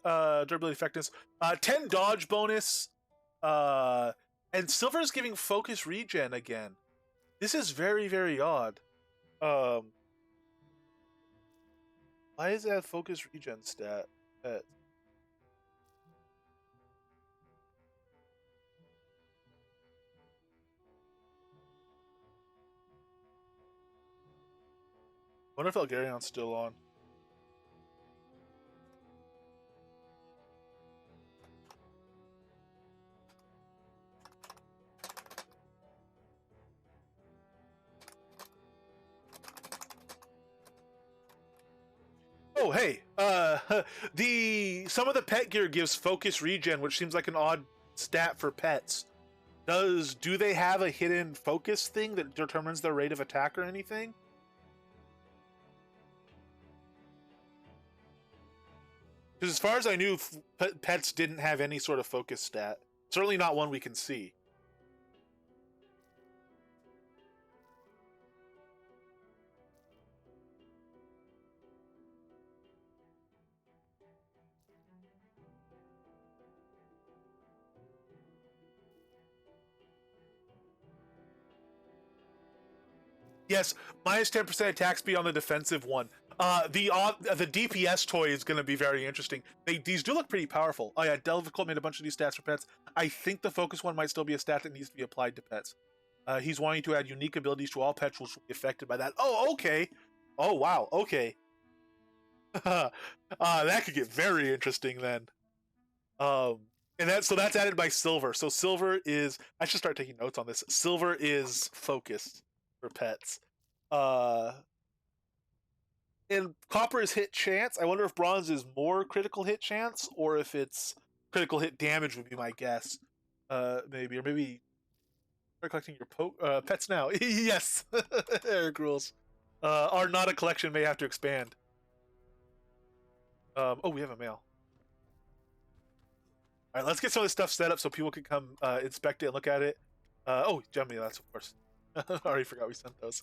durability effectiveness, 10 dodge bonus, and silver is giving focus regen again. This is very, very odd. Why is that focus regen stat? I wonder if Elgarion's still on. Oh, hey, some of the pet gear gives focus regen, which seems like an odd stat for pets. Do they have a hidden focus thing that determines their rate of attack or anything? Because as far as I knew, pets didn't have any sort of focus stat. Certainly not one we can see. Yes, minus 10% attack speed on the defensive one. The DPS toy is going to be very interesting. These do look pretty powerful. Oh yeah, Delvicolt made a bunch of these stats for pets. I think the focus one might still be a stat that needs to be applied to pets. He's wanting to add unique abilities to all pets which will be affected by that. Oh, okay. Oh, wow. Okay. That could get very interesting then. And that's added by silver. So silver is, I should start taking notes on this. Silver is focused for pets. And copper is hit chance. I wonder if bronze is more critical hit chance, or if it's critical hit damage would be my guess. Maybe start collecting your pets now. Yes, Eric rules. Our not a collection may have to expand. We have a mail. All right, let's get some of this stuff set up so people can come inspect it and look at it. Gemini, that's of course. I already forgot we sent those.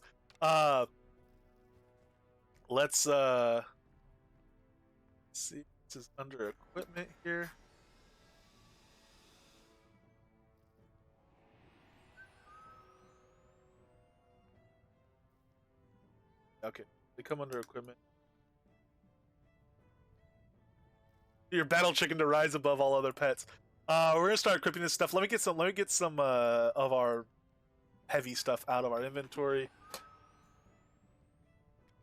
Let's see. This is under equipment here. Okay, they come under equipment. Your battle chicken to rise above all other pets. We're gonna start equipping this stuff. Let me get some. Let me get some of our heavy stuff out of our inventory.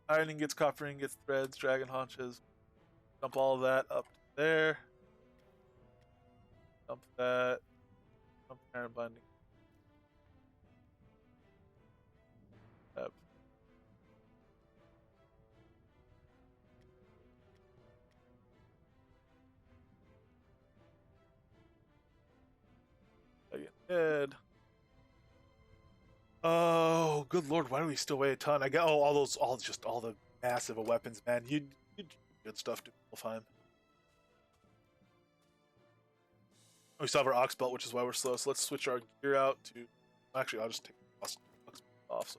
Iron ingots, copper ingots, threads, dragon haunches. Dump all of that up there. Dump that. Dump iron binding. Yep. Head. Oh, good lord! Why do we still weigh a ton? I got all those, all the massive weapons, man. You do good stuff to fine. We still have our ox belt, which is why we're slow. So let's switch our gear out to. Actually, I'll just take the ox belt off. So.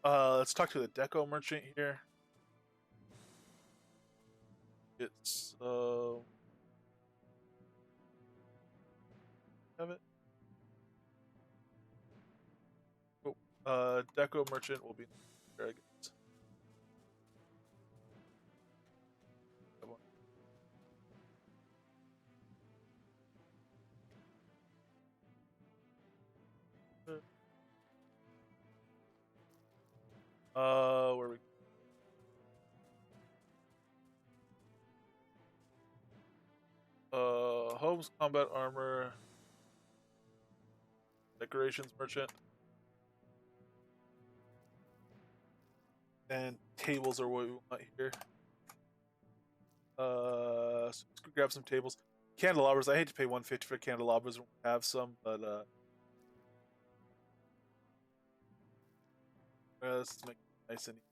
Oh, let's talk to the deco merchant here. It's have it. Oh, deco merchant will be there, I guess. Where we? Homes, combat armor, decorations merchant, and tables are what we want here. So let's grab some tables. Candelabras. I hate to pay 150 for candelabras. We have some, but let's make it nice and easy.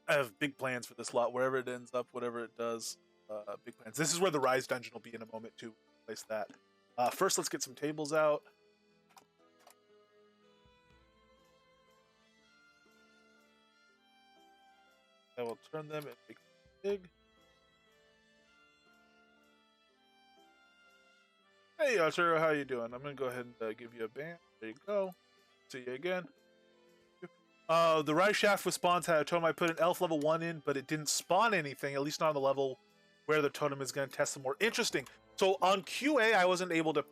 I have big plans for this lot. Wherever it ends up, whatever it does, big plans. This is where the Rise dungeon will be in a moment to place that. First, let's get some tables out. I will turn them and make them big. Hey, Arturo, how you doing? I'm gonna go ahead and give you a ban. There you go. See you again. The Rise shaft with spawns had a totem. I put an elf level 1 in, but it didn't spawn anything, at least not on the level where the totem is going to test some more. Interesting. So on QA, I wasn't able to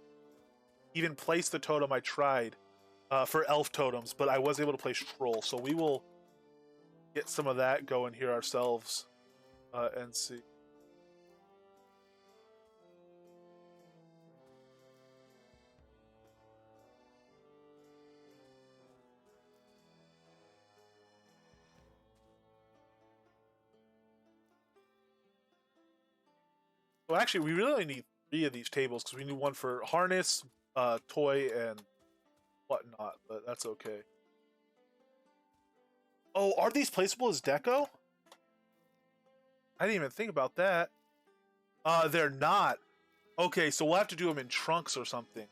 even place the totem I tried for elf totems, but I was able to place troll. So we will get some of that going here ourselves and see. Well, actually, we really only need 3 of these tables because we need one for harness, toy, and whatnot, but that's okay. Oh, are these placeable as deco? I didn't even think about that. They're not. Okay, so we'll have to do them in trunks or something.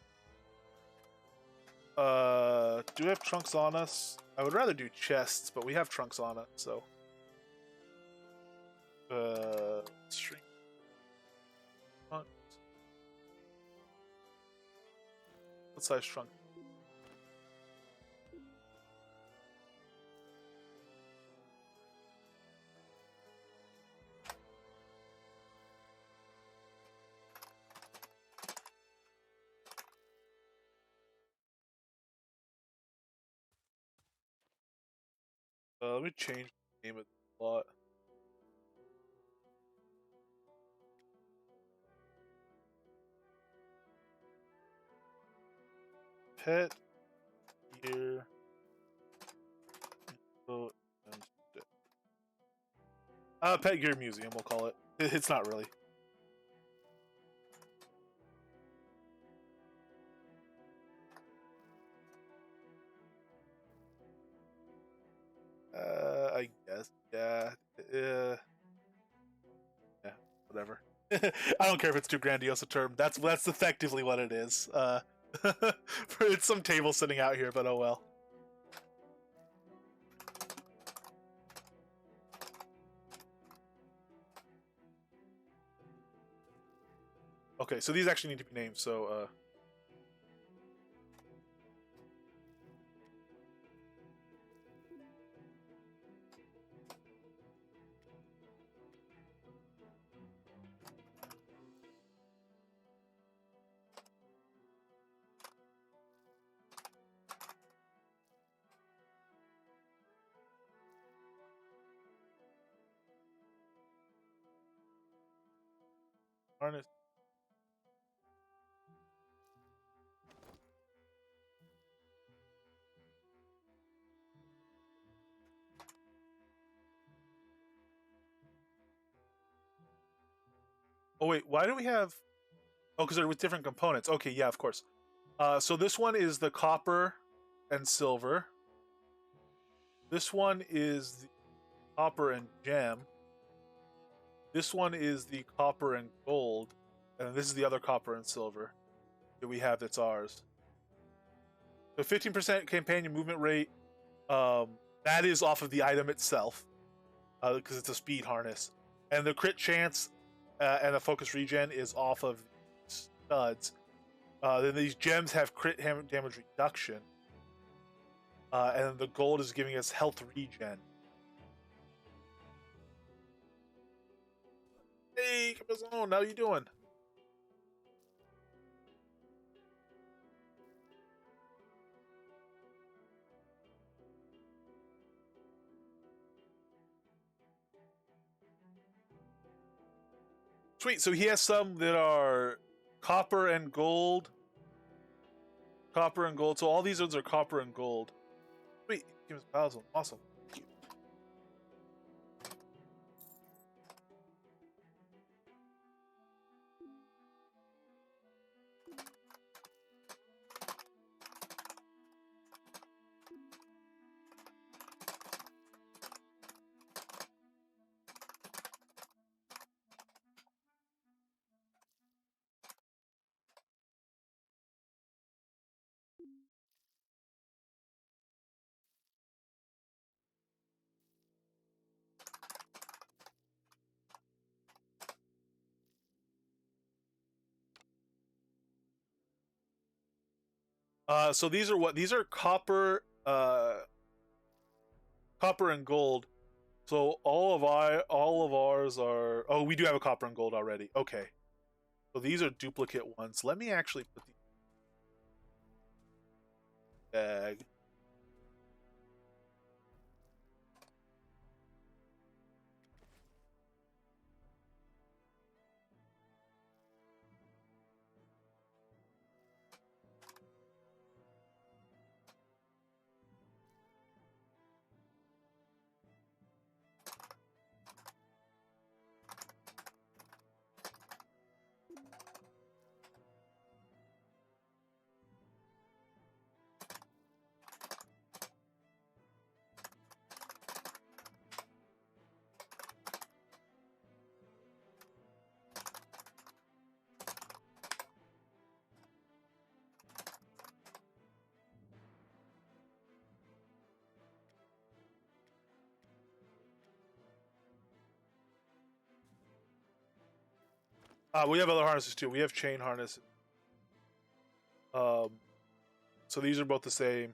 Do we have trunks on us? I would rather do chests, but we have trunks on us, so. String. What size trunk? Let me change the name of the lot. Pet gear info and pet gear museum, we'll call it. It's not really. I guess. Yeah. Yeah, whatever. I don't care if it's too grandiose a term. That's effectively what it is. It's some table sitting out here, but oh well. Okay, so these actually need to be named, so harness. Oh wait, why do we have? Oh, because they're with different components. Okay, yeah, of course. So this one is the copper and silver. This one is the copper and gem. This one is the copper and gold, and this is the other copper and silver that we have that's ours. So 15% companion movement rate. That is off of the item itself, because it's a speed harness, and the crit chance and the focus regen is off of studs. Then these gems have crit damage reduction, and the gold is giving us health regen. Hey, Capizone, how you doing? Sweet. So he has some that are copper and gold. Copper and gold. So all these ones are copper and gold. Sweet. Give us Capizone. Awesome. So these are what? These are copper, copper and gold. So all of ours are. Oh, we do have a copper and gold already. Okay. So these are duplicate ones. Let me actually put the bag. We have other harnesses too. We have chain harnesses. Um, so these are both the same,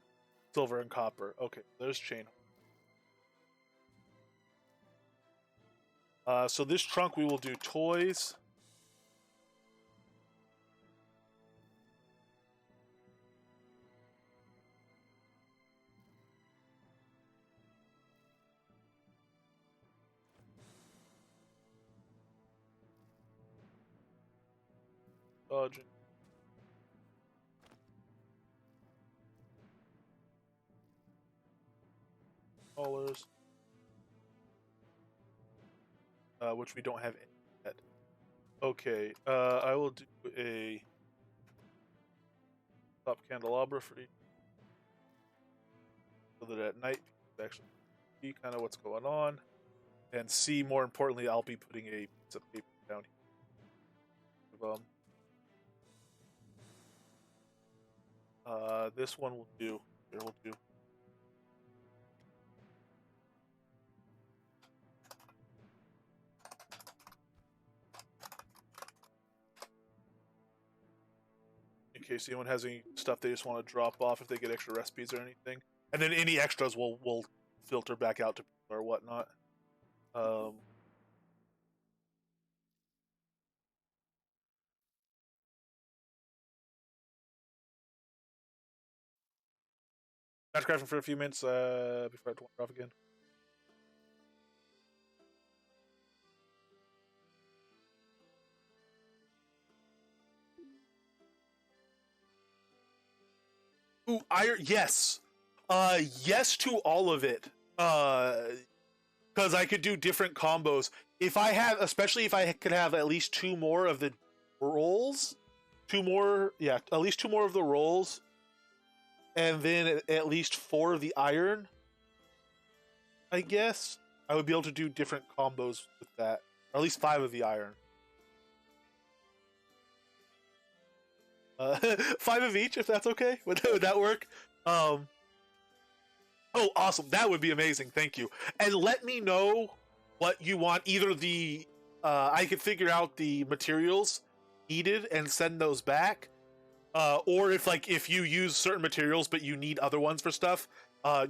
silver and copper. Okay, there's chain. So this trunk we will do toys. Dodging. Colors. Which we don't have any yet. Okay, I will do a top candelabra for each, so that at night you actually see kind of what's going on, and see, more importantly, I'll be putting a piece of paper down here. This one will do. Here will do. In case anyone has any stuff they just want to drop off if they get extra recipes or anything, and then any extras will filter back out to people or whatnot. Crafting for a few minutes before I have to wander off again. Ooh, iron. Yes. Yes to all of it. Because I could do different combos. If I have, especially if I could have at least 2 more of the rolls, 2 more, yeah, at least 2 more of the rolls, and then at least 4 of the iron. I guess I would be able to do different combos with that, or at least 5 of the iron. 5 of each, if that's okay. Would that work? Oh, awesome! That would be amazing. Thank you. And let me know what you want. Either the I could figure out the materials needed and send those back, or if you use certain materials but you need other ones for stuff, I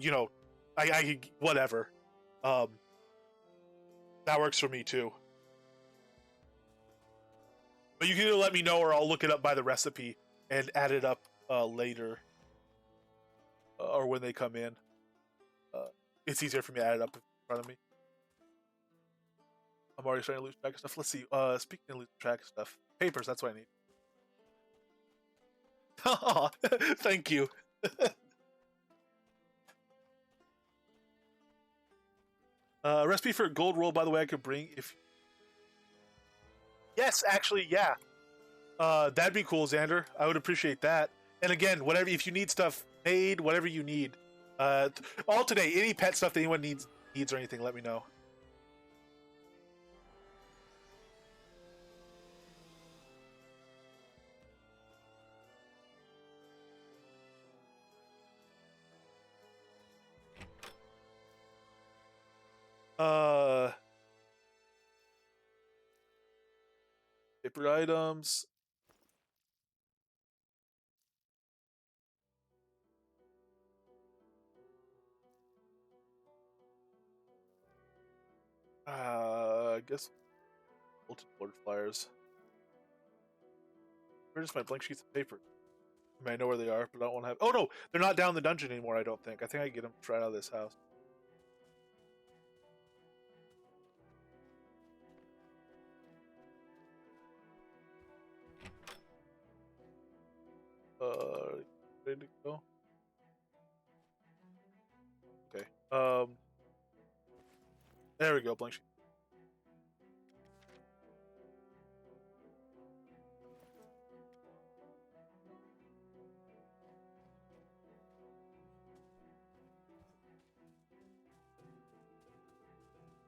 whatever. That works for me too. But you can either let me know or I'll look it up by the recipe and add it up later, or when they come in. It's easier for me to add it up in front of me. I'm already starting to lose track of stuff. Let's see. Speaking of losing track of stuff, papers. That's what I need. Thank you. Recipe for a gold roll, by the way, I could bring if. Yes, actually, yeah. That'd be cool, Xander. I would appreciate that. And again, whatever, if you need stuff made, whatever you need. All today, any pet stuff that anyone needs or anything, let me know. Paper items. I guess bulletin board flyers. Where just my blank sheets of paper? I mean, I know where they are, but I don't want to have. Oh no, they're not down in the dungeon anymore. I don't think. I think I can get them right out of this house. Ready to go? Okay. There we go. Blank sheet.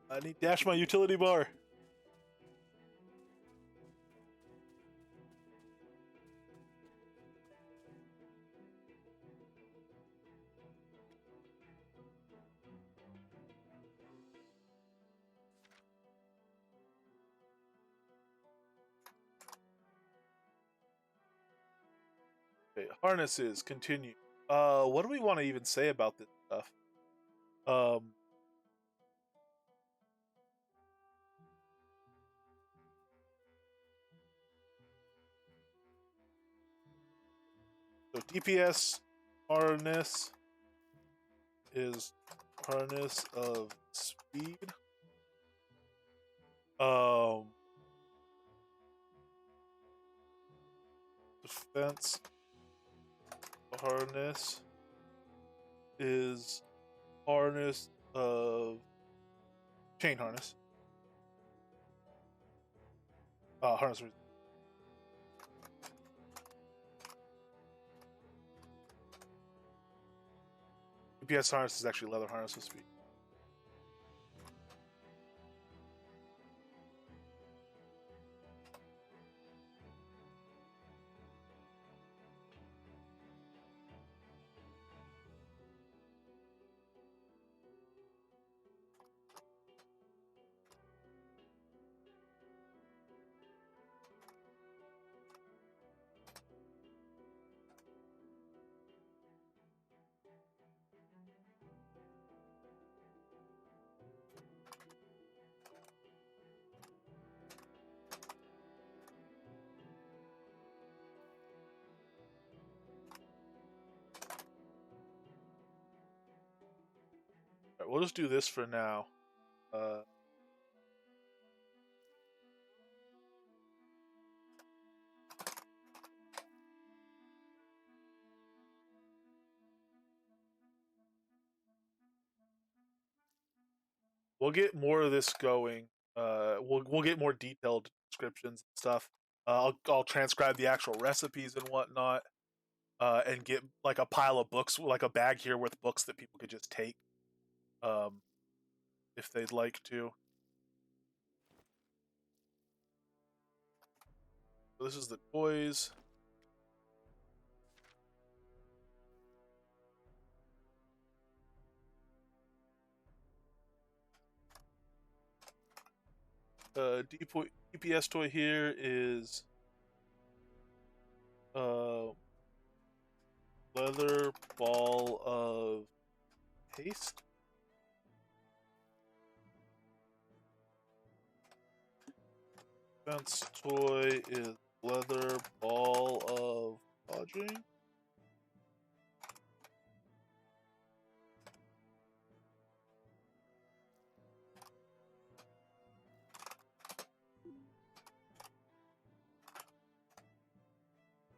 I need to dash my utility bar. Okay, harnesses, continue. What do we want to even say about this stuff? Um, so DPS harness is harness of speed. Um, Defense harness is harness of chain harness. Harness. DPS harness is actually leather harness of speed. right, we'll just do this for now. We'll get more of this going. We'll get more detailed descriptions and stuff. I'll transcribe the actual recipes and whatnot, and get like a pile of books, like a bag here with books that people could just take, um, if they'd like to. So this is the toys. DPS toy here is leather ball of paste. Defense toy is leather ball of dodging.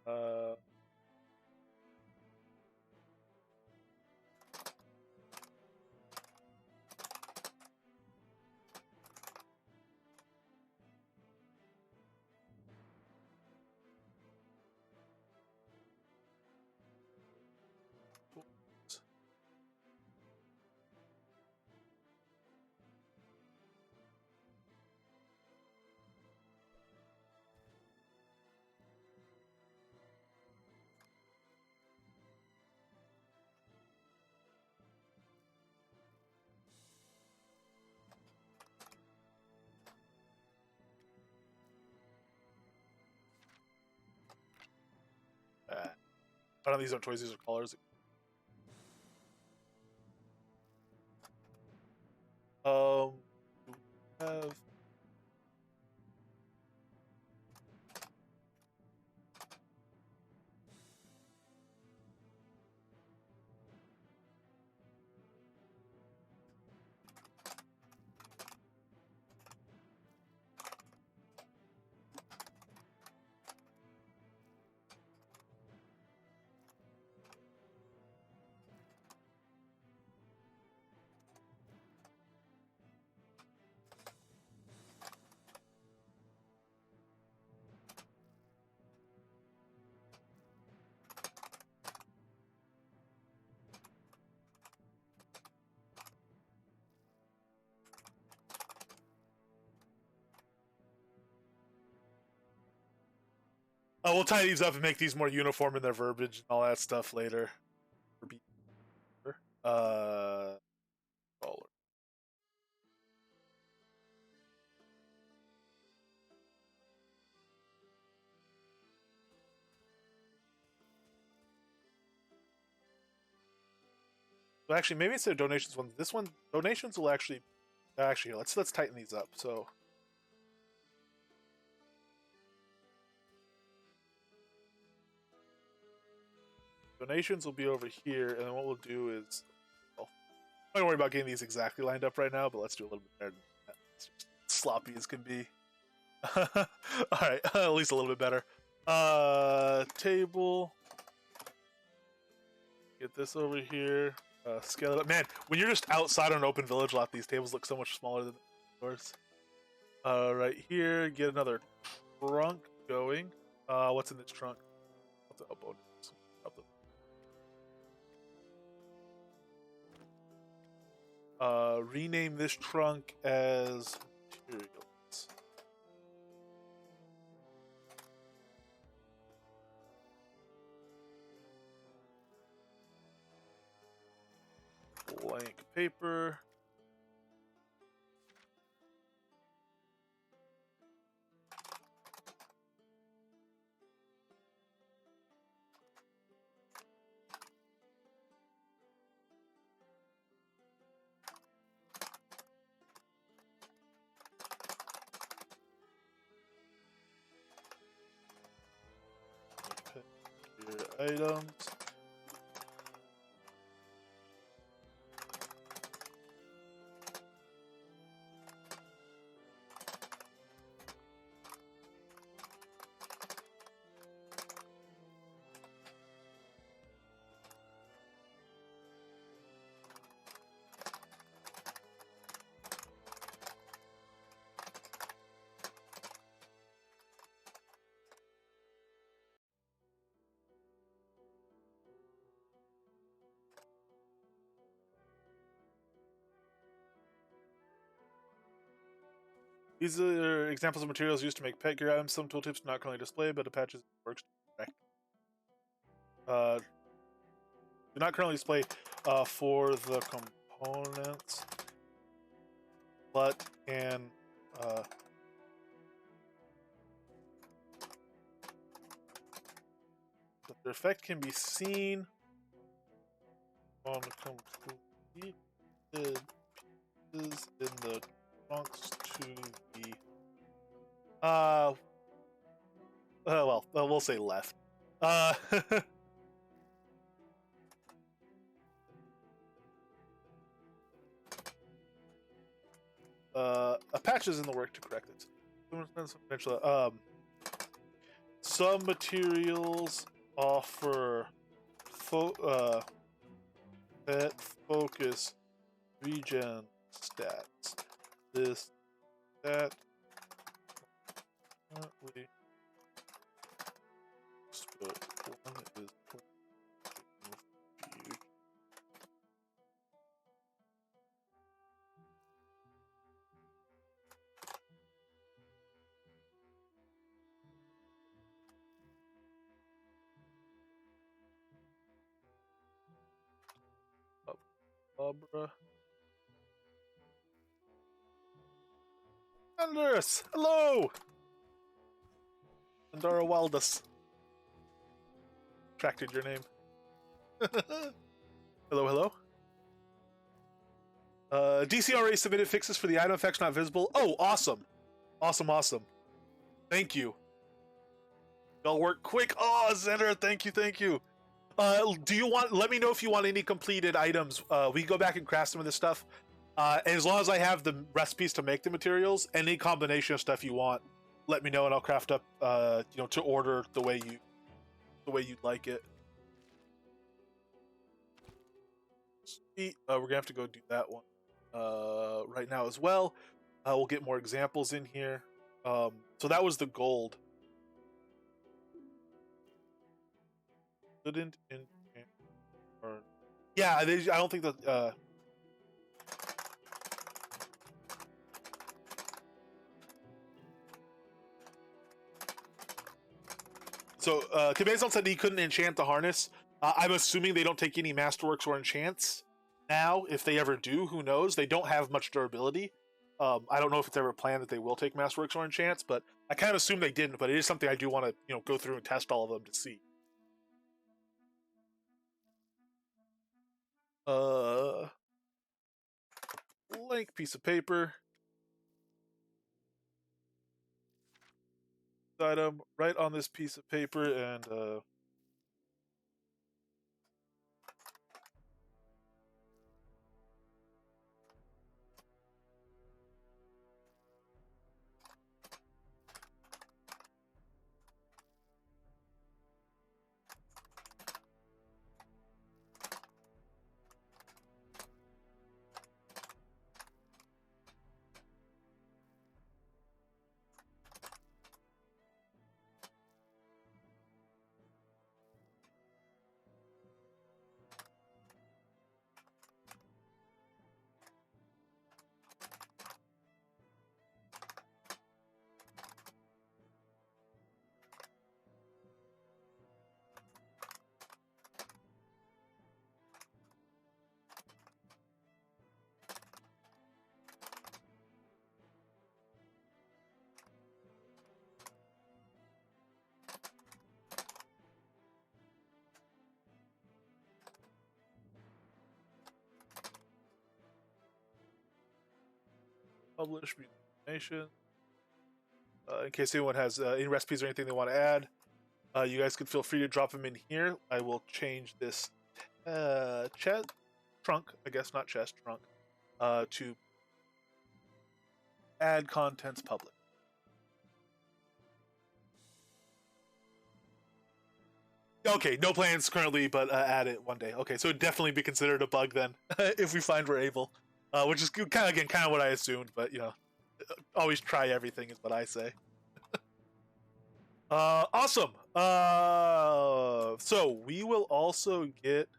Uh, I don't know, these are toys, these are colors. We have we'll tie these up and make these more uniform in their verbiage and all that stuff later. Uh, dollar. So actually, maybe instead of donations one, this one donations will actually let's tighten these up. So donations will be over here, and then what we'll do is, well, don't worry about getting these exactly lined up right now, but let's do a little bit better than that. It's just sloppy as can be. All right, at least a little bit better. Table. Get this over here. Scale it up. Man, when you're just outside on an open village lot, these tables look so much smaller than yours. Right here, get another trunk going. What's in this trunk? Rename this trunk as materials. Blank paper. Items. These are examples of materials used to make pet gear items. Some tooltips not currently displayed, but attaches works direct. Do not currently display for the components, but can but their effect can be seen on completed pieces in the trunks to the well, we'll say left. A patch is in the work to correct it. Some materials offer pet focus regen stats. This stat currently one is Abra. Anders! Hello! Andara Waldus. Tracted your name. Hello, hello. DCRA submitted fixes for the item effects not visible. Oh, awesome. Awesome. Thank you. Y'all work quick. Oh, Zender, thank you. Do you want, let me know if you want any completed items. We can go back and craft some of this stuff. As long as I have the recipes to make the materials, any combination of stuff you want, let me know and I'll craft up, to order the way you'd like it. Sweet. We're gonna have to go do that one right now as well. We'll get more examples in here. So that was the gold. Couldn't yeah, I don't think that. So Cabezon said he couldn't enchant the harness. I'm assuming they don't take any masterworks or enchants now. If they ever do, who knows? They don't have much durability. I don't know if it's ever planned that they will take masterworks or enchants, but I kind of assume they didn't. But it is something I do want to go through and test all of them to see. Blank piece of paper. Item right on this piece of paper and publish information. In case anyone has any recipes or anything they want to add, you guys can feel free to drop them in here. I will change this chest trunk, I guess not chest trunk, to add contents public. Okay, no plans currently, but add it one day. Okay, so it'd definitely be considered a bug then, if we find we're able. Which is kind of what I assumed, but always try everything is what I say. Awesome. So we will also get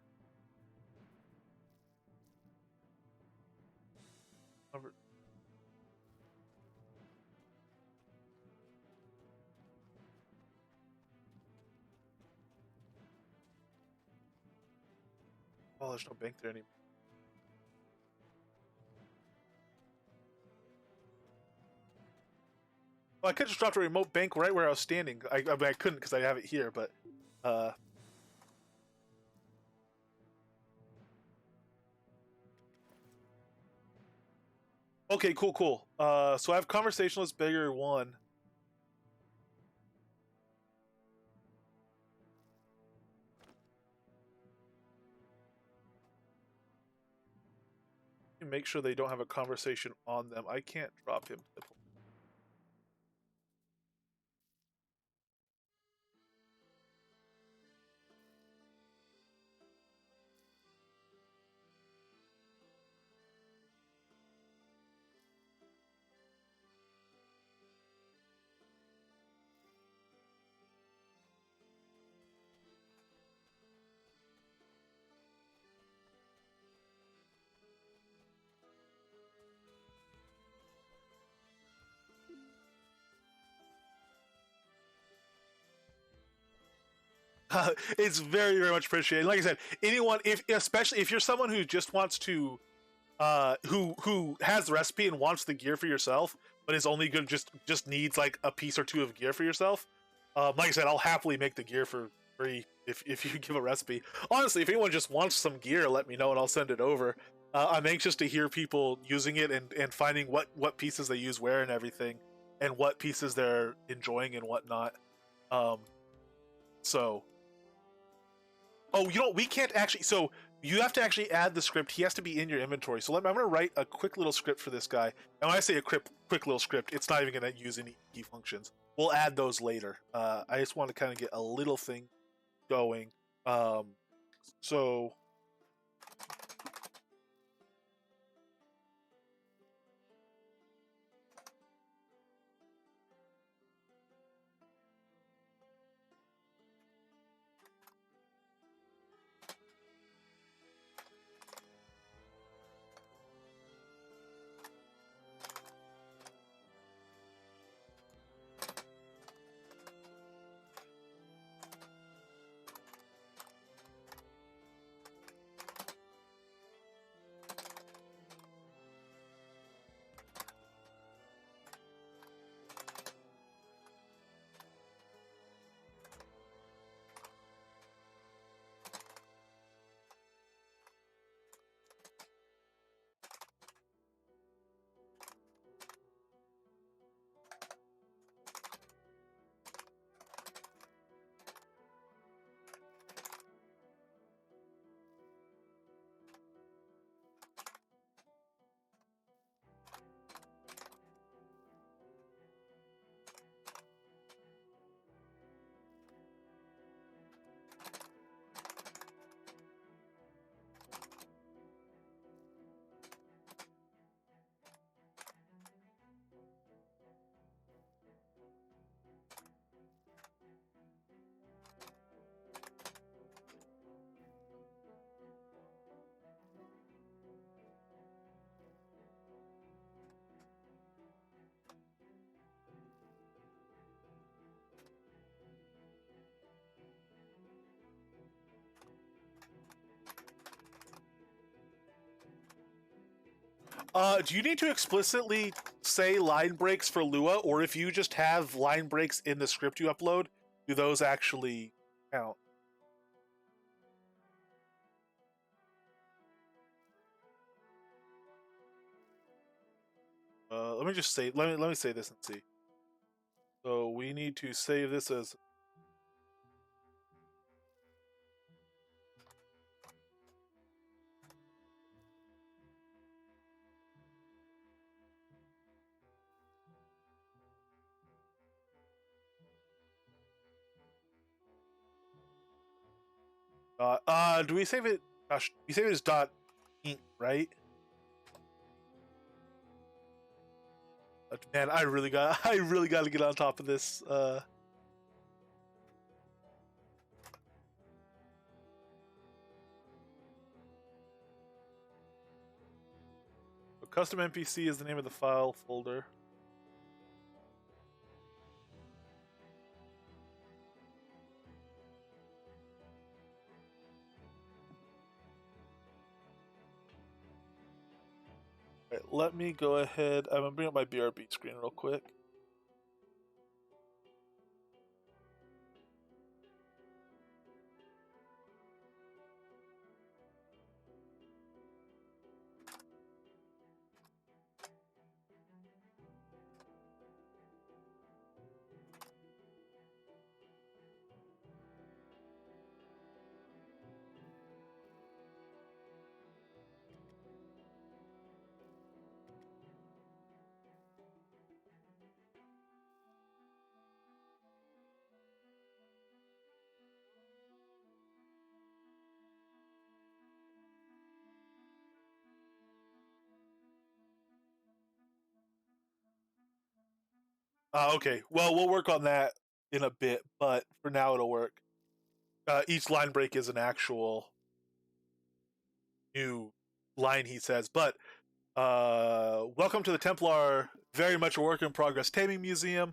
Oh, there's no bank there anymore. Well, I could just drop a remote bank right where I was standing. I mean, I couldn't because I have it here, but uh, okay, cool. So I have conversationalist bigger one. Make sure they don't have a conversation on them. I can't drop him. It's very much appreciated. Like I said, anyone, if especially if you're someone who just wants to, who has the recipe and wants the gear for yourself, but is only good just needs like a piece or two of gear for yourself. Like I said, I'll happily make the gear for free if you give a recipe. Honestly, if anyone just wants some gear, let me know and I'll send it over. I'm anxious to hear people using it and finding what pieces they use where and everything, and what pieces they're enjoying and whatnot. Um, so Oh, you know, we can't actually. So you have to actually add the script. He has to be in your inventory. So I'm going to write a quick little script for this guy. And when I say a quick little script, it's not even going to use any key functions. We'll add those later. I just want to kind of get a little thing going. Um, so do you need to explicitly say line breaks for Lua, or if you just have line breaks in the script you upload, do those actually count? Let me just say let me say this and see. So we need to save this as do we save it? Gosh, we save it as dot ink, right? Man, I really got to get on top of this. Custom NPC is the name of the file folder. let me go ahead. I'm gonna bring up my BRB screen real quick. Okay. Well, we'll work on that in a bit, but for now it'll work. Each line break is an actual new line, he says. But welcome to the Templar, very much a work in progress taming museum.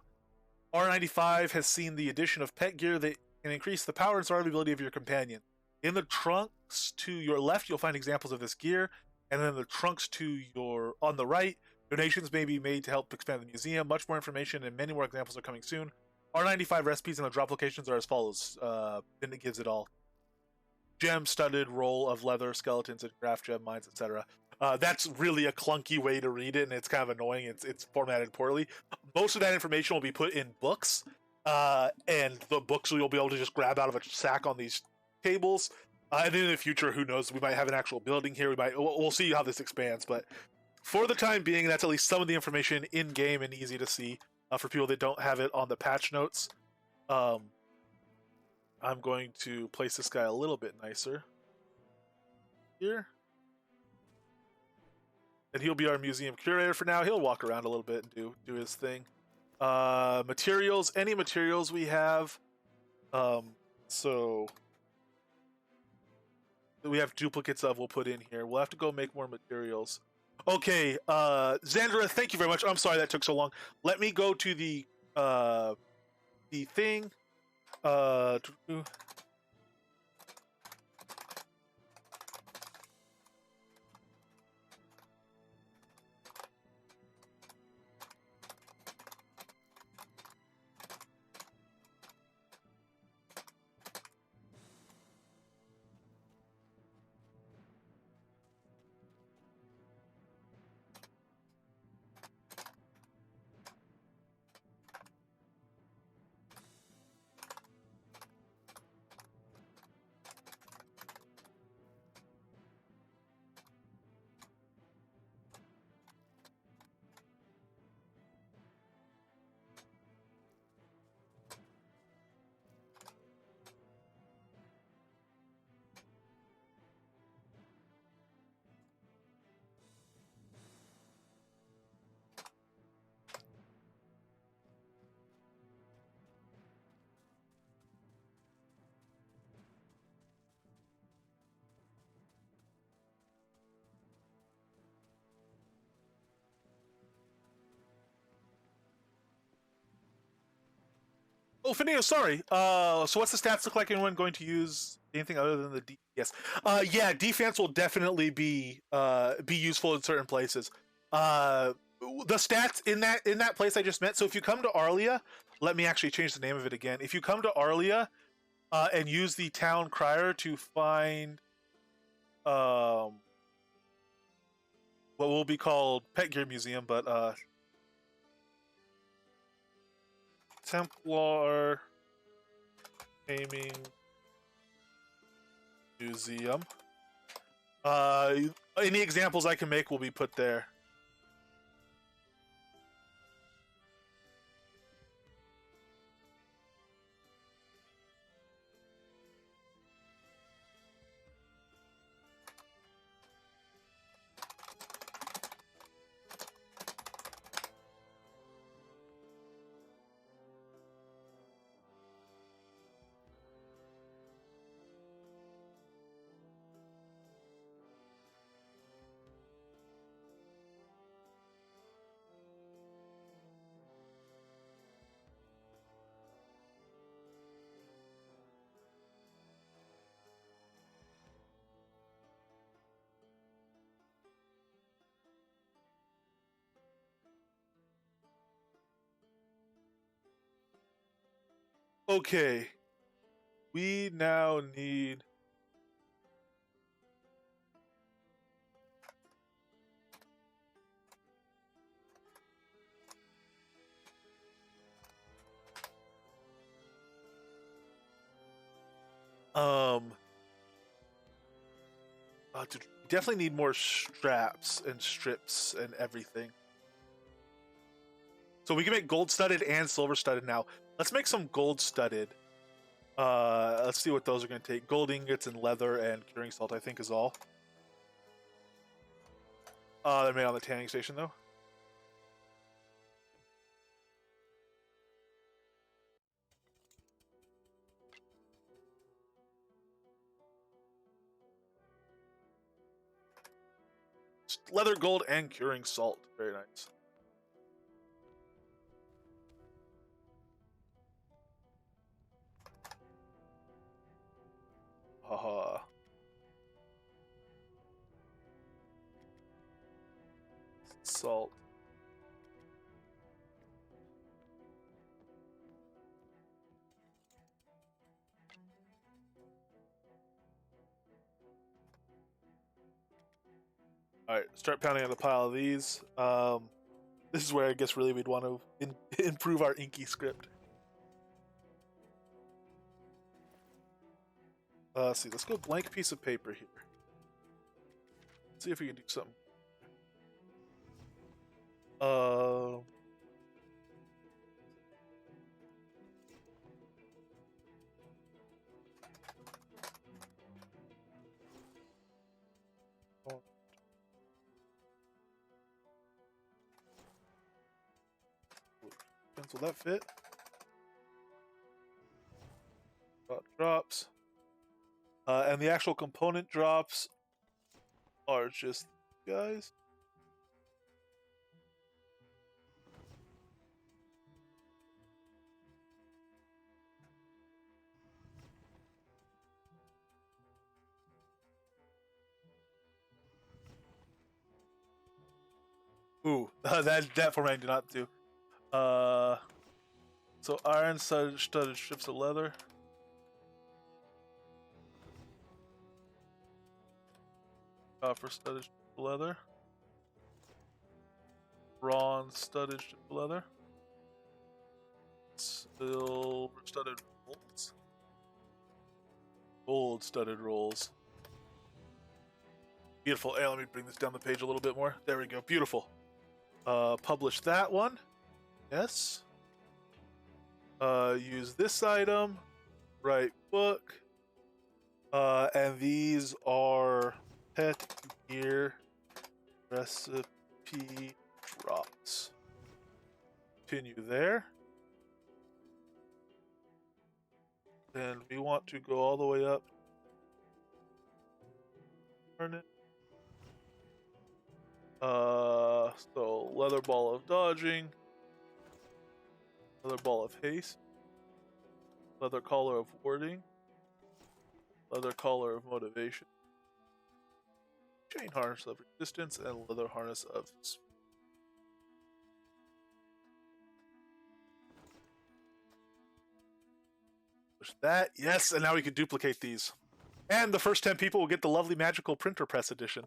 R95 has seen the addition of pet gear that can increase the power and survivability of your companion. In the trunks to your left, you'll find examples of this gear, and then the trunks to your on the right, donations may be made to help expand the museum. Much more information and many more examples are coming soon. R95 recipes and the drop locations are as follows. Then it gives it all. Gem-studded roll of leather, skeletons, and craft gem mines, etc. That's really a clunky way to read it, and it's kind of annoying. It's formatted poorly. Most of that information will be put in books, and the books you'll be able to just grab out of a sack on these tables. And in the future, who knows? We might have an actual building here. We'll see how this expands. But for the time being, that's at least some of the information in game and easy to see for people that don't have it on the patch notes. I'm going to place this guy a little bit nicer here. And he'll be our museum curator for now. He'll walk around a little bit and do his thing. Materials, any materials we have. So we have duplicates of, we'll put in here. We'll have to go make more materials. Okay, Xandra, thank you very much. I'm sorry that took so long. Let me go to the thing. Oh, Fineo, sorry. So what's the stats look like? Anyone going to use anything other than the DPS? Yeah, defense will definitely be useful in certain places. The stats in that place I just met. So if you come to Arlia, let me actually change the name of it again. If you come to Arlia, and use the town crier to find what will be called Pet Gear Museum, but Templar Taming Museum. Any examples I can make will be put there. Okay. We now need... dude, definitely need more straps and strips and everything. So we can make gold studded and silver studded now. Let's make some gold studded. Let's see what those are going to take. Gold ingots and leather and curing salt, I think, is all. They're made on the tanning station, though. Leather, gold, and curing salt. Very nice. Haha. Salt. Alright, start pounding on the pile of these. This is where I guess really we'd want to improve our inky script. Let's see, let's go blank piece of paper here. Let's see if we can do something. Will that fit? Drops. And the actual component drops are just guys. Ooh, that format I do not do. So iron studded strips of leather. Copper studded strip of leather. Bronze studded strip of leather. Silver studded rolls. Gold studded rolls. Beautiful. Hey, let me bring this down the page a little bit more. There we go. Beautiful. Publish that one. Yes. Use this item. Write book. And these are pet gear recipe drops. Continue there. And we want to go all the way up. Turn it. So leather ball of dodging. Leather ball of haste. Leather collar of warding. Leather collar of motivation. Chain harness of resistance and leather harness of push that. Yes, and now we can duplicate these. And the first 10 people will get the lovely magical printer press edition.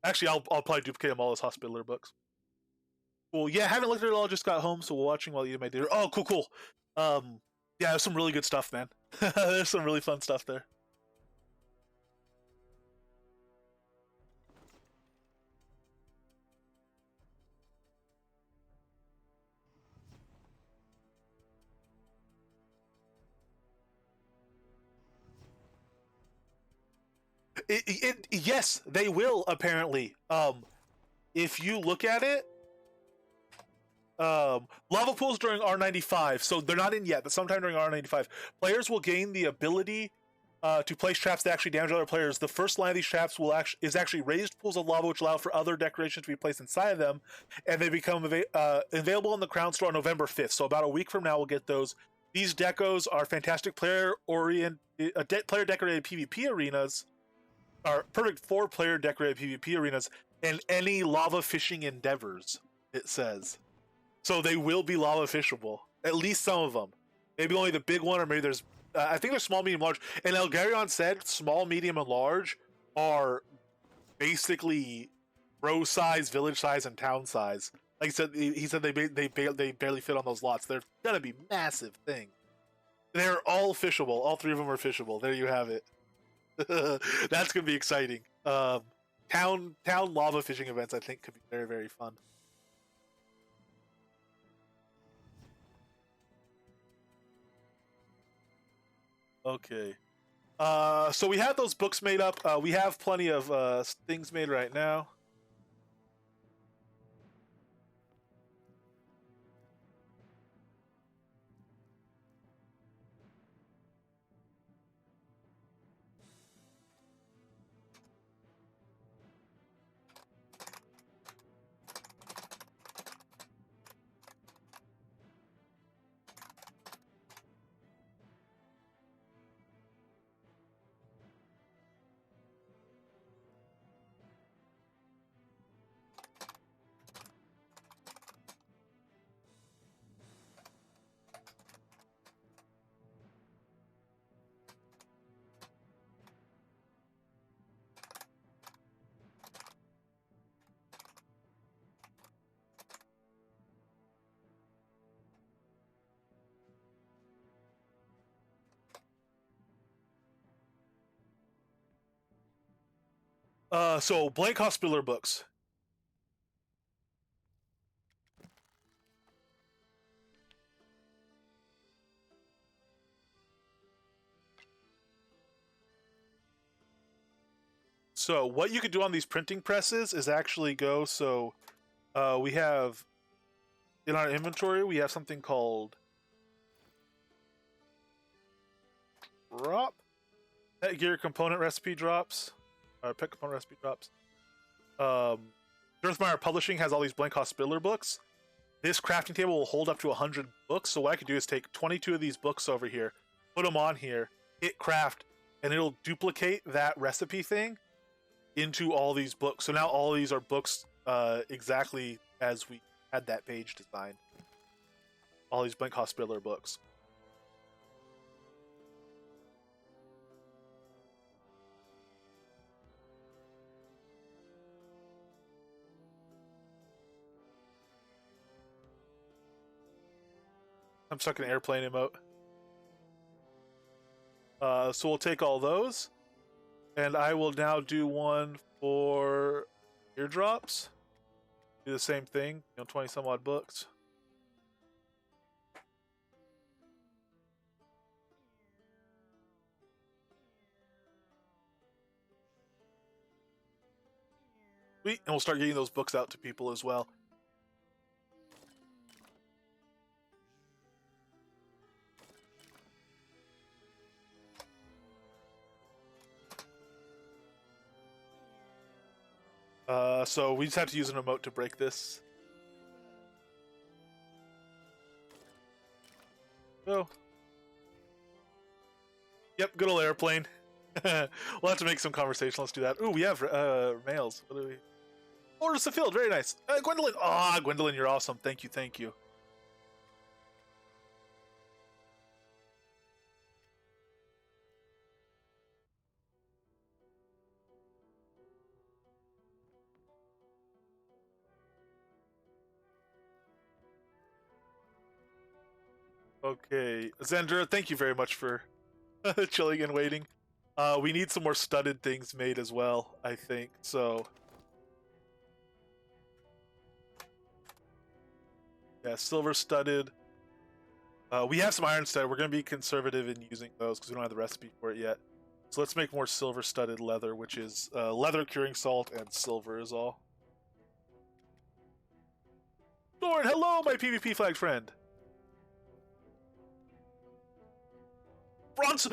Actually, I'll probably duplicate them all as hospitaler books. Well, yeah, haven't looked at it all. Just got home, so we're watching while you eat my dinner. Oh, cool. Yeah, there's some really good stuff, man. There's some really fun stuff there. Yes, they will apparently. If you look at it, lava pools during R95, so they're not in yet, but sometime during R95, players will gain the ability to place traps that actually damage other players. The first line of these traps is actually raised pools of lava, which allow for other decorations to be placed inside of them, and they become available in the Crown Store on November 5th. So about a week from now, we'll get those. These decos are fantastic player decorated PvP arenas. Are perfect for player decorated PvP arenas and any lava fishing endeavors. It says. So they will be lava fishable. At least some of them. Maybe only the big one, or maybe there's. I think there's small, medium, large. And Elgarion said small, medium, and large are basically row size, village size, and town size. Like he said they barely fit on those lots. They're gonna be massive things. They're all fishable. All three of them are fishable. There you have it. That's gonna be exciting. Town lava fishing events, I think, could be very, very fun. Okay. So we have those books made up. We have plenty of things made right now. So blank hospitaller books. So what you could do on these printing presses is actually go. So we have in our inventory we have something called drop pet gear component recipe drops. Pet component recipe drops. Earthmire Publishing has all these blank hospitaller books. This crafting table will hold up to 100 books. So what I could do is take 22 of these books over here, put them on here, hit craft, and it'll duplicate that recipe thing into all these books. So now all these are books exactly as we had that page designed. All these blank hospitaller books. I'm stuck in airplane emote. So we'll take all those. And I will now do one for eardrops. Do the same thing, 20 some odd books. Sweet, and we'll start getting those books out to people as well. So we just have to use an emote to break this. Oh. Yep, good old airplane. We'll have to make some conversation. Let's do that. Ooh, we have mails. What do we? Orders fulfilled. Very nice. Gwendolyn. Ah, Gwendolyn, you're awesome. Thank you. Thank you. Okay, Zendra, thank you very much for chilling and waiting. We need some more studded things made as well, I think. So, yeah, silver studded. We have some iron studded. We're going to be conservative in using those because we don't have the recipe for it yet. So let's make more silver studded leather, which is leather curing salt and silver is all. Lord, hello, my PvP flag friend. Bronze,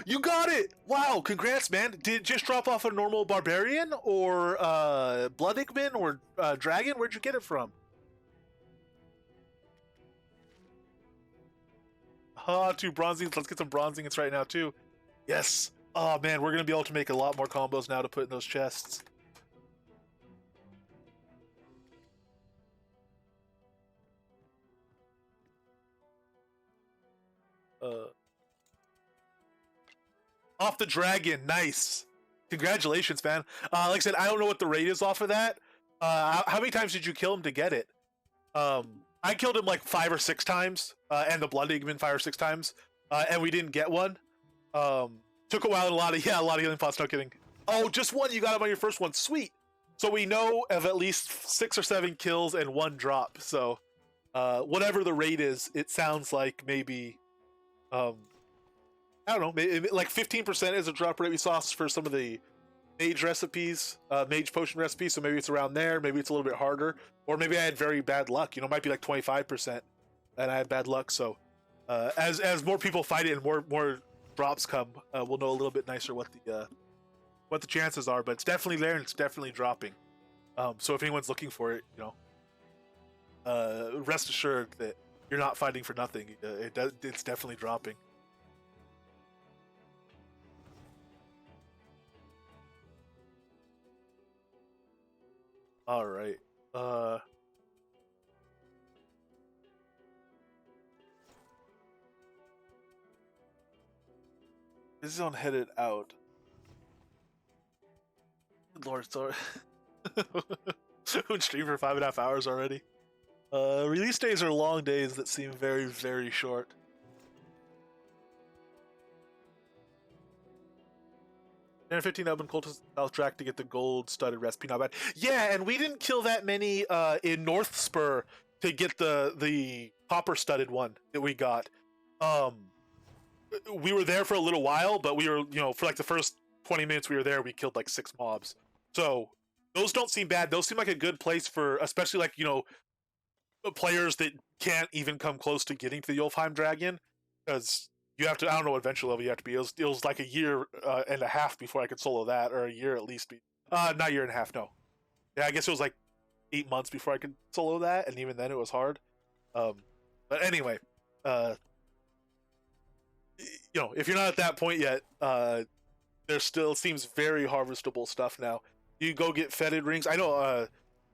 you got it! Wow, congrats, man. Did it just drop off a normal barbarian or blood Igman or dragon? Where'd you get it from? Two bronzings. Let's get some bronzings right now too. Yes. Oh man, we're gonna be able to make a lot more combos now to put in those chests. Off the dragon, nice. Congratulations, man. Like I said, I don't know what the rate is off of that. How many times did you kill him to get it? I killed him like 5 or 6 times, and the blood Igman 5 or 6 times, and we didn't get one. Took a while and a lot of healing pots. No kidding. Oh, just one. You got him on your first one. Sweet. So we know of at least 6 or 7 kills and 1 drop. So, whatever the rate is, it sounds like maybe, I don't know, maybe like 15% is a drop rate we saw for some of the mage recipes, mage potion recipes. So maybe it's around there. Maybe it's a little bit harder, or maybe I had very bad luck. It might be like 25%, and I had bad luck. So, as more people fight it and more drops come, we'll know a little bit nicer what the chances are. But it's definitely there, and it's definitely dropping. So if anyone's looking for it, rest assured that you're not fighting for nothing. It's definitely dropping. All right. This is on headed out. Good Lord, sorry. Been streaming for 5.5 hours already. Release days are long days that seem very, very short. 10 or 15 open cultists south track to get the gold studded recipe. Not bad. Yeah, and we didn't kill that many in North Spur to get the copper studded one that we got. We were there for a little while, but we were, for like the first 20 minutes we were there, we killed like 6 mobs. So those don't seem bad. Those seem like a good place for, especially like, players that can't even come close to getting to the Yolfheim Dragon, because you have to, I don't know what adventure level you have to be. It was like a year and a half before I could solo that, or a year at least. Not a year and a half, no. Yeah, I guess it was like 8 months before I could solo that, and even then it was hard. But anyway, if you're not at that point yet, there still seems very harvestable stuff now. You go get fetid rings. I know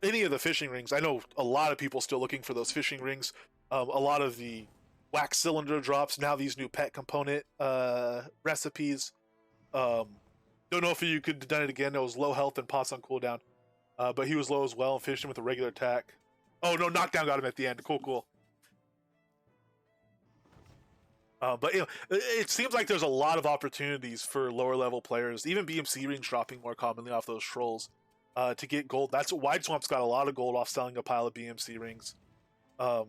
any of the fishing rings. I know a lot of people still looking for those fishing rings. A lot of the wax cylinder drops, now these new pet component recipes. Don't know if you could have done it again. It was low health and pots on cooldown. But he was low as well and finished him with a regular attack. Oh no, knockdown got him at the end. Cool. But it seems like there's a lot of opportunities for lower level players, even BMC rings dropping more commonly off those trolls, to get gold. That's what Wide Swamp's got a lot of gold off selling a pile of BMC rings. A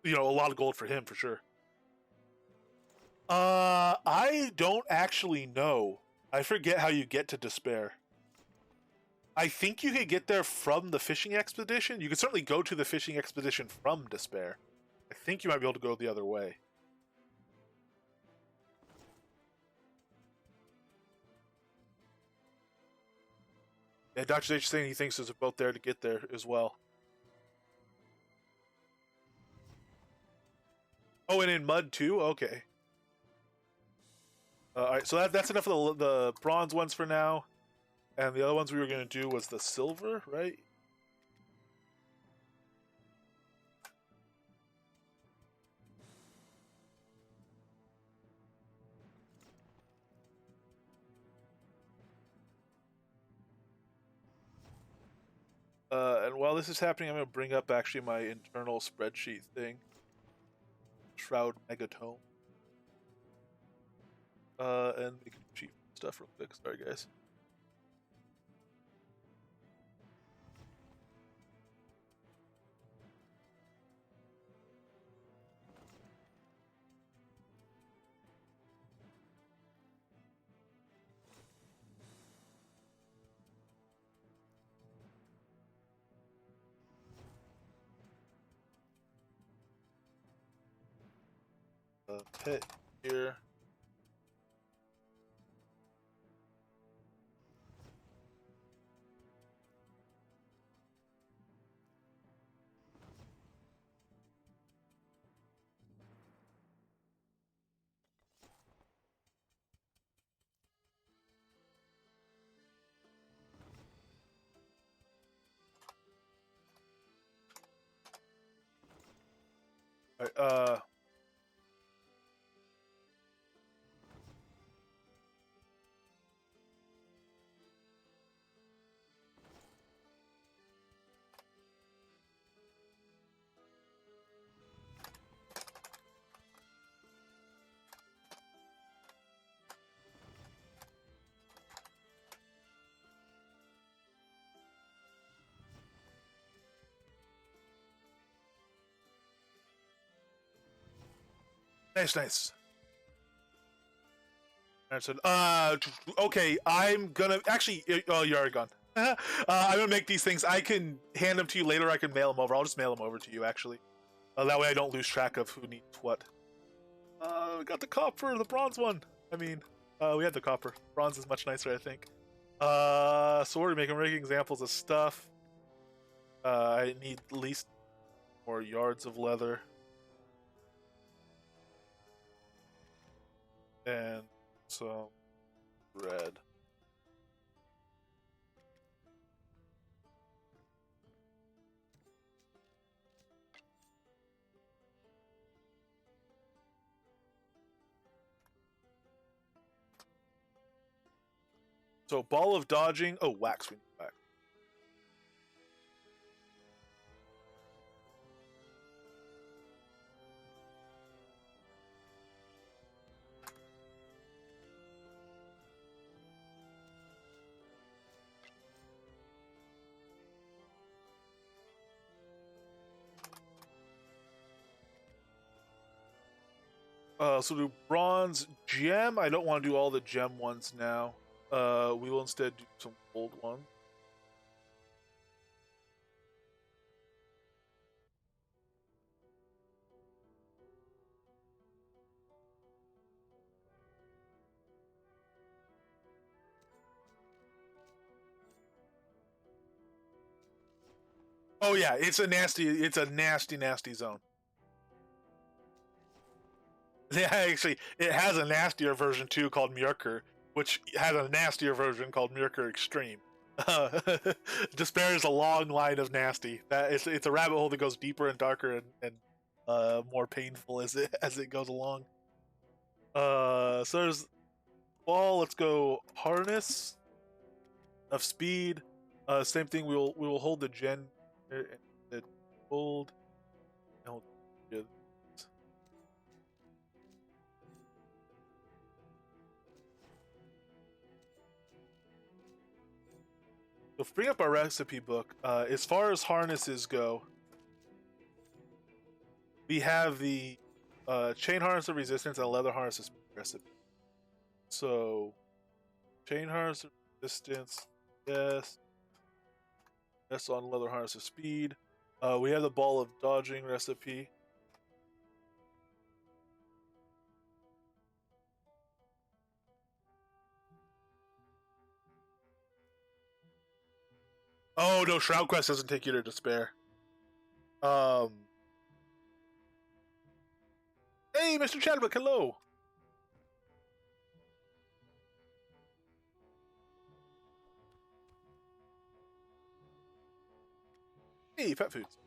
lot of gold for him for sure. I don't actually know. I forget how you get to Despair. I think you could get there from the fishing expedition. You could certainly go to the fishing expedition from Despair. I think you might be able to go the other way. Yeah, Dr. H saying he thinks there's a boat there to get there as well. Oh, and in mud too? Okay. Alright, so that's enough of the bronze ones for now. And the other ones we were going to do was the silver, right? And while this is happening, I'm going to bring up actually my internal spreadsheet thing. Shroud Megatome. And we can cheat stuff real quick. Sorry, guys. Pet here. All right, Nice, nice. Okay, I'm gonna actually. Oh, you're already gone. I'm gonna make these things. I can hand them to you later. I can mail them over. I'll just mail them over to you actually. That way I don't lose track of who needs what. We got the copper, the bronze one. I mean, we had the copper. Bronze is much nicer, I think. So we're making examples of stuff. I need at least more yards of leather. And some red. So ball of dodging. Oh, wax. We need wax. So do bronze gem. I don't want to do all the gem ones now. We will instead do some gold ones. Oh yeah, it's a nasty zone. Yeah, actually, it has a nastier version too called Mjorker, which has a nastier version called Mjorker Extreme. Despair is a long line of nasty. That it's a rabbit hole that goes deeper and darker and more painful as it goes along. So there's ball. Let's go harness of speed. Same thing. We will hold the gen. The gold. So bring up our recipe book. As far as harnesses go, we have the chain harness of resistance and a leather harness of recipe. So, chain harness of resistance, yes. That's on leather harness of speed. We have the ball of dodging recipe. Oh no, Shroud Quest doesn't take you to despair. Hey, Mr. Chadwick, hello. Hey, pet foods.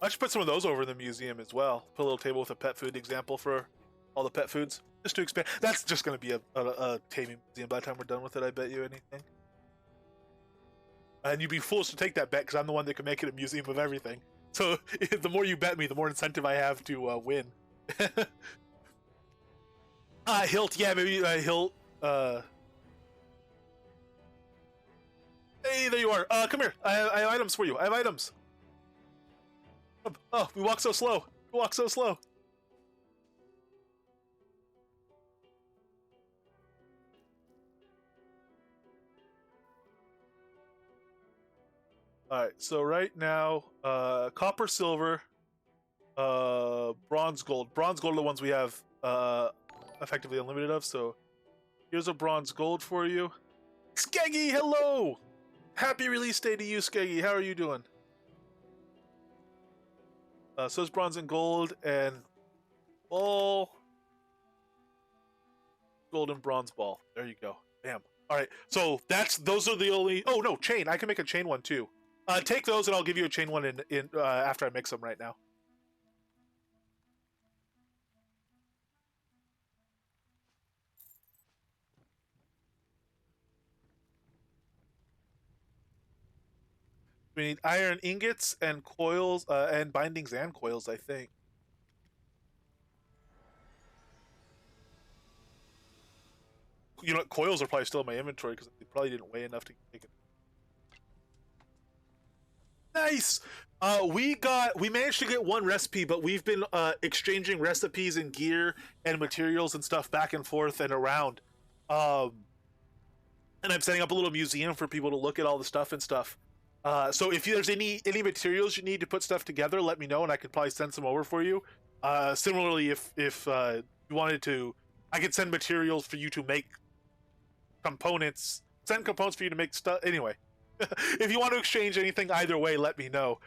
I should put some of those over in the museum as well. Put a little table with a pet food example for all the pet foods, just to expand. That's just going to be a taming museum by the time we're done with it. I bet you anything. And you'd be foolish to take that bet because I'm the one that can make it a museum of everything. So the more you bet me, the more incentive I have to win. Hilt, yeah, maybe Hilt. Hey, there you are. Come here. I have items for you. I have items. Oh, we walk so slow. We walk so slow. Alright, so right now, copper, silver, bronze, gold. Bronze, gold are the ones we have effectively unlimited of, so here's a bronze gold for you. Skeggy, hello! Happy release day to you, Skeggy. How are you doing? So it's bronze and gold, and ball. Gold and bronze ball. There you go. Bam. Alright, so those are the only... Oh, no, chain. I can make a chain one, too. Take those, and I'll give you a chain one in after I mix them right now. We need iron ingots and coils, and bindings and coils, I think. You know, coils are probably still in my inventory because they probably didn't weigh enough to take it. Nice. We managed to get one recipe, but we've been exchanging recipes and gear and materials and stuff back and forth and around. Um, and I'm setting up a little museum for people to look at all the stuff and stuff. So if there's any materials you need to put stuff together, let me know, and I could probably send some over for you. Similarly, if you wanted to, I could send materials for you to make components. Send components for you to make stuff. Anyway, if you want to exchange anything either way, let me know.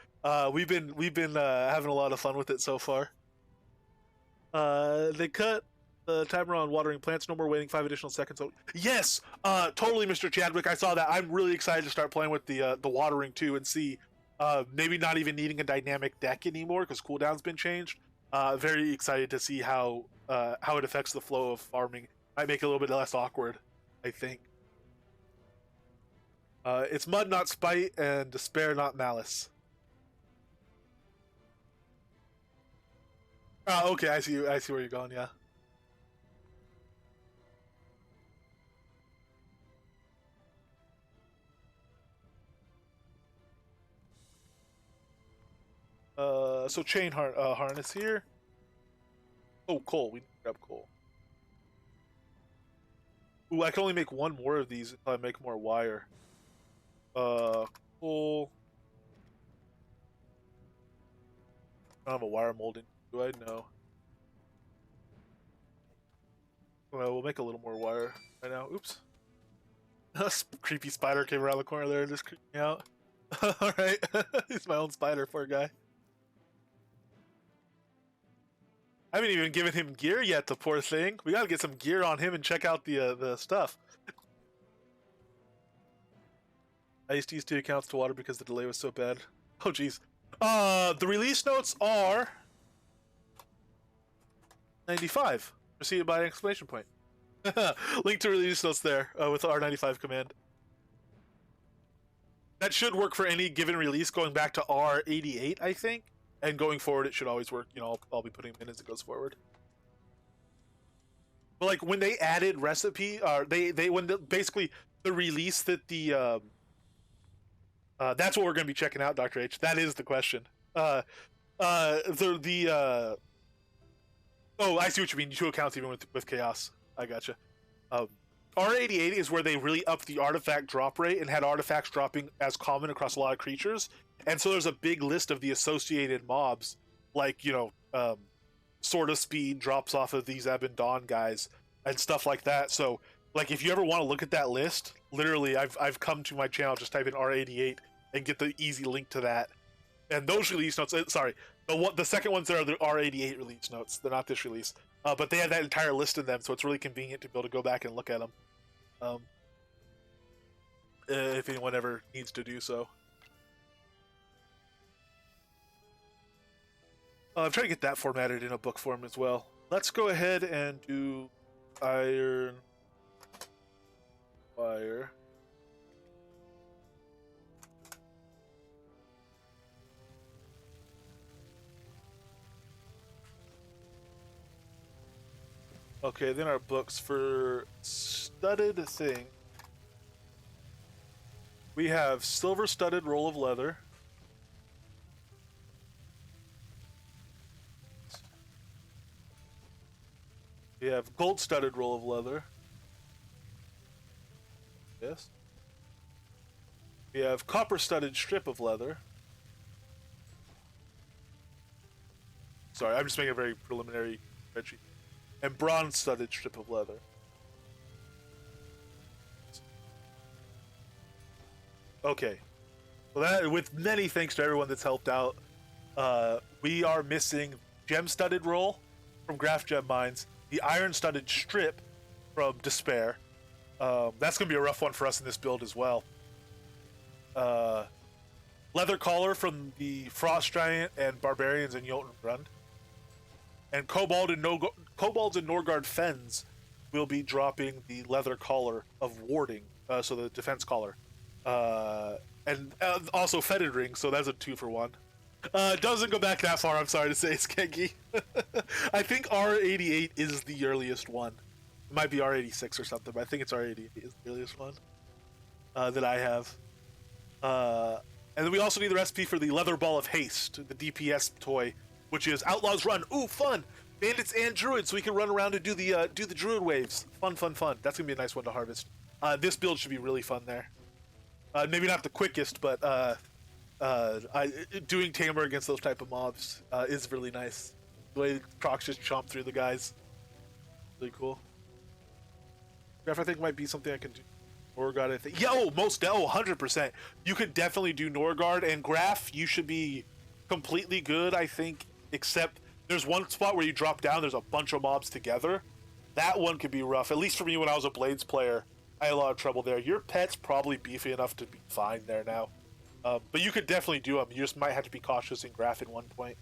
We've been having a lot of fun with it so far. They cut the timer on watering plants. No more waiting 5 additional seconds. Oh, yes, totally, Mr. Chadwick. I saw that. I'm really excited to start playing with the watering too and see maybe not even needing a dynamic deck anymore because cooldown's been changed. Very excited to see how it affects the flow of farming. Might make it a little bit less awkward, I think. It's mud, not spite, and despair, not malice. Okay, I see. I see where you're going. Yeah. So chain harness here. Oh, coal. We need to grab coal. Ooh, I can only make one more of these if I make more wire. Coal. I don't have a wire molding. Do I? No. Well, we'll make a little more wire right now. Oops. A creepy spider came around the corner there and just creeped me out. Alright. He's my own spider, poor guy. I haven't even given him gear yet, the poor thing. We gotta get some gear on him and check out the stuff. I used to use 2 accounts to water because the delay was so bad. Oh, jeez. The release notes are 95. Preceded by an exclamation point. Link to release notes there with the R95 command. That should work for any given release going back to R88, I think. And going forward, it should always work. You know, I'll be putting them in as it goes forward. But like when they added recipe, basically the release that that's what we're going to be checking out, Dr. H. That is the question. Oh, I see what you mean. 2 accounts even with chaos. I gotcha. R88 is where they really upped the artifact drop rate and had artifacts dropping as common across a lot of creatures. And so there's a big list of the associated mobs, like, Sword of Speed drops off of these Ebb and Dawn guys and stuff like that. So, like, if you ever want to look at that list, literally, I've come to my channel, just type in R88 and get the easy link to that. And those release notes, sorry, the second ones there are the R88 release notes. They're not this release. But they have that entire list in them, so it's really convenient to be able to go back and look at them. If anyone ever needs to do so. I'm trying to get that formatted in a book form as well. Let's go ahead and do iron wire. Okay, then our books for studded thing. We have silver studded roll of leather. We have gold studded roll of leather. Yes. We have copper studded strip of leather. Sorry, I'm just making a very preliminary spreadsheet. And bronze studded strip of leather. Okay. Well, that, with many thanks to everyone that's helped out, we are missing gem studded roll from Graph Gem Mines, the iron studded strip from Despair. That's going to be a rough one for us in this build as well. Leather collar from the Frost Giant and Barbarians in Jotungrund. And Kobolds and Norgard Fens will be dropping the leather collar of warding, so the defense collar. And also Fetid Ring, so that's a 2-for-1. Doesn't go back that far, I'm sorry to say, Skanky. I think R88 is the earliest one. It might be R86 or something, but I think it's R88 is the earliest one that I have. And then we also need the recipe for the Leather Ball of Haste, the DPS toy, which is Outlaws Run. Ooh, fun! Bandits and Druids, so we can run around and do the Druid waves. Fun, fun, fun. That's gonna be a nice one to harvest. This build should be really fun there. Maybe not the quickest, but doing Tamer against those type of mobs is really nice. The way Crocs just chomp through the guys, really cool. Graph, I think might be something I can do. Norgard, I think. Yo, 100%. You could definitely do Norgard, and Graph, you should be completely good, I think, except there's one spot where you drop down, there's a bunch of mobs together. That one could be rough, at least for me when I was a Blades player. I had a lot of trouble there. Your pet's probably beefy enough to be fine there now. But you could definitely do them. You just might have to be cautious in Graph at one point.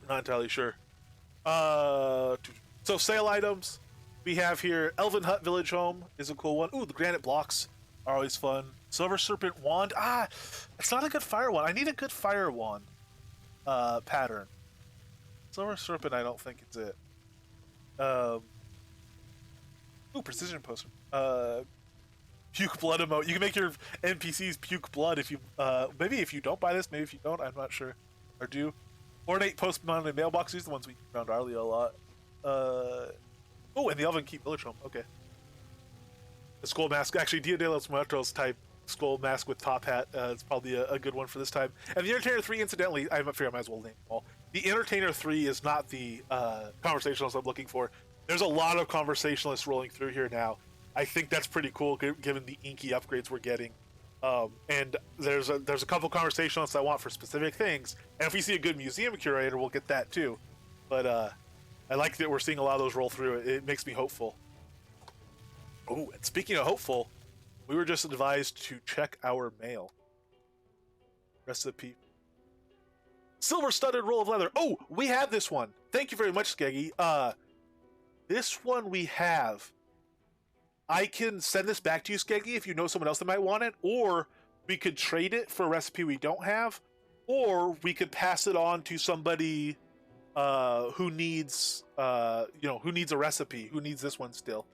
Not entirely sure. So sale items. We have here Elven Hut Village Home is a cool one. Ooh, the granite blocks are always fun. Silver Serpent Wand. It's not a good fire wand. I need a good fire wand pattern. Silver Serpent, I don't think it's it. Ooh, Precision Poster. Puke Blood emote. You can make your NPCs puke blood if you, maybe if you don't buy this, maybe if you don't, I'm not sure. Or do. Ornate post-mounted mailbox. These are the ones we found Arlia a lot. Oh, and the Elven Keep Village Home. Okay. The Skull Mask. Actually, Dia de los Muertos type Skull Mask with top hat. It's probably a good one for this time. And the Entertainer 3, incidentally, I figure I might as well name them all. The Entertainer 3 is not the conversationalist I'm looking for. There's a lot of conversationalists rolling through here now. I think that's pretty cool given the inky upgrades we're getting. And there's a couple conversationalists I want for specific things. And if we see a good museum curator, we'll get that too. But I like that we're seeing a lot of those roll through. It makes me hopeful. Oh, and speaking of hopeful, we were just advised to check our mail. Recipe. Silver studded roll of leather. Oh, we have this one. Thank you very much, Skeggy. This one we have. I can send this back to you, Skeggy, if you know someone else that might want it, or we could trade it for a recipe we don't have, or we could pass it on to somebody who needs who needs a recipe, who needs this one still.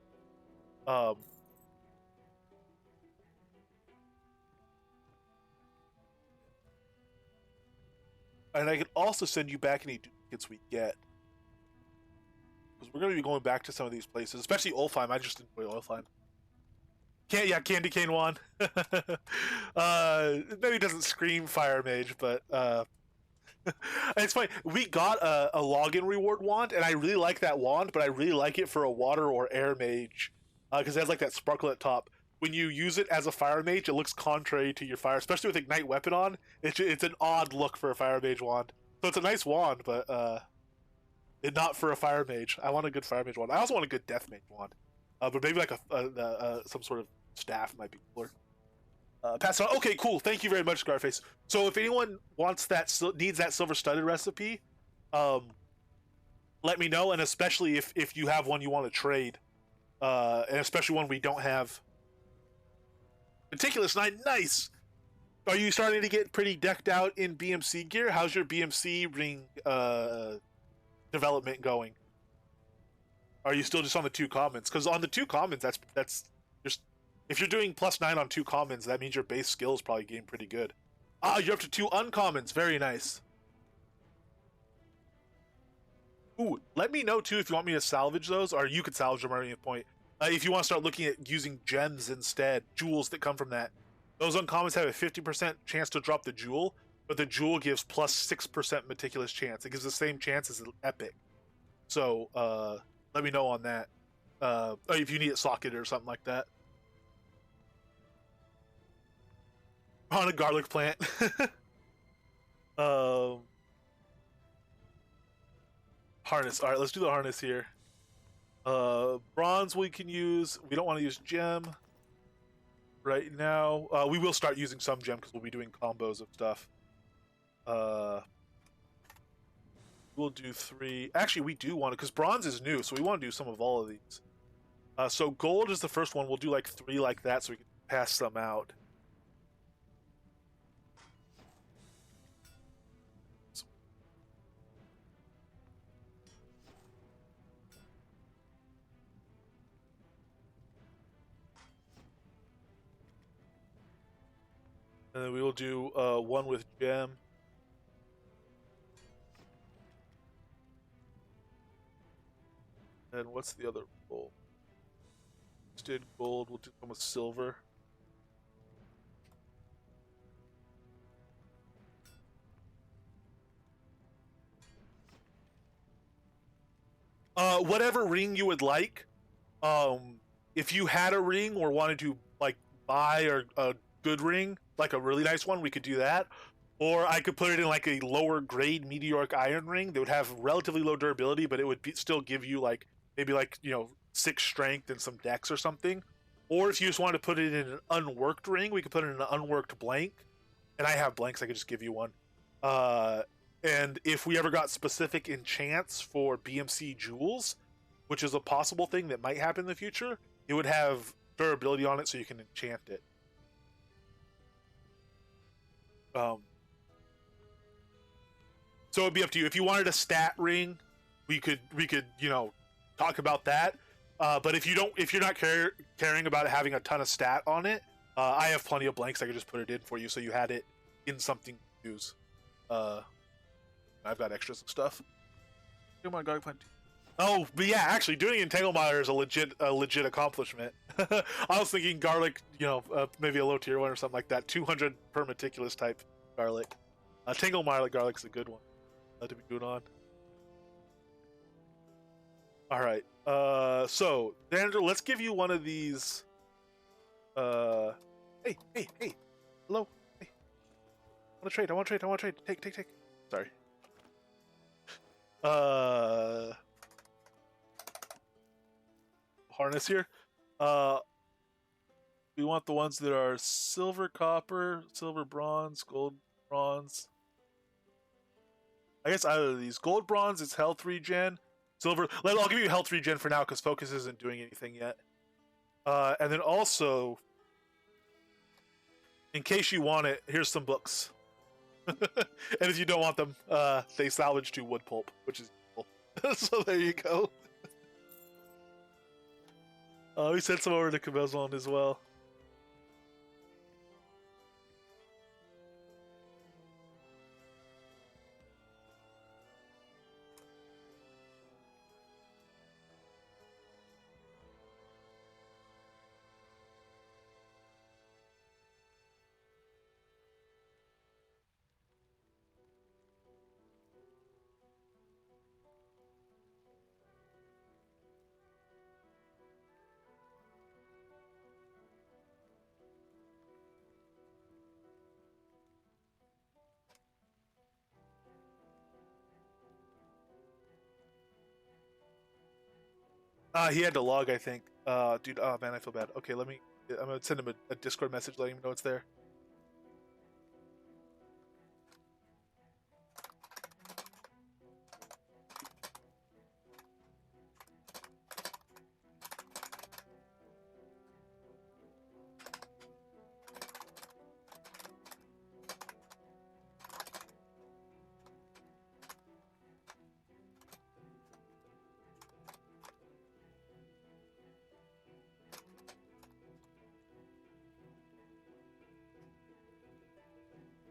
And I can also send you back any duplicates we get, because we're going to be going back to some of these places, especially Ulfheim. I just enjoy Ulfheim. Candy cane wand. Maybe it doesn't scream fire mage, but it's funny. We got a login reward wand, and I really like that wand, but I really like it for a water or air mage because it has like that sparklet top. When you use it as a fire mage, it looks contrary to your fire, especially with Ignite Weapon on. It's an odd look for a fire mage wand. So it's a nice wand, but not for a fire mage. I want a good fire mage wand. I also want a good death mage wand, but maybe like some sort of staff might be cooler. Pass it on. Okay, cool. Thank you very much, Scarface. So if anyone wants needs that silver studded recipe, let me know, and especially if you have one you want to trade, and especially one we don't have. Meticulous Knight, nice. Are you starting to get pretty decked out in BMC gear? How's your BMC ring development going? Are you still just on the 2 commons? Because on the 2 commons, that's just, if you're doing +9 on 2 commons, that means your base skill is probably getting pretty good. You're up to 2 uncommons. Very nice. Ooh, let me know too if you want me to salvage those, or you could salvage them at any point. If you want to start looking at using gems instead, jewels that come from that. Those uncommons have a 50% chance to drop the jewel, but the jewel gives +6% meticulous chance. It gives the same chance as an epic. So let me know on that. If you need it socketed or something like that. On a garlic plant. Harness. All right, let's do the harness here. Bronze we can use. We don't want to use gem right now. We will start using some gem because we'll be doing combos of stuff. We'll do 3. Actually, we do want to, because bronze is new, so we want to do some of all of these. So gold is the first one. We'll do like 3 like that so we can pass some out. And then we will do one with gem. And what's the other gold? Just did gold. We'll do one with silver. Whatever ring you would like. If you had a ring or wanted to like buy a good ring, like a really nice one, we could do that. Or I could put it in like a lower grade meteoric iron ring that would have relatively low durability, but it would still give you like maybe like 6 strength and some dex or something. Or if you just wanted to put it in an unworked ring, we could put it in an unworked blank. And I have blanks, I could just give you one. Uh, and if we ever got specific enchants for BMC jewels, which is a possible thing that might happen in the future, it would have durability on it so you can enchant it. So it'd be up to you. If you wanted a stat ring, we could talk about that. But if you're not caring about having a ton of stat on it, I have plenty of blanks. I could just put it in for you, so you had it in something to use. I've got extras and stuff. Come on, garlic plant. Oh, but yeah, actually, doing Entangle Mire is a legit accomplishment. I was thinking garlic, maybe a low tier one or something like that. 200 per meticulous type garlic. Tangle Mire garlic's a good one to be doing on. All right. So Xander, let's give you one of these. Hey. Hello. Hey. I want to trade. Take. Sorry. Harness here. We want the ones that are silver, copper, silver, bronze, gold, bronze. I guess either of these. Gold, bronze, it's health regen. Silver, I'll give you health regen for now because focus isn't doing anything yet. And then also, in case you want it, here's some books. And if you don't want them, they salvage to wood pulp, which is cool. So there you go. We sent some over to Cabezon as well. He had to log, I think. Dude, oh man, I feel bad. Okay, I'm gonna send him a Discord message letting him know it's there.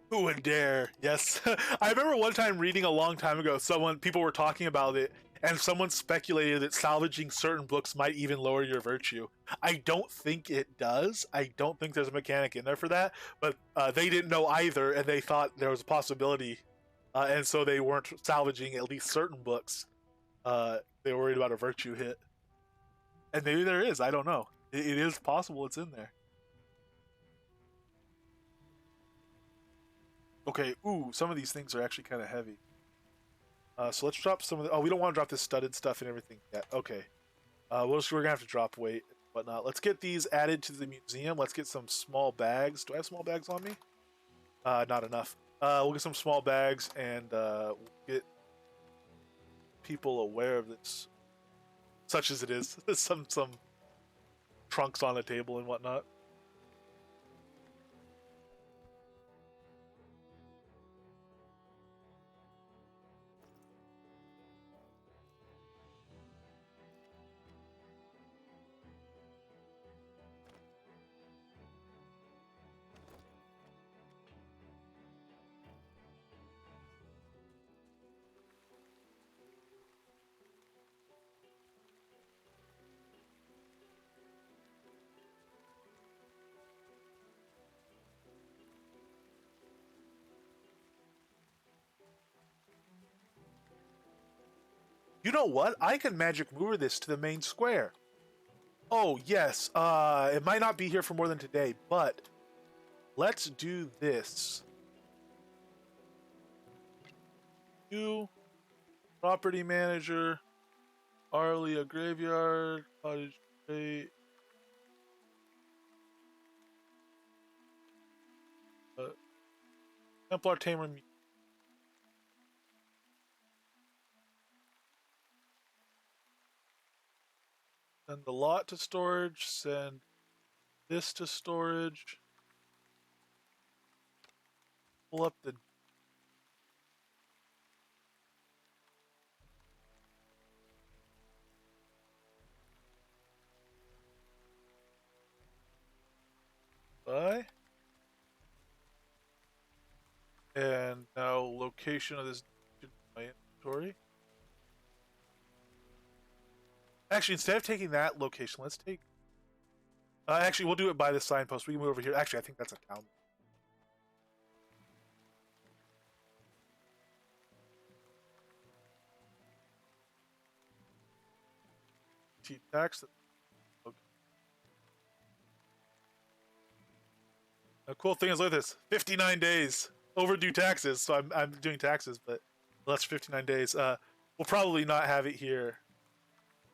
Who would dare? Yes. I remember one time reading a long time ago, people were talking about it, and someone speculated that salvaging certain books might even lower your virtue. I don't think it does. I don't think there's a mechanic in there for that, but they didn't know either, and they thought there was a possibility, and so they weren't salvaging at least certain books. They were worried about a virtue hit. And maybe there is. I don't know. It is possible it's in there. Okay, ooh, some of these things are actually kind of heavy. So let's drop some of the... Oh, we don't want to drop this studded stuff and everything yet. Okay. We're going to have to drop weight and whatnot. Let's get these added to the museum. Let's get some small bags. Do I have small bags on me? Not enough. We'll get some small bags and we'll get people aware of this, such as it is. some trunks on a table and whatnot. You know what? I can magic mover this to the main square. Oh, yes. It might not be here for more than today, but let's do this. You, property manager, Arlia graveyard, cottage crate, Templar Tamer. Send the lot to storage. Send this to storage. Pull up the. Buy. And now location of this my inventory. Actually, instead of taking that location, let's take. Actually, we'll do it by the signpost. We can move over here. Actually, I think that's a town. Tax. Okay. The cool thing is, look at this: 59 days overdue taxes. So I'm doing taxes, but that's 59 days. We'll probably not have it here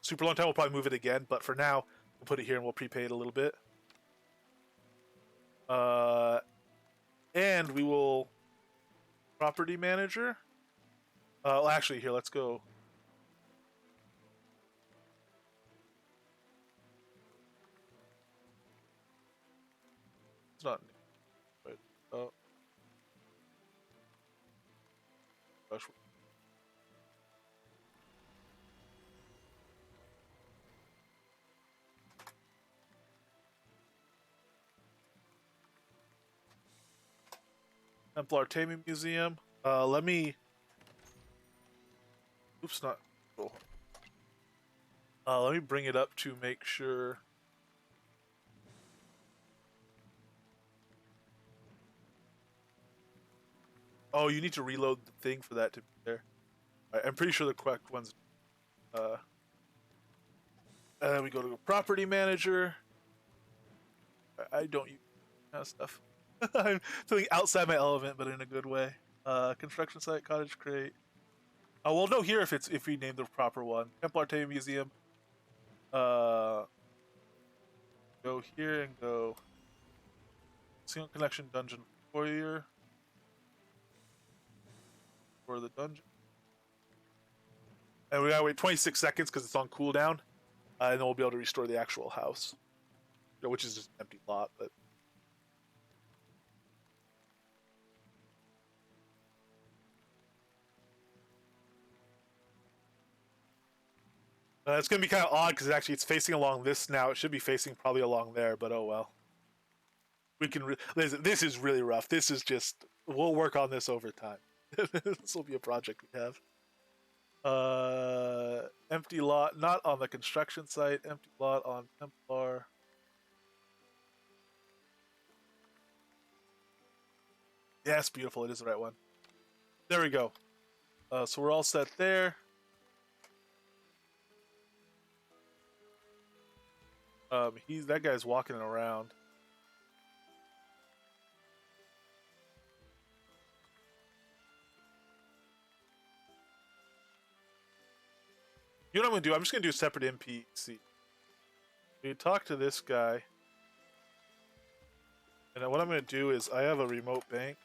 super long time. We'll probably move it again, but for now, we'll put it here and we'll prepay it a little bit. And we will property manager. Well, actually, here, let's go. It's not. But, oh. Gosh. Templar Taming Museum. Let me. Oops, not. Cool. Let me bring it up to make sure. Oh, you need to reload the thing for that to be there. Right, I'm pretty sure the correct one's. We go to property manager. I don't use that kind of stuff. I'm feeling outside my element, but in a good way. Construction site, cottage crate. Oh, we'll know here if we name the proper one. Templar Taming Museum. Go here and go. Single connection dungeon foyer. For the dungeon. And we gotta wait 26 seconds because it's on cooldown. And then we'll be able to restore the actual house. Which is just an empty lot, but. It's going to be kind of odd because actually it's facing along this now. It should be facing probably along there, but oh well. We can. Listen, this is really rough. This is just. We'll work on this over time. This will be a project we have. Empty lot, not on the construction site. Empty lot on Templar. Yes, beautiful. It is the right one. There we go. So we're all set there. That guy's walking around. You know what I'm gonna do? I'm just gonna do a separate NPC. You talk to this guy, and then what I'm gonna do is I have a remote bank.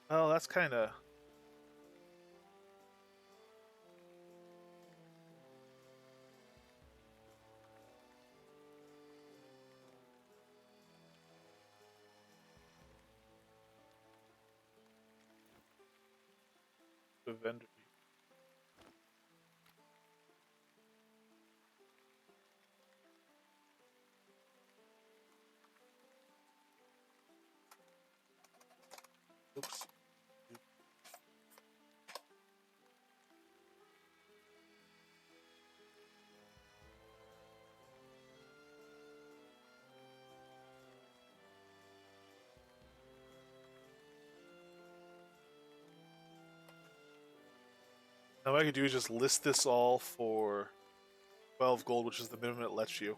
Oh, that's kind of. The vendor. Oops. Now what I could do is just list this all for 12 gold, which is the minimum it lets you.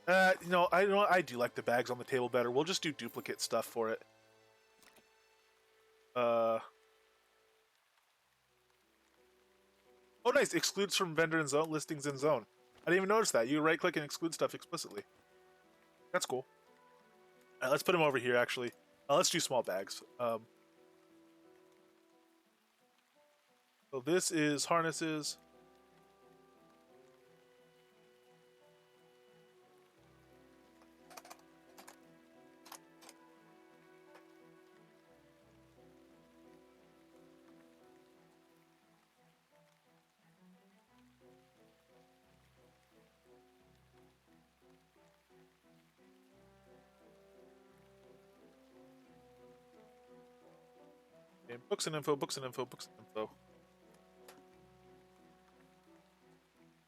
I do like the bags on the table better. We'll just do duplicate stuff for it. Oh, nice. Excludes from vendor and zone listings in zone. I didn't even notice that. You right-click and exclude stuff explicitly. That's cool. All right, let's put them over here, actually. Let's do small bags. So this is harnesses. Okay, books and info, books and info, books and info.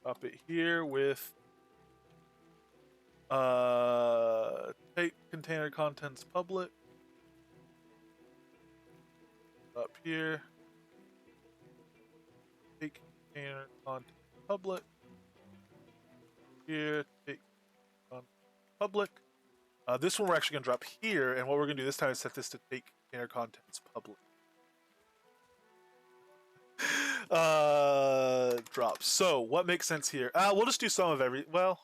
Drop it here with take container contents public. Up here. Take container content public. Here, take on public. This one we're actually going to drop here, and what we're going to do this time is set this to take container contents public. Drop. So, what makes sense here? We'll just do some of every... Well,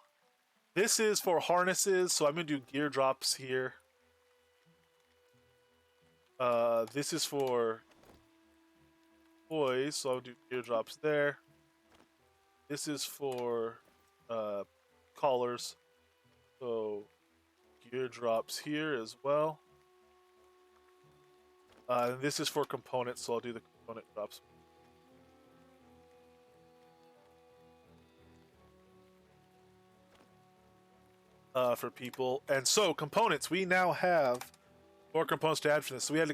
this is for harnesses, so I'm going to do gear drops here. This is for toys, so I'll do gear drops there. This is for collars, so gear drops here as well. And this is for components, so I'll do the component drops. For people. And so, components, we now have more components to add for this. So we had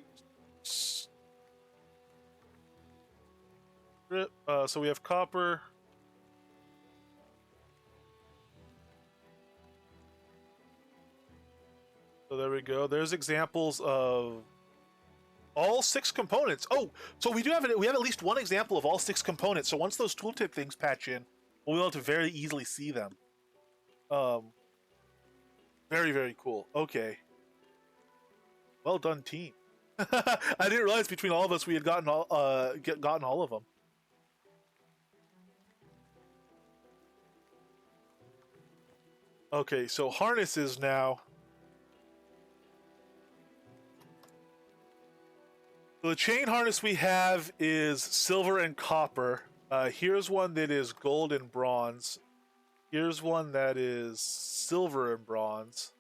to... so we have copper. So there we go. There's examples of all 6 components. Oh, so we have at least one example of all 6 components. So once those tooltip things patch in, we'll be able to very easily see them. Very, very cool. Okay. Well done, team. I didn't realize between all of us we had gotten all of them. Okay, so harnesses now. So the chain harness we have is silver and copper. Here's one that is gold and bronze. Here's one that is silver and bronze.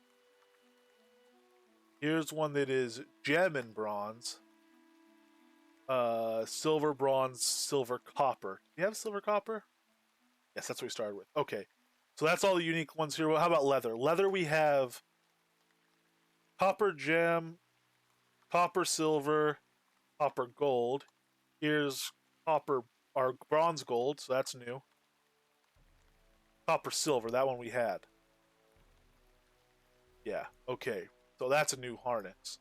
Here's one that is gem and bronze. Silver, bronze, silver, copper. Do you have silver, copper? Yes, that's what we started with. Okay. So that's all the unique ones here. Well, how about leather? Leather we have copper, gem, copper, silver, copper, gold. Here's copper, or bronze, gold, so that's new. Copper, silver, that one we had. Yeah, okay. So that's a new harness.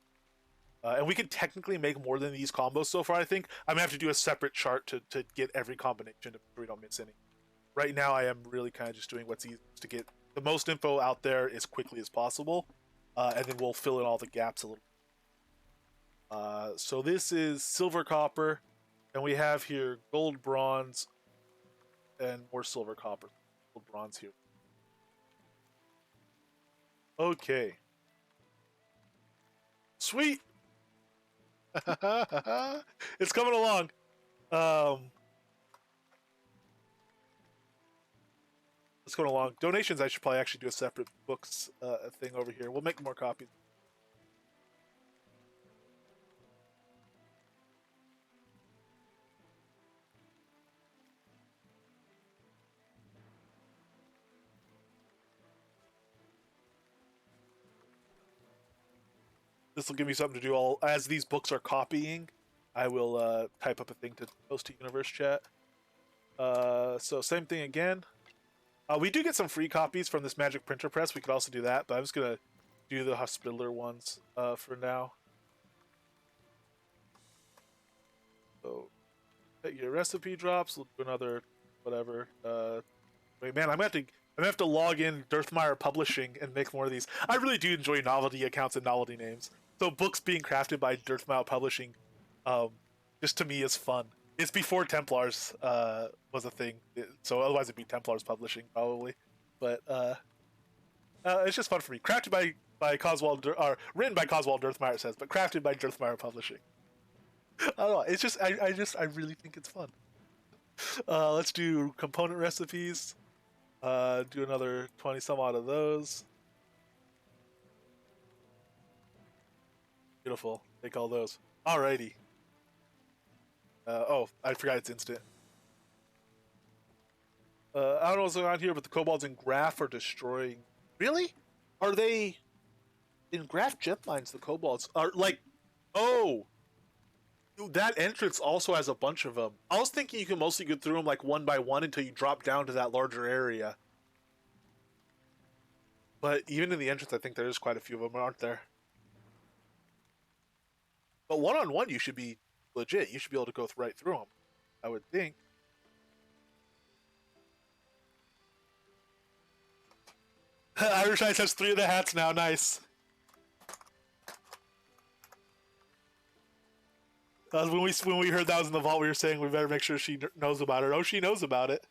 And we can technically make more than these combos so far, I think. I'm going to have to do a separate chart to get every combination to make sure we don't miss any. Right now, I am really kind of just doing what's easiest to get the most info out there as quickly as possible. And then we'll fill in all the gaps a little. So this is silver, copper. And we have here gold, bronze, and more silver, copper. Gold, bronze here. Okay. Sweet! It's coming along. It's going along. Donations, I should probably actually do a separate books thing over here. We'll make more copies. This will give me something to do all as these books are copying. I will type up a thing to post to Universe Chat. So same thing again. We do get some free copies from this Magic Printer Press. We could also do that, but I'm just gonna do the hospitaller ones for now. So get your recipe drops. We'll do another whatever. Wait, man, I'm gonna have to log in Dirthmire Publishing and make more of these. I really do enjoy novelty accounts and novelty names. So books being crafted by Dirthmire Publishing, um, just to me is fun. It's before Templars was a thing, so otherwise it'd be Templars Publishing probably. But it's just fun for me. Crafted by Coswell, or written by Coswell Dirthmire, it says, but crafted by Dirthmire Publishing. I don't know. It's just I really think it's fun. Let's do component recipes. Do another 20 some odd of those. Beautiful. Take all those. Alrighty. Oh, I forgot it's instant. I don't know what's going on here, but the kobolds in Graph are destroying. Really? Are they in Graph gem mines? The kobolds are like, oh, that entrance also has a bunch of them. I was thinking you can mostly get through them like one by one until you drop down to that larger area. But even in the entrance, I think there's quite a few of them, aren't there? But one-on-one, you should be legit. You should be able to go right through them, I would think. Irish Ice has 3 of the hats now. Nice. When we heard that was in the vault, we were saying we better make sure she knows about it. Oh, she knows about it.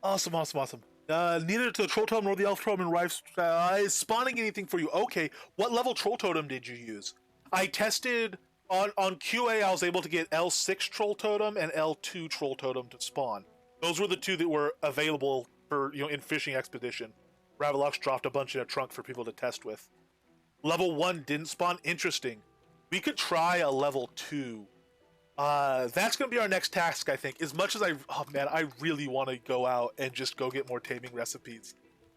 Awesome, awesome, awesome. Neither the troll totem nor the elf totem in Rife is spawning anything for you. Okay, what level troll totem did you use? I tested on QA. I was able to get L6 troll totem and L2 troll totem to spawn. Those were the 2 that were available for in fishing expedition. Ravelox dropped a bunch in a trunk for people to test with. Level 1 didn't spawn. Interesting. We could try a level 2. That's gonna be our next task, I think. As much as I really want to go out and just go get more taming recipes,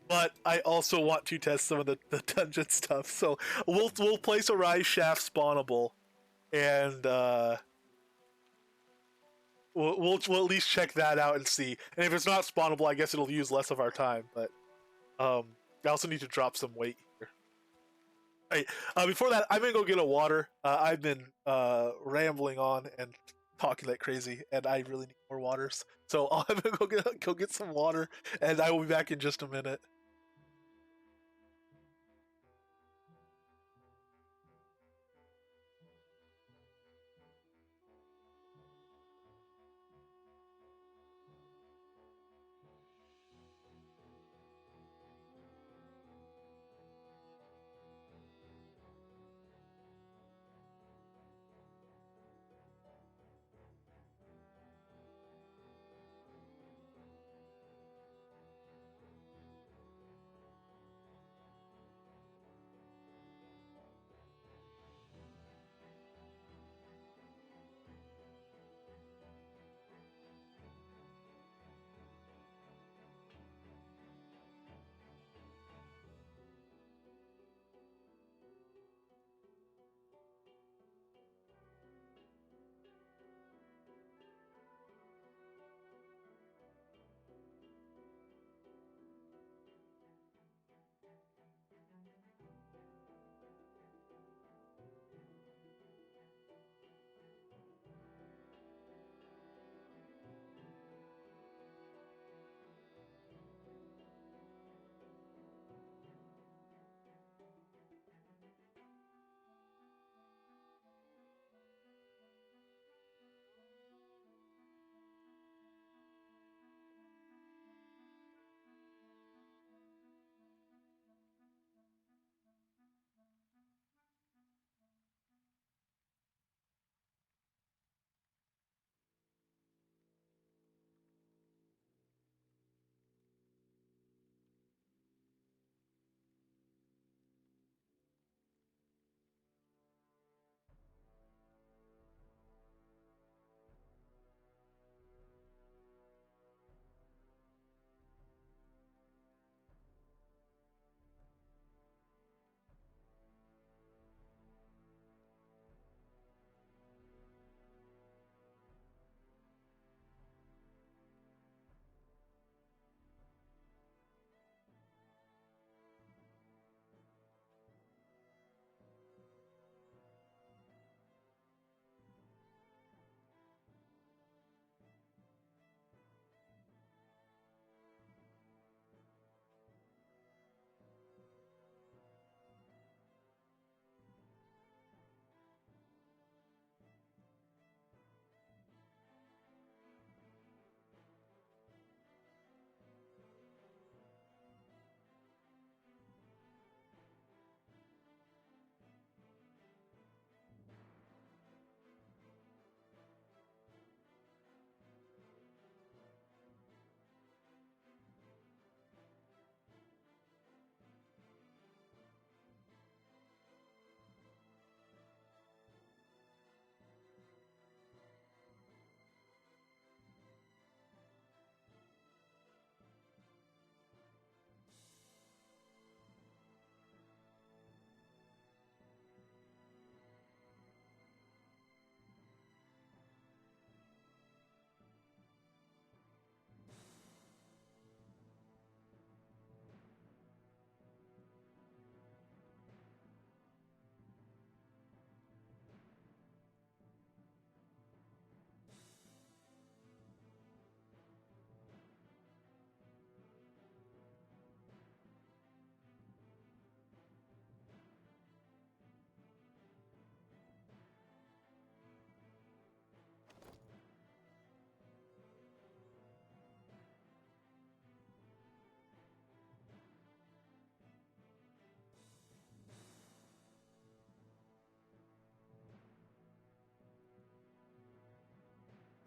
but I also want to test some of the dungeon stuff. So we'll place a rise shaft spawnable, and we'll at least check that out and see. And if it's not spawnable, I guess it'll use less of our time. But I also need to drop some weight here. Right. Before that, I'm gonna go get a water. I've been rambling on and talking like crazy, and I really need more waters. So I'm gonna go get some water, and I will be back in just a minute.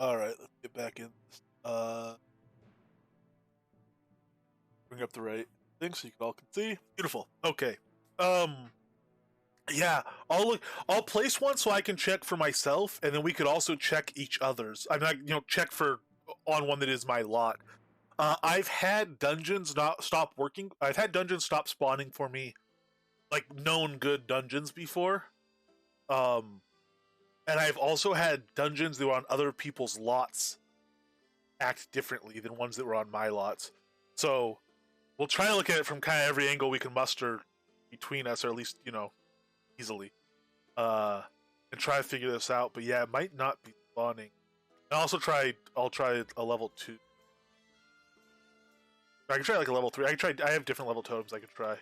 All right, let's get back in. Bring up the right thing so you all can see. Beautiful. Okay. Um. Yeah, I'll look. I'll place one so I can check for myself, and then we could also check each other's. I'm not, check for on one that is my lot. I've had dungeons not stop working. I've had dungeons stop spawning for me, like known good dungeons before. Um, and I've also had dungeons that were on other people's lots act differently than ones that were on my lots. So we'll try to look at it from kind of every angle we can muster between us, or at least easily. And try to figure this out. But yeah, it might not be spawning. And I'll try a level 2. I can try like a level 3. I have different level totems I could try.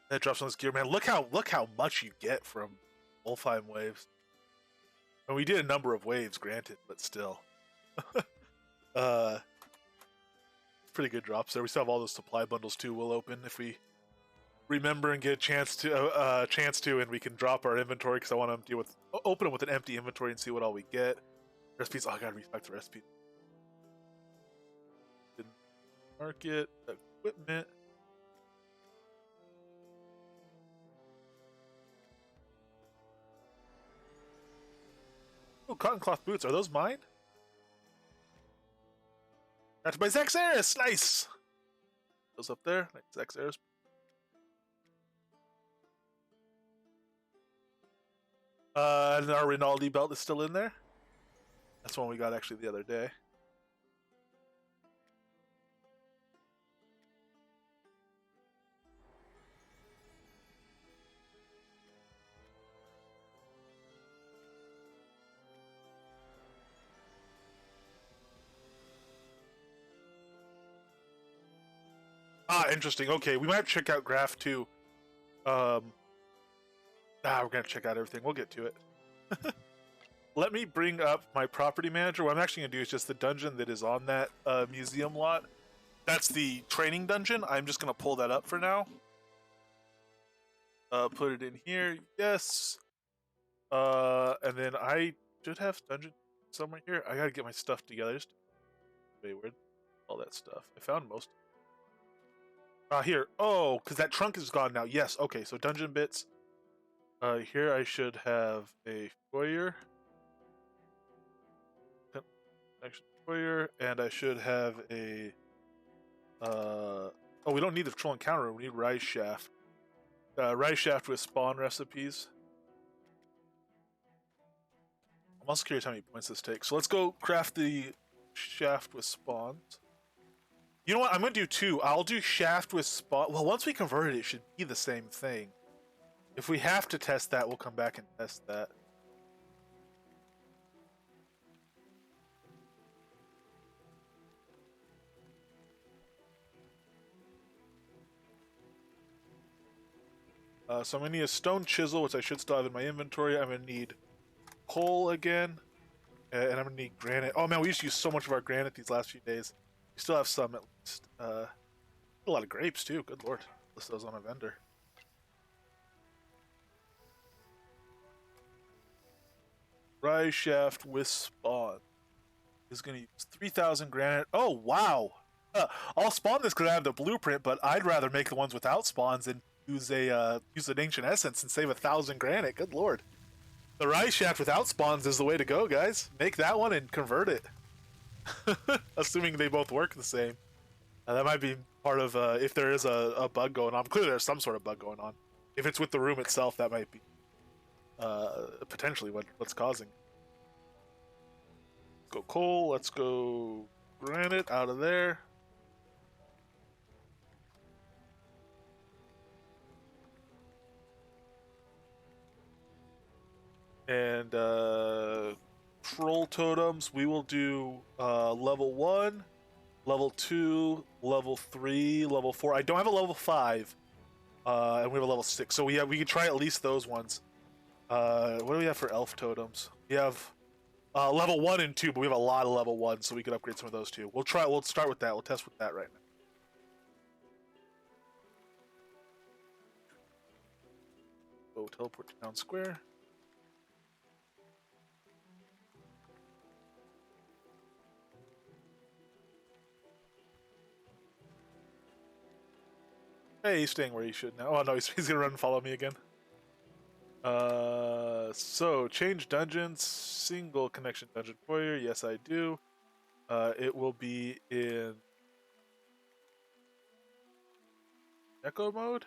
That drops on this gear, man. Look how much you get from Wolfheim waves. And we did a number of waves, granted, but still. Pretty good drops there. We still have all those supply bundles too. We'll open if we remember and get a chance to, and we can drop our inventory because I want to open them with an empty inventory and see what all we get. Recipes. Oh, I gotta restock the recipe. Market equipment. Oh, cotton cloth boots. Are those mine? That's by Zaxaris. Nice. Those up there. Nice Zaxaris. And our Rinaldi belt is still in there. That's one we got actually the other day. Ah, interesting. Okay, we might have to check out Graph too. We're gonna check out everything. We'll get to it. Let me bring up my property manager. What I'm actually gonna do is just the dungeon that is on that museum lot. That's the training dungeon. I'm just gonna pull that up for now. Put it in here. Yes. And then I should have dungeon somewhere here. I gotta get my stuff together. Just wait, where'd all that stuff? I found most. Here. Oh, because that trunk is gone now. Yes. Okay. So dungeon bits. Here I should have a foyer. Foyer, and I should have a. Oh, we don't need the patrol encounter room. We need Rise Shaft. Rise Shaft with spawn recipes. I'm also curious how many points this takes. So let's go craft the shaft with spawns. You know what? I'm going to do 2. I'll do shaft with spawn. Well, once we convert it, it should be the same thing. If we have to test that, we'll come back and test that. So I'm going to need a stone chisel, which I should still have in my inventory. I'm going to need coal again. And I'm going to need granite. Oh man, we used to use so much of our granite these last few days. We still have some at least. A lot of grapes too, good lord. List those on a vendor. Rise shaft with spawn is going to use 3,000 granite. Oh wow! I'll spawn this because I have the blueprint, but I'd rather make the ones without spawns and use an ancient essence and save 1,000 granite. Good lord! The rise shaft without spawns is the way to go, guys. Make that one and convert it. Assuming they both work the same. That might be part of if there is a bug going on. Clearly, there's some sort of bug going on. If it's with the room itself, that might be potentially what's causing. Let's go coal. Let's go granite out of there. And troll totems, we will do level 1, level 2, level 3, level 4. I don't have a level 5, and we have a level 6. So we can try at least those ones. What do we have for elf totems? We have level 1 and 2, but we have a lot of level 1, so we could upgrade some of those too. We'll start with that. We'll test with that right now. Go teleport to town square. Hey, he's staying where he should now. Oh no, he's gonna run and follow me again. So change dungeons, single connection dungeon foyer. Yes, I do. It will be in echo mode.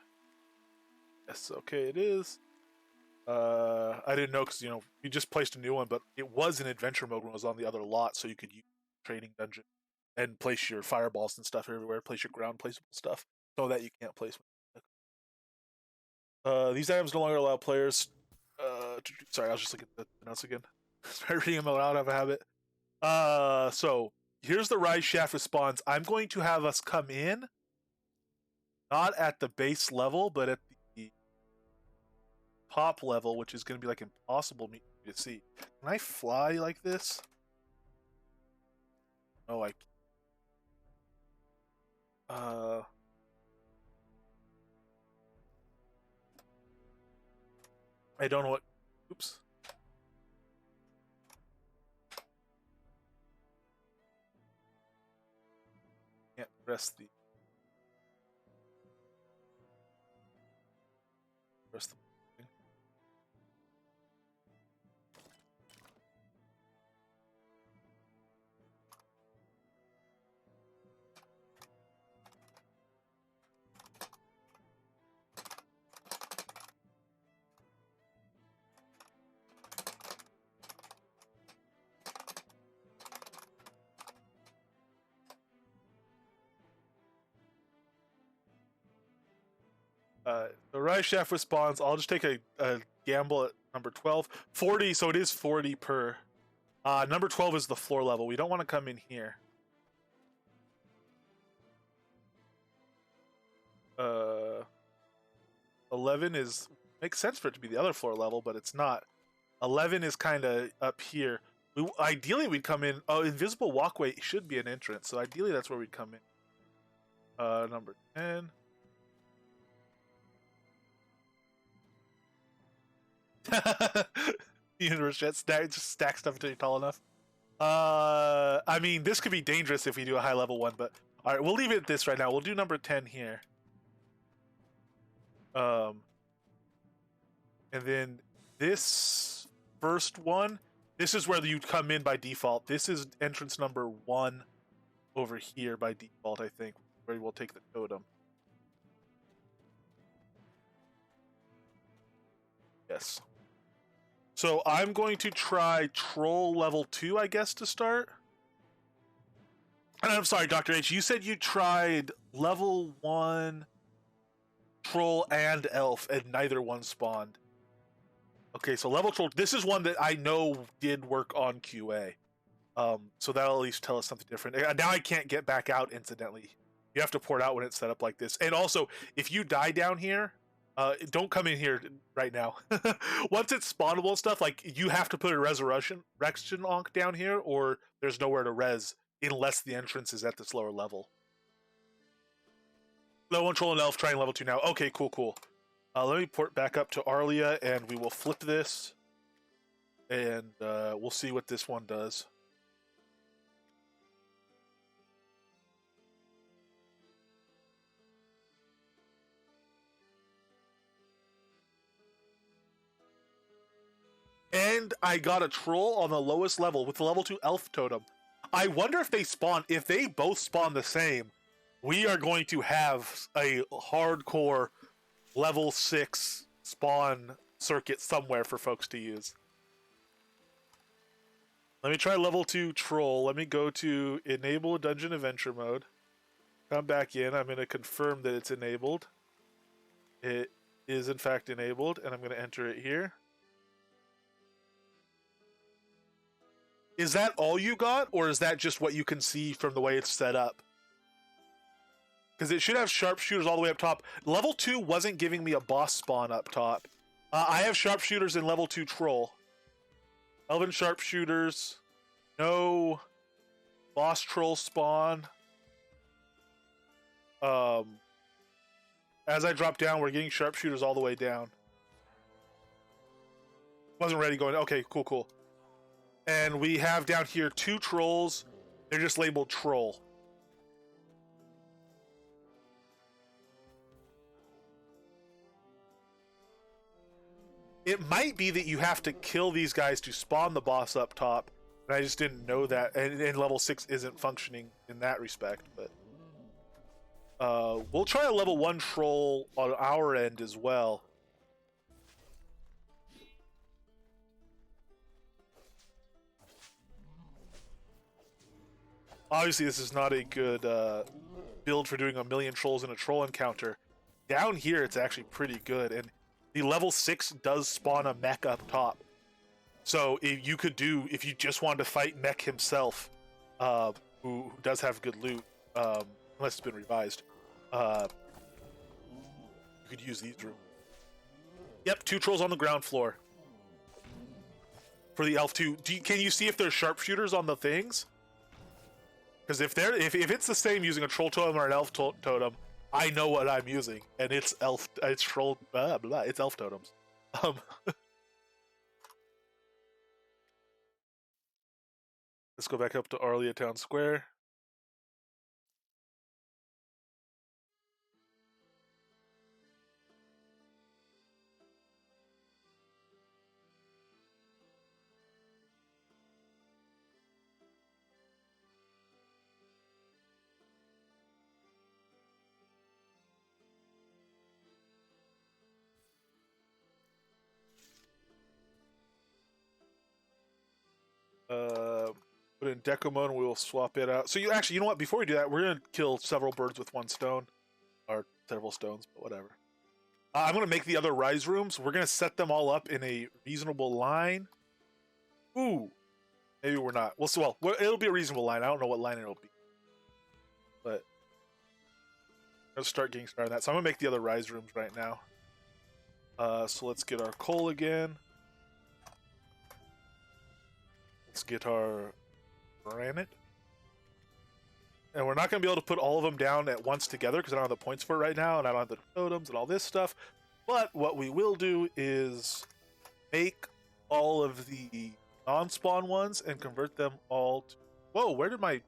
Yes, okay, it is. I didn't know because you just placed a new one, but it was in adventure mode when it was on the other lot, so you could use training dungeon and place your fireballs and stuff everywhere, place your ground placeable stuff, so that you can't place. These items no longer allow players. Sorry, I was just looking at the notes again. Start reading them out of a habit. So here's the rise shaft response. I'm going to have us come in, not at the base level, but at the top level, which is going to be like impossible to see. Can I fly like this? No, I can't. I don't know what. Oops. Can't press the. Press the. The rise shaft response. I'll just take a gamble at number 12. 40, so it is 40 per. Number 12 is the floor level. We don't want to come in here. 11 is makes sense for it to be the other floor level, but it's not. 11 is kind of up here. Ideally, we'd come in. Oh, invisible walkway should be an entrance, so ideally that's where we'd come in. Number 10. Universe jet just stack stuff until you're tall enough. I mean, this could be dangerous if we do a high level one, but all right, we'll leave it at this right now. We'll do number 10 here. And then this first one, this is where you'd come in by default. This is entrance number 1 over here by default, I think, where we'll take the totem. Yes. So I'm going to try troll level 2, I guess, to start. And I'm sorry, Dr. H, you said you tried level 1 troll and elf, and neither one spawned. Okay, so level troll, this is one that I know did work on QA. So that'll at least tell us something different. Now I can't get back out incidentally. You have to port out when it's set up like this. And also, if you die down here, don't come in here right now. Once it's spawnable stuff, like you have to put a resurrection onk down here, or there's nowhere to res unless the entrance is at this lower level. Level 1 troll and elf trying level 2 now. Okay, cool. Let me port back up to Arlia, and we will flip this, and we'll see what this one does. And I got a troll on the lowest level with the level 2 elf totem. I wonder if they spawn. If they both spawn the same, we are going to have a hardcore level 6 spawn circuit somewhere for folks to use. Let me try level 2 troll. Let me go to enable dungeon adventure mode. Come back in. I'm going to confirm that it's enabled. It is in fact enabled, and I'm going to enter it here. Is that all you got, or is that just what you can see from the way it's set up? Because it should have sharpshooters all the way up top. Level 2 wasn't giving me a boss spawn up top. I have sharpshooters in level 2 troll. Elven sharpshooters. No boss troll spawn. As I drop down, we're getting sharpshooters all the way down. Wasn't ready going. Okay, cool. And we have down here 2 trolls. They're just labeled troll. It might be that you have to kill these guys to spawn the boss up top, and I just didn't know that, and level 6 isn't functioning in that respect, but we'll try a level 1 troll on our end as well. Obviously, this is not a good build for doing 1,000,000 trolls in a troll encounter. Down here, it's actually pretty good, and the level 6 does spawn a mech up top. So if you just wanted to fight Mech himself, who does have good loot, unless it's been revised, you could use these rooms. Yep, 2 trolls on the ground floor. For the elf too. Can you see if there's sharpshooters on the things? Because if it's the same using a troll totem or an elf totem, I know what I'm using, and it's elf totems. Let's go back up to Arlia Town Square. Put in deco mode and we will swap it out. So you know what? Before we do that, we're gonna kill several birds with 1 stone, or several stones, but whatever. I'm gonna make the other rise rooms. We're gonna set them all up in a reasonable line. Ooh, maybe we're not. Well, it'll be a reasonable line. I don't know what line it'll be, but let's start getting started on that. So I'm gonna make the other rise rooms right now. So let's get our coal again. Let's get our granite. And we're not going to be able to put all of them down at once together because I don't have the points for it right now, and I don't have the totems and all this stuff. But what we will do is make all of the non-spawn ones and convert them all to... Whoa, where did my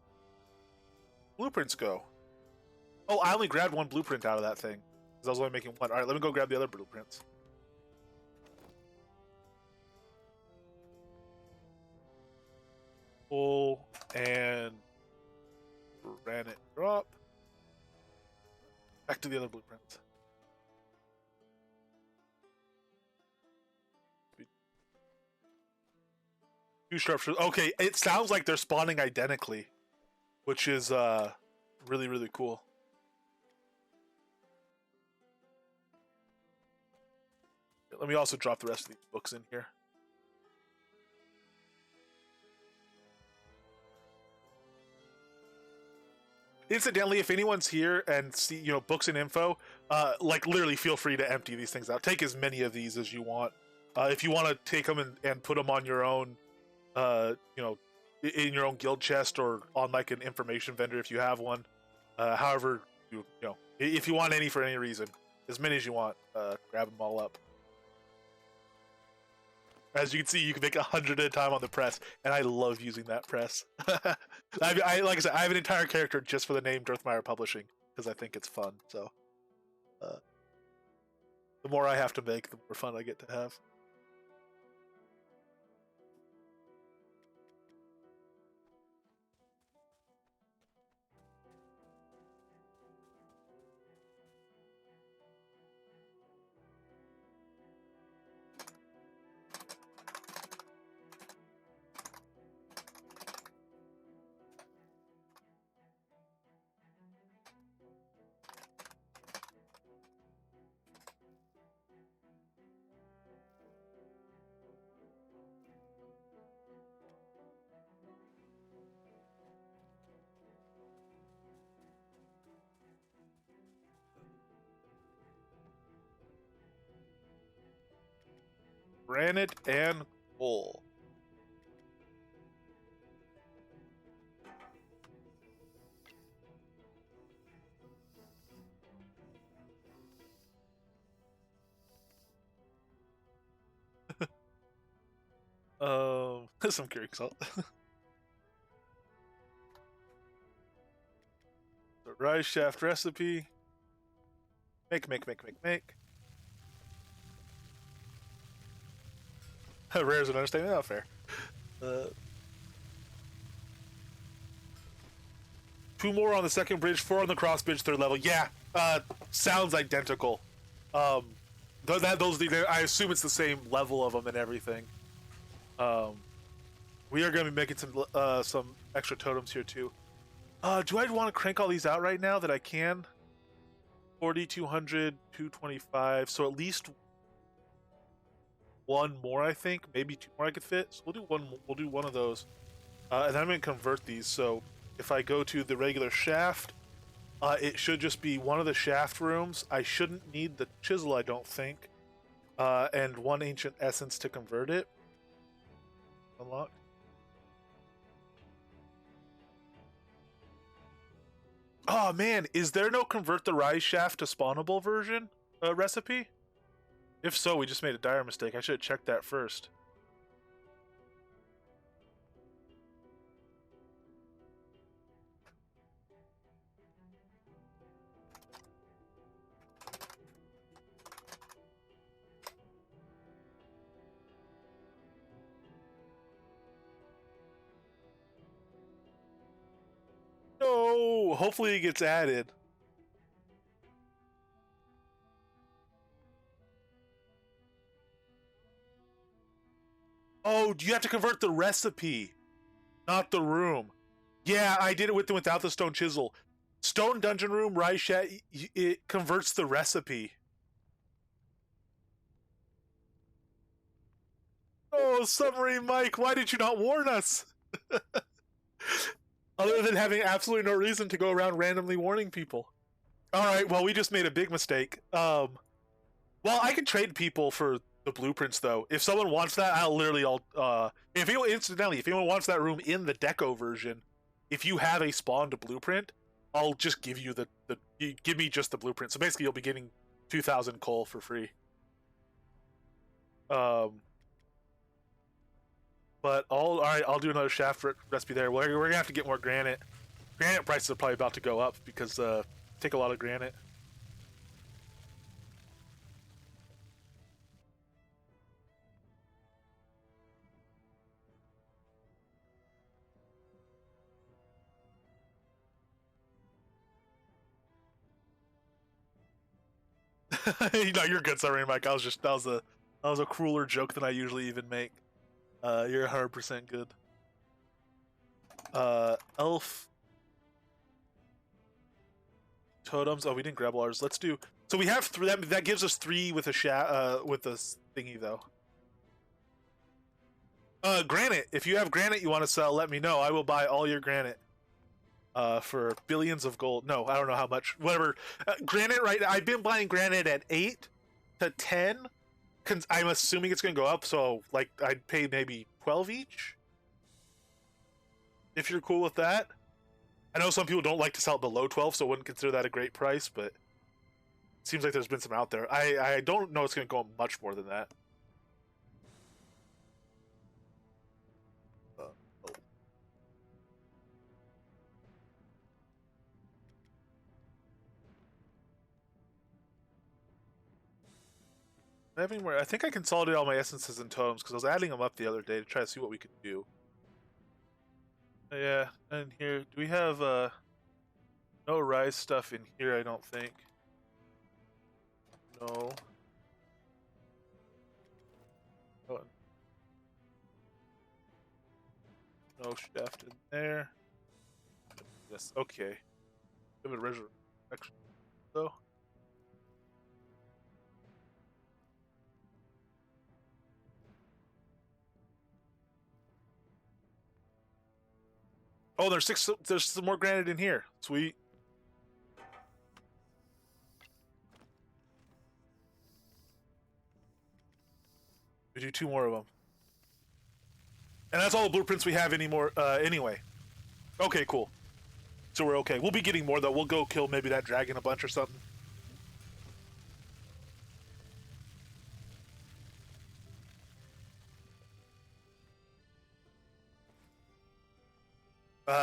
blueprints go? Oh, I only grabbed 1 blueprint out of that thing because I was only making 1. All right, let me go grab the other blueprints. Pull and granite drop. Back to the other blueprints. Two sharpshooters. Okay, it sounds like they're spawning identically, which is really, really cool. Let me also drop the rest of these books in here. Incidentally, if anyone's here and see, books and info, like literally feel free to empty these things out. Take as many of these as you want. If you want to take them and put them on your own, in your own guild chest or on like an information vendor if you have one. However, if you want any for any reason, as many as you want, grab them all up. As you can see, you can make 100 at a time on the press, and I love using that press. Like I said, I have an entire character just for the name Dirthmire Publishing because I think it's fun. So, the more I have to make, the more fun I get to have. Granite and coal. Some curing salt. The rise shaft recipe. Make. Rare is an understatement. Not fair. 2 more on the second bridge, 4 on the cross bridge, 3rd level. Yeah, sounds identical. Those I assume it's the same level of them and everything. We are going to be making some extra totems here too. Do I want to crank all these out right now that I can? 40, 200, 225. So at least 1 more, I think. Maybe 2 more I could fit. So we'll do one. We'll do 1 of those, and then I'm going to convert these. So if I go to the regular shaft, it should just be 1 of the shaft rooms. I shouldn't need the chisel, I don't think, and 1 ancient essence to convert it. Unlock. Oh man, is there no convert the rise shaft to spawnable version recipe? If so, we just made a dire mistake. I should have checked that first. No, hopefully it gets added. Oh, you have to convert the recipe, not the room. Yeah, I did it with and without the stone chisel. Stone dungeon room, rise shaft, it converts the recipe. Oh, Submarine Mike, why did you not warn us? Other than having absolutely no reason to go around randomly warning people. Alright, well, we just made a big mistake. Well, I can trade people for the blueprints, though. If someone wants that, if anyone wants that room in the deco version, if you have a spawned blueprint, I'll just give you give me just the blueprint. So basically, you'll be getting 2,000 coal for free. But alright, I'll do another shaft recipe there. We're gonna have to get more granite. Granite prices are probably about to go up because take a lot of granite. No, you're good, sorry, Mike. That was a crueler joke than I usually even make. You're 100% good. Elf totems. Oh, we didn't grab ours. Let's do. So we have 3. That gives us 3 with a with this thingy though. Granite. If you have granite you want to sell, let me know. I will buy all your granite. For billions of gold. No, I don't know how much. Whatever. Granite. Right. I've been buying granite at 8 to 10. I'm assuming it's going to go up, so like I'd pay maybe 12 each. If you're cool with that. I know some people don't like to sell it below 12, so I wouldn't consider that a great price, but it seems like there's been some out there. I don't know it's going to go much more than that. I think I consolidated all my essences and totems because I was adding them up the other day to try to see what we could do. Yeah, and here, do we have no rise stuff in here? I don't think. No. Oh. No shaft in there. Yes, okay. Give it a resurrection though. Oh, there's some more granite in here. Sweet. We do 2 more of them. And that's all the blueprints we have anymore, anyway. Okay, cool. So we're okay. We'll be getting more, though. We'll go kill maybe that dragon a bunch or something.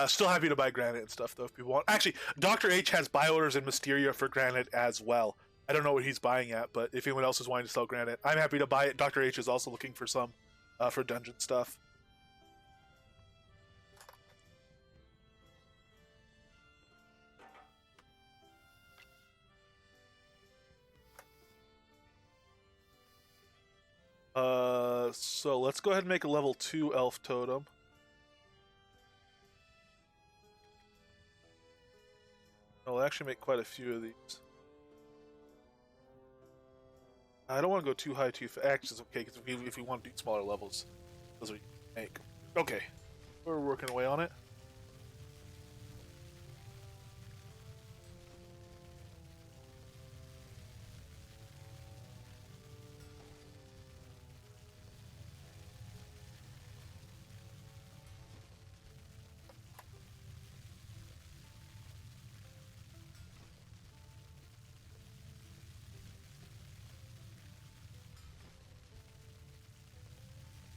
Still happy to buy granite and stuff, though, if people want. Actually, Dr. H has buy orders in Mysteria for granite as well. I don't know what he's buying at, but if anyone else is wanting to sell granite, I'm happy to buy it. Dr. H is also looking for some. for dungeon stuff. So let's go ahead and make a level 2 elf totem. I'll actually make quite a few of these. I don't want to go too high too fast. Actually, it's okay, because if we want to do smaller levels, those are what you make. Okay, we're working away on it.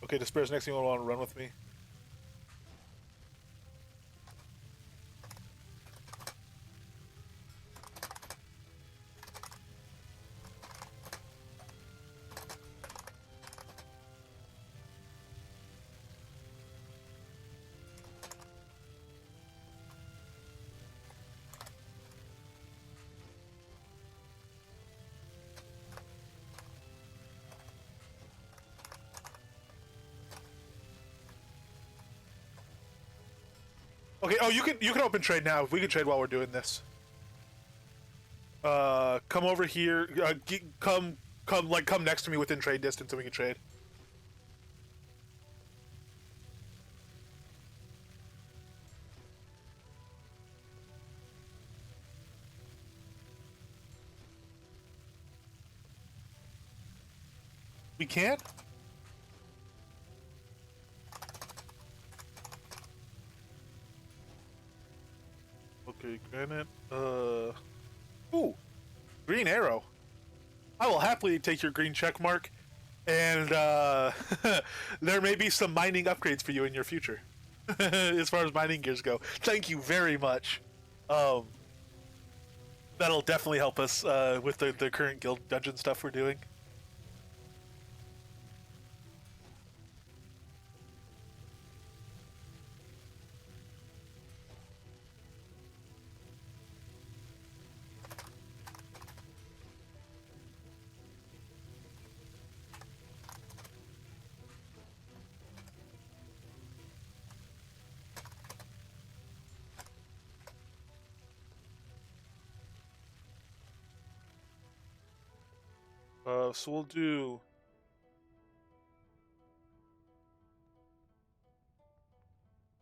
Okay, Despair's next thing you want to run with me. Okay. Oh, you can open trade now. We can trade while we're doing this. Come over here. Come next to me within trade distance, and we can trade. We can't. Okay, granite. Ooh, green arrow. I will happily take your green check mark, and there may be some mining upgrades for you in your future, as far as mining gears go. Thank you very much. Um, that'll definitely help us with the current guild dungeon stuff we're doing. So we'll do.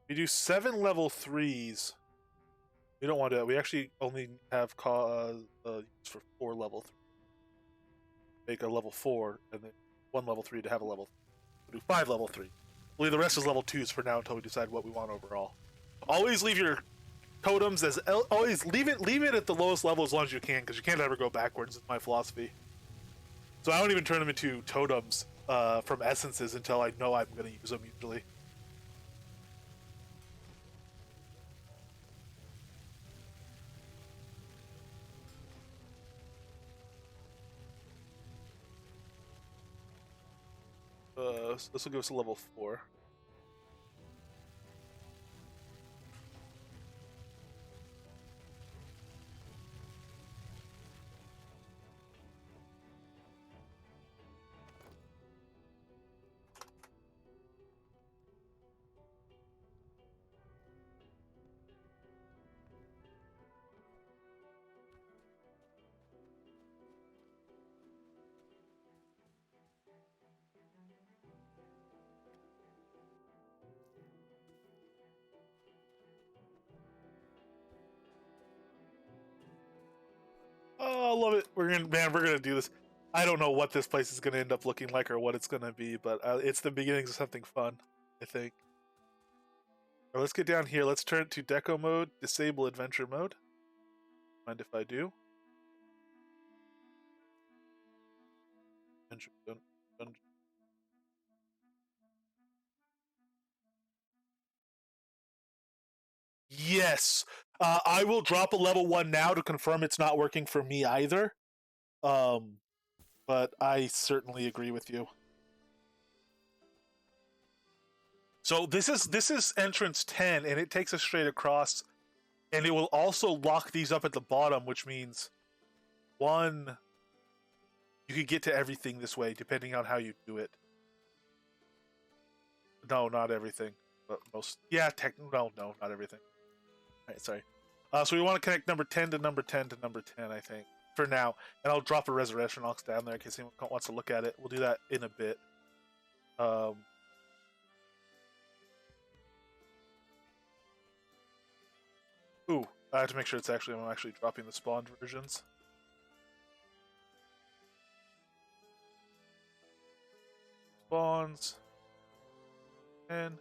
We do 7 level 3s. We don't want to. We actually only have for 4 level 3. Make a level 4, and then 1 level 3 to have a level 3. We'll do 5 level 3. We'll leave the rest as level 2s for now until we decide what we want overall. Always leave your totems as always leave it at the lowest level as long as you can, because you can't ever go backwards. Is my philosophy. So I don't even turn them into totems from essences until I know I'm going to use them usually. So this will give us a level 4. Oh, I love it. We're gonna do this. I don't know what this place is gonna end up looking like or what it's gonna be, but it's the beginnings of something fun, I think. Right, let's get down here. Let's turn it to deco mode, disable adventure mode. Mind if I do? Yes. I will drop a level 1 now to confirm it's not working for me either. But I certainly agree with you. So this is entrance 10, and it takes us straight across, and it will also lock these up at the bottom, which means one, you could get to everything this way, depending on how you do it. No, not everything, but most. Yeah, no, not everything. All right, sorry. So we want to connect number 10 to number 10 to number 10, I think, for now. And I'll drop a resurrection ox down there in case anyone wants to look at it. We'll do that in a bit. Ooh, I have to make sure I'm actually dropping the spawned versions. Spawns. And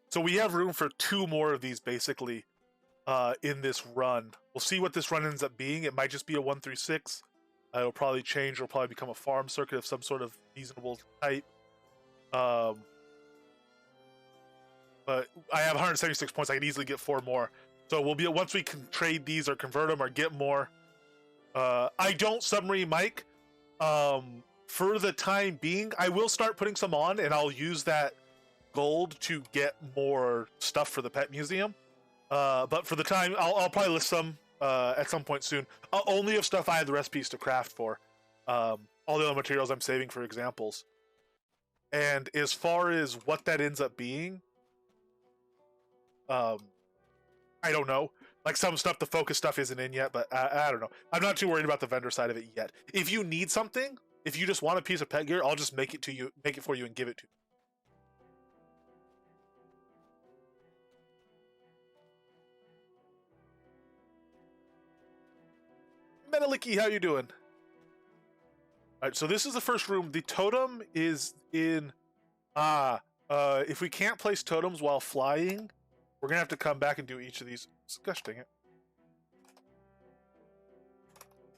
so we have room for 2 more of these, basically, in this run. We'll see what this run ends up being. It might just be a 1 through 6. It'll probably change. It'll probably become a farm circuit of some sort of reasonable type. But I have 176 points. I can easily get 4 more. So we'll be once we can trade these or convert them or get more. I don't submarine Mike. For the time being, I will start putting some on, and I'll use that gold to get more stuff for the pet museum. But for the time, I'll probably list some at some point soon. Only of stuff I have the recipes to craft for. All the other materials I'm saving for examples. And as far as what that ends up being, I don't know. Like some stuff, the focus stuff isn't in yet, but I don't know. I'm not too worried about the vendor side of it yet. If you need something, if you just want a piece of pet gear, I'll just make it for you and give it to you. Metaliki, how you doing? Alright, so this is the first room. The totem is in... if we can't place totems while flying, we're gonna have to come back and do each of these. Gosh dang it.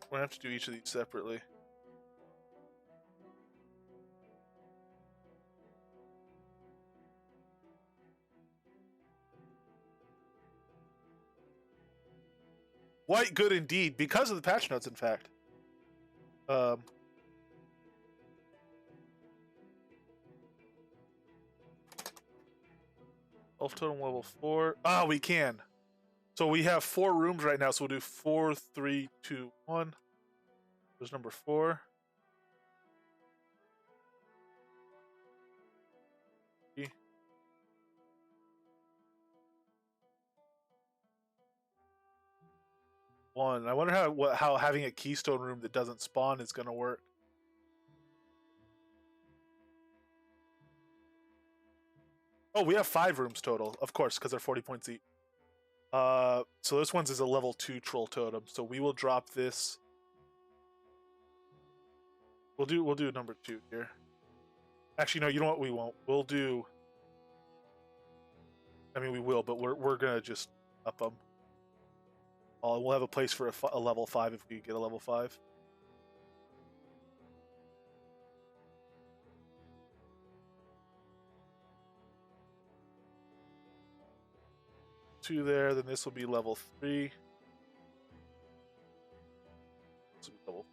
We're gonna have to do each of these separately. Quite good indeed, because of the patch notes, in fact. Elf totem level 4. We can. So we have 4 rooms right now, so we'll do 4, 3, 2, 1. There's number 4. One. I wonder how having a keystone room that doesn't spawn is going to work. Oh, we have 5 rooms total, of course, because they're 40 points each. So this one's is a level 2 troll totem. So we will drop this. We'll do number 2 here. Actually, no, you know what? We won't. We'll do. I mean, we will, but we're gonna just up them. We'll have a place for a level 5 if we get a level 5. Two there, then this will be level 3. This will be level 4.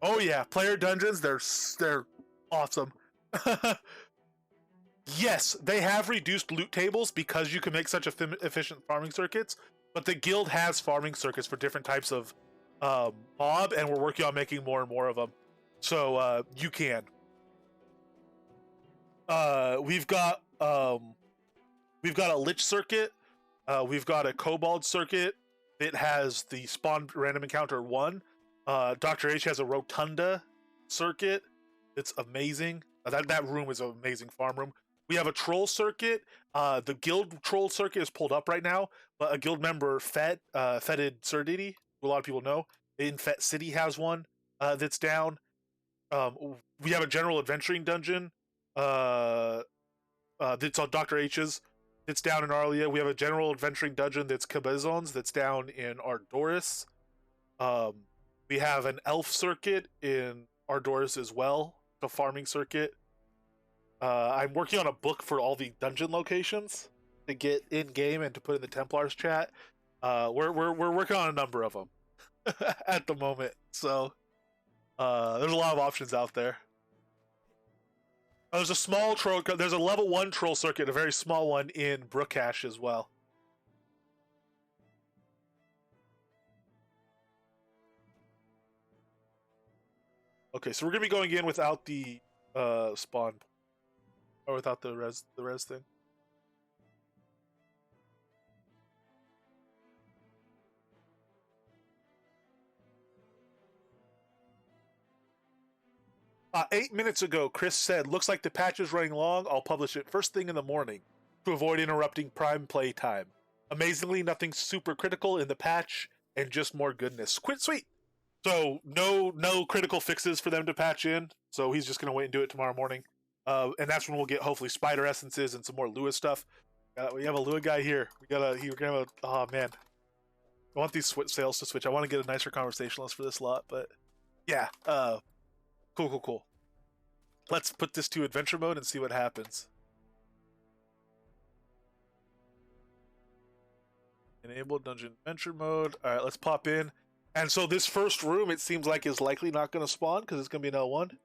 Oh yeah, player dungeons, they're awesome. Yes, they have reduced loot tables because you can make such efficient farming circuits, but the guild has farming circuits for different types of mob, and we're working on making more and more of them. So you can. We've got a lich circuit. We've got a kobold circuit. It has the spawn random encounter 1. Dr. H has a rotunda circuit. It's amazing. That room is an amazing farm room. We have a troll circuit. The guild troll circuit is pulled up right now, but a guild member, Fetid Surdity, who a lot of people know, in Fet City has one that's down. We have a general adventuring dungeon that's on Dr. H's. That's down in Arlia. We have a general adventuring dungeon that's Cabezons that's down in Ardoris. We have an elf circuit in Ardoris as well, the farming circuit. I'm working on a book for all the dungeon locations to get in game and to put in the Templars chat. We're working on a number of them at the moment, so there's a lot of options out there. There's a small troll. There's a level 1 troll circuit, a very small one in Brookhash as well. Okay, so we're gonna be going in without the spawn, or without the res thing. Eight minutes ago, Chris said, "Looks like the patch is running long. I'll publish it first thing in the morning to avoid interrupting prime play time." Amazingly, nothing super critical in the patch, and just more goodness. Sweet. So no critical fixes for them to patch in. So he's just gonna wait and do it tomorrow morning, and that's when we'll get hopefully spider essences and some more Lua stuff. We have a Lua guy here. We're gonna have a, oh man, I want these sales to switch. I want to get a nicer conversationalist for this lot, but yeah, cool. Let's put this to adventure mode and see what happens. Enable dungeon adventure mode. All right, let's pop in. And so this first room, it seems like, is likely not going to spawn because it's going to be an L1.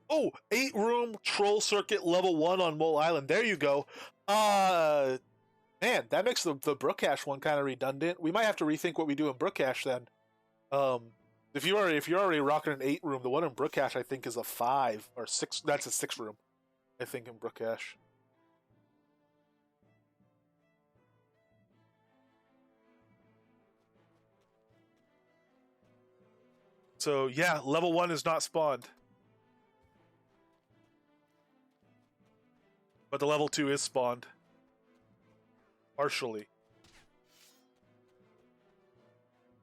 Oh, 8-room troll circuit level 1 on Mole Island. There you go. Man, that makes the Brookhash one kind of redundant. We might have to rethink what we do in Brookhash then. If you're already rocking an 8-room, the one in Brookhash I think is a 5 or 6. That's a 6-room, I think, in Brookhash. So yeah, level 1 is not spawned, but the level 2 is spawned partially.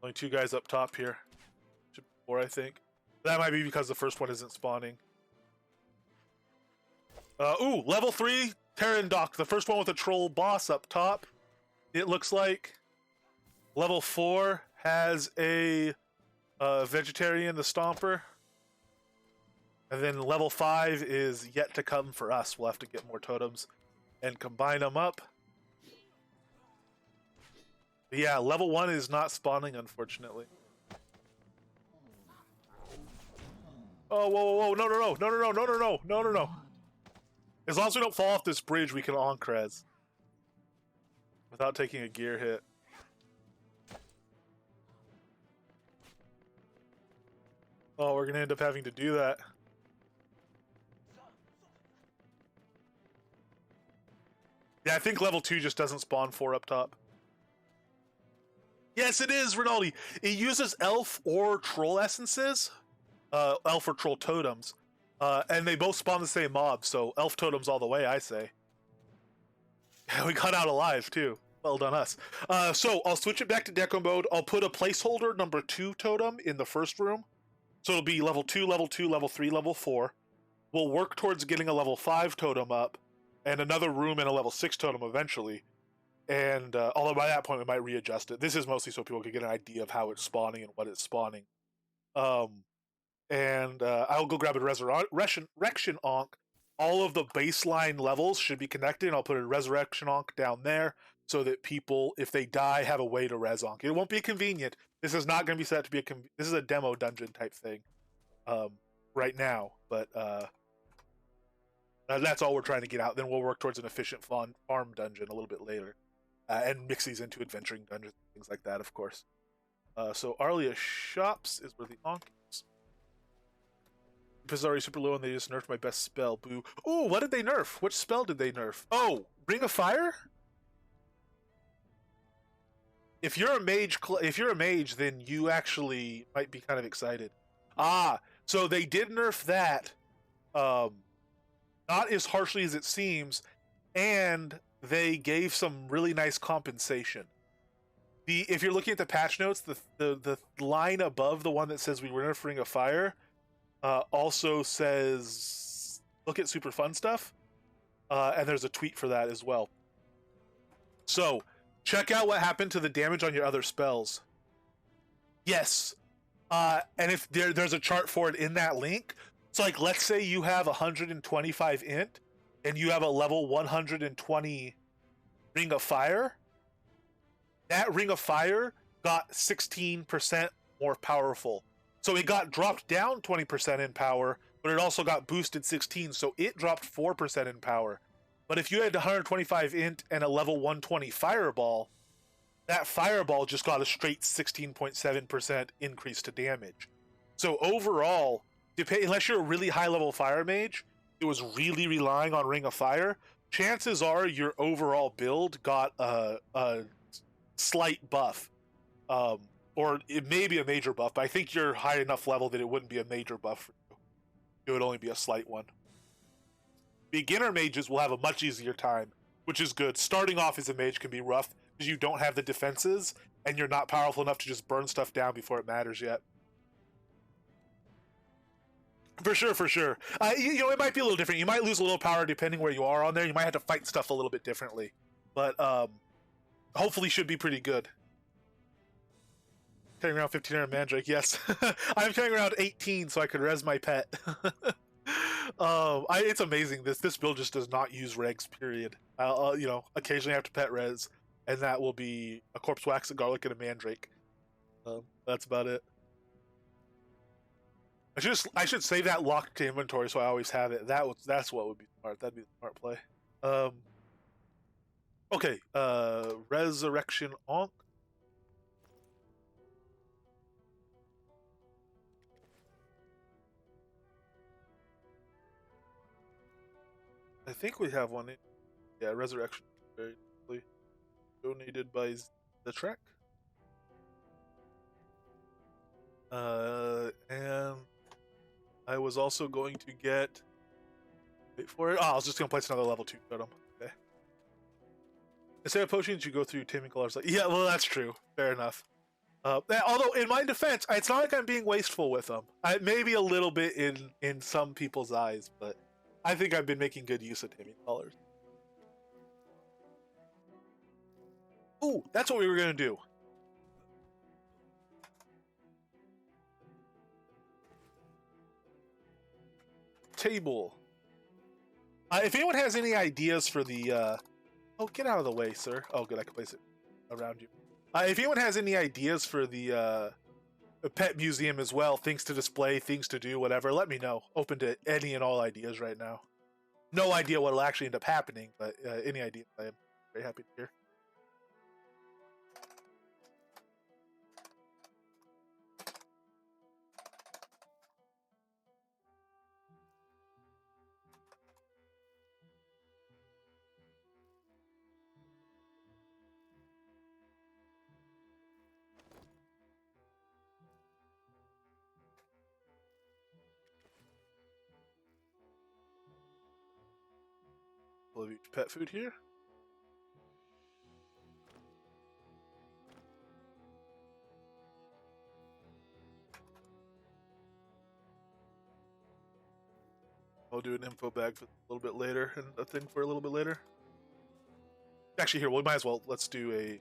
Only 2 guys up top here. Should be 4, I think. That might be because the first one isn't spawning. Ooh, level 3 Terran Dock. The first one with a troll boss up top. It looks like. Level 4 has a vegetarian, the Stomper. And then level 5 is yet to come for us. We'll have to get more totems and combine them up. But yeah, level 1 is not spawning, unfortunately. Oh, whoa, no. As long as we don't fall off this bridge, we can on-crez without taking a gear hit. Oh, we're gonna end up having to do that. Yeah, I think level 2 just doesn't spawn 4 up top. Yes, it is, Rinaldi. It uses elf or troll essences, elf or troll totems, and they both spawn the same mob, so elf totems all the way, I say. We got out alive, too. Well done us. So I'll switch it back to deco mode. I'll put a placeholder number 2 totem in the first room. So it'll be level 2, level 2, level 3, level 4. We'll work towards getting a level 5 totem up, and another room and a level 6 totem eventually. And although by that point we might readjust it. This is mostly so people can get an idea of how it's spawning and what it's spawning. I'll go grab a Resurrection Ankh. All of the baseline levels should be connected, and I'll put a Resurrection Ankh down there so that people, if they die, have a way to res Ankh. It won't be convenient. This is not going to be set to be this is a demo dungeon type thing right now, but that's all we're trying to get out. Then we'll work towards an efficient farm dungeon a little bit later. And mix these into adventuring dungeons, things like that, of course. So Arlia Shops is where the Ankh is. Is already super low and they just nerfed my best spell. Boo. Ooh, what did they nerf? Which spell did they nerf? Oh, Ring of Fire? If you're a mage, then you actually might be kind of excited. So they did nerf that, not as harshly as it seems, and they gave some really nice compensation. If you're looking at the patch notes, the line above the one that says we were nerfing Ring of Fire also says look at super fun stuff, and there's a tweet for that as well. So check out what happened to the damage on your other spells. Yes, and if there's a chart for it in that link. So like, let's say you have 125 int and you have a level 120 Ring of Fire. That Ring of Fire got 16% more powerful. So it got dropped down 20% in power, but it also got boosted 16, so it dropped 4% in power. But if you had 125 int and a level 120 Fireball, that Fireball just got a straight 16.7% increase to damage. So overall, unless you're a really high level Fire Mage, it was really relying on Ring of Fire, chances are your overall build got a slight buff. Or it may be a major buff, but I think you're high enough level that it wouldn't be a major buff for you. It would only be a slight one. Beginner mages will have a much easier time, which is good. Starting off as a mage can be rough because you don't have the defenses and you're not powerful enough to just burn stuff down before it matters yet. For sure, for sure. It might be a little different. You might lose a little power depending where you are on there. You might have to fight stuff a little bit differently, but hopefully should be pretty good. Carrying around 1500 Mandrake, yes. I'm carrying around 18 so I could res my pet. It's amazing. This build just does not use regs, period. I'll occasionally have to pet res, and that will be a corpse wax, a garlic, and a mandrake. That's about it. I should save that locked to inventory so I always have it. That's what would be smart. That'd be the smart play. Okay. Resurrection Onk. I think we have one. Yeah, Resurrection. Very quickly. Donated by the Trek. And I was also going to get. Wait for it. Oh, I was just going to place another level 2 totem. Okay. Instead of potions, you go through taming colors. Yeah, well, that's true. Fair enough. Although, in my defense, it's not like I'm being wasteful with them. Maybe a little bit in some people's eyes, but I think I've been making good use of taming colors. Ooh, that's what we were going to do. Table. If anyone has any ideas for the... Oh, get out of the way, sir. Oh, good, I can place it around you. If anyone has any ideas for the pet museum as well, things to display, things to do, whatever, let me know. Open to any and all ideas right now. No idea what will actually end up happening, but any idea, I am very happy to hear. We'll have each pet food here. I'll do an info bag for a little bit later and a thing for a little bit later. Actually, here, we might as well. Let's do a...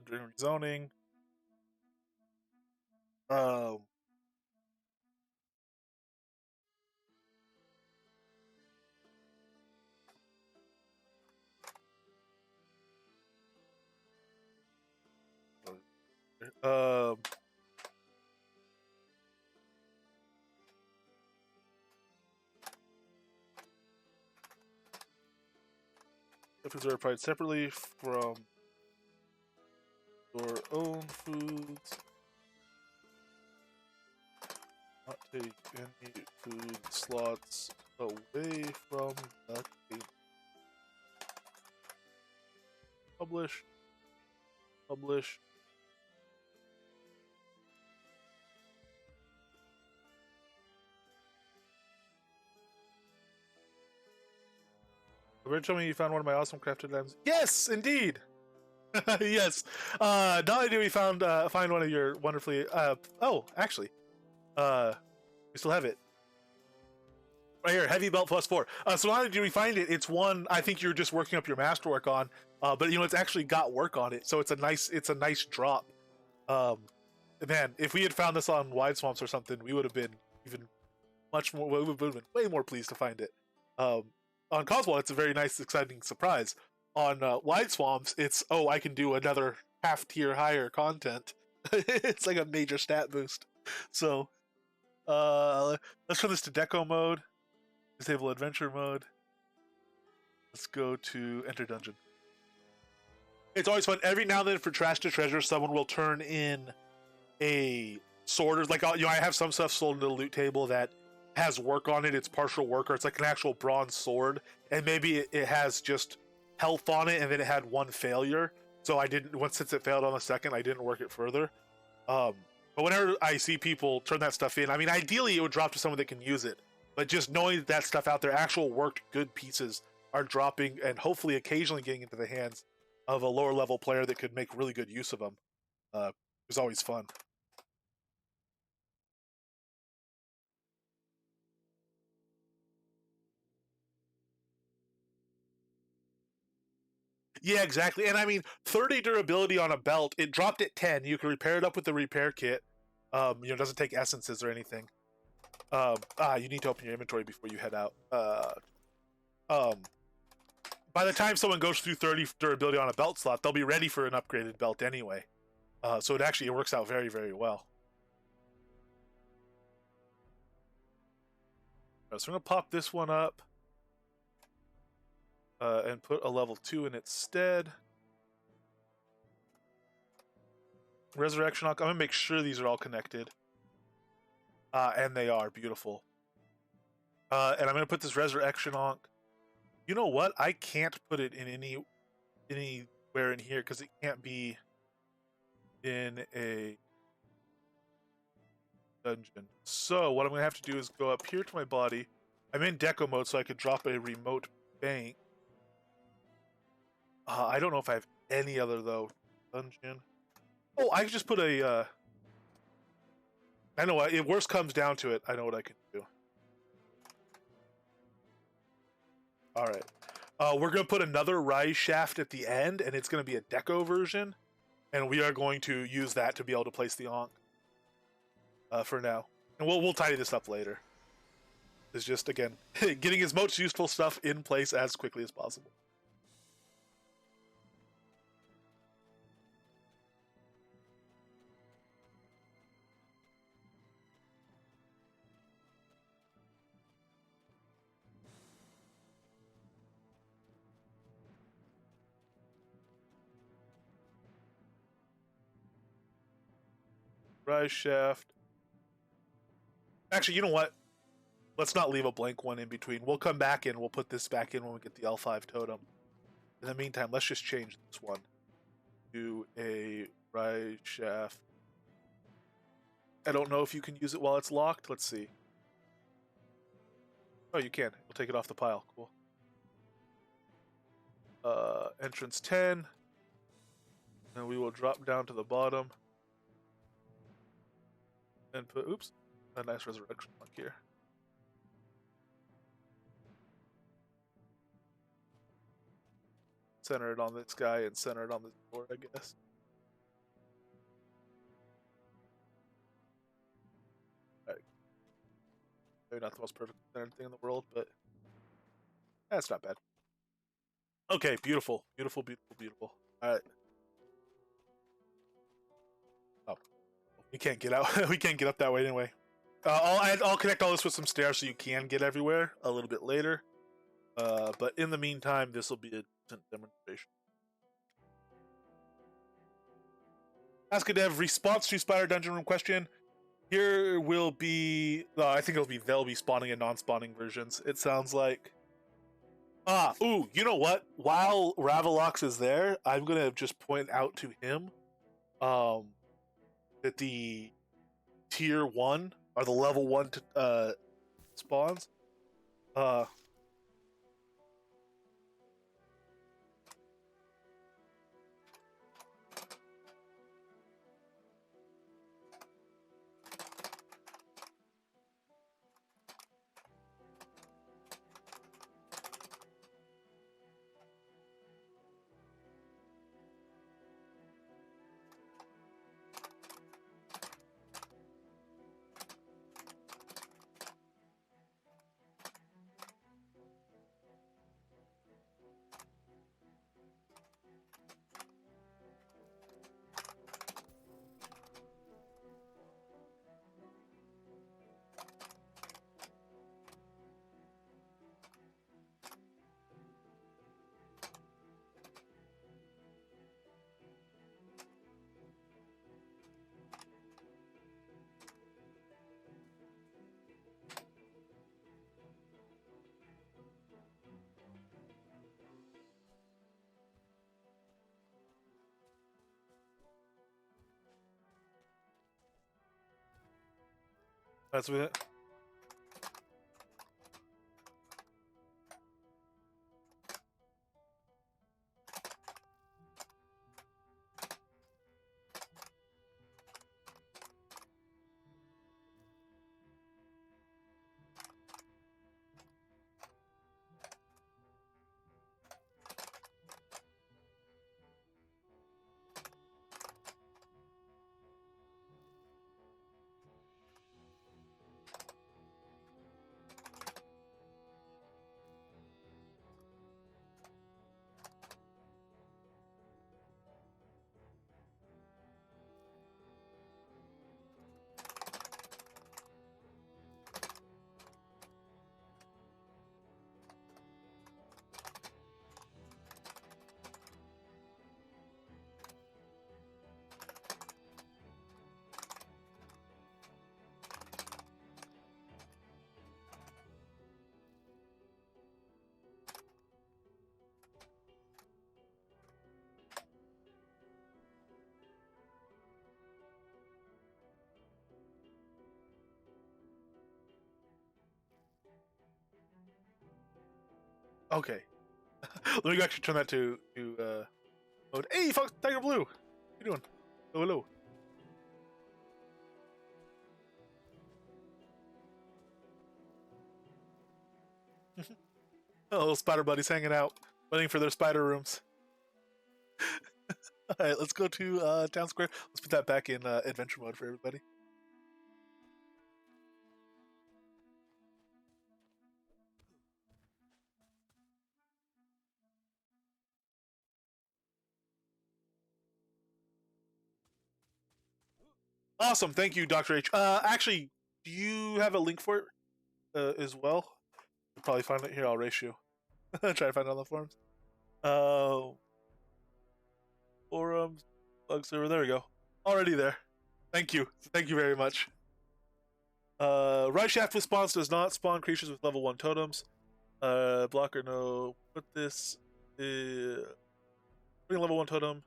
during rezoning. Um, um, foods are applied separately from your own foods. Not take any food slots away from the table. Publish. Publish. Ever tell me you found one of my awesome crafted items? Yes, indeed. Yes. Not only did we find one of your wonderfully. Oh, actually, we still have it right here. Heavy belt +4. So not only did we find it, it's one I think you're just working up your masterwork on. But you know it's actually got work on it, so it's a nice drop. Um, Man, if we had found this on Wide Swamps or something, we would have been even much more. We would have been way more pleased to find it. Um, on Coswell, it's a very nice, exciting surprise. On Wide Swamps, it's I can do another half tier higher content. It's like a major stat boost. So let's turn this to Deco mode. Disable adventure mode. Let's go to enter dungeon. It's always fun. Every now and then for Trash to Treasure, someone will turn in a sword. Or like, I have some stuff sold into the loot table that has work on it. It's partial work, or it's like an actual bronze sword, and maybe it has just health on it, and then it had one failure. So I didn't. Since it failed on the second, I didn't work it further. But whenever I see people turn that stuff in, I mean, ideally it would drop to someone that can use it. But just knowing that stuff out there, actual worked good pieces are dropping, and hopefully occasionally getting into the hands of a lower level player that could make really good use of them, is always fun. Yeah, exactly. And I mean, 30 durability on a belt, it dropped at 10. You can repair it up with the repair kit. It doesn't take essences or anything. You need to open your inventory before you head out. Um, by the time someone goes through 30 durability on a belt slot, they'll be ready for an upgraded belt anyway. So it works out very, very well. So I'm going to pop this one up and put a level 2 in its stead. Resurrection Ankh. I'm going to make sure these are all connected. And they are. Beautiful. And I'm going to put this Resurrection Ankh. You know what? I can't put it in anywhere in here because it can't be in a dungeon. So what I'm going to have to do is go up here to my body. I'm in deco mode, so I could drop a remote bank. I don't know if I have any other, though. Dungeon. Oh, I can just put a... I know what. If worst comes down to it, I know what I can do. Alright. We're going to put another rise shaft at the end, and it's going to be a deco version. And we are going to use that to be able to place the Ankh. For now. And we'll tidy this up later. It's just, again, getting as much useful stuff in place as quickly as possible. Rise shaft. Actually, you know what? Let's not leave a blank one in between. We'll come back and we'll put this back in when we get the L5 totem. In the meantime, let's just change this one to a rise shaft. I don't know if you can use it while it's locked. Let's see. Oh, you can. We'll take it off the pile. Cool. Entrance 10. And we will drop down to the bottom. And put, oops, a nice resurrection mark here. Center it on this guy and center it on the door, I guess. Maybe not the most perfect thing in the world, but that's not bad. Okay, beautiful, beautiful, beautiful, beautiful. All right. Oh, we can't get out. We can't get up that way anyway. I'll connect all this with some stairs so you can get everywhere a little bit later. But in the meantime, this will be a decent demonstration. Ask a dev response to Spider Dungeon Room question. Here will be. I think they'll be spawning and non-spawning versions. It sounds like. Ooh, you know what? While Ravalox is there, I'm gonna just point out to him, that the tier 1 or the level 1 spawns. That's with it. Okay. Let me actually turn that to mode. Hey, Fox Tiger Blue, how you doing? Hello. Oh, little spider buddies hanging out, waiting for their spider rooms. All right, let's go to town square. Let's put that back in adventure mode for everybody. Awesome, thank you, Dr. H. Actually, do you have a link for it as well? You'll probably find it here. I'll race you. Try to find it on the forums. Forums, bug server. There we go. Already there. Thank you. Thank you very much. Right shaft response does not spawn creatures with level 1 totems. Blocker, no. Put this. Putting level 1 totem.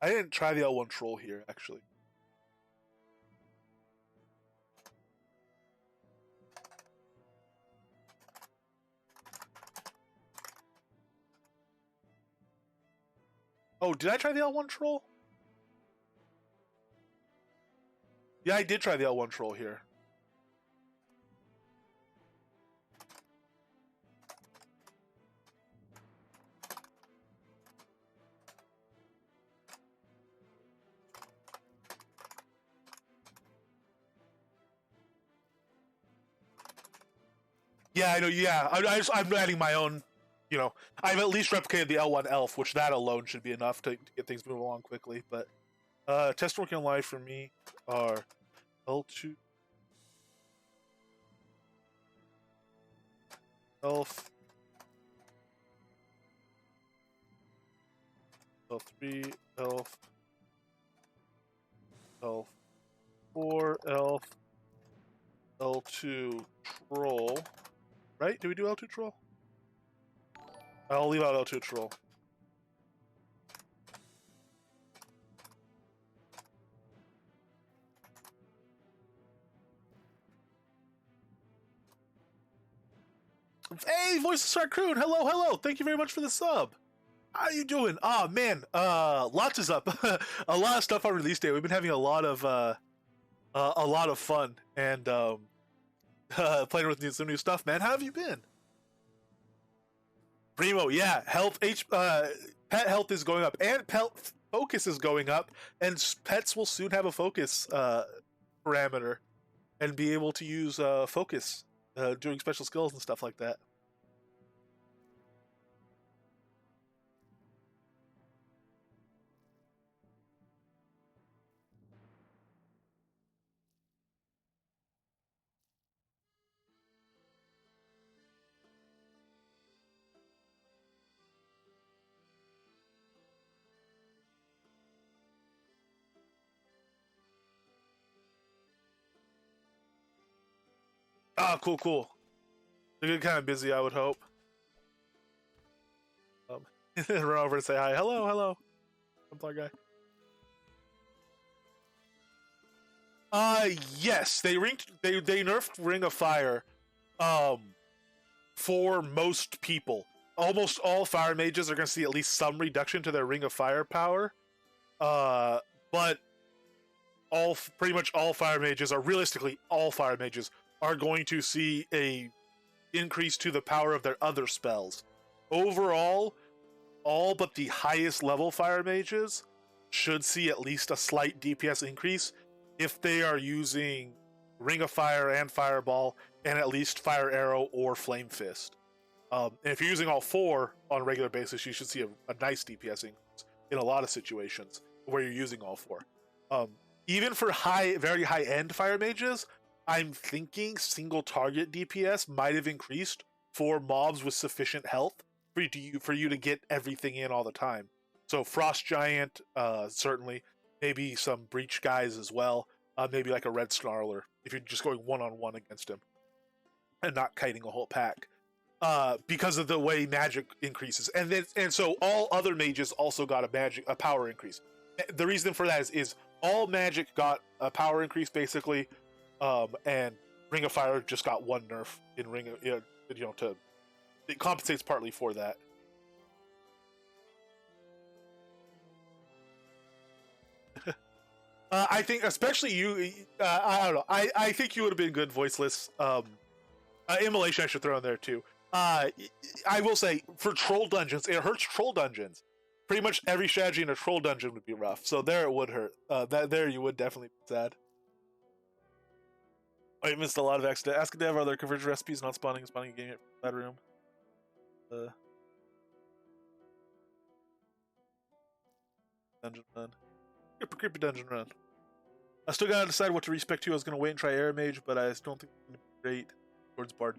I didn't try the L1 troll here, actually. Oh, did I try the L1 troll? Yeah, I did try the L1 troll here. Yeah, I know. Yeah, I'm adding my own. You know, I've at least replicated the L1 elf, which that alone should be enough to get things moving along quickly. But test working on live for me are L2 elf, L3 elf, L4 elf, L2 troll. Right? Did we do L2 troll? I'll leave out L2 troll. Hey, Voice of Sarkroon, hello, hello. Thank you very much for the sub. How you doing? Oh man, lots is up. A lot of stuff on release day. We've been having a lot of fun and playing with some new stuff, man. How have you been? Primo, yeah, pet health is going up, and pet focus is going up, and pets will soon have a focus parameter and be able to use focus doing special skills and stuff like that. Ah, cool, cool. They're kind of busy, I would hope. Run over and say hi. Hello, hello. Tumblr guy. Yes, they nerfed Ring of Fire, for most people. Almost all fire mages are going to see at least some reduction to their Ring of Fire power. But pretty much all fire mages, or realistically all fire mages, are going to see a increase to the power of their other spells. Overall, all but the highest level fire mages should see at least a slight DPS increase if they are using Ring of Fire and Fireball, and at least Fire Arrow or Flame Fist. And if you're using all four on a regular basis, you should see a nice DPS increase in a lot of situations where you're using all four. Even for very high-end fire mages, I'm thinking single target DPS might have increased for mobs with sufficient health for you to get everything in all the time. So Frost Giant, certainly, maybe some Breach guys as well, maybe like a Red Snarler if you're just going one-on-one against him and not kiting a whole pack. Because of the way magic increases, and so all other mages also got a power increase. The reason for that is all magic got a power increase basically, and Ring of Fire just got one nerf in Ring of, it compensates partly for that. I think especially you, I don't know. I think you would have been good voiceless. Immolation I should throw in there too. I will say, for troll dungeons, it hurts troll dungeons. Pretty much every strategy in a troll dungeon would be rough. So there it would hurt. There you would definitely be sad. Oh, you missed a lot of accident. Ask a dev, are there conversion recipes not spawning a game in that room? Dungeon run. Creepy dungeon run. I still gotta decide what to respec to. I was gonna wait and try Air Mage, but I don't think it's gonna be great towards Bard.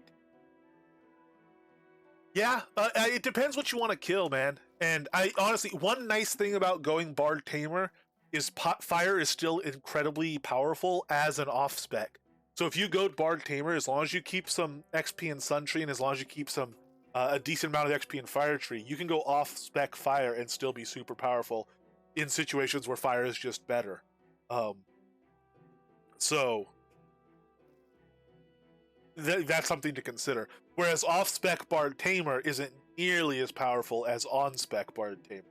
Yeah, it depends what you want to kill, man. And I honestly, one nice thing about going Bard Tamer is fire is still incredibly powerful as an off spec. So if you go Bard Tamer, as long as you keep some XP in Sun Tree, and as long as you keep some a decent amount of XP in Fire Tree, you can go off spec fire and still be super powerful in situations where fire is just better. So that's something to consider. Whereas off-spec Bard Tamer isn't nearly as powerful as on-spec Bard Tamer.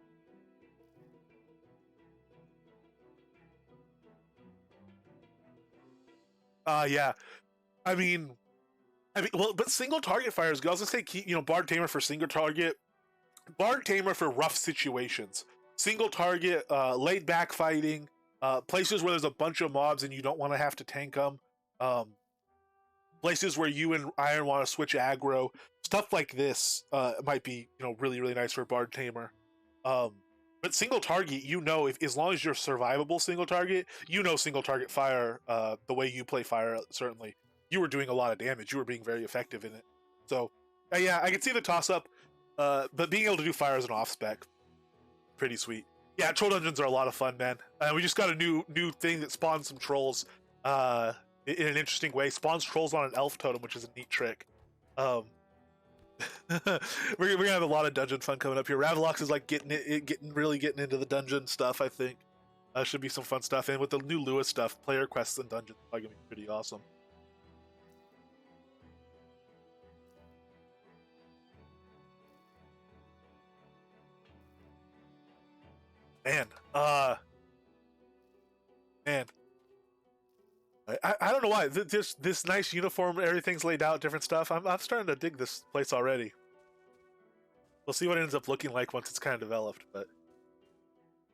Yeah. I mean, well, but single target fire is good. I was gonna say, Bard Tamer for single target, Bard Tamer for rough situations. Single target, laid back fighting, places where there's a bunch of mobs and you don't want to have to tank them. places where you and Iron want to switch aggro, stuff like this might be really really nice for Bard Tamer. But single target, if as long as you're survivable single target, single target fire, the way you play fire, certainly you were doing a lot of damage. You were being very effective in it. So yeah, I can see the toss up, but being able to do fire as an off spec, pretty sweet. Yeah, troll dungeons are a lot of fun, man. We just got a new thing that spawns some trolls in an interesting way. Spawns trolls on an elf totem, which is a neat trick. We're gonna have a lot of dungeon fun coming up here. Ravelox is like getting into the dungeon stuff. I think should be some fun stuff, and with the new Lewis stuff, player quests and dungeons are gonna be pretty awesome. Man, man, I don't know why this nice uniform, everything's laid out, different stuff. I'm starting to dig this place already. We'll see what it ends up looking like once it's kind of developed, but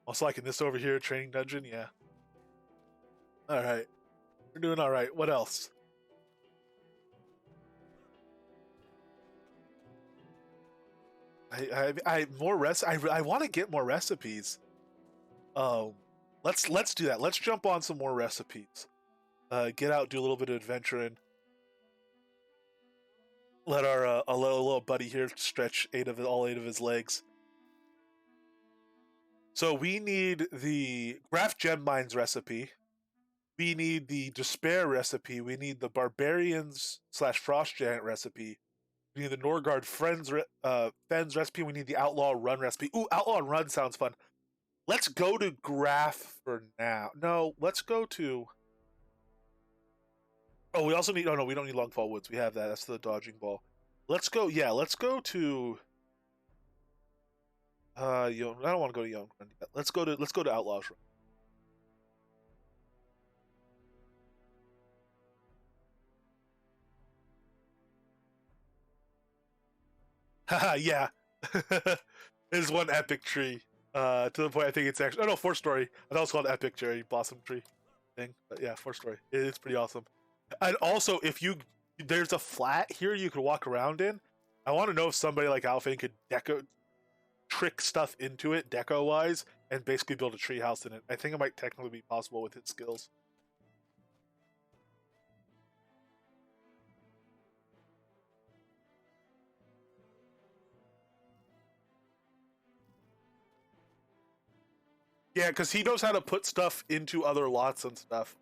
also liking this over here, training dungeon, yeah. All right, we're doing all right. What else? I want to get more recipes. Let's do that. Let's jump on some more recipes. Get out, do a little bit of adventuring. Let our a little buddy here stretch all eight of his legs. So we need the Graph Gem Mines recipe. We need the Despair recipe. We need the Barbarians / Frost Giant recipe. We need the Norgard Fens recipe. We need the Outlaw Run recipe. Ooh, Outlaw Run sounds fun. Let's go to Graph for now. No, let's go to... Oh, we also need... Oh, no, we don't need Longfall Woods. We have that. That's the dodging ball. Let's go... Yeah, let's go to... I don't want to go to Young Run yet. Let's go to Outlaws Run. Haha, yeah. There's one epic tree. To the point I think it's actually... Oh, no, 4-story. I thought it was called Epic Cherry Blossom Tree thing. But yeah, 4-story. It's pretty awesome. And also, there's a flat here you could walk around in. I want to know if somebody like Alphane could trick stuff into it, deco-wise, and basically build a treehouse in it. I think it might technically be possible with his skills. Yeah, because he knows how to put stuff into other lots and stuff.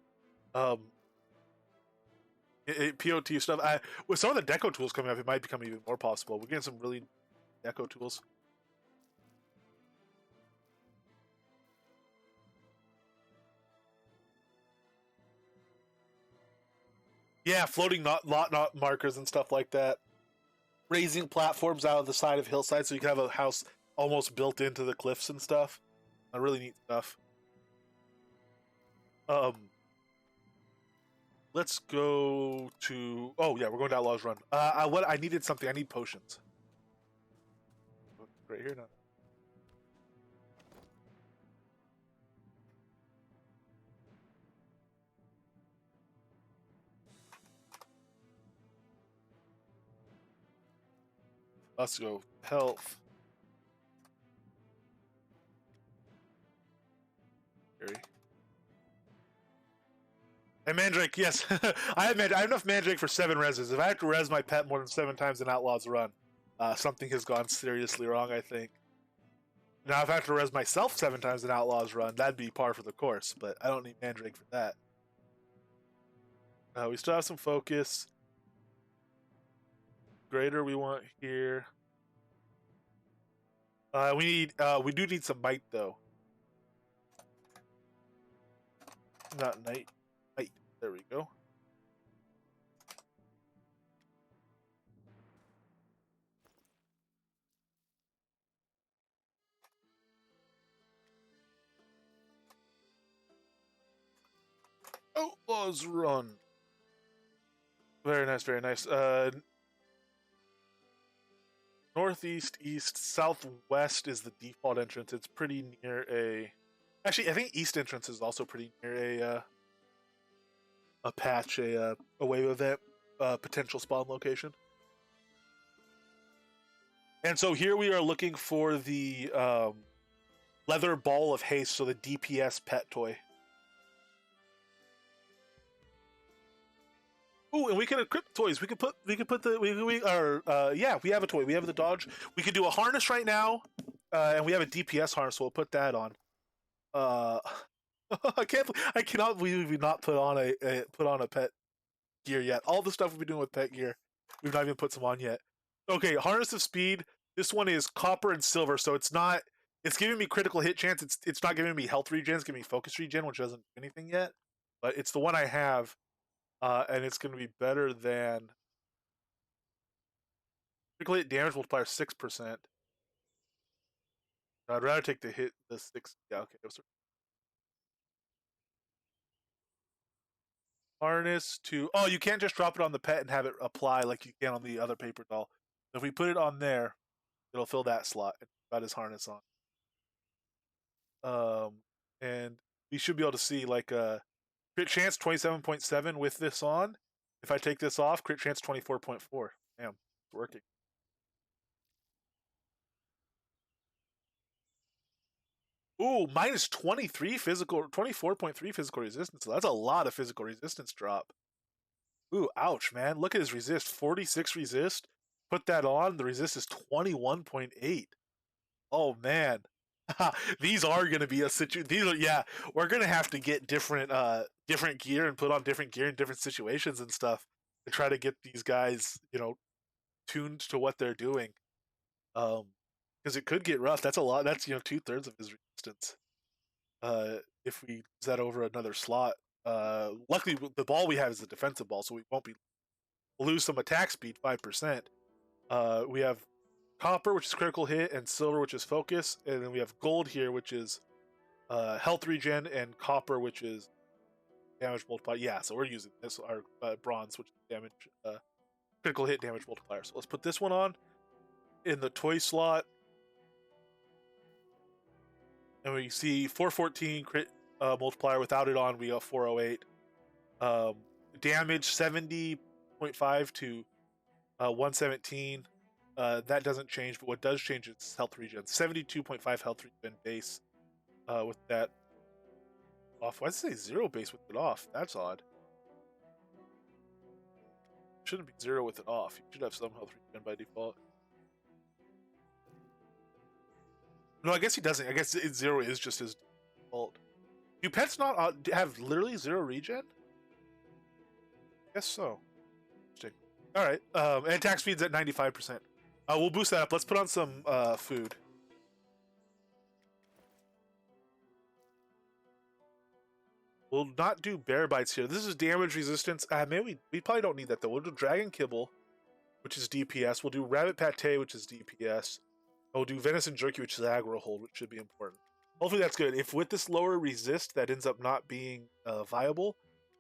POT stuff. With some of the deco tools coming up, it might become even more possible. We're getting some really deco tools. Yeah, floating lot markers and stuff like that. Raising platforms out of the side of hillsides so you can have a house almost built into the cliffs and stuff. Really neat stuff. Let's go to... Oh, yeah, we're going to Outlaws Run. I needed something. I need potions. Right here now. Let's go. Health. And Mandrake, yes. I have enough Mandrake for 7 reses. If I have to res my pet more than 7 times in Outlaws Run, something has gone seriously wrong, I think. Now, if I have to res myself 7 times in Outlaws Run, that'd be par for the course, but I don't need Mandrake for that. We still have some focus. Greater we want here. We do need some might, though. Not night. Might. There we go. Outlaws Run. Very nice, very nice. Northeast, east, southwest is the default entrance. It's pretty near a... Actually, I think east entrance is also pretty near a patch, a wave event. potential spawn location. And so here we are looking for the leather ball of haste, so the DPS pet toy. Ooh, and we can equip toys. We can put the yeah, we have a toy. We have the dodge. We can do a harness right now, and we have a DPS harness, so we'll put that on. I cannot believe we've not put on a pet gear yet. All the stuff we've been doing with pet gear, we've not even put some on yet. Okay, harness of speed. This one is copper and silver, so it's not. It's giving me critical hit chance. It's not giving me health regen. It's giving me focus regen, which doesn't do anything yet. But it's the one I have. And it's going to be better than critical hit damage multiplier 6%. I'd rather take the hit, the 6. Yeah, okay. Harness to. Oh, you can't just drop it on the pet and have it apply like you can on the other paper doll. If we put it on there, it'll fill that slot and got his harness on. And we should be able to see like a crit chance 27.7 with this on. If I take this off, crit chance 24.4. Damn, it's working. Ooh, minus 23 physical, 24.3 physical resistance. So that's a lot of physical resistance drop. Ooh, ouch, man. Look at his resist. 46 resist. Put that on. The resist is 21.8. Oh, man. These are going to be a situation. These are, yeah, we're going to have to get different gear and put on different gear in different situations and stuff to try to get these guys, tuned to what they're doing. Because it could get rough. That's a lot. That's 2/3 of his resistance. If we use that over another slot. Luckily, the ball we have is a defensive ball, so we won't lose some attack speed, 5%. We have copper, which is critical hit, and silver, which is focus, and then we have gold here, which is health regen, and copper, which is damage multiplier. Yeah, so we're using this, our bronze, which is damage, critical hit damage multiplier. So let's put this one on in the toy slot. And we see 414 crit multiplier. Without it on, we got 408. Damage 70.5 to 117. That doesn't change, but what does change is health regen. 72.5 health regen base with that off. Why does it say 0 base with it off? That's odd. Shouldn't be 0 with it off. You should have some health regen by default. No, I guess he doesn't. I guess 0 is just his default. Do pets not have literally 0 regen? I guess so. Interesting. All right. And attack speed's at 95%. We'll boost that up. Let's put on some food. We'll not do bear bites here. This is damage resistance. Maybe we probably don't need that though. We'll do dragon kibble, which is DPS. We'll do rabbit pate, which is DPS. We'll do venison jerky, which is aggro hold, which should be important. Hopefully that's good. If with this lower resist that ends up not being viable,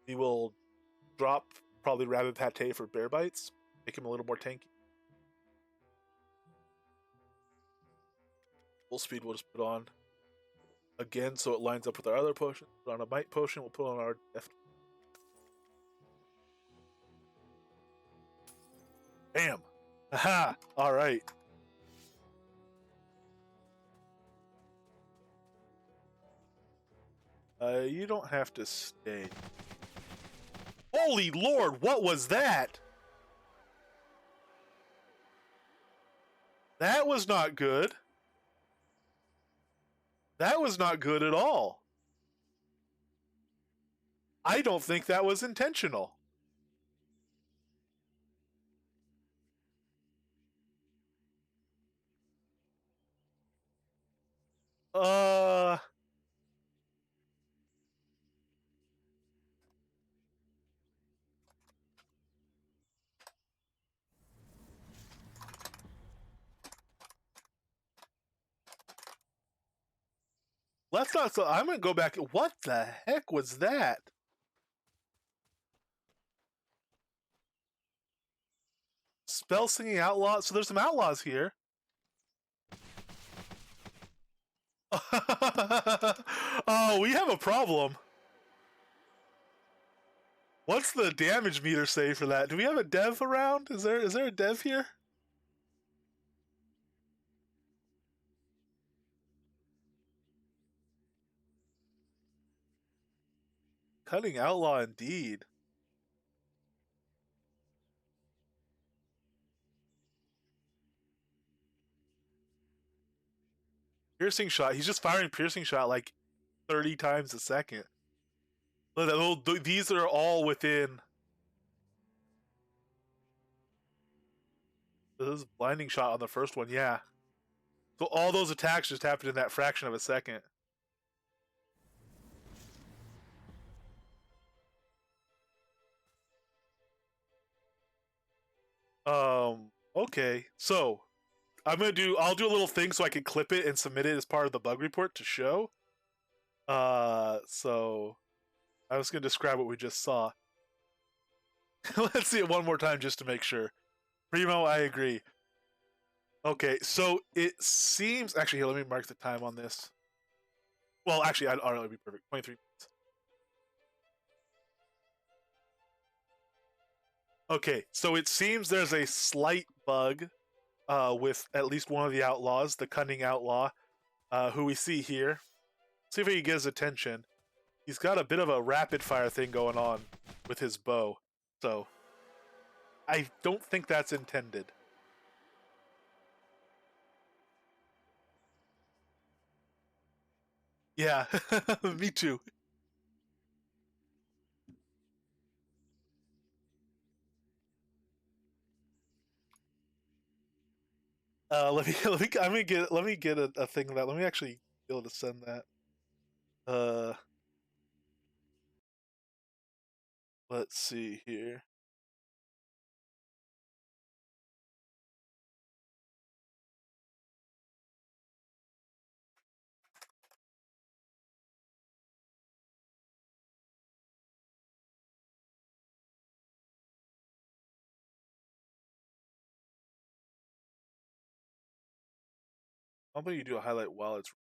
we will drop probably rabbit pate for bear bites, make him a little more tanky. Full speed we'll just put on again so it lines up with our other potion. Put on a might potion, we'll put on our deft. Bam! Aha! Alright. You don't have to stay. Holy Lord, what was that? That was not good. That was not good at all. I don't think that was intentional. Let's not. So I'm gonna go back. What the heck was that? Spell singing outlaw. So there's some outlaws here. Oh, we have a problem. What's the damage meter say for that? Do we have a dev around? Is there a dev here? Cutting outlaw indeed. Piercing shot. He's just firing piercing shot like 30 times a second. These are all within. This is blinding shot on the first one, yeah. So all those attacks just happened in that fraction of a second. Okay. So I'll do a little thing so I can clip it and submit it as part of the bug report to show. So I was gonna describe what we just saw. Let's see it one more time just to make sure. Primo, I agree. Okay, so it seems actually here. Let me mark the time on this. Well, actually, I'd already be perfect. 23 minutes. Okay, so it seems there's a slight bug with at least one of the outlaws, the cunning outlaw, who we see here. See if he can get his attention. He's got a bit of a rapid fire thing going on with his bow, so I don't think that's intended. Yeah, me too. Let me get a thing of that. Let me actually be able to send that. Uh, let's see here. How about you do a highlight while it's.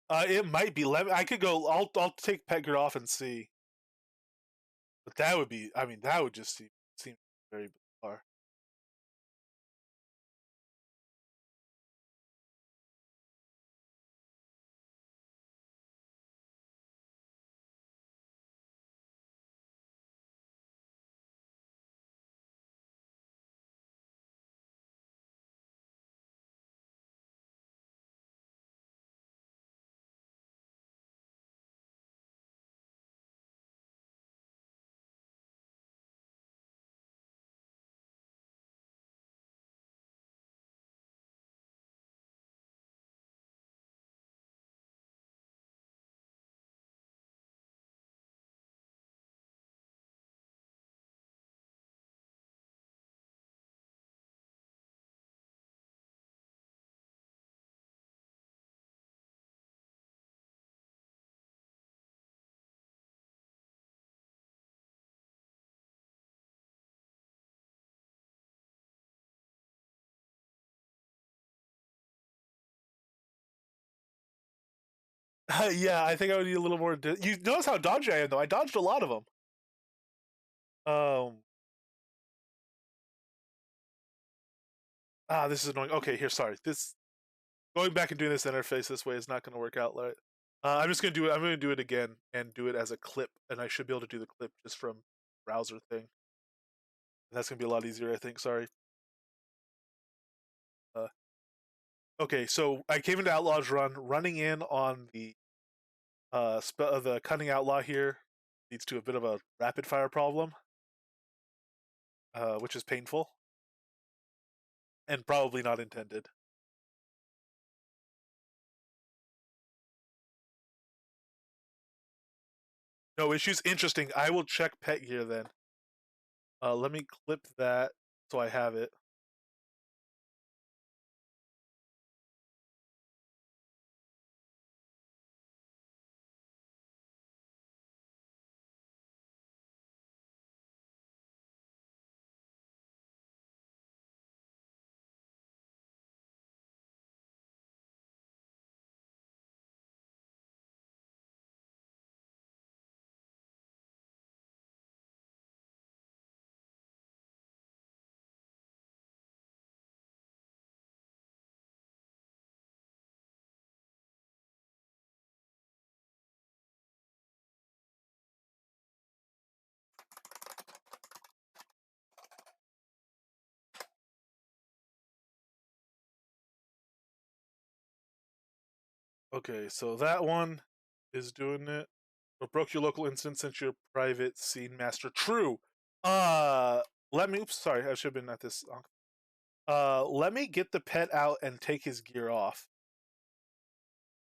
It might be. I could go. I'll take Petger off and see. But that would be. I mean, that would just seem very bizarre. Yeah, I think I would need a little more. You notice how dodgy I am, though. I dodged a lot of them. Um. This is annoying. Okay, here. Sorry. This. Going back and doing this interface this way is not going to work out right. I'm just going to do it. I'm going to do it again and do it as a clip, and I should be able to do the clip just from browser thing. And that's going to be a lot easier, I think. Sorry. Okay, so I came into Outlaw's Run, running in on the the cunning outlaw here leads to a bit of a rapid fire problem, which is painful and probably not intended. No issues. Interesting. I will check pet gear then. Let me clip that so I have it. Okay, so that one is doing it. Or broke your local instance since you're private scene master. True. Uh, let me. Oops, sorry. I should have been at this. Let me get the pet out and take his gear off.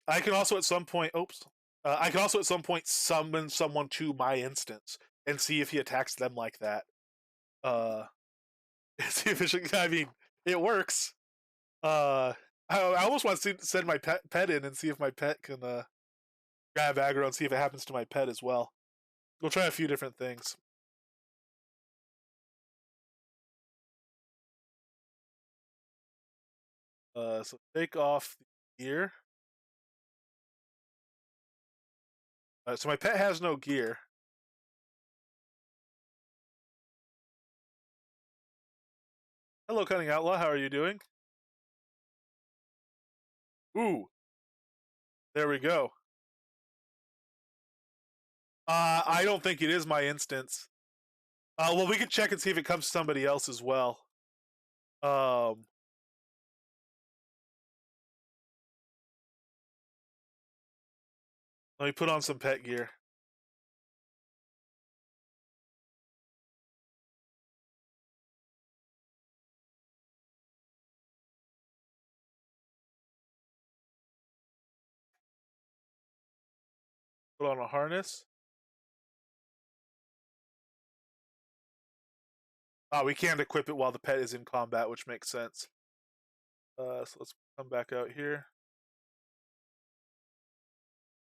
I can also at some point. Oops. I can also at some point summon someone to my instance and see if he attacks them like that. Uh, see if it. I mean, it works. I almost want to send my pet in and see if my pet can grab aggro and see if it happens to my pet as well. We'll try a few different things. So take off the gear. So my pet has no gear. Hello, Cunning Outlaw. How are you doing? Ooh, there we go. I don't think it is my instance. Well, we can check and see if it comes to somebody else as well. Um, Let me put on some pet gear. Put on a harness. We can't equip it while the pet is in combat, which makes sense. So let's come back out here.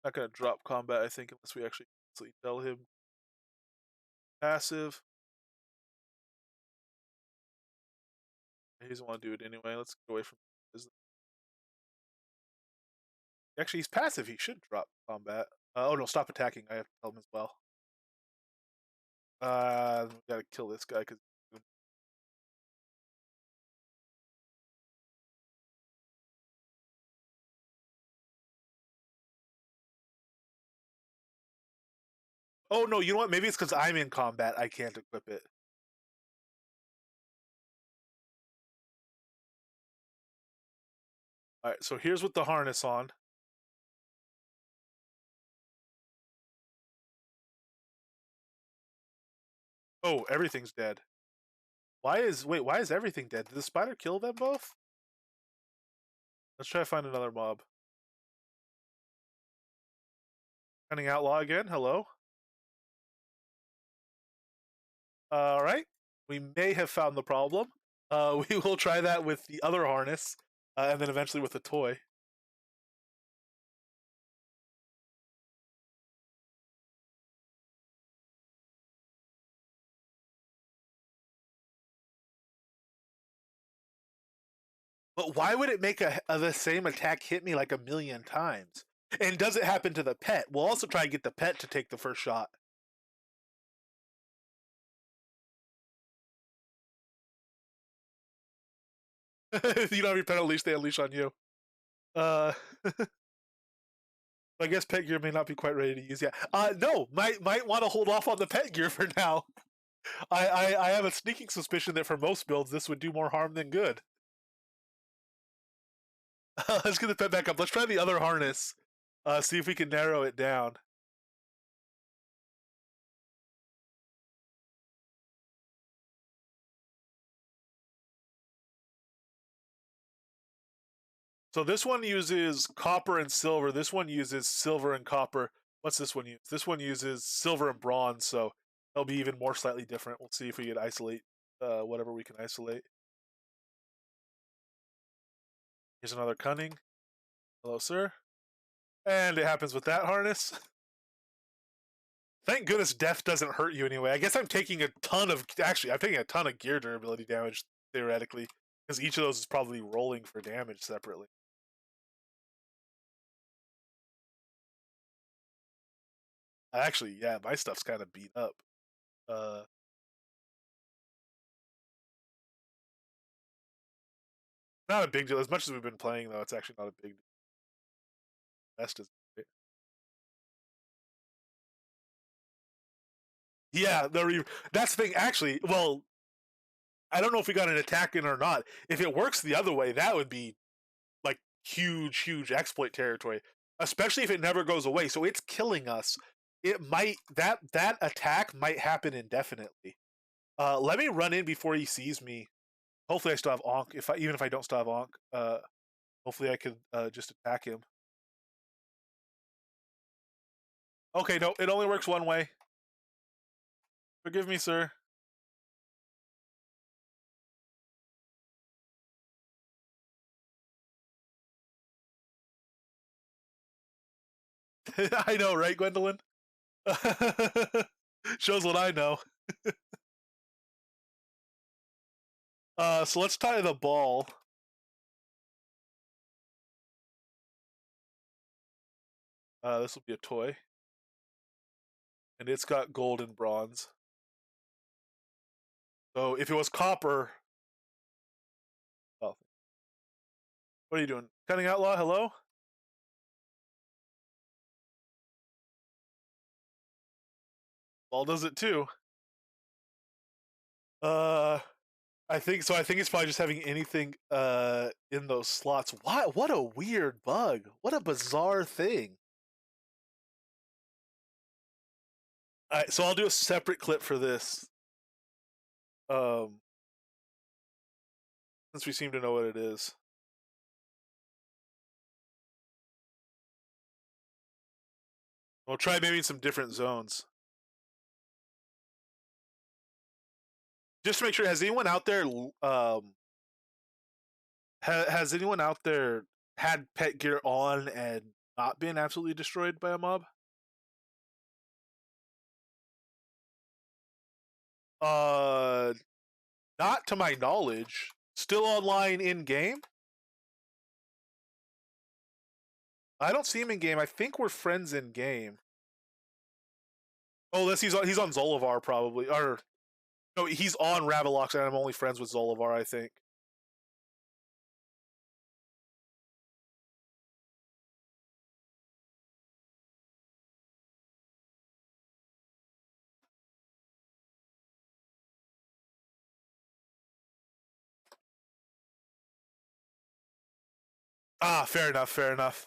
Not gonna drop combat, I think, unless we actually tell him. Passive. He doesn't want to do it anyway. Let's get away from business. Actually, he's passive. He should drop combat. Oh no, stop attacking. I have to tell him as well. We gotta kill this guy because. Oh no, you know what? Maybe it's because I'm in combat. I can't equip it. All right, so here's with the harness on. Oh, everything's dead. Why is everything dead? Did the spider kill them both? Let's try to find another mob. Cunning Outlaw again. Hello. All right. We may have found the problem. We will try that with the other harness, and then eventually with the toy. But why would it make the same attack hit me like a million times? And does it happen to the pet? We'll also try and get the pet to take the first shot. You don't have your pet unleash, they unleash on you. Uh, I guess pet gear may not be quite ready to use yet. No, might want to hold off on the pet gear for now. I have a sneaking suspicion that for most builds this would do more harm than good. Let's get the pet back up. Let's try the other harness. See if we can narrow it down. So this one uses copper and silver. This one uses silver and copper. What's this one use? This one uses silver and bronze, so they'll be even more slightly different. We'll see if we can isolate whatever we can isolate. Here's another cunning. Hello, sir. And it happens with that harness. Thank goodness death doesn't hurt you anyway. I guess I'm taking a ton of I'm taking a ton of gear durability damage theoretically, because each of those is probably rolling for damage separately. Actually, yeah, my stuff's kind of beat up. Uh, Not a big deal. As much as we've been playing, though, it's actually not a big deal. Best is great. Yeah, that's the thing. Actually, well, I don't know if we got an attack in or not. If it works the other way, that would be like huge exploit territory. Especially if it never goes away. So it's killing us. It might that attack might happen indefinitely. Let me run in before he sees me. Hopefully, I still have Onk. Even if I don't still have Onk, hopefully I can just attack him. Okay, no, it only works one way. Forgive me, sir. I know, right, Gwendolyn? Shows what I know. So let's tie the ball. This will be a toy. And it's got gold and bronze. So if it was copper. Oh. What are you doing? Cutting Outlaw, hello? Ball does it too. Uh I think so. I think it's probably just having anything in those slots. What a weird bug. What a bizarre thing. Alright, so I'll do a separate clip for this. Um since we seem to know what it is. We'll try maybe some different zones. Just to make sure, has anyone out there has anyone out there had pet gear on and not been absolutely destroyed by a mob? Uh Not to my knowledge. Still online in game? I don't see him in game. I think we're friends in game. Oh, he's on Zolivar probably. Or no, he's on Ravelox and I'm only friends with Zolivar, I think. Ah, fair enough, fair enough.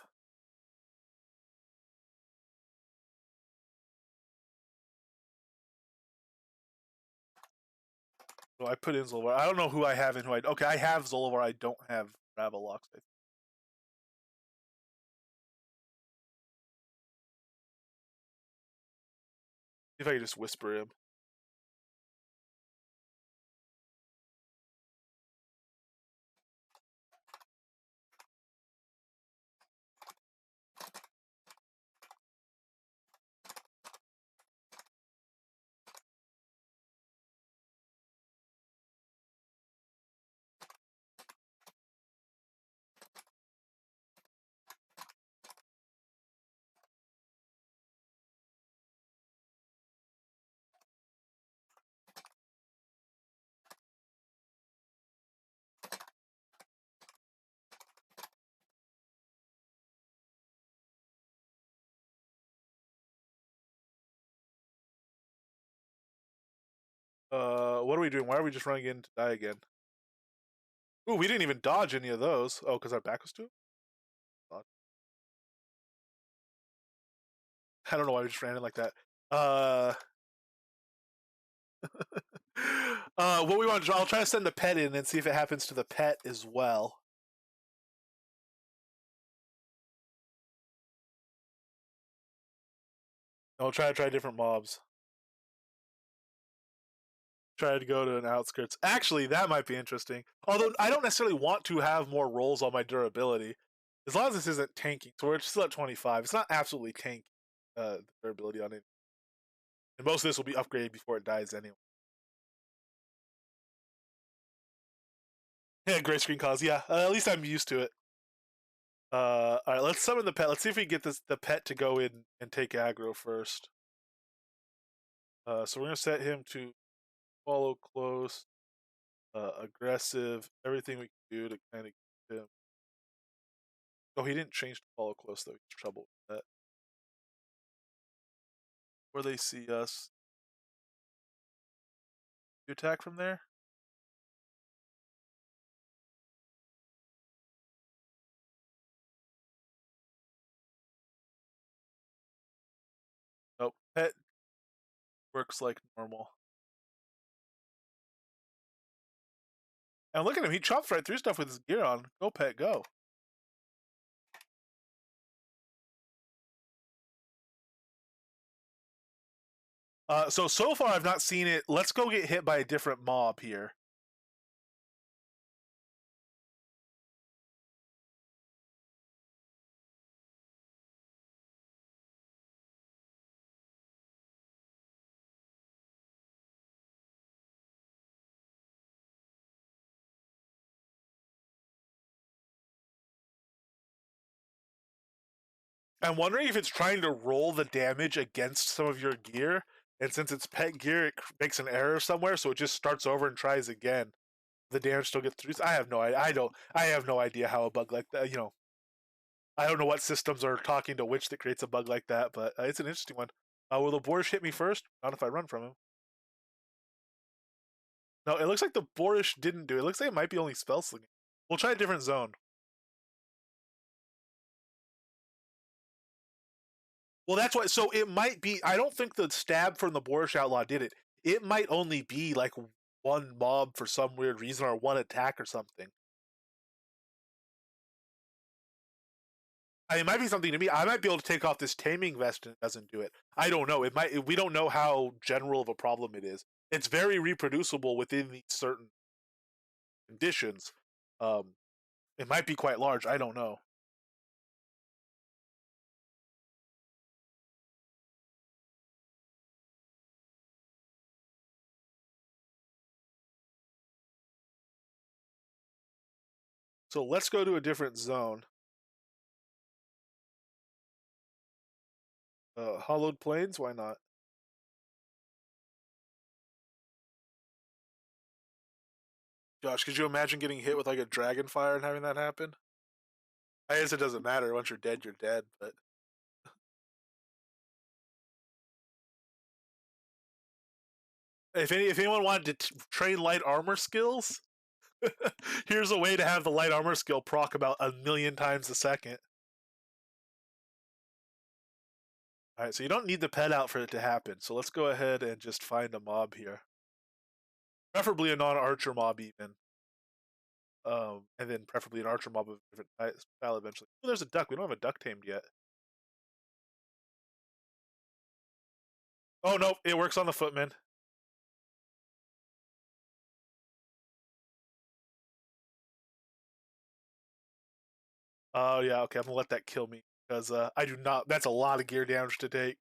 So I put in Zolivar. I don't know who I have and who I. Okay, I have Zolivar. I don't have Ravelox. See if I can just whisper him. What are we doing? Why are we just running in to die again? Ooh, we didn't even dodge any of those. Oh, because our back was to it? I don't know why we just ran in like that. Uh, what we want to, I'll try to send the pet in and see if it happens to the pet as well. I'll try to try different mobs. Try to go to an outskirts. Actually, that might be interesting. Although I don't necessarily want to have more rolls on my durability. As long as this isn't tanking, so we're still at 25. It's not absolutely tanky, the durability on it. And most of this will be upgraded before it dies anyway. Yeah, gray screen cause. Yeah, at least I'm used to it. All right, let's summon the pet. Let's see if we can get the pet to go in and take aggro first. So we're gonna set him to follow close, aggressive, everything we can do to kind of keep him. Oh, he didn't change to follow close though. He's trouble with that. Where they see us, you attack from there. Nope, pet works like normal. And look at him, he chops right through stuff with his gear on. Go pet, go. So far I've not seen it. Let's go get hit by a different mob here. I'm wondering if it's trying to roll the damage against some of your gear, and since it's pet gear, it makes an error somewhere, so it just starts over and tries again. The damage still gets through. I have no idea. I have no idea how a bug like that. I don't know what systems are talking to which that creates a bug like that, but it's an interesting one. Will the boorish hit me first? Not if I run from him. No, it looks like the boorish didn't do it. It looks like it might be only spell slinging. We'll try a different zone. Well, that's why. So it might be. I don't think the stab from the boorish outlaw did it. It might only be like one mob for some weird reason, or one attack or something. It might be something to me. I might be able to take off this taming vest and it doesn't do it. I don't know. It might. We don't know how general of a problem it is. It's very reproducible within these certain conditions. Um, it might be quite large. I don't know. So let's go to a different zone. Hollowed Plains. Why not? Josh, could you imagine getting hit with like a dragon fire and having that happen? I guess it doesn't matter. Once you're dead, you're dead. But if anyone wanted to train light armor skills, here's a way to have the light armor skill proc about 1,000,000 times a second. All right, so you don't need the pet out for it to happen. So let's go ahead and just find a mob here, preferably a non-archer mob even, and then preferably an archer mob of a different style eventually. Oh, there's a duck. We don't have a duck tamed yet. Oh no, it works on the footman. Oh yeah, okay. I'm gonna let that kill me because I do not. That's a lot of gear damage to take.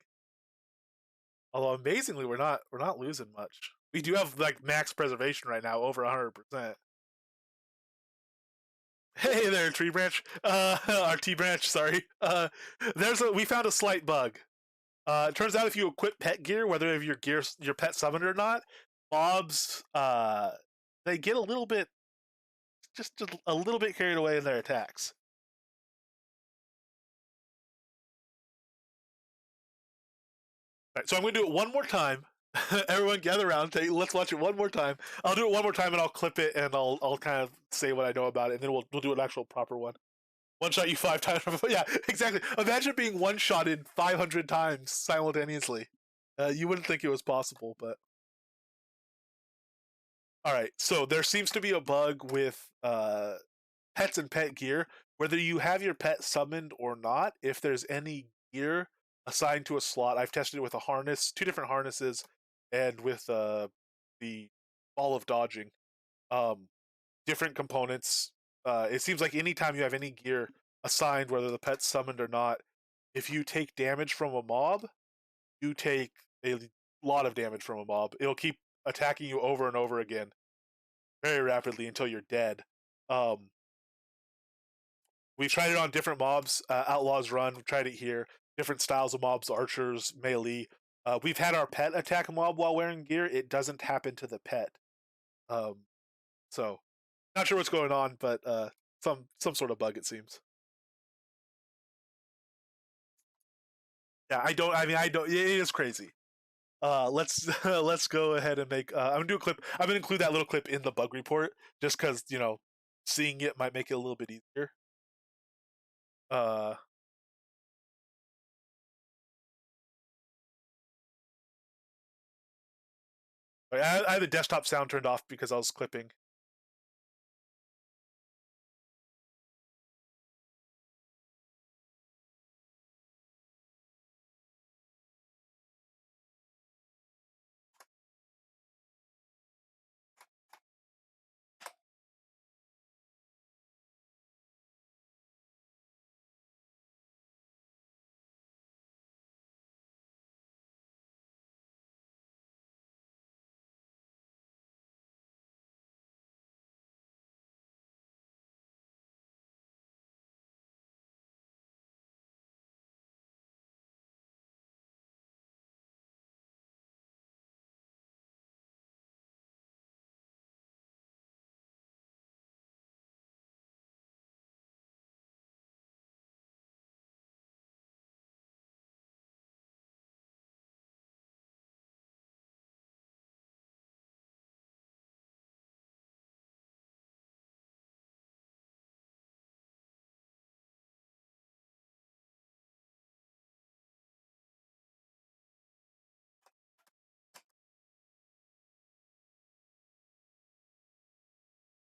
Although amazingly, we're not losing much. We do have like max preservation right now, over 100%. Hey there, tree branch. Our T branch. Sorry. We found a slight bug. It turns out if you equip pet gear, whether if your pet summoned or not, mobs they get a little bit, just a little bit carried away in their attacks. All right, so I'm going to do it one more time. Everyone gather around. Let's watch it one more time. I'll do it one more time, and I'll clip it, and I'll kind of say what I know about it, and then we'll do an actual proper one. One shot you 5 times. Yeah, exactly. Imagine being one shotted 500 times simultaneously. You wouldn't think it was possible, but all right. So there seems to be a bug with pets and pet gear. Whether you have your pet summoned or not, if there's any gear assigned to a slot, I've tested it with a harness, 2 different harnesses, and with the ball of dodging. Um, Different components. It seems like anytime you have any gear assigned, whether the pet's summoned or not, if you take damage from a mob, you take a lot of damage from a mob. It'll keep attacking you over and over again, very rapidly until you're dead. Um, we've tried it on different mobs. Outlaws Run. We've tried it here. Different styles of mobs: archers, melee. We've had our pet attack a mob while wearing gear. It doesn't happen to the pet. Um, so not sure what's going on, but some sort of bug it seems. Yeah, I don't. I mean, I don't. It is crazy. Let's let's go ahead and make. I'm gonna do a clip. I'm gonna include that little clip in the bug report, just because seeing it might make it a little bit easier. Uh, I have the desktop sound turned off because I was clipping.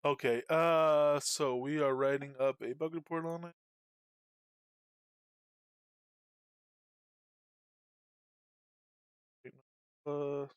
Okay. So we are writing up a bug report on it. Uh,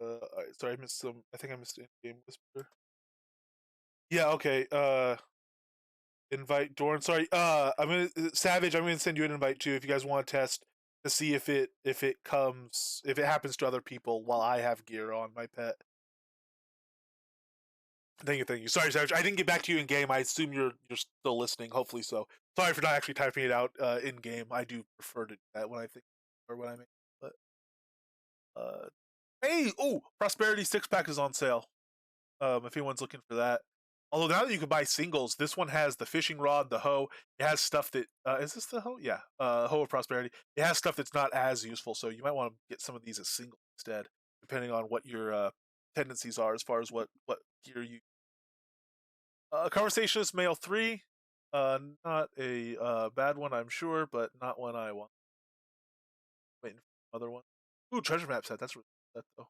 alright, sorry, I missed some. I think I missed in-game whisper. Yeah. Okay. Invite Dorn. Sorry. I'm gonna Savage. I'm gonna send you an invite too if you guys want to test to see if it happens to other people while I have gear on my pet. Thank you, thank you. Sorry, Savage. I didn't get back to you in game. I assume you're still listening. Hopefully so. Sorry for not actually typing it out in game. I do prefer to do that when I think or when I make. But Hey, oh, Prosperity 6-pack is on sale. If anyone's looking for that. Although now that you can buy singles, this one has the fishing rod, the hoe. It has stuff that is this the hoe? Yeah, hoe of prosperity. It has stuff that's not as useful, so you might want to get some of these as singles instead, depending on what your tendencies are as far as what gear you. Conversationist male 3, not a bad one, I'm sure, but not one I want. Waiting for another one. Ooh, treasure map set. That's really that though.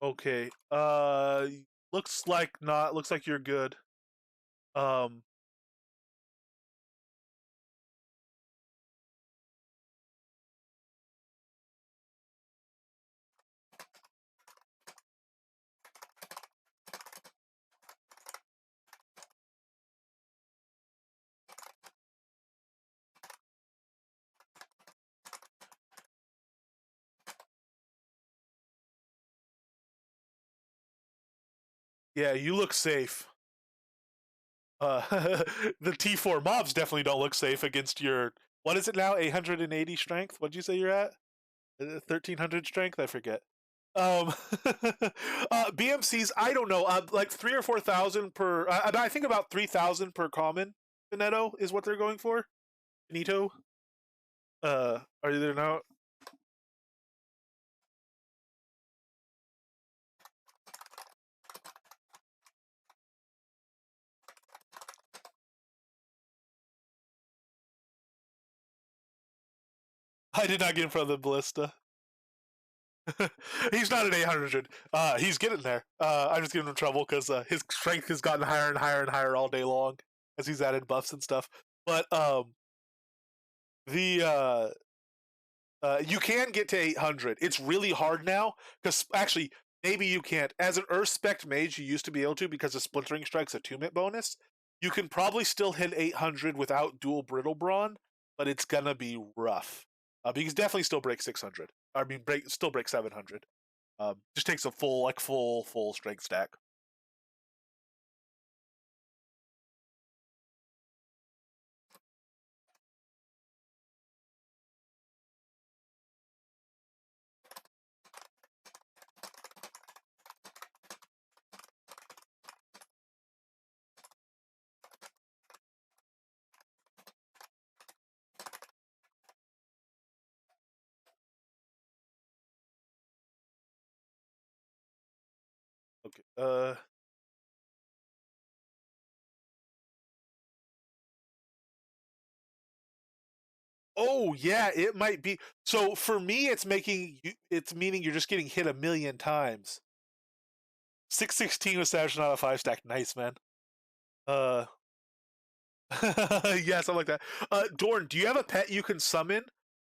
Okay. Looks like not. Looks like you're good. Um, yeah, you look safe. The T4 mobs definitely don't look safe against your. What is it now? 880 strength. What'd you say you're at? 1300 strength. I forget. Um, BMCs. I don't know. Like 3 or 4 thousand per. I think about 3,000 per common. Finetto is what they're going for. Finito. Are you there now? I did not get in front of the ballista. He's not at 800. He's getting there. I'm just giving him trouble because his strength has gotten higher and higher and higher all day long as he's added buffs and stuff. But the you can get to 800. It's really hard now because actually maybe you can't. As an Earth Spec mage, you used to be able to because of Splintering Strike's attunement bonus. You can probably still hit 800 without dual brittle brawn, but it's gonna be rough. But you can definitely still break 600. I mean, still break 700. Just takes a full strength stack. Okay. Oh yeah, it might be. So for me, it's making you. It's meaning you're just getting hit a million times. 616 with Savage, not a 5 stack. Nice man. Uh, yeah, something like that. Dorn, do you have a pet you can summon,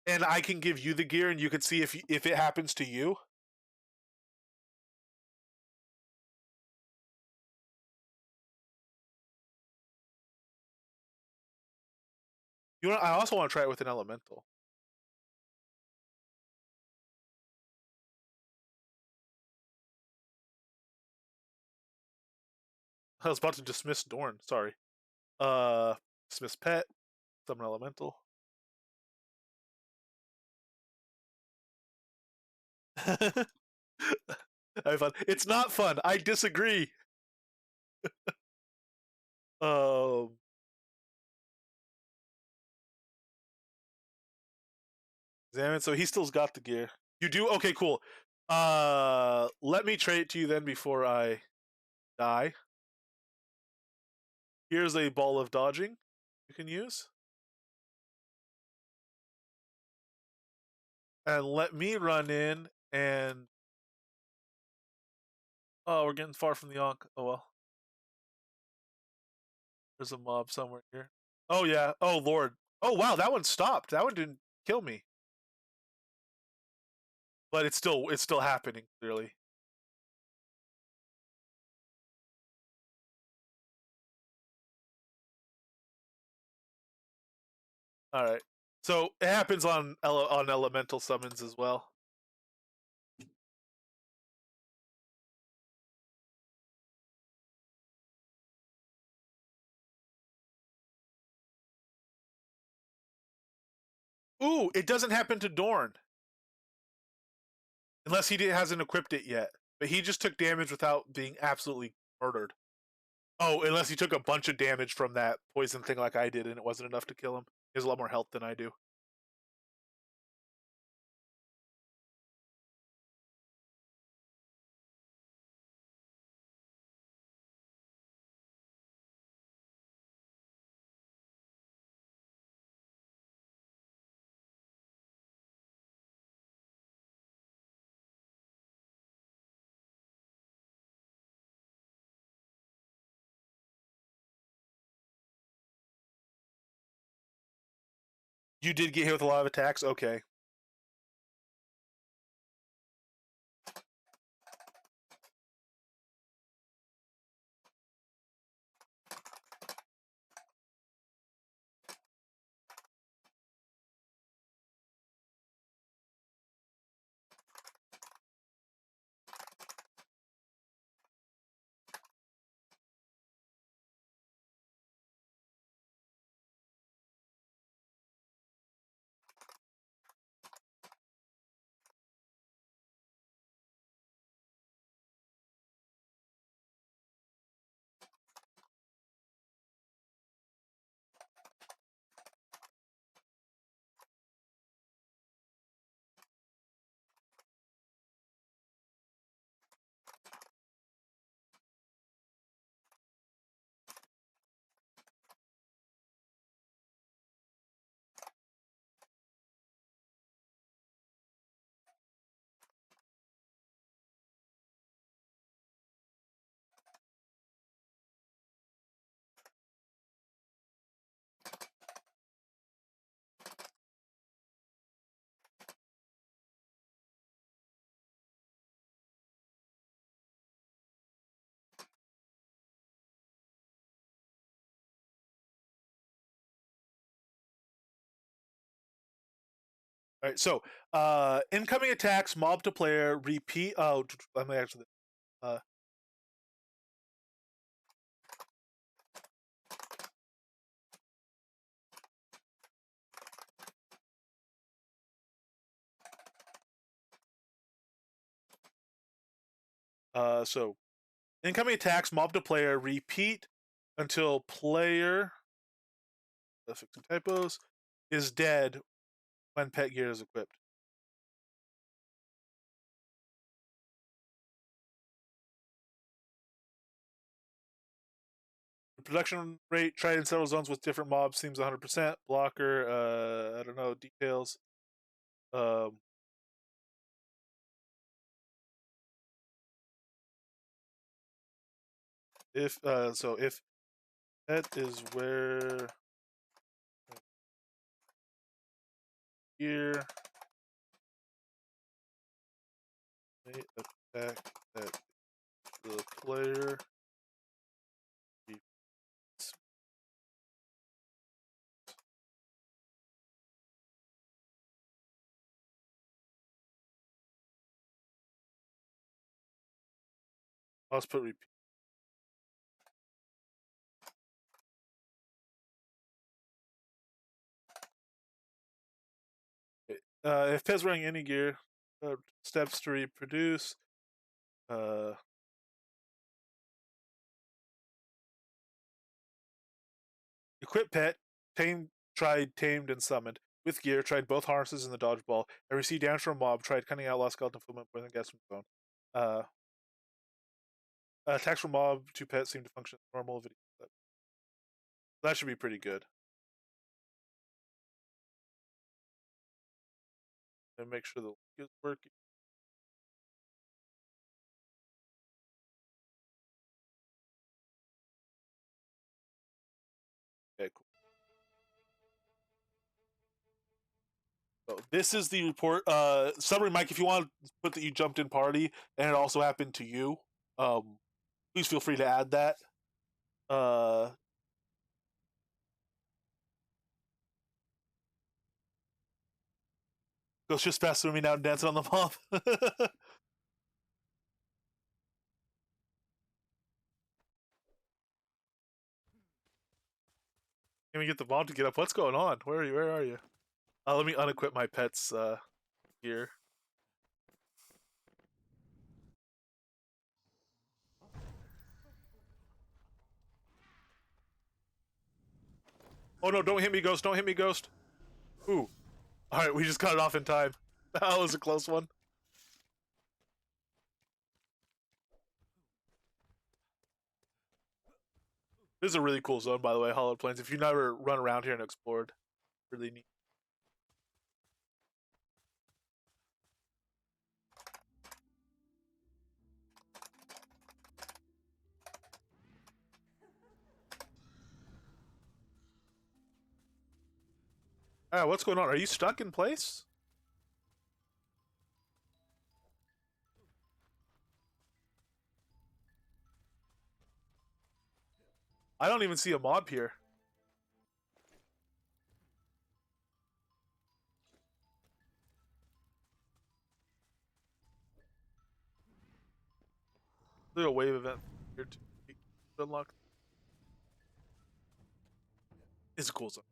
and I can give you the gear, and you can see if it happens to you? You know, I also want to try it with an elemental. I was about to dismiss Dorn. Sorry. Uh, dismiss pet. Summon elemental. Have fun. It's not fun. I disagree. Um, Examine. So he still's got the gear. You do? Okay, cool. Let me trade it to you then before I die. Here's a ball of dodging you can use. and let me run in and oh, we're getting far from the Ankh. Oh well. There's a mob somewhere here. Oh yeah. Oh lord. Oh wow, that one stopped. That one didn't kill me. But it's still happening, clearly. Alright. So it happens on on elemental summons as well. Ooh, it doesn't happen to Dorn. Unless hasn't equipped it yet. But he just took damage without being absolutely murdered. Oh, unless he took a bunch of damage from that poison thing like I did and it wasn't enough to kill him. He has a lot more health than I do. You did get hit with a lot of attacks? Okay. Alright, so incoming attacks, mob to player, repeat let me actually uh so incoming attacks, mob to player, repeat until player fixing typos is dead when pet gear is equipped. The production rate tried in several zones with different mobs seems 100%. Blocker, I don't know, details. Um, if pet is where gear may attack that the player must put repeat. If pet's wearing any gear, steps to reproduce. Uh, equip pet, tamed, tried, tamed, and summoned. With gear, tried both harnesses and the dodgeball. And received damage from a mob, tried cunning outlaw skeleton movement, poison gas from the bone. Attacks from mob to pet seem to function normal video. That should be pretty good. And make sure the link is working. Okay, cool. So this is the report. Summary, Mike, if you want to put that you jumped in party and it also happened to you, please feel free to add that. Uh, Goes just past swimming out and dancing on the mob. Can we get the mob to get up? What's going on? Where are you? Where are you? Let me unequip my pet's gear. Oh no! Don't hit me, Ghost! Don't hit me, Ghost! Ooh! All right, we just got it off in time. That was a close one. This is a really cool zone, by the way, Hollowed Plains. If you never run around here and explored, really neat. Ah, what's going on? Are you stuck in place? I don't even see a mob here. There's a wave event here to unlock. It's a cool zone.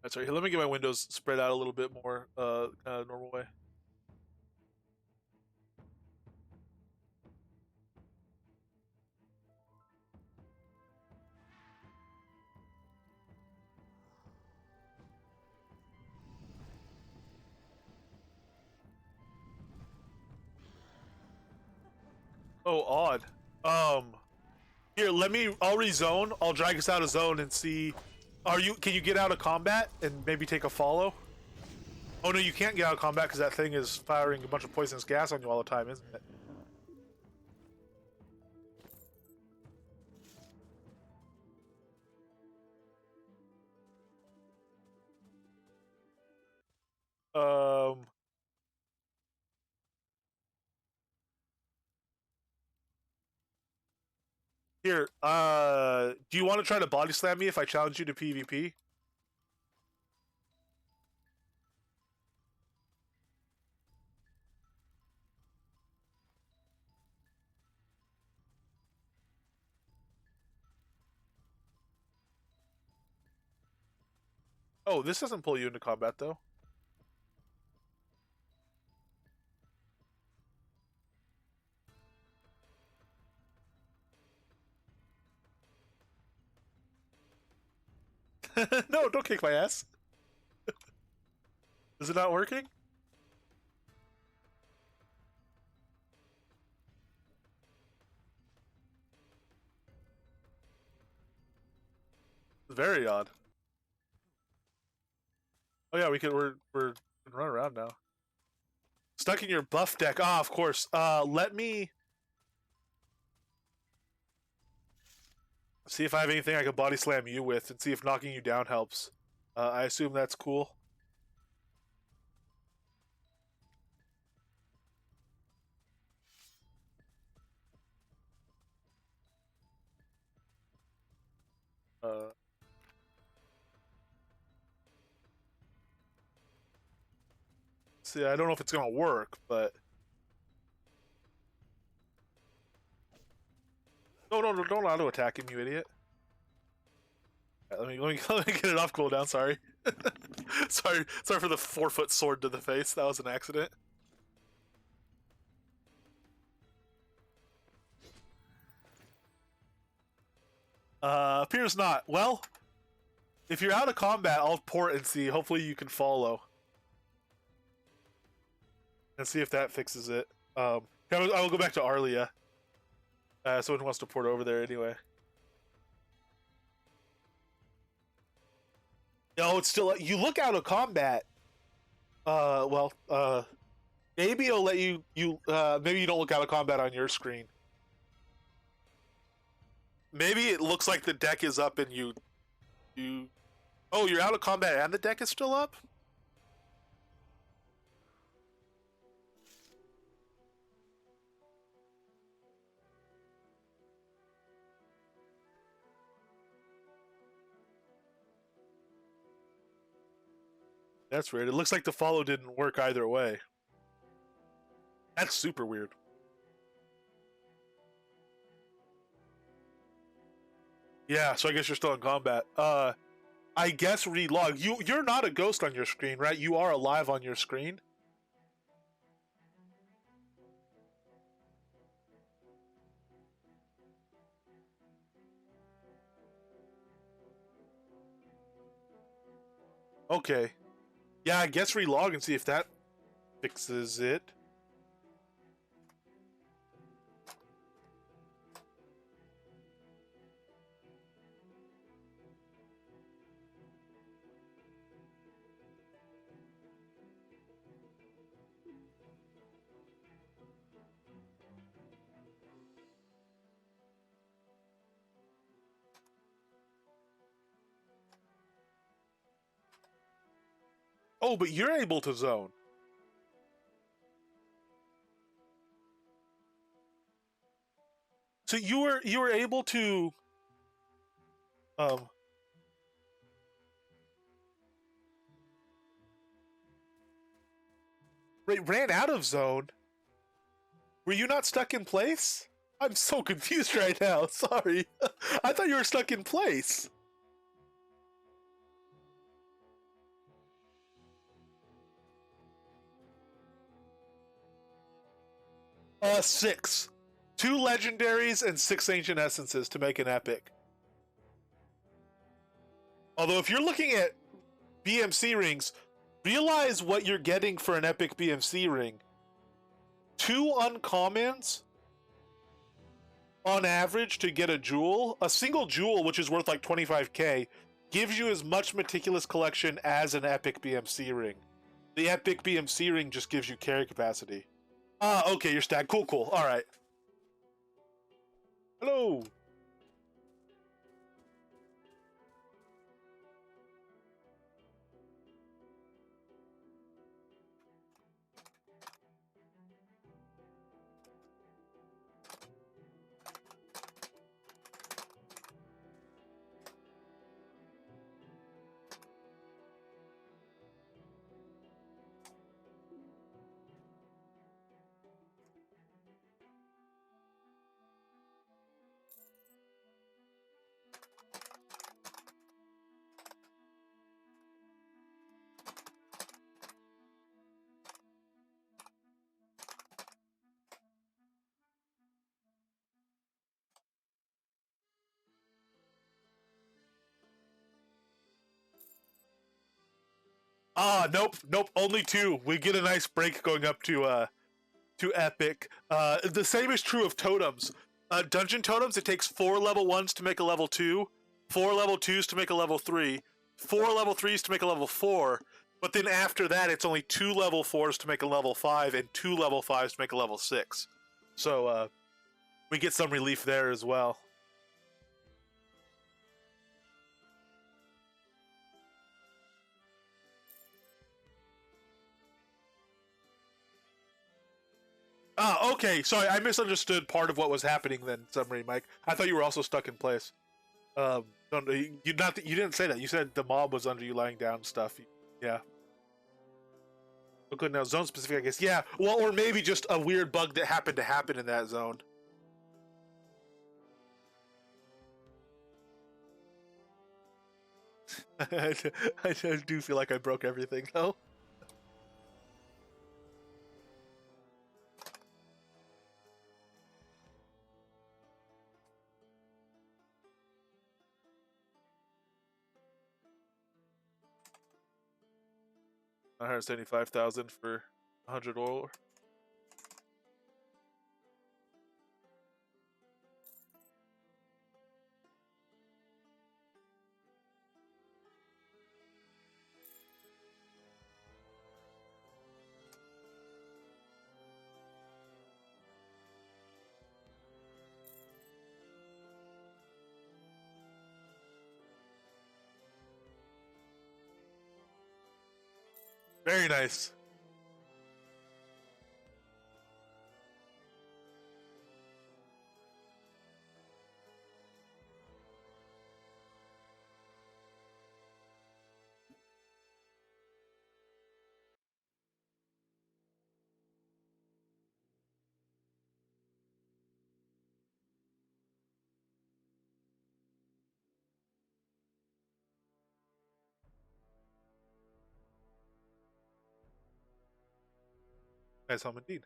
That's right. Here, let me get my windows spread out a little bit more, kind of normal way. Oh, odd. Here, I'll rezone. I'll drag us out of zone and see. Can you get out of combat and maybe take a follow? Oh no, you can't get out of combat because that thing is firing a bunch of poisonous gas on you all the time, isn't it? Um, Here, do you want to try to body slam me if I challenge you to PvP? Oh, this doesn't pull you into combat though. No, don't kick my ass. Is it not working? Very odd. Oh yeah, we're run around now. Stuck in your buff deck. Ah, of course. Let me see if I have anything I can body slam you with, and see if knocking you down helps. I assume that's cool. Uh, See, I don't know if it's gonna work, but no, no, no, don't auto attack him, you idiot. Right, let me get it off cooldown. Sorry, sorry for the 4-foot sword to the face. That was an accident. Appears not. Well, if you're out of combat, I'll port and see. Hopefully, you can follow and see if that fixes it. I will go back to Arlia. Someone wants to port over there anyway. No, it's still. You look out of combat. Well, maybe it'll let maybe you don't look out of combat on your screen. Maybe it looks like the deck is up and you. Oh, you're out of combat and the deck is still up? That's weird. It looks like the follow didn't work either way. That's super weird. Yeah, so I guess you're still in combat. I guess relog. You're not a ghost on your screen, right? You are alive on your screen. Okay. Yeah, I guess relog and see if that fixes it. Oh, but you're able to zone. So you were able to um ran out of zone. Were you not stuck in place? I'm so confused right now. Sorry. I thought you were stuck in place. 6. 2 legendaries and 6 ancient essences to make an epic. Although if you're looking at BMC rings, realize what you're getting for an epic BMC ring. 2 uncommons on average to get a jewel. A single jewel, which is worth like 25k, gives you as much meticulous collection as an epic BMC ring. The epic BMC ring just gives you carry capacity. Ah, okay, you're stacked. Cool, cool. All right. Hello. Nope. Only 2. We get a nice break going up to epic. The same is true of totems. Dungeon totems, it takes 4 level 1s to make a level 2, 4 level 2s to make a level 3, 4 level 3s to make a level 4, but then after that it's only 2 level 4s to make a level 5 and 2 level 5s to make a level 6. So we get some relief there as well. Ah, okay. Sorry, I misunderstood part of what was happening then, Summary Mike. I thought you were also stuck in place. No, you didn't say that. You said the mob was under you lying down stuff. Yeah. Okay, now zone specific, I guess. Yeah. Well, or maybe just a weird bug that happened to happen in that zone. I do feel like I broke everything though. $175,000 for 100 oil. Very nice. Nice home indeed.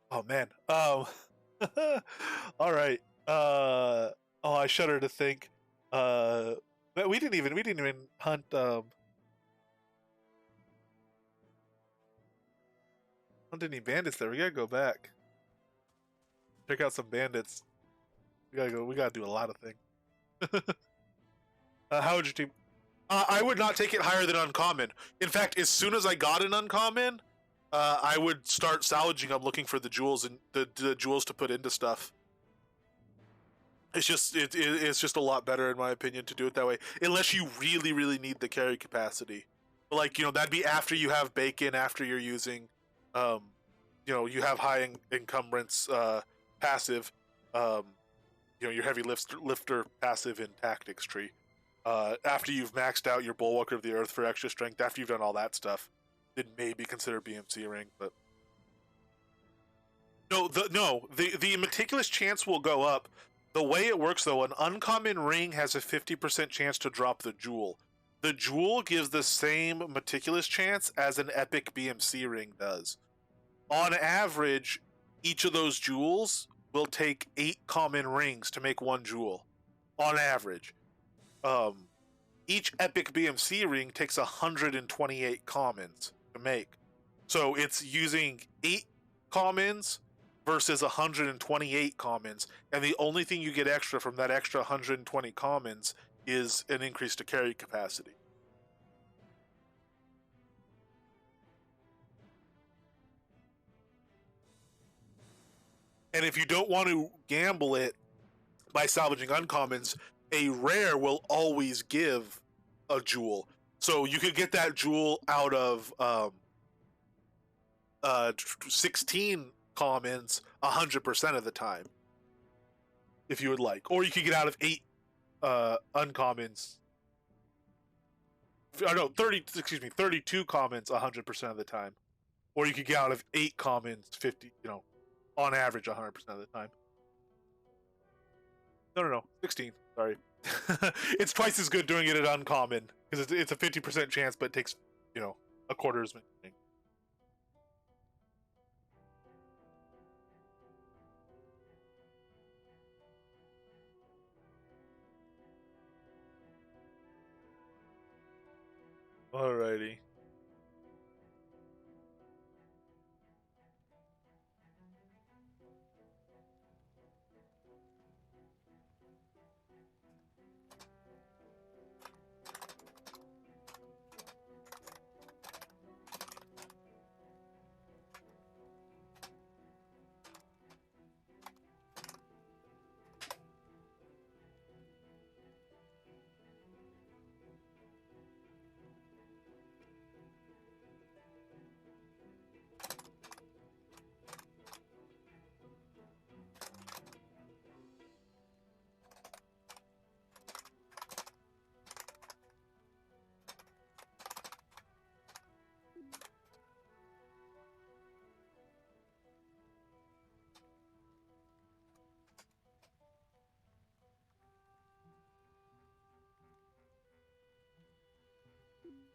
Oh man. All right. Oh, I shudder to think. But we didn't even hunt hunt any bandits there. We gotta go back. Check out some bandits. We gotta do a lot of things. How would your team? I would not take it higher than uncommon. In fact, as soon as I got an uncommon, I would start salvaging. I'm looking for the jewels and the jewels to put into stuff. It's just a lot better in my opinion to do it that way, unless you really need the carry capacity. But like that'd be after you have bacon, after you're using, um, you have high encumbrance passive, your heavy lifter passive in tactics tree. After you've maxed out your Bulwarker of the Earth for extra strength, after you've done all that stuff, it may be considered BMC ring, but the meticulous chance will go up. The way it works, though, an uncommon ring has a 50% chance to drop the jewel. The jewel gives the same meticulous chance as an epic BMC ring does. On average, each of those jewels will take 8 common rings to make 1 jewel. On average. Each epic BMC ring takes 128 commons to make. So it's using 8 commons versus 128 commons, and the only thing you get extra from that extra 120 commons is an increase to carry capacity. And if you don't want to gamble it by salvaging uncommons, a rare will always give a jewel. So you could get that jewel out of 16 commons 100% of the time, if you would like, or you could get out of 8 uncommons. Oh no, 32 commons 100% of the time, or you could get out of 8 commons 50. On average 100% of the time. No, 16. Sorry, it's twice as good doing it at uncommon because it's a 50% chance, but it takes a quarter as many. Alrighty.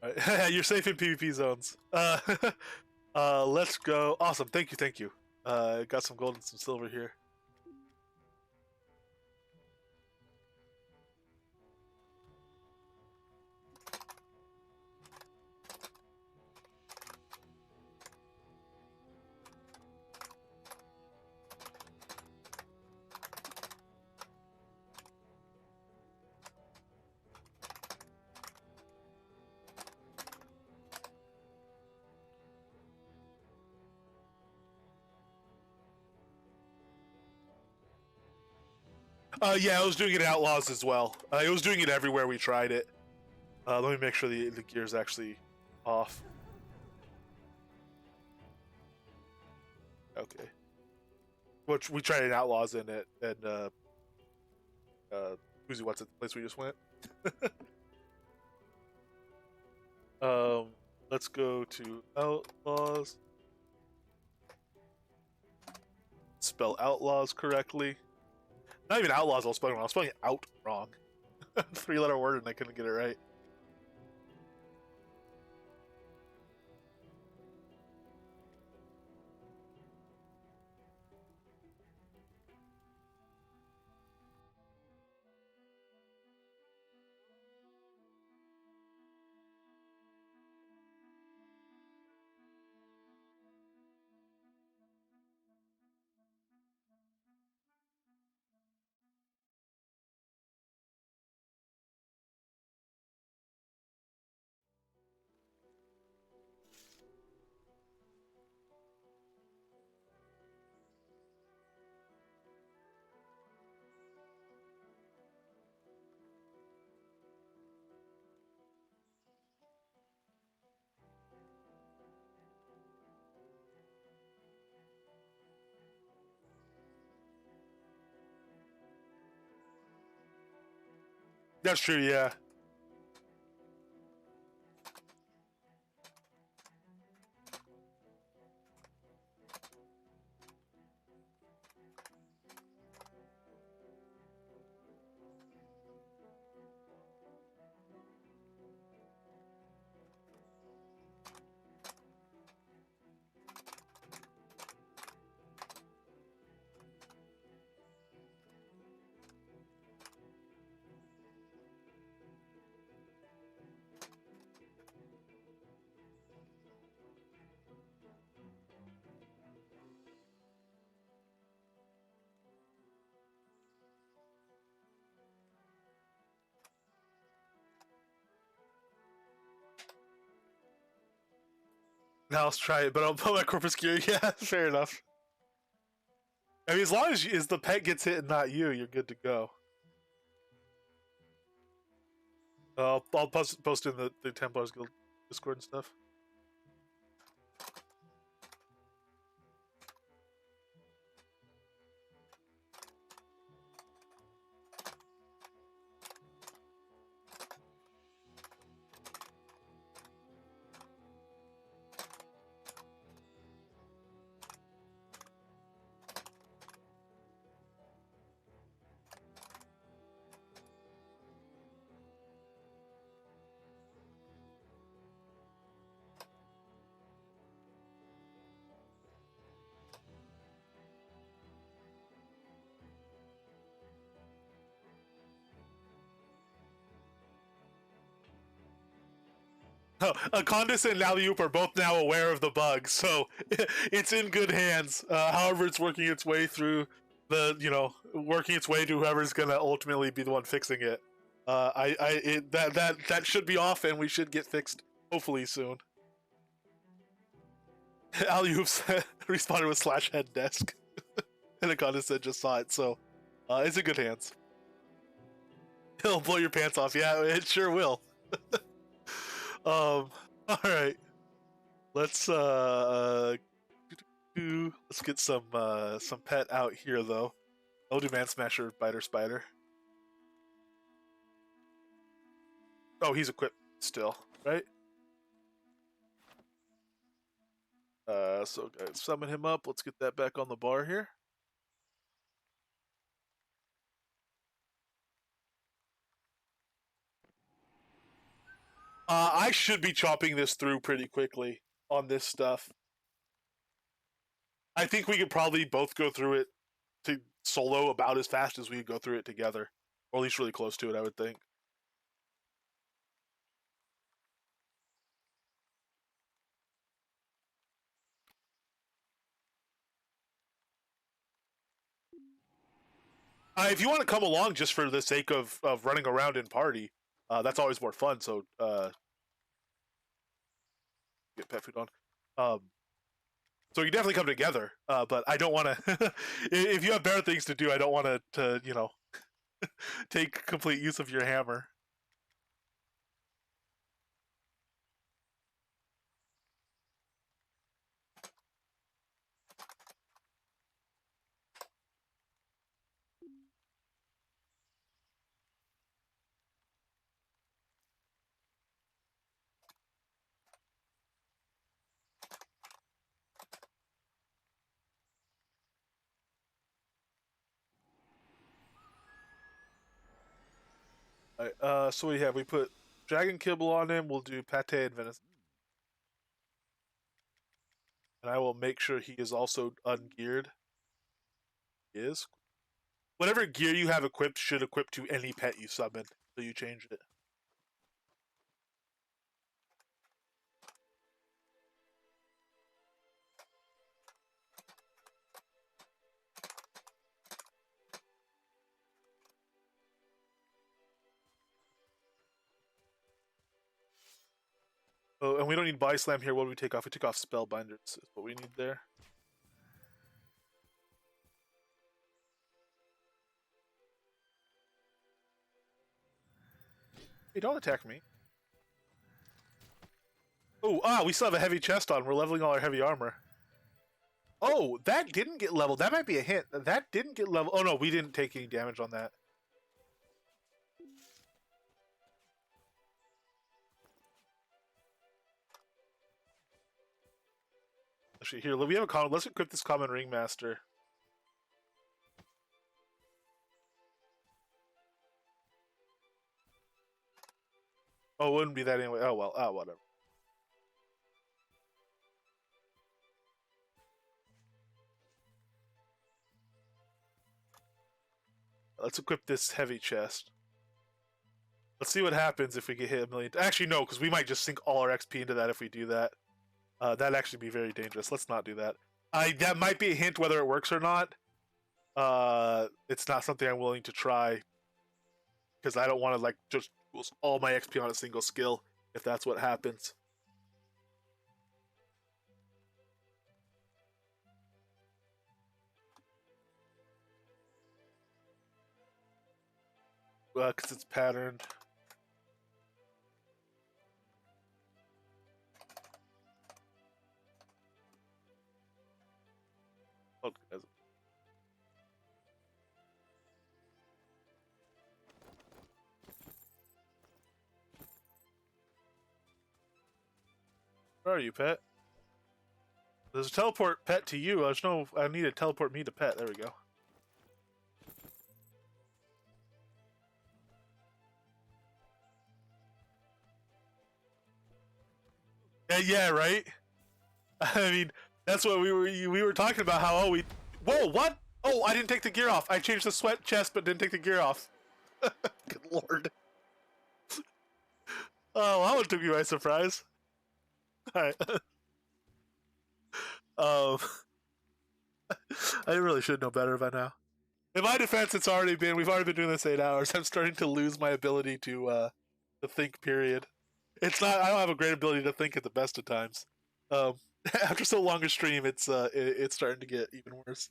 Right. You're safe in PvP zones. Let's go. Awesome. Thank you. Got some gold and some silver here. Yeah, I was doing it in Outlaws as well. It was doing it everywhere we tried it. Let me make sure the gear's actually off. Okay. Which we tried it in Outlaws and Uzi, what's it? The place we just went. Um, let's go to Outlaws. Spell Outlaws correctly. Not even Outlaws. I was spelling wrong. I was spelling out wrong. 3-letter word, and I couldn't get it right. That's true. Yeah. Now let's try it, but I'll put my corpus gear. Yeah, fair enough. I mean, as long as the pet gets hit and not you, you're good to go. I'll post in the Templars Guild Discord and stuff. Condis and Naliup are both now aware of the bug, so it's in good hands. However, it's working its way through working its way to whoever's gonna ultimately be the one fixing it. That should be off, and we should get fixed hopefully soon. Aliup responded with /head desk, and the Condis said just saw it, so it's in good hands. It'll blow your pants off. Yeah, it sure will. All right. Let's get some pet out here though. I'll do Man Smasher, Biter Spider. Oh, he's equipped still, right? So guys, summon him up. Let's get that back on the bar here. I should be chopping this through pretty quickly on this stuff. I think we could probably both go through it to solo about as fast as we could go through it together, or at least really close to it, I would think. If you want to come along just for the sake of running around in party, that's always more fun. So get pet food on. So you definitely come together. But I don't want to. If you have better things to do, I don't want to take complete use of your hammer. All right, so what do you have? We put dragon kibble on him. We'll do pate and venison, and I will make sure he is also ungeared. He is. Whatever gear you have equipped should equip to any pet you summon, so you change it. Oh, and we don't need body slam here. What do we take off? We took off spellbinders. Is what we need there. Hey, don't attack me. Oh, we still have a heavy chest on. We're leveling all our heavy armor. Oh, that didn't get leveled. That might be a hint. That didn't get leveled. Oh no, we didn't take any damage on that. Actually, here, we have a common. Let's equip this common ringmaster. Oh, it wouldn't be that anyway. Oh well. Oh, whatever. Let's equip this heavy chest. Let's see what happens if we get hit a million. Actually, no, because we might just sink all our XP into that if we do that. That'd actually be very dangerous. Let's not do that. That might be a hint whether it works or not. It's not something I'm willing to try because I don't want to like just lose all my XP on a single skill if that's what happens. Because it's patterned. Okay. Where are you, pet? There's a teleport pet to you. I need to teleport me to pet. There we go. Yeah, right. I mean, that's what we were talking about. How whoa, what? Oh, I didn't take the gear off. I changed the sweat chest, but didn't take the gear off. Good lord. Oh, that one took me by surprise. All right. Um, I really should know better by now. In my defense, we've already been doing this 8 hours. I'm starting to lose my ability to think. Period. It's not. I don't have a great ability to think at the best of times. Um, after so long a stream, it's starting to get even worse.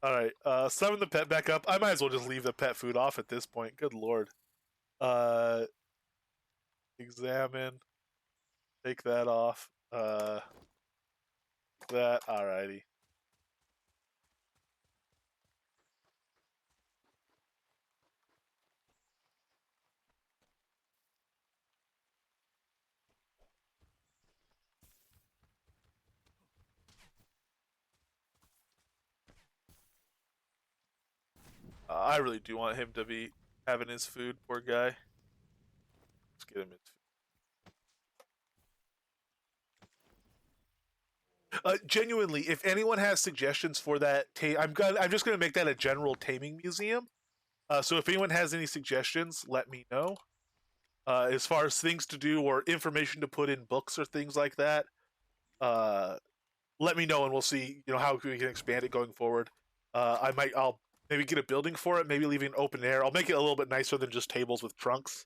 All right, summon the pet back up. I might as well just leave the pet food off at this point. Good lord. Uh, examine. Take that off. That. Alrighty. I really do want him to be having his food. Poor guy. Let's get him his food. Genuinely, if anyone has suggestions for that, I'm just gonna make that a general taming museum. So if anyone has any suggestions, let me know. As far as things to do or information to put in books or things like that, uh, let me know and we'll see. How we can expand it going forward. I'll maybe get a building for it. Maybe leaving open air. I'll make it a little bit nicer than just tables with trunks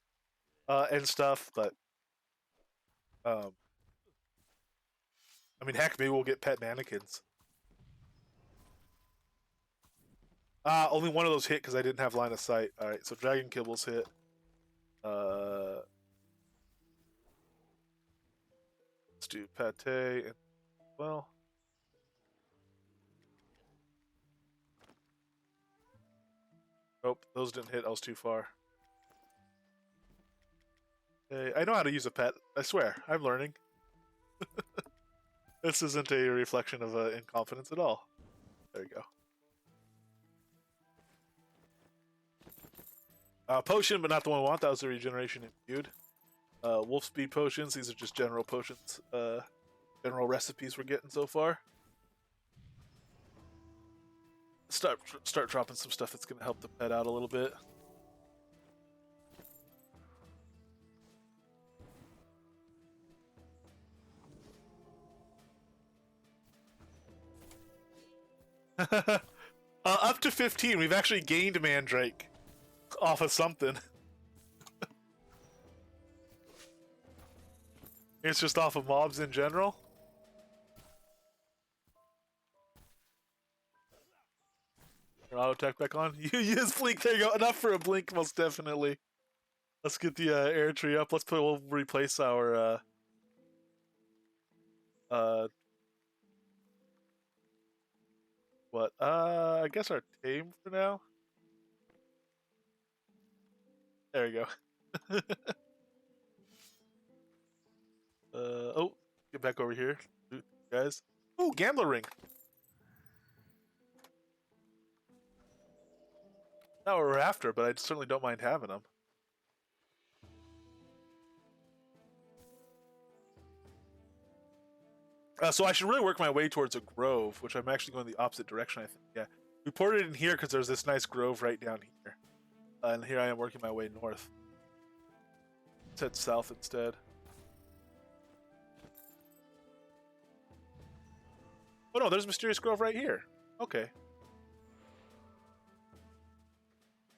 and stuff. But um, I mean, heck, maybe we'll get pet mannequins. Only one of those hit because I didn't have line of sight. All right, so dragon kibbles hit. Let's do pate and well. Nope, those didn't hit. I was too far. Hey, I know how to use a pet. I swear, I'm learning. This isn't a reflection of incompetence at all. There you go. Potion, but not the one we want. That was the regeneration imbued. Wolf speed potions. These are just general potions. General recipes we're getting so far. Start dropping some stuff that's gonna help the pet out a little bit. Up to 15. We've actually gained Mandrake off of something. It's just off of mobs in general. Your auto attack back on. You use blink. There you go. Enough for a blink, most definitely. Let's get the air tree up. We'll replace our what? I guess our tame for now. There you go. Oh, get back over here, guys. Ooh, gambler ring. Not what we're after, but I certainly don't mind having them. So I should really work my way towards a grove, which I'm actually going the opposite direction, I think. Yeah. We ported it in here because there's this nice grove right down here. And here I am working my way north. Let's head south instead. Oh no, there's a mysterious grove right here. Okay.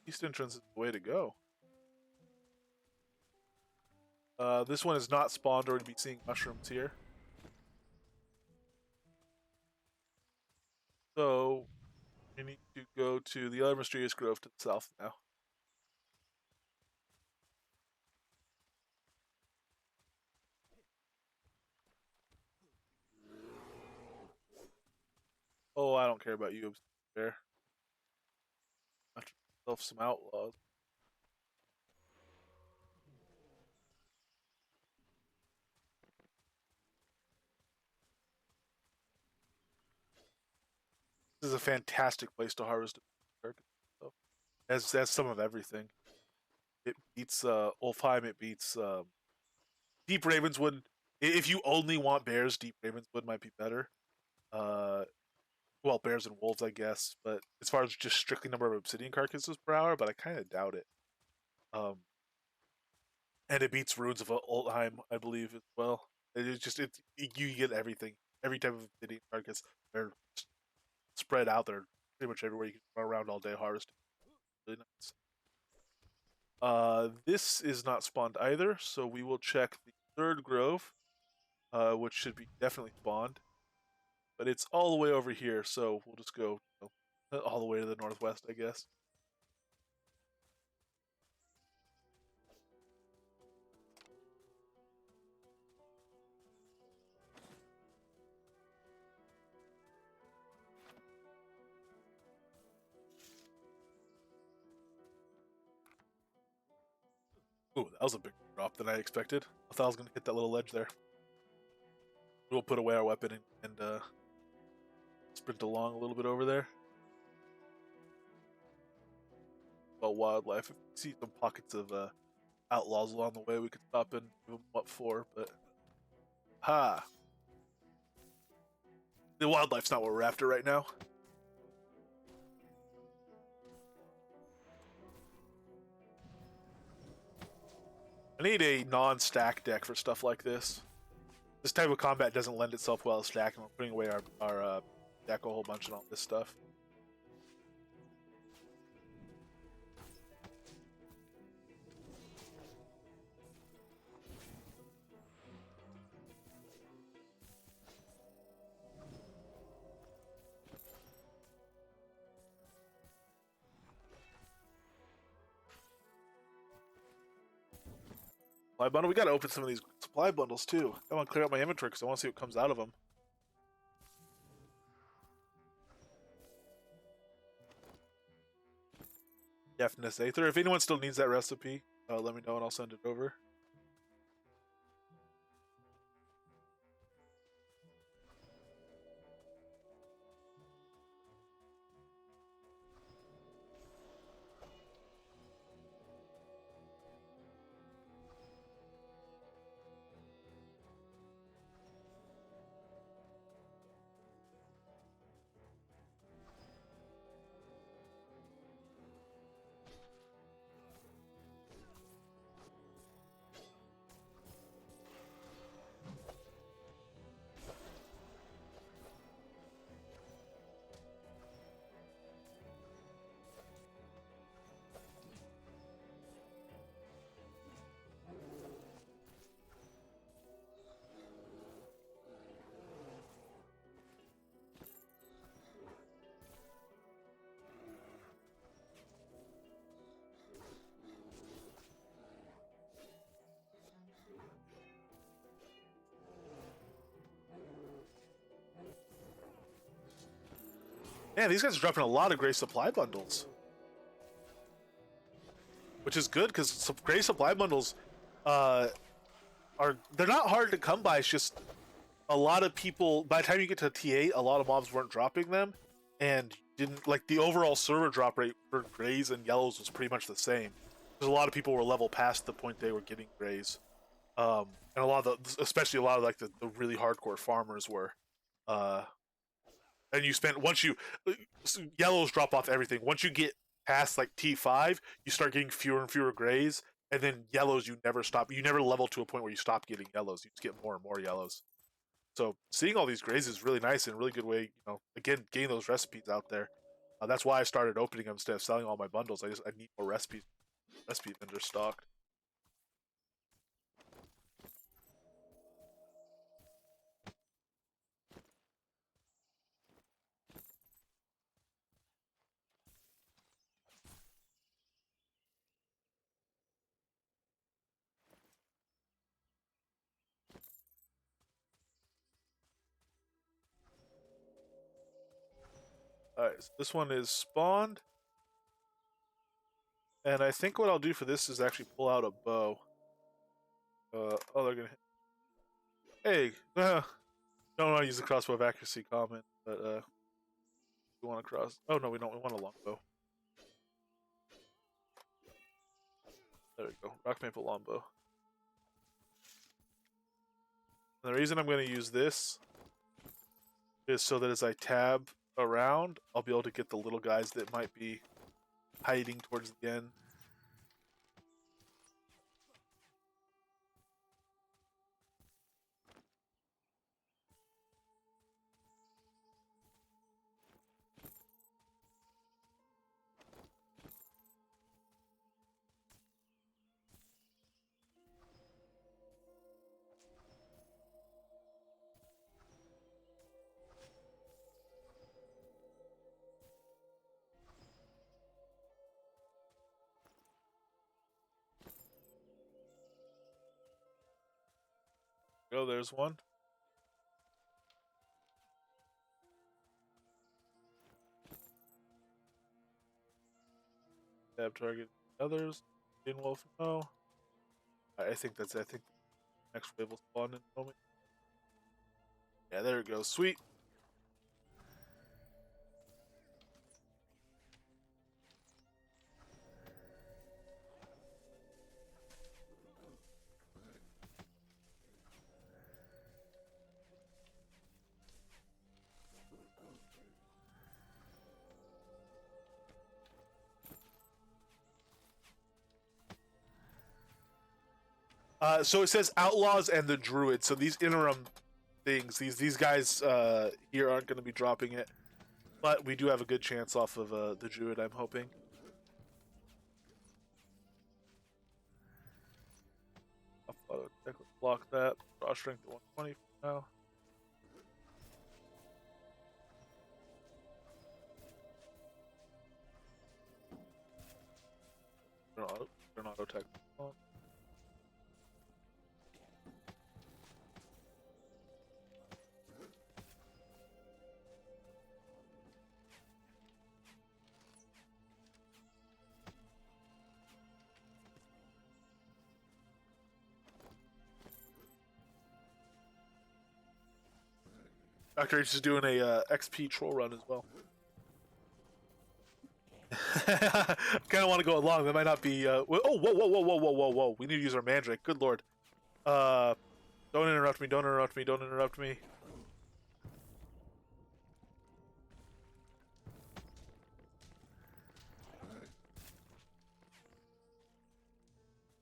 East entrance is the way to go. This one is not spawned or to be seeing mushrooms here. So, we need to go to the other mysterious grove to the south now. Oh, I don't care about you, Bear. After myself some outlaws. This is a fantastic place to harvest. As some of everything. It beats Ulfheim. It beats Deep Ravenswood. If you only want bears, Deep Ravenswood might be better. Uh, well, bears and wolves, I guess. But as far as just strictly number of obsidian carcasses per hour, but I kind of doubt it. Um, and it beats Ruins of Ulfheim, I believe, as well. It's just you get everything, every type of obsidian carcass. They're spread out there pretty much everywhere. You can run around all day harvesting. Really nice. This is not spawned either, so we will check the third grove, which should be definitely spawned. But it's all the way over here, so we'll just go all the way to the northwest, I guess. Ooh, that was a big drop than I expected. I thought I was going to hit that little ledge there. We'll put away our weapon and sprint along a little bit over there. About wildlife. If we see some pockets of outlaws along the way, we could stop and give them what for, but... Ha! The wildlife's not what we're after right now. I need a non-stack deck for stuff like this. This type of combat doesn't lend itself well to stacking. We're putting away our deck a whole bunch and all this stuff. Supply bundle. We gotta open some of these supply bundles too. I want to clear out my inventory because I want to see what comes out of them. Deafness Aether. If anyone still needs that recipe, let me know and I'll send it over. Man, these guys are dropping a lot of gray supply bundles, which is good because gray supply bundles uh, they're not hard to come by. It's just a lot of people. By the time you get to T8, a lot of mobs weren't dropping them, and didn't like the overall server drop rate for grays and yellows was pretty much the same. Because a lot of people were level past the point they were getting grays, and a lot of especially a lot of like the really hardcore farmers were. Uh, and you spend once you yellows drop off everything. Once you get past like T5, you start getting fewer and fewer grays, and then yellows you never stop. You never level to a point where you stop getting yellows. You just get more and more yellows. So seeing all these grays is really nice and a really good way, again, getting those recipes out there. That's why I started opening them instead of selling all my bundles. I need more recipe vendors stocked. Alright, so this one is spawned. And I think what I'll do for this is actually pull out a bow. Oh, they're gonna hit. Hey, don't want to use the crossbow of accuracy comment, but we want to cross. Oh no, we don't. We want a longbow. There we go. Rock maple longbow. And the reason I'm going to use this is so that as I tab around, I'll be able to get the little guys that might be hiding towards the end. Oh, there's one. Tab target others. Green wolf, no. I think that's. I think the next wave will spawn in a moment. Yeah, there it goes. Sweet. So it says outlaws and the druid. So these interim things, these guys here aren't going to be dropping it, but we do have a good chance off of the druid. I'm hoping. I'll block that. Draw strength to 120 for now. Turn auto attack. Dr. H is doing a XP troll run as well. I kind of want to go along. That might not be. Oh, whoa, whoa, whoa, whoa, whoa, whoa, whoa! We need to use our mandrake. Good lord. Uh, don't interrupt me. Don't interrupt me. Don't interrupt me.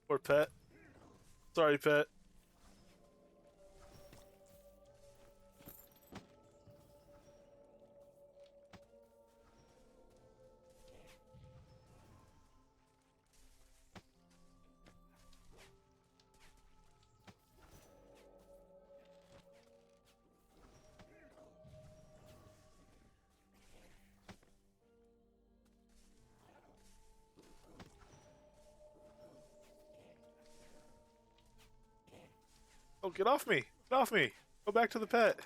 Poor pet. Sorry, pet. Oh, get off me! Get off me! Go back to the pet.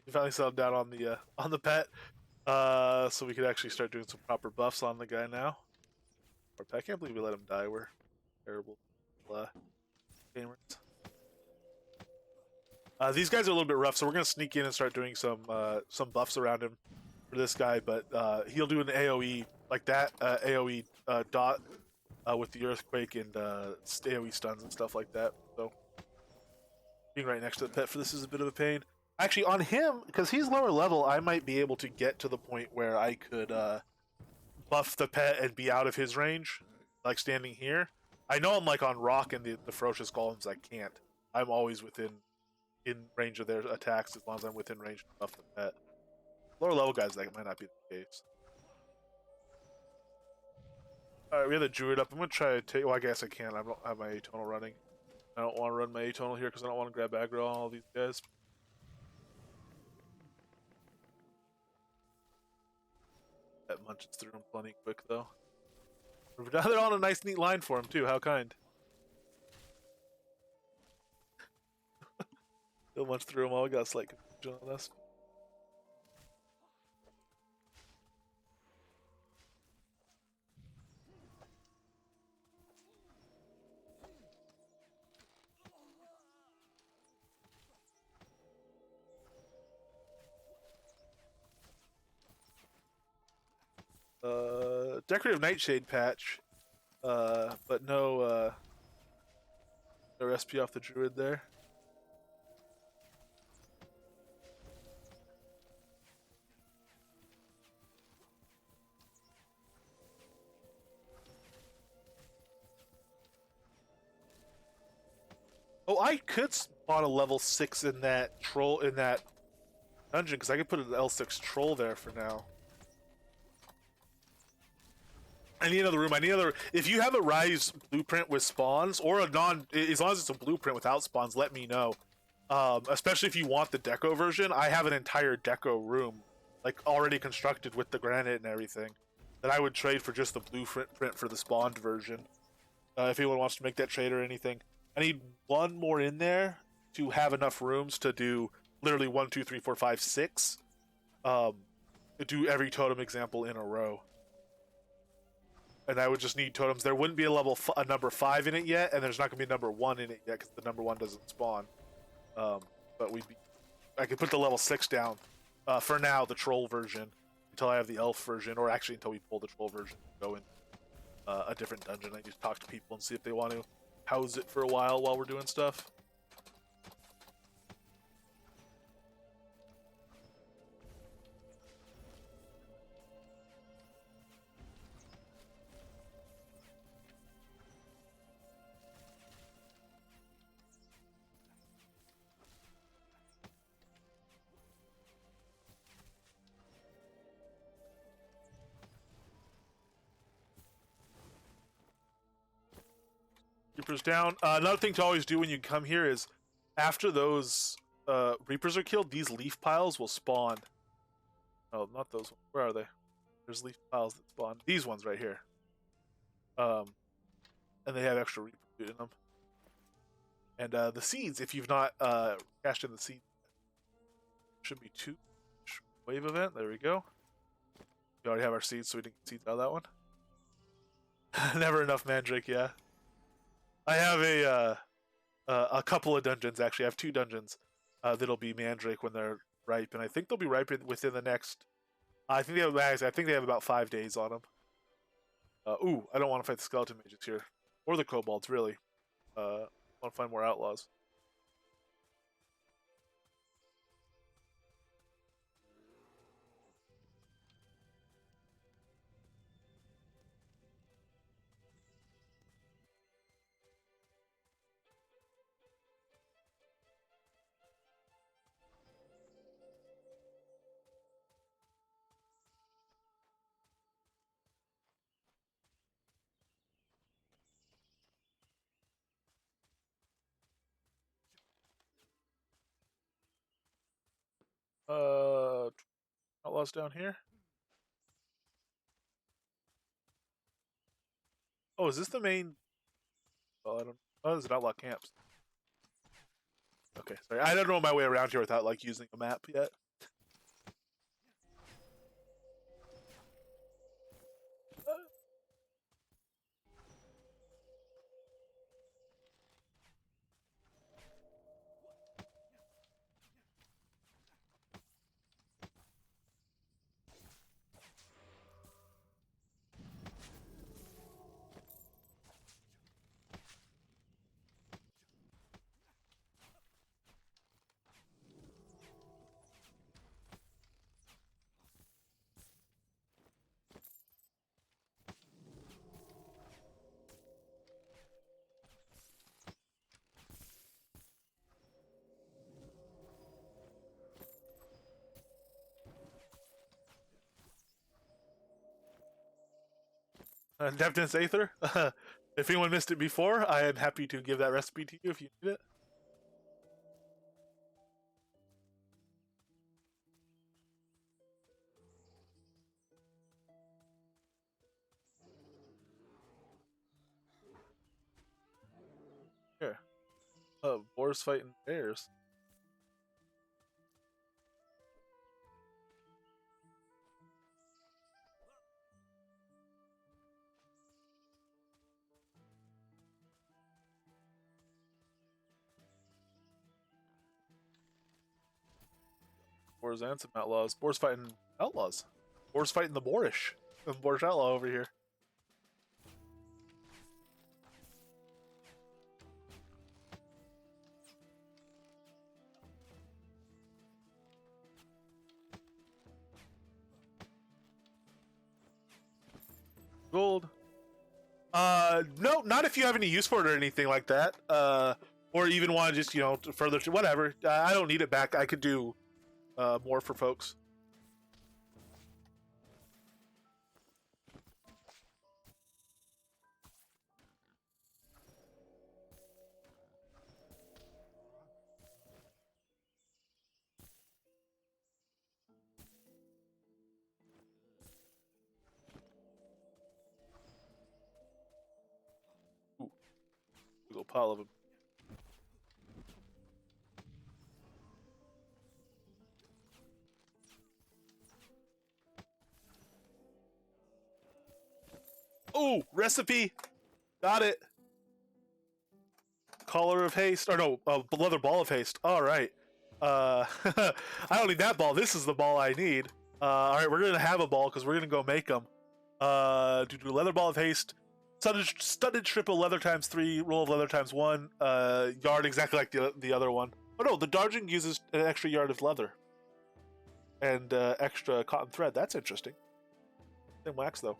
He finally settled down on the pet. So we could actually start doing some proper buffs on the guy now. Or pet, I can't believe we let him die. We're terrible gamers. These guys are a little bit rough, so we're gonna sneak in and start doing some buffs around him for this guy. But he'll do an AOE like that, AOE dot with the earthquake and AOE stuns and stuff like that. So being right next to the pet for this is a bit of a pain. Actually, on him, because he's lower level, I might be able to get to the point where I could buff the pet and be out of his range, like standing here. I know I'm like on rock and the ferocious golems. I can't. I'm always in range of their attacks as long as I'm within range to buff the pet. Lower level guys, that might not be the case. All right, we have the druid up. I'm gonna try to take. Well, I guess I can't. I don't have my atonal running. I don't want to run my atonal here because I don't want to grab aggro on all these guys. That munches through him plenty quick though. They're on a nice, neat line for him too. How kind. He'll munch through them all. We got slight confusion on this. Decorative Nightshade patch, but no recipe off the druid there. Oh, I could spawn a level 6 in that dungeon because I could put an L6 troll there for now. I need another room. I need another. If you have a Rise blueprint with spawns, or a non, as long as it's a blueprint without spawns, let me know. Especially if you want the deco version, I have an entire deco room, like already constructed with the granite and everything, that I would trade for just the blueprint for the spawned version. If anyone wants to make that trade or anything, I need one more in there to have enough rooms to do literally 1, 2, 3, 4, 5, 6. Do every totem example in a row. And I would just need totems. There wouldn't be a number 5 in it yet, and there's not going to be a number 1 in it yet because the number 1 doesn't spawn. But I could put the level 6 down for now, the troll version, until I have the elf version, or actually until we pull the troll version and go in a different dungeon. I just talk to people and see if they want to house it for a while we're doing stuff. Reapers down. Another thing to always do when you come here is, after those Reapers are killed, these leaf piles will spawn. Oh, not those ones. Where are they? There's leaf piles that spawn. These ones right here. And they have extra Reaper food in them. And the seeds, if you've not cashed in the seeds, should be 2 wave event. There we go. We already have our seeds, so we didn't get seeds out of that one. Never enough Mandrake, yeah. I have a couple of dungeons, actually. I have 2 dungeons that'll be Mandrake when they're ripe, and I think they'll be ripe within the next... I think they have about 5 days on them. Ooh, I don't want to fight the skeleton mages here. Or the kobolds, really. I want to find more outlaws. Outlaws down here. Oh, is this the main? Oh, I don't. Oh, this is outlaw camps. Okay, sorry. I don't know my way around here without like using a map yet. Devdin's Aether. If anyone missed it before, I am happy to give that recipe to you if you need it. Here. Boars fighting bears. Boars and some outlaws. Boars fighting outlaws. Boars fighting the boorish. The boorish outlaw over here. Gold. No, not if you have any use for it or anything like that. Or even want to just, further, whatever. I don't need it back. I could do more for folks. Ooh, big old pile of them. Oh, recipe! Got it! Collar of haste. Or no, leather ball of haste. Alright. I don't need that ball. This is the ball I need. Alright, we're gonna have a ball because we're gonna go make them. Do leather ball of haste. Studded strip of leather times 3, roll of leather times 1. Yard exactly like the other one. Oh no, the Darjing uses an extra yard of leather. And extra cotton thread. That's interesting. Same wax though.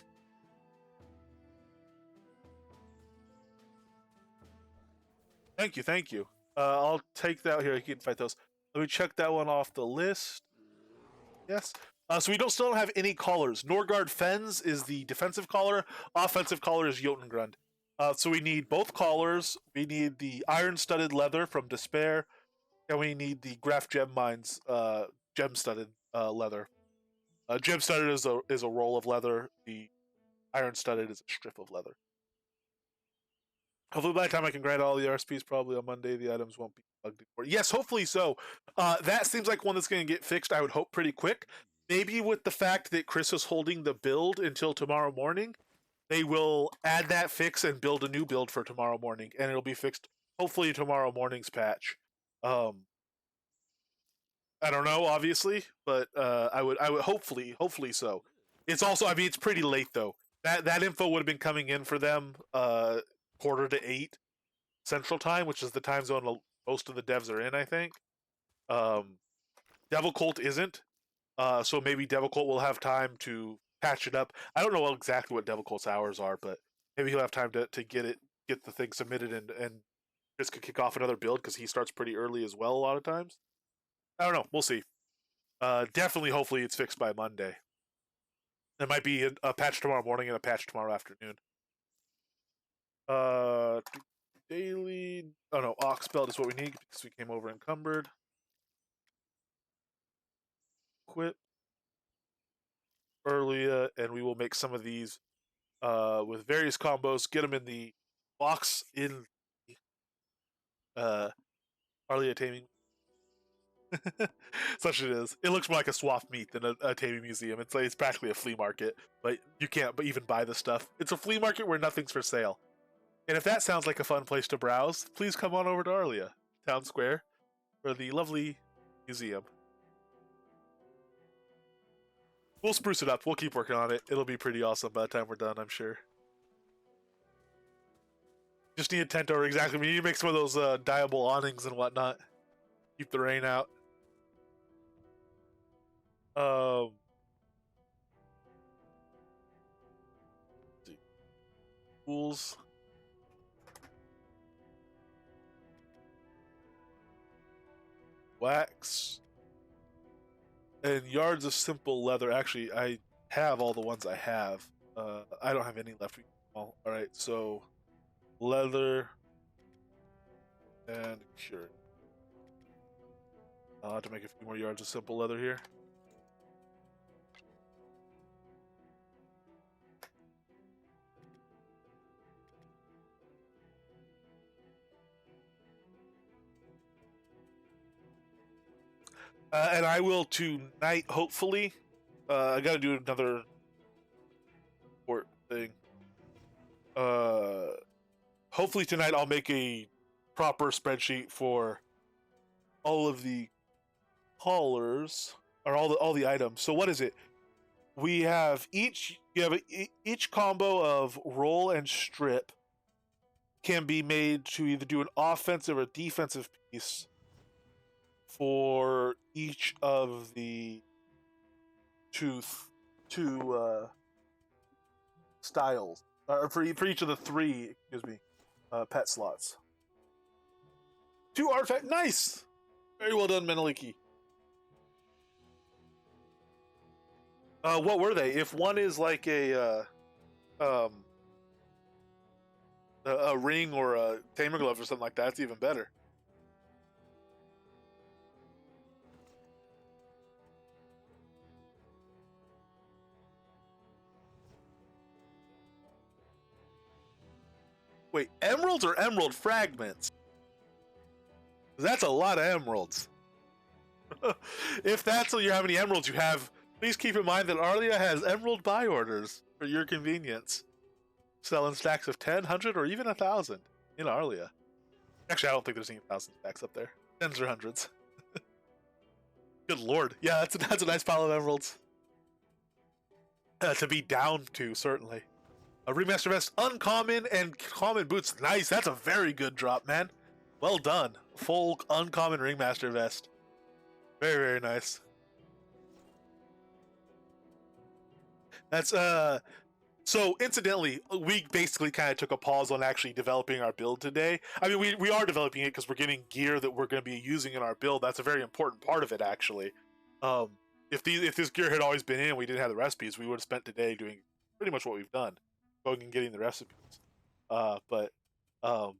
Thank you, thank you. I'll take that here. You can fight those. Let me check that one off the list. Yes. So we still don't have any collars. Norgard Fens is the defensive collar. Offensive collar is Jotungrund. So we need both collars. We need the iron-studded leather from Despair, and we need the Graph Gem Mines gem-studded leather. Gem-studded is a roll of leather. The iron-studded is a strip of leather. Hopefully, by the time I can grant all the RSPs, probably on Monday, the items won't be bugged anymore. Yes, hopefully so. That seems like one that's going to get fixed, I would hope, pretty quick. Maybe with the fact that Chris is holding the build until tomorrow morning, they will add that fix and build a new build for tomorrow morning, and it'll be fixed hopefully tomorrow morning's patch. I don't know, obviously, but I would hopefully so. It's also, I mean, it's pretty late though. That info would have been coming in for them 7:45 Central Time, which is the time zone most of the devs are in, I think. Devil Cult isn't, so maybe Devil Cult will have time to patch it up. I don't know exactly what Devil Cult's hours are, but maybe he'll have time to get the thing submitted and just could kick off another build because he starts pretty early as well a lot of times. I don't know. We'll see. Definitely, hopefully, it's fixed by Monday. There might be a patch tomorrow morning and a patch tomorrow afternoon. Daily. Oh no, Ox Belt is what we need because we came over encumbered. Quit earlier, and we will make some of these with various combos. Get them in the box in Arlia Taming. Such it is. It looks more like a swap meet than a taming museum. It's practically a flea market, but you can't even buy the stuff. It's a flea market where nothing's for sale. And if that sounds like a fun place to browse, please come on over to Arlia Town Square for the lovely museum. We'll spruce it up. We'll keep working on it. It'll be pretty awesome by the time we're done, I'm sure. Just need a tent over, exactly. We need to make some of those dyeable awnings and whatnot. Keep the rain out. Tools. Wax. And yards of simple leather. Actually, I have all the ones I have. I don't have any left. All right, so leather and cure. I'll have to make a few more yards of simple leather here. And I will tonight, hopefully. I got to do another port thing. Hopefully tonight I'll make a proper spreadsheet for all of the collars or all the items. So what is it? We have each combo of roll and strip can be made to either do an offensive or defensive piece for each of the two styles, or for each of the three, pet slots. 2 artifact, nice, very well done, Meneliki. What were they? If one is like a ring or a Tamer glove or something like that, it's even better. Wait, emeralds or emerald fragments? That's a lot of emeralds. If that's how many emeralds you have, please keep in mind that Arlia has emerald buy orders for your convenience. Selling stacks of 10, 100, or even 1,000 in Arlia. Actually, I don't think there's any 1,000 stacks up there. 10s or 100s. Good lord. Yeah, that's a nice pile of emeralds. To be down to, certainly. A remaster vest, uncommon, and common boots. Nice, that's a very good drop, man. Well done. Full uncommon ringmaster vest. Very, very nice. That's so incidentally, we basically kind of took a pause on actually developing our build today. I mean, we are developing it because we're getting gear that we're going to be using in our build. That's a very important part of it, actually. If this gear had always been in and we didn't have the recipes, we would have spent today doing pretty much what we've done, going and getting the recipes. But um,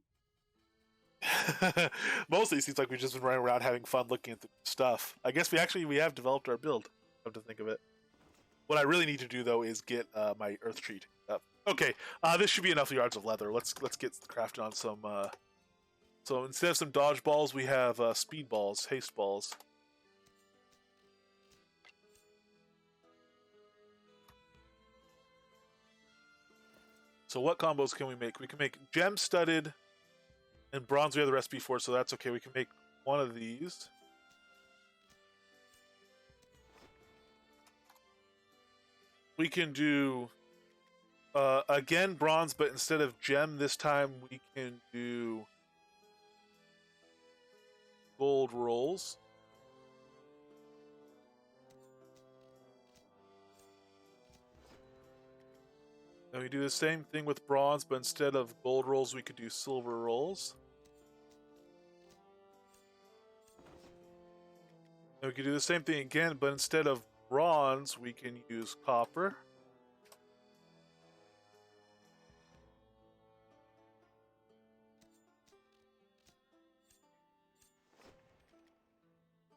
mostly it seems like we've just been running around having fun looking at the stuff. I guess we have developed our build. Come to think of it, what I really need to do though is get my earth tree up. Okay, this should be enough yards of leather. Let's get crafting on some. So instead of some dodge balls, we have speed balls, haste balls. So what combos can we make? We can make gem studded and bronze. We have the recipe for, so that's okay. We can make one of these. We can do again bronze, but instead of gem this time we can do gold rolls. And we do the same thing with bronze, but instead of gold rolls, we could do silver rolls. And we could do the same thing again, but instead of bronze, we can use copper.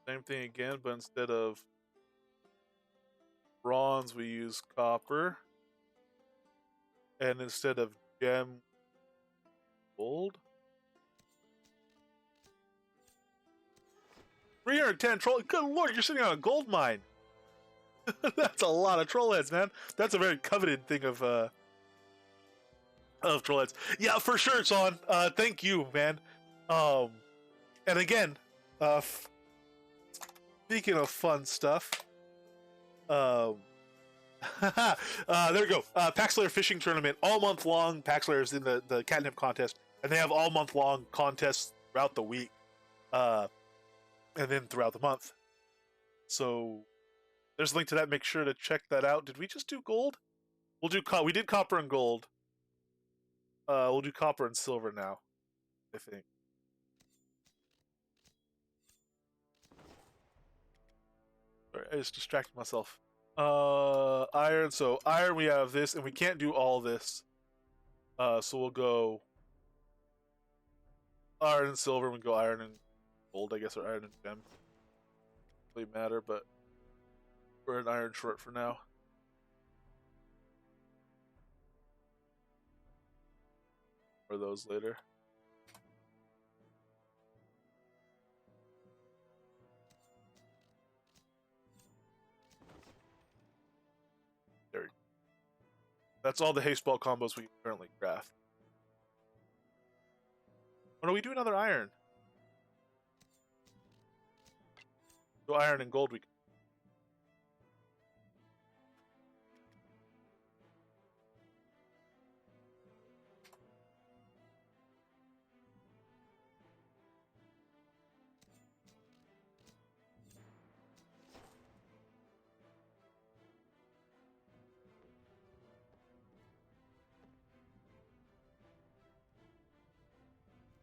Same thing again, but instead of bronze, we use copper. And instead of gem, gold. 310 troll. Good lord, you're sitting on a gold mine. That's a lot of troll heads, man. That's a very coveted thing of troll heads. Yeah, for sure, it's on. Thank you, man. And again, speaking of fun stuff, there we go. Paxlayer fishing tournament all month long. Paxlayer is in the catnip contest, and they have all month long contests throughout the week, and then throughout the month. So there's a link to that. Make sure to check that out. Did we just do gold? We did copper and gold. We'll do copper and silver now, I think. Sorry, I just distracted myself. Iron. So iron, we have this, and we can't do all this. So we'll go iron and silver. We go iron and gold, I guess, or iron and gem. Doesn't really matter, but we're an iron short for now. Or those later. There we go. That's all the haste ball combos we currently craft. Oh no, we do another iron. So iron and gold we can.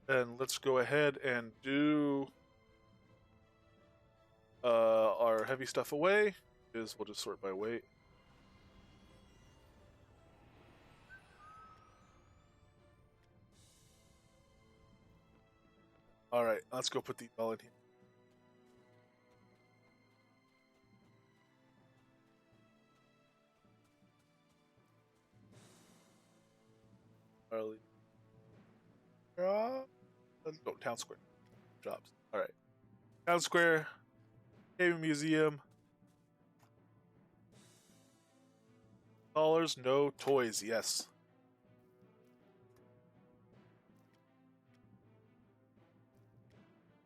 And let's go ahead and do our heavy stuff away. We'll just sort by weight. All right, let's go put these all in here. Let's go town square jobs. All right, town square, cave museum. Dollars, no toys. Yes.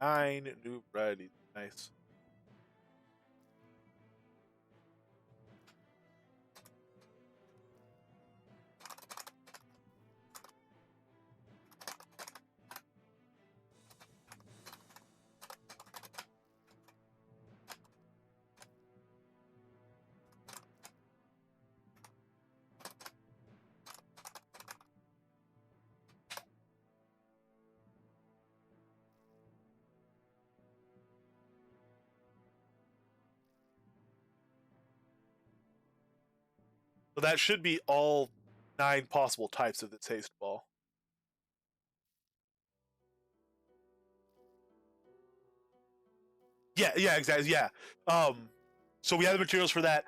Nine new varieties. Nice. So that should be all 9 possible types of this haste ball. Yeah, exactly. Yeah. So we have the materials for that.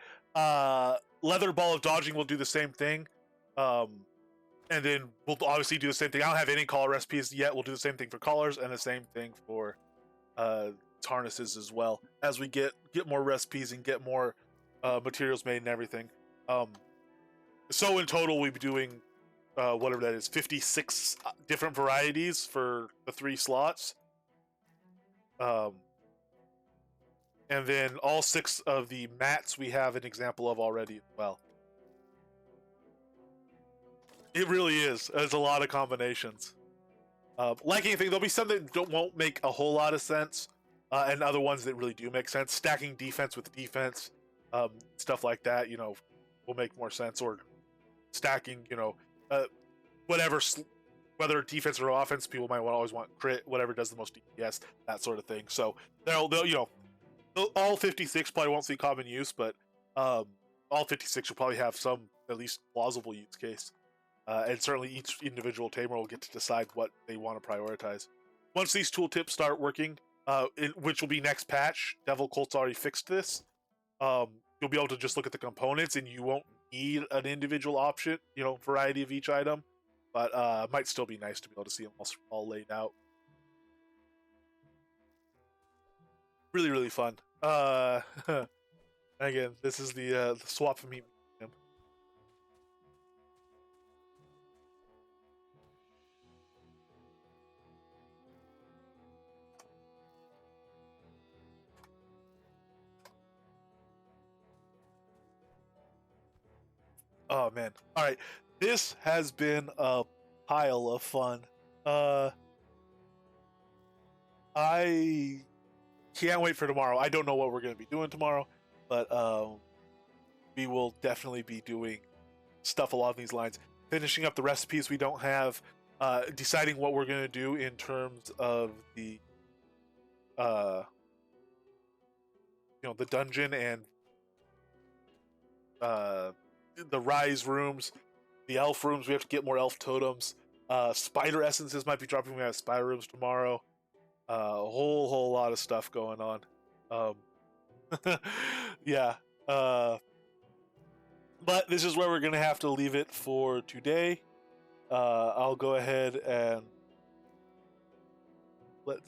Leather Ball of Dodging will do the same thing. And then we'll obviously do the same thing. I don't have any collar recipes yet. We'll do the same thing for collars and the same thing for harnesses as well as we get more recipes and get more materials made and everything. So in total, we'll be doing whatever that is, 56 different varieties for the 3 slots. And then all 6 of the mats we have an example of already as well. It really is. There's a lot of combinations. Like anything, there'll be some that won't make a whole lot of sense, and other ones that really do make sense. Stacking defense with defense, stuff like that, will make more sense. Or stacking, whatever, whether defense or offense, people might always want crit, whatever does the most DPS, that sort of thing. So they'll all 56 probably won't see common use, but all 56 will probably have some at least plausible use case. And certainly each individual tamer will get to decide what they want to prioritize. Once these tooltips start working, which will be next patch, Devil Colt's already fixed this. You'll be able to just look at the components, and you won't need an individual option, variety of each item. But it might still be nice to be able to see them all laid out. Really, really fun. Again, this is the swap for me. Oh man. All right. This has been a pile of fun. I can't wait for tomorrow. I don't know what we're going to be doing tomorrow, but we will definitely be doing stuff along these lines. Finishing up the recipes we don't have, deciding what we're going to do in terms of the the dungeon and the rise rooms, the elf rooms. We have to get more elf totems. Spider essences might be dropping. We have spider rooms tomorrow. A whole lot of stuff going on. Yeah. But this is where we're gonna have to leave it for today. I'll go ahead and let's.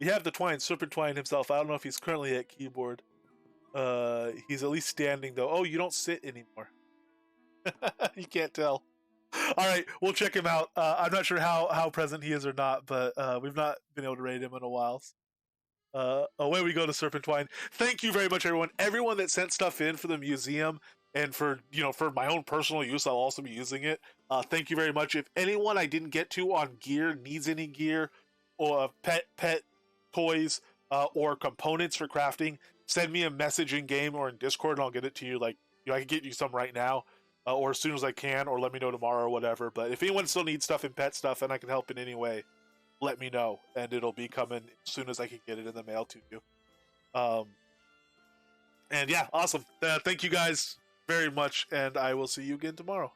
You have the Twine, Serpent Twine himself. I don't know if he's currently at keyboard. He's at least standing though. Oh, you don't sit anymore. You can't tell. All right, we'll check him out. I'm not sure how present he is or not, but we've not been able to raid him in a while. Away we go to Serpent Twine. Thank you very much, everyone. Everyone that sent stuff in for the museum and for my own personal use, I'll also be using it. Thank you very much. If anyone I didn't get to on gear needs any gear or pet toys or components for crafting, send me a message in game or in Discord, and I'll get it to you. I can get you some right now. Or as soon as I can, or let me know tomorrow or whatever. But if anyone still needs stuff in pet stuff and I can help in any way, let me know. And it'll be coming as soon as I can get it in the mail to you. And yeah, awesome. Thank you guys very much, and I will see you again tomorrow.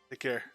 Take care.